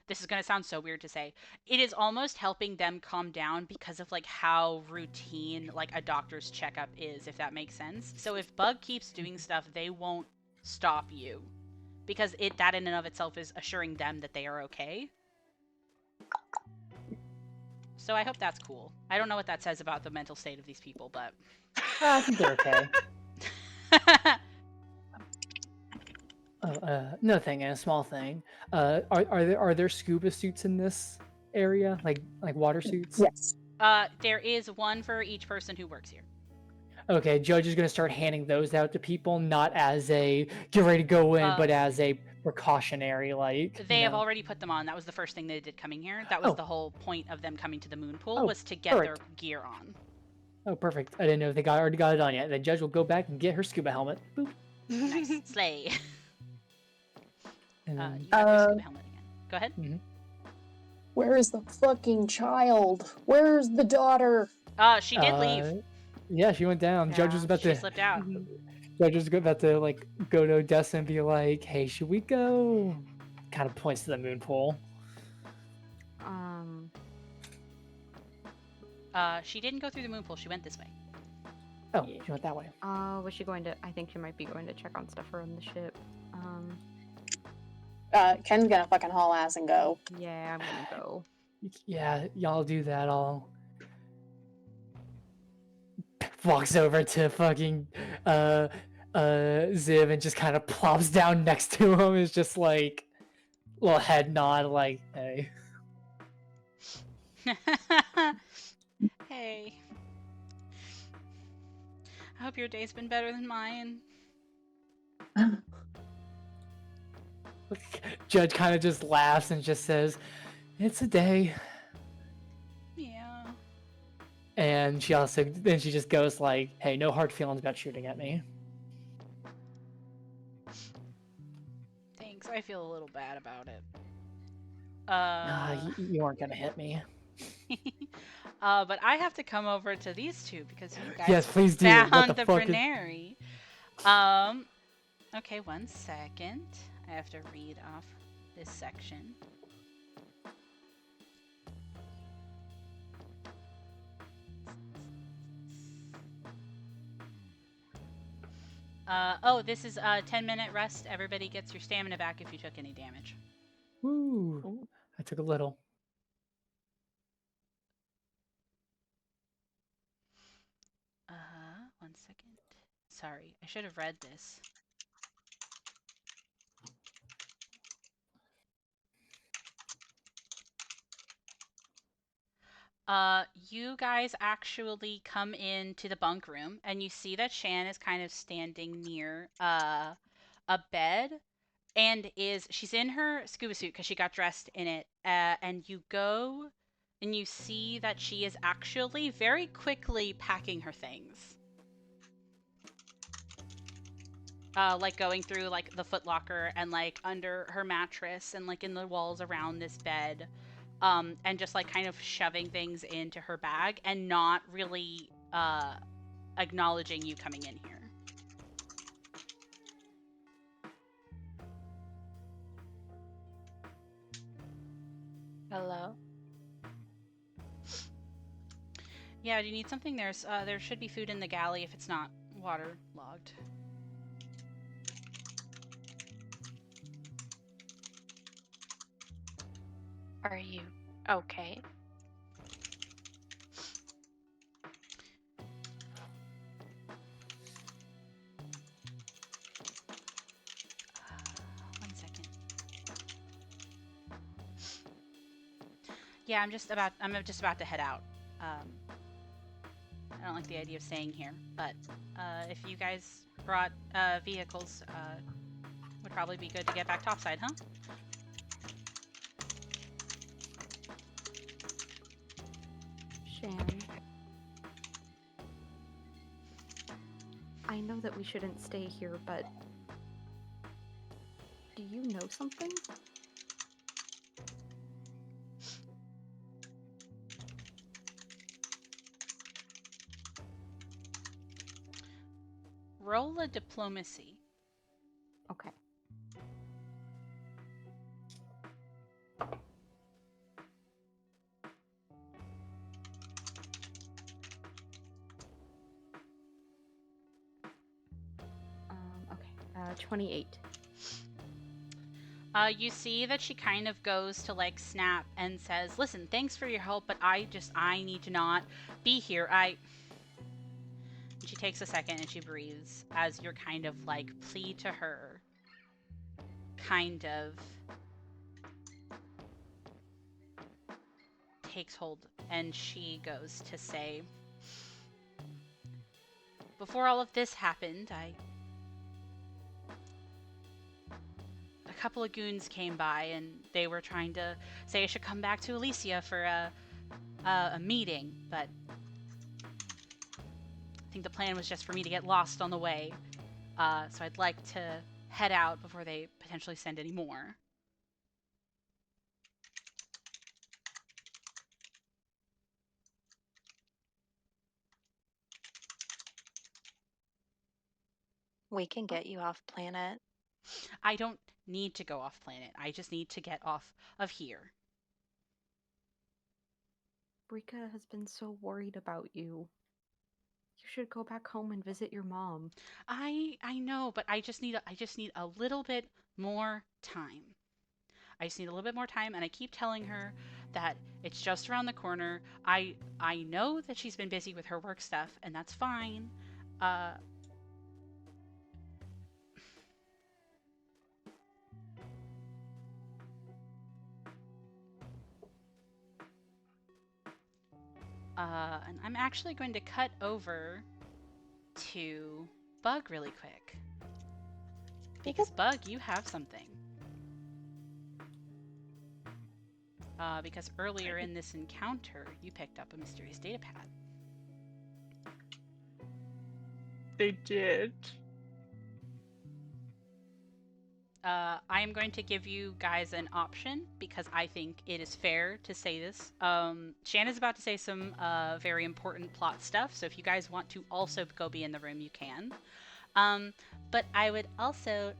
this is going to sound so weird to say, it is almost helping them calm down because of like how routine like a doctor's checkup is, if that makes sense. So if Bug keeps doing stuff, they won't stop you because it, that in and of itself is assuring them that they are okay. So I hope that's cool. I don't know what that says about the mental state of these people, but I think they're okay. No thing, and a small thing. Are there scuba suits in this area, like water suits? Yes. There is one for each person who works here. Okay, Judge is gonna start handing those out to people, not as a get ready to go in, but as a precautionary, like. They have already put them on. That was the first thing they did coming here. That was Oh. the whole point of them coming to the moon pool, Oh, was to get their perfect. gear on. Oh, perfect. I didn't know if they already got it on yet. The Judge will go back and get her scuba helmet. Boop. Nice. Slay. And You then, have your scuba helmet again. Go ahead. Where is the fucking child? Where's the daughter? She did leave. Yeah, she went down. Yeah, Judge was about she to. slipped out. Judge was about to like go to Odessa and be like, "Hey, should we go?" Kind of points to the moon pool. She didn't go through the moon pool. She went this way. Oh, she went that way. Was she going to? I think she might be going to check on stuff around the ship. Ken's gonna fucking haul ass and go. Yeah, I'm gonna go. Yeah, y'all do that. I'll walks over to fucking Ziv and just kind of plops down next to him. Is just like little head nod, like, hey. Hey. I hope your day's been better than mine. Judge kind of just laughs and just says, "It's a day." Yeah. And she just goes like, "Hey, no hard feelings about shooting at me." Thanks. I feel a little bad about it. You weren't gonna hit me. But I have to come over to these two because you guys Yes, please do. found What the fuck is... Brenary. Okay, 1 second. I have to read off this section. This is a 10-minute rest. Everybody gets your stamina back if you took any damage. Ooh, I took a little. Uh-huh, 1 second. Sorry, I should have read this. You guys actually come into the bunk room and you see that Shan is kind of standing near a bed and she's in her scuba suit because she got dressed in it. And you go and you see that she is actually very quickly packing her things. Like going through like the foot locker and like under her mattress and like in the walls around this bed. And just like kind of shoving things into her bag and not really acknowledging you coming in here. Hello? Yeah, do you need something? There should be food in the galley if it's not waterlogged. Are you okay? One second. Yeah, I'm just about to head out. I don't like the idea of staying here. But if you guys brought vehicles, would probably be good to get back topside, huh? Shan, I know that we shouldn't stay here, but do you know something? Roll a diplomacy. Okay. Okay. 28. You see that she kind of goes to like snap and says, "Listen, thanks for your help, but I need to not be here. And she takes a second and she breathes as your kind of like plea to her kind of takes hold, and she goes to say, "Before all of this happened, a couple of goons came by and they were trying to say I should come back to Alicia for a meeting, but I think the plan was just for me to get lost on the way. So I'd like to head out before they potentially send any more." We can get you off planet. I don't need to go off planet. I just need to get off of here. Rika has been so worried about you. You should go back home and visit your mom. I know, but I just need a little bit more time. I just need a little bit more time, and I keep telling her that it's just around the corner. I know that she's been busy with her work stuff, and that's fine. Uh, and I'm actually going to cut over to Bug really quick. Because Bug, you have something. Because earlier in this encounter, you picked up a mysterious data pad. They did. I am going to give you guys an option because I think it is fair to say this. Shanna's about to say some very important plot stuff, so if you guys want to also go be in the room, you can. But I would also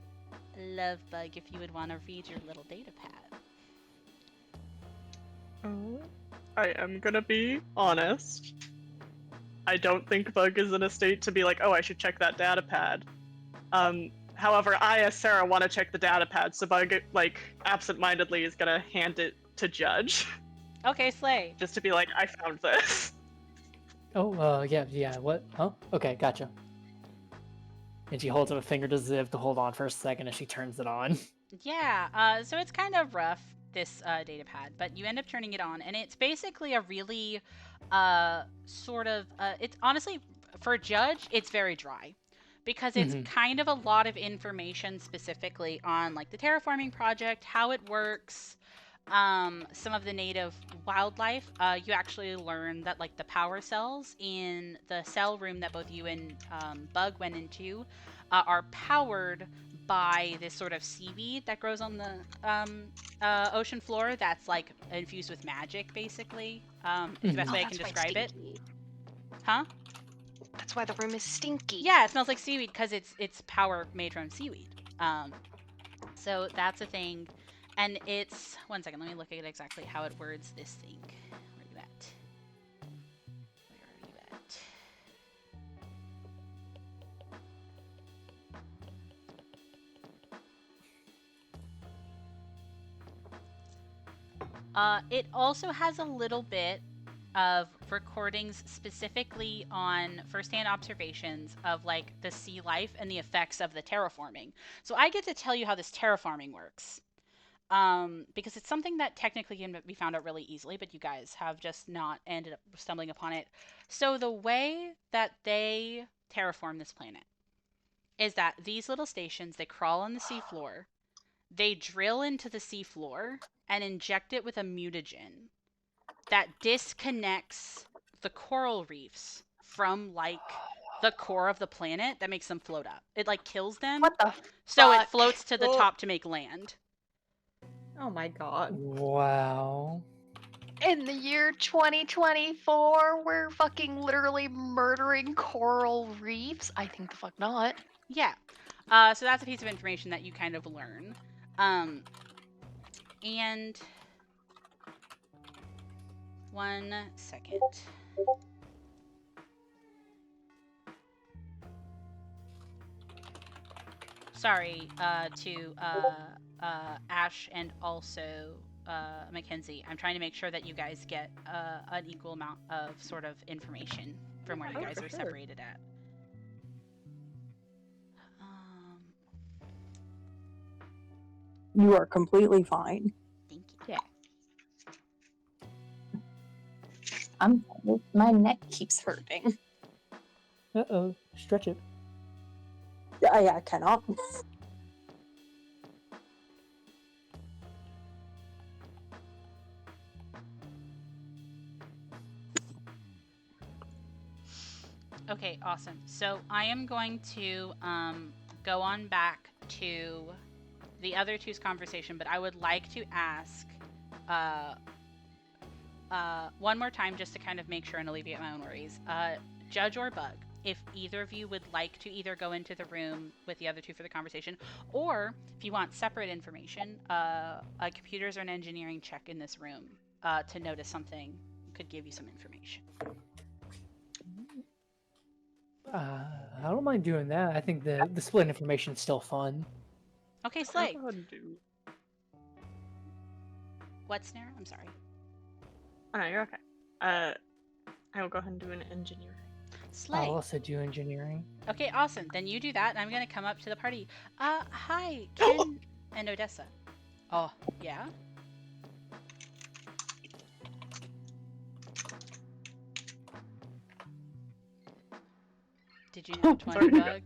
love, Bug, if you would want to read your little data pad. I am gonna be honest. I don't think Bug is in a state to be like, oh, I should check that data pad. However, I, as Sarah, want to check the data pad, so Bug, like, absentmindedly is gonna hand it to Judge. Okay, Slay. Just to be like, I found this. Oh, yeah, what? Huh? Okay, gotcha. And she holds up a finger to Ziv to hold on for a second as she turns it on. Yeah, so it's kind of rough, this data pad, but you end up turning it on, and it's basically a really it's honestly, for Judge, it's very dry. Because it's kind of a lot of information specifically on like the terraforming project, how it works, some of the native wildlife. You actually learn that like the power cells in the cell room that both you and Bug went into are powered by this sort of seaweed that grows on the ocean floor that's like infused with magic, basically. Is the best way I can describe it. Huh? That's why the room is stinky. Yeah, it smells like seaweed because it's power made from seaweed. So that's a thing, and it's 1 second. Let me look at exactly how it words this thing. Where are you at? Where are you at? It also has a little bit of recordings specifically on firsthand observations of like the sea life and the effects of the terraforming. So I get to tell you how this terraforming works. because it's something that technically can be found out really easily, but you guys have just not ended up stumbling upon it. So the way that they terraform this planet is that these little stations, they crawl on the seafloor, they drill into the seafloor and inject it with a mutagen that disconnects the coral reefs from like the core of the planet that makes them float up. It like kills them. What the So it fuck? floats to the Oh. top to make land. Oh my god. Wow. In the year 2024, we're fucking literally murdering coral reefs? I think the fuck not. Yeah. So that's a piece of information that you kind of learn. And 1 second. Sorry, to Ash and also Mackenzie. I'm trying to make sure that you guys get an equal amount of sort of information from where you Oh, guys for are sure. separated at. You are completely fine. Thank you. Yeah. My neck keeps hurting. Uh-oh. Stretch it. I cannot. Okay, awesome. So I am going to go on back to the other two's conversation, but I would like to ask one more time just to kind of make sure and alleviate my own worries. Judge or Bug, if either of you would like to either go into the room with the other two for the conversation, or if you want separate information, a computers or an engineering check in this room to notice something could give you some information. I don't mind doing that. I think the split information is still fun. Okay, I'll Slay. go ahead and do. What, Snare? I'm sorry. Oh, no, you're okay. I will go ahead and do an engineering. Slay. I'll also do engineering. Okay, awesome. Then you do that, and I'm gonna come up to the party. Hi, Ken and Odessa. Oh, yeah? Did you know 20 Bug?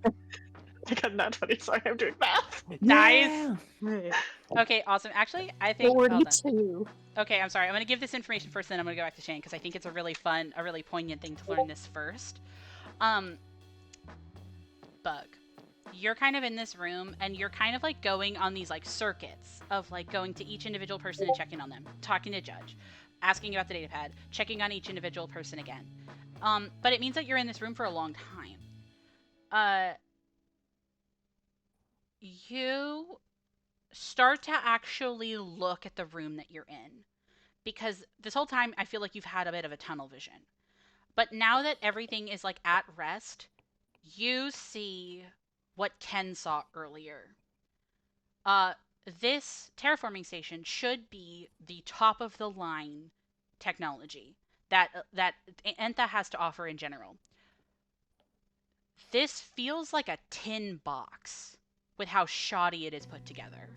I got that 20, sorry, I'm doing math. Nice! Yeah! Okay, awesome. Actually, I think... hold on. 42. Okay, I'm sorry. I'm going to give this information first, then I'm going to go back to Shane, because I think it's a really fun, a really poignant thing to learn this first. Bug. You're kind of in this room, and you're kind of like going on these like circuits of like going to each individual person and checking on them, talking to Judge, asking about the data pad, checking on each individual person again. But it means that you're in this room for a long time. You start to actually look at the room that you're in, because this whole time I feel like you've had a bit of a tunnel vision. But now that everything is like at rest, you see what Ken saw earlier. This terraforming station should be the top of the line technology that Entha has to offer in general. This feels like a tin box with how shoddy it is put together.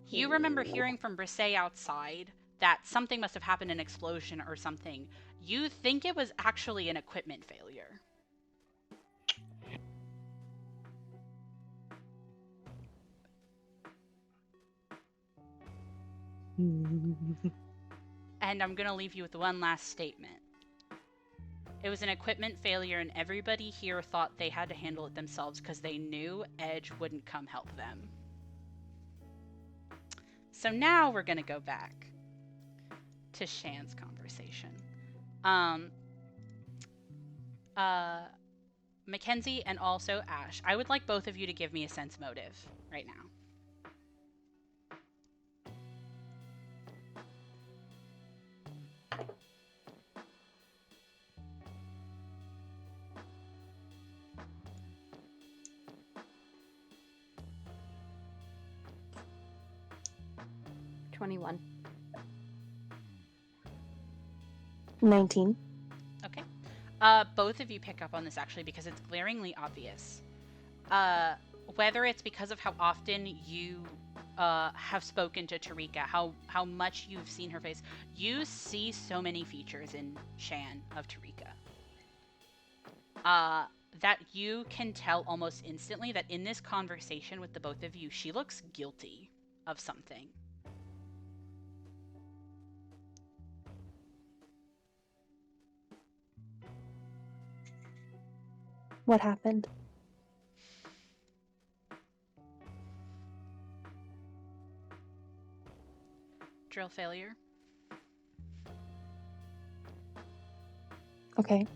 You remember hearing from Brisset outside that something must have happened, an explosion or something. You think it was actually an equipment failure. And I'm going to leave you with one last statement. It was an equipment failure, and everybody here thought they had to handle it themselves because they knew Edge wouldn't come help them. So now we're going to go back to Shan's conversation. Mackenzie and also Ash, I would like both of you to give me a sense motive right now. $21. 19. Okay. Both of you pick up on this actually because it's glaringly obvious. Whether it's because of how often you have spoken to Tarika, how much you've seen her face. You see so many features in Shan of Tarika. That you can tell almost instantly that in this conversation with the both of you, she looks guilty of something. What happened? Drill failure. Okay.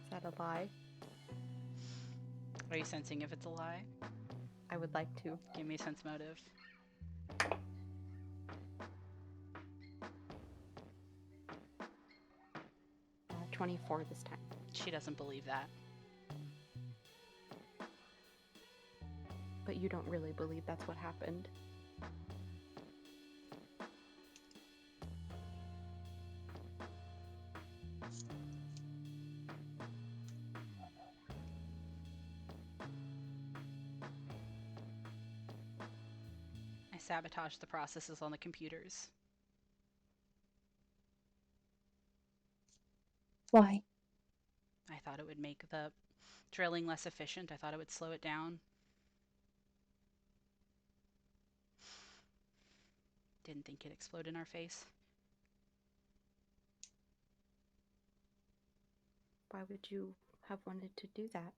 Is that a lie? Are you sensing if it's a lie? I would like to. Give me sense motive. 24 this time. She doesn't believe that. But you don't really believe that's what happened. I sabotaged the processes on the computers. Why? I thought it would make the drilling less efficient. I thought it would slow it down. Didn't think it'd explode in our face. Why would you have wanted to do that?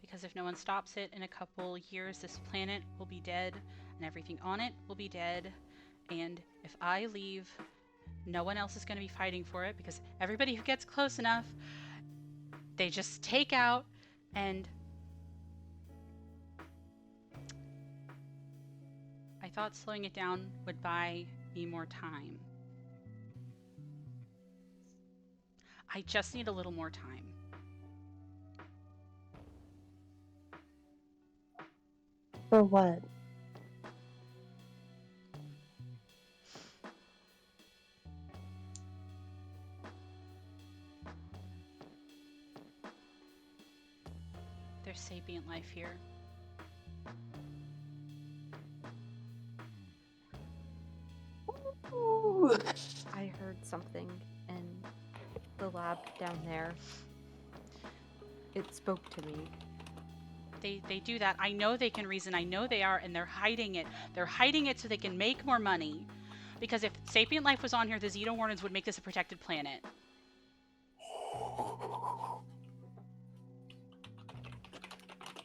Because if no one stops it in a couple years, this planet will be dead and everything on it will be dead. And if I leave, no one else is going to be fighting for it because everybody who gets close enough, they just take out. And I thought slowing it down would buy me more time. I just need a little more time. For what? There's sapient life here. I heard something in the lab down there. It spoke to me. They do that. I know they can reason. I know they are, and they're hiding it. They're hiding it so they can make more money. Because if sapient life was on here, the Xenomorphs would make this a protected planet.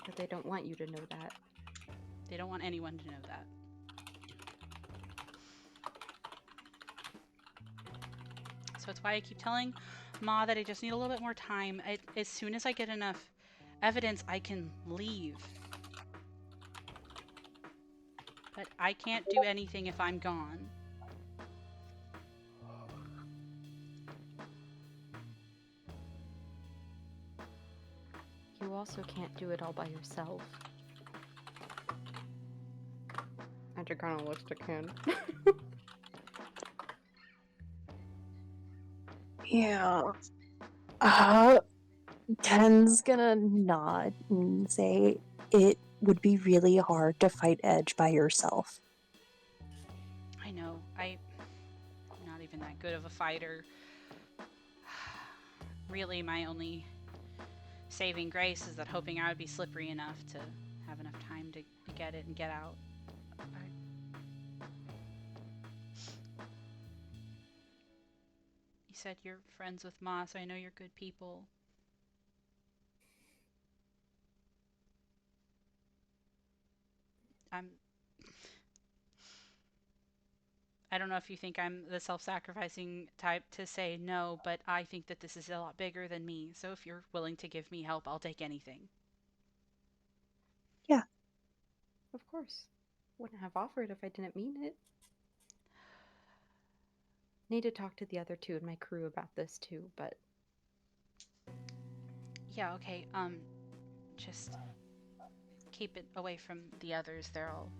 But they don't want you to know that. They don't want anyone to know that. So it's why I keep telling Ma that I just need a little bit more time. As soon as I get enough evidence, I can leave. But I can't do anything if I'm gone. You also can't do it all by yourself. Andrew kind of looks to Ken. Yeah. Ken's gonna nod and say it would be really hard to fight Edge by yourself. I know. I'm not even that good of a fighter. Really, my only saving grace is that hoping I would be slippery enough to have enough time to get it and get out. You said you're friends with Ma, so I know you're good people. I don't know if you think I'm the self-sacrificing type to say no, but I think that this is a lot bigger than me. So if you're willing to give me help, I'll take anything. Yeah. Of course. Wouldn't have offered if I didn't mean it. Need to talk to the other two in my crew about this too, but Yeah, okay. Just keep it away from the others. They're all.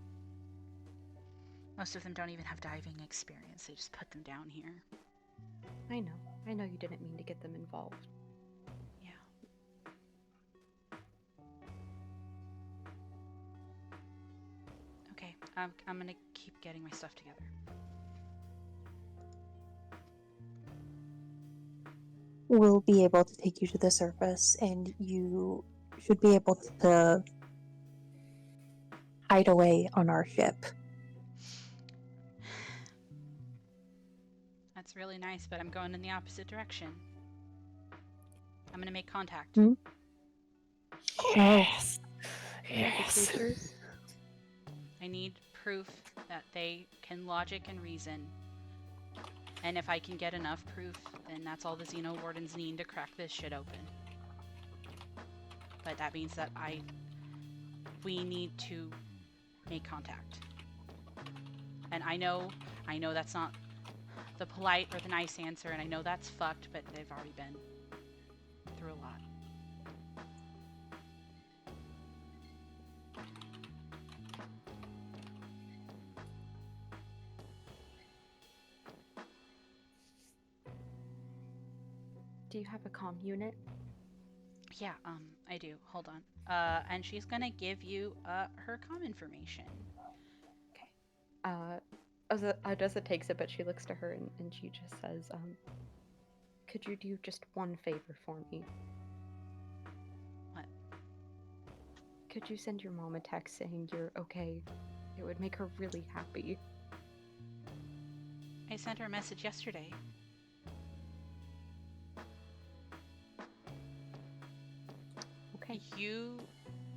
Most of them don't even have diving experience. They just put them down here. I know. I know you didn't mean to get them involved. Yeah. Okay, I'm gonna keep getting my stuff together. We'll be able to take you to the surface, and you should be able to hide away on our ship. That's really nice, but I'm going in the opposite direction. I'm gonna make contact. Hmm? Yes. The Yes. creatures. I need proof that they can logic and reason. And if I can get enough proof, then that's all the Xeno Wardens need to crack this shit open. But that means that we need to make contact. And I know that's not the polite or the nice answer, and I know that's fucked, but they've already been through a lot. Do you have a comm unit? Yeah, I do. Hold on. And she's gonna give you her comm information. Odessa takes it, but she looks to her and she just says, could you do just one favor for me? What? Could you send your mom a text saying you're okay? It would make her really happy. I sent her a message yesterday. Okay. You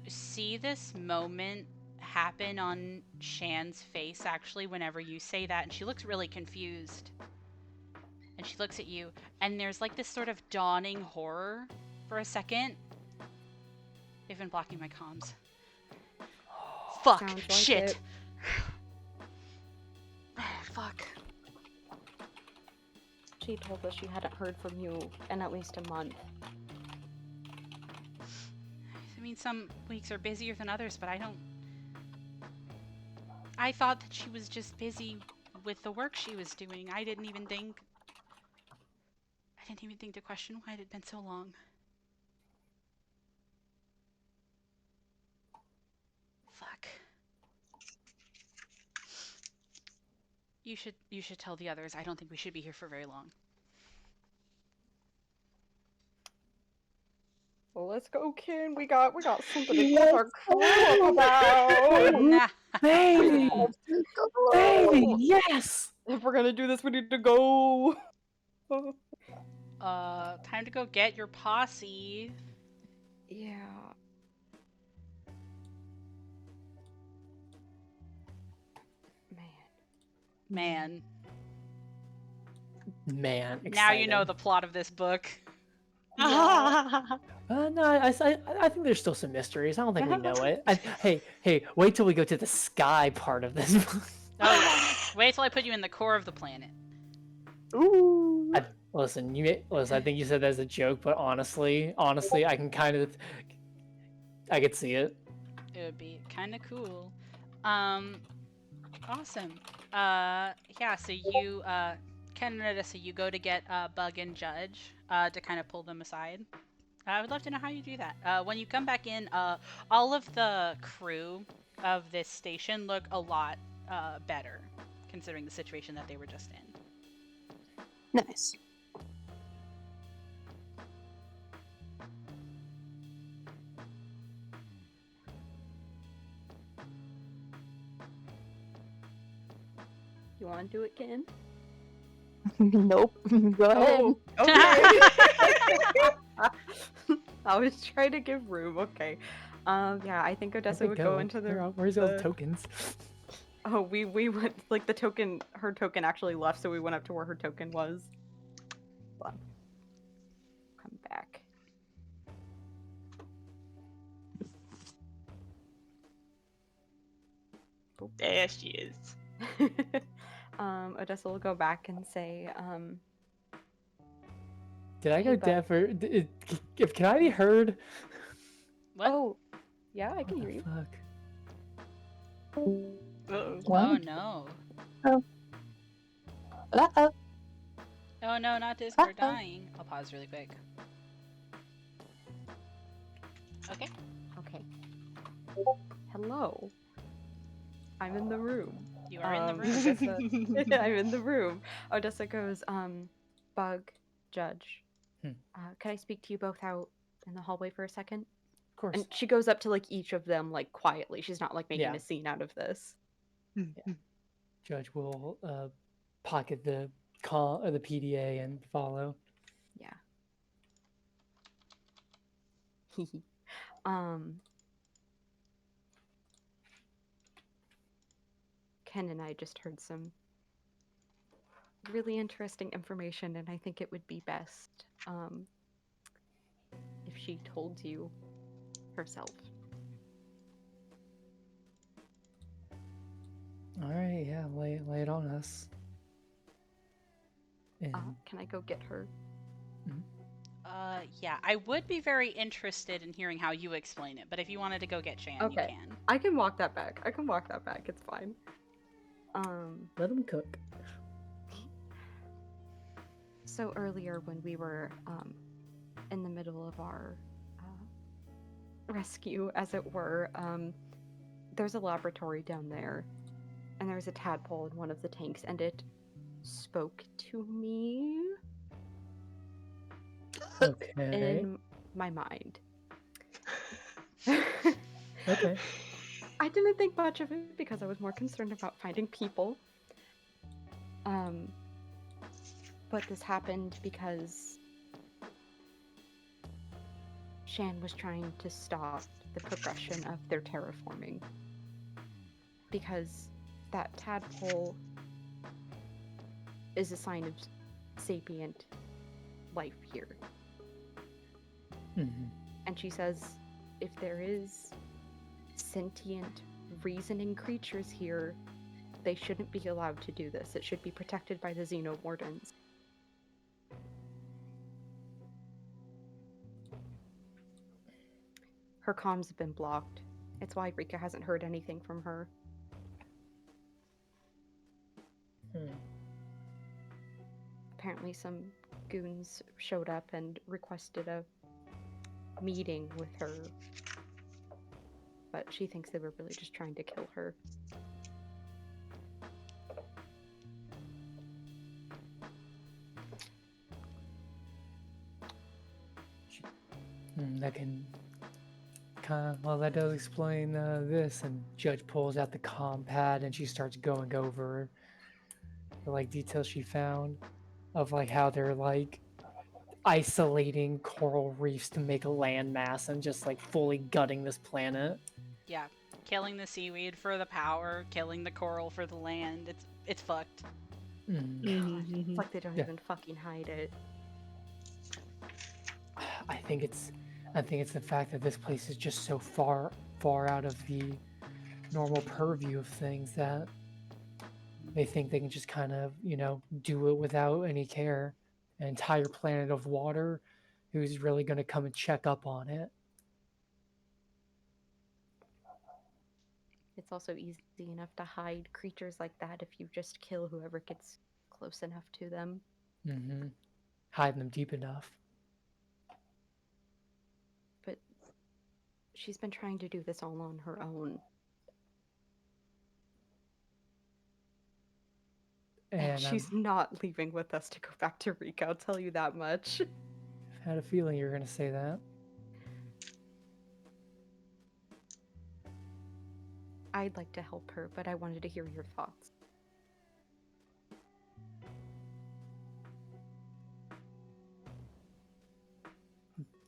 see this moment happen on Shan's face actually whenever you say that, and she looks really confused. And she looks at you, and there's like this sort of dawning horror for a second. They've been blocking my comms. Fuck. Sounds like Shit. it. Fuck. She told us she hadn't heard from you in at least a month. I mean, some weeks are busier than others, but I thought that she was just busy with the work she was doing. I didn't even think to question why it had been so long. Fuck. You should tell the others. I don't think we should be here for very long. Well, let's go, Kin. We got something to get our crew up about. Nah. Baby! Baby! Yes! If we're gonna do this, we need to go. Time to go get your posse. Yeah. Man. Man, Now you know excited. the plot of this book. No, I think there's still some mysteries. I don't think we know it. Hey, wait till we go to the sky part of this book. Oh yeah. Wait till I put you in the core of the planet. Ooh. Listen, I think you said that as a joke, but honestly, I can I could see it. It would be kind of cool. Awesome. Yeah, so you, Ken and Odessa, you go to get Bug and Judge to kind of pull them aside. I would love to know how you do that. When you come back in, all of the crew of this station look a lot better, considering the situation that they were just in. Nice. You want to do it, Kin? Nope. Go ahead. Oh, okay. I was trying to give room. Okay. Yeah, I think Odessa would go into the. Where's all the tokens? Oh, we went like the token. Her token actually left, so we went up to where her token was. Hold on. Come back. Yes, she is. Odessa will go back and say, Did I Hey, go bud. deaf or can I be heard? What? oh, yeah, I can What hear the you. fuck? Uh-oh. What? Oh no. Uh-oh. Oh no, not Discord Uh-oh. dying. I'll pause really quick. Okay. Okay. Hello. I'm in the room. You are in the room. Odessa, I'm in the room. Odessa goes, Bug, Judge, Hmm. can I speak to you both out in the hallway for a second? Of course. And she goes up to like each of them like quietly. She's not like making Yeah. a scene out of this. Judge will pocket the the PDA and follow. Yeah. um Ken and I just heard some really interesting information, and I think it would be best if she told you herself. All right, yeah, lay it on us. And Can I go get her? Yeah, I would be very interested in hearing how you explain it, but if you wanted to go get Shan, you Okay. can. I can walk that back. It's fine. let him cook. So earlier when we were in the middle of our rescue, as it were, there's a laboratory down there, and there's a tadpole in one of the tanks, and it spoke to me Okay. in my mind. Okay. I didn't think much of it because I was more concerned about finding people. But this happened because Shan was trying to stop the progression of their terraforming. Because that tadpole is a sign of sapient life here. Mhm. And she says if there is sentient, reasoning creatures here, they shouldn't be allowed to do this. It should be protected by the Xenowardens. Her comms have been blocked. It's why Rika hasn't heard anything from her. Apparently some goons showed up and requested a meeting with her, but she thinks they were really just trying to kill her. That can well, that does explain this. And Judge pulls out the comm pad and she starts going over the like details she found of like how they're like isolating coral reefs to make a landmass and just like fully gutting this planet. Yeah, killing the seaweed for the power, killing the coral for the land. It's fucked. Mm. God, it's like they don't Yeah. even fucking hide it. I think it's the fact that this place is just so far out of the normal purview of things that they think they can just kind of, do it without any care. An entire planet of water, who's really going to come and check up on it? It's also easy enough to hide creatures like that if you just kill whoever gets close enough to them. Mm-hmm. Hide them deep enough. But she's been trying to do this all on her own. And she's not leaving with us to go back to Rika, I'll tell you that much. I had a feeling you were going to say that. I'd like to help her, but I wanted to hear your thoughts.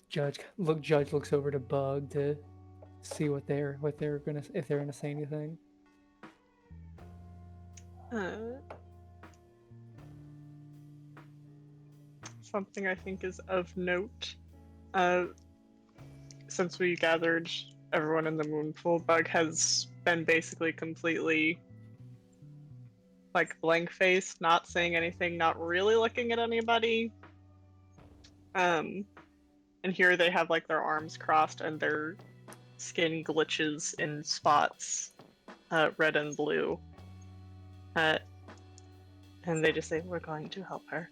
Judge looks over to Bug to see if they're gonna say anything. Something I think is of note. Since we gathered everyone in the moon pool, Bug has been basically completely like blank faced, not saying anything, not really looking at anybody. And here they have like their arms crossed and their skin glitches in spots, red and blue. And they just say, "We're going to help her."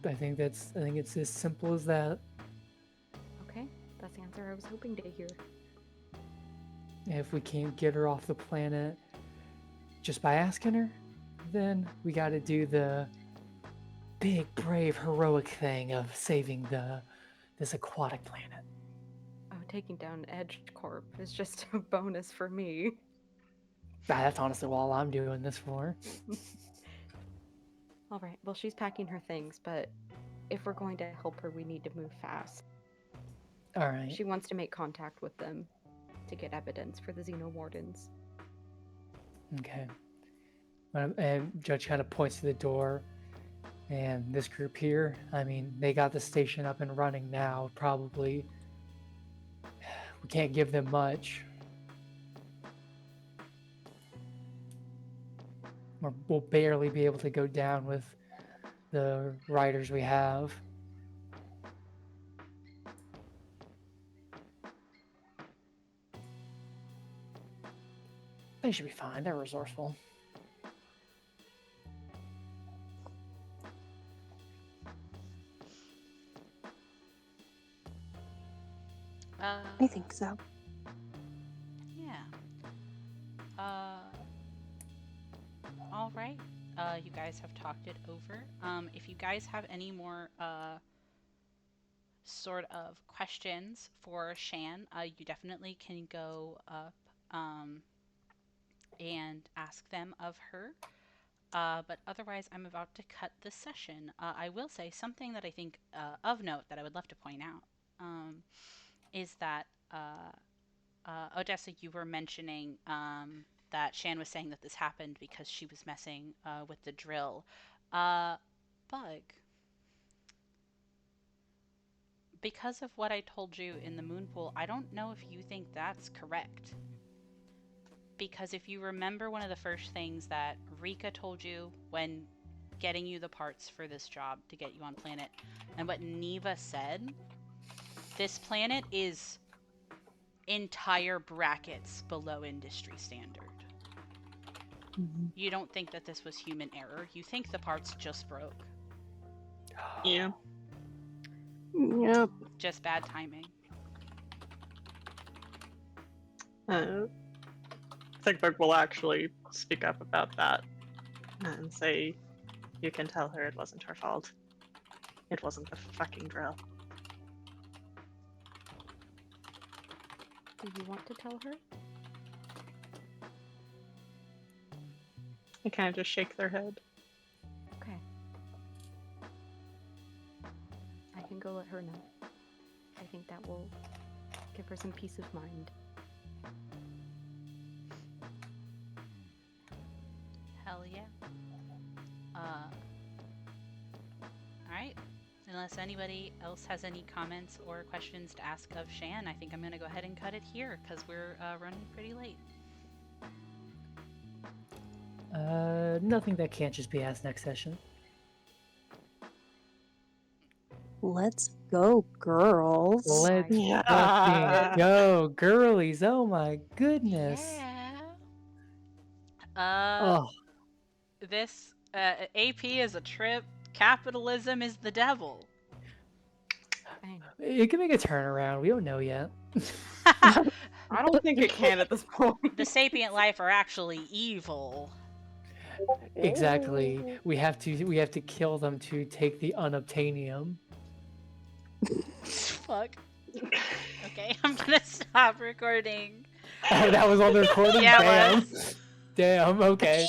I think it's as simple as that. Okay, that's the answer I was hoping to hear. If we can't get her off the planet just by asking her, then we got to do the big, brave, heroic thing of saving this aquatic planet. Oh, taking down Edge Corp is just a bonus for me. That's honestly all I'm doing this for. All right, well, she's packing her things, but if we're going to help her, we need to move fast. All right. She wants to make contact with them to get evidence for the Xenowardens. Okay. And Judge kind of points to the door, and this group here, I mean, they got the station up and running now, probably. We can't give them much. We'll barely be able to go down with the riders we have. They should be fine. They're resourceful. I think so. Yeah. All right. You guys have talked it over. If you guys have any more sort of questions for Shan, you definitely can go up and ask them of her. But otherwise, I'm about to cut the session. I will say something that I think of note that I would love to point out is that Odessa, you were mentioning that Shan was saying that this happened because she was messing with the drill. Bug, because of what I told you in the moon pool, I don't know if you think that's correct. Because if you remember one of the first things that Rika told you when getting you the parts for this job to get you on planet, and what Neva said, this planet is entire brackets below industry standard. You don't think that this was human error. You think the parts just broke. Yeah. Yep. Just bad timing. I think Bug will actually speak up about that and say, "You can tell her it wasn't her fault. It wasn't the fucking drill." Do you want to tell her? They kind of just shake their head. Okay. I can go let her know. I think that will give her some peace of mind. Hell yeah. Alright. Unless anybody else has any comments or questions to ask of Shan, I think I'm going to go ahead and cut it here because we're running pretty late. Nothing that can't just be asked next session. Let's go, girls. Let's Yeah. fucking go, girlies. Oh my goodness. Yeah. Oh, This AP is a trip. Capitalism is the devil. I know. it can make a turnaround. We don't know yet. I don't think it can at this point. The sapient life are actually evil. Exactly. We have to kill them to take the unobtainium. Fuck. Okay, I'm gonna stop recording. Oh, that was on the recording? Yeah, it Damn. was. Damn, okay.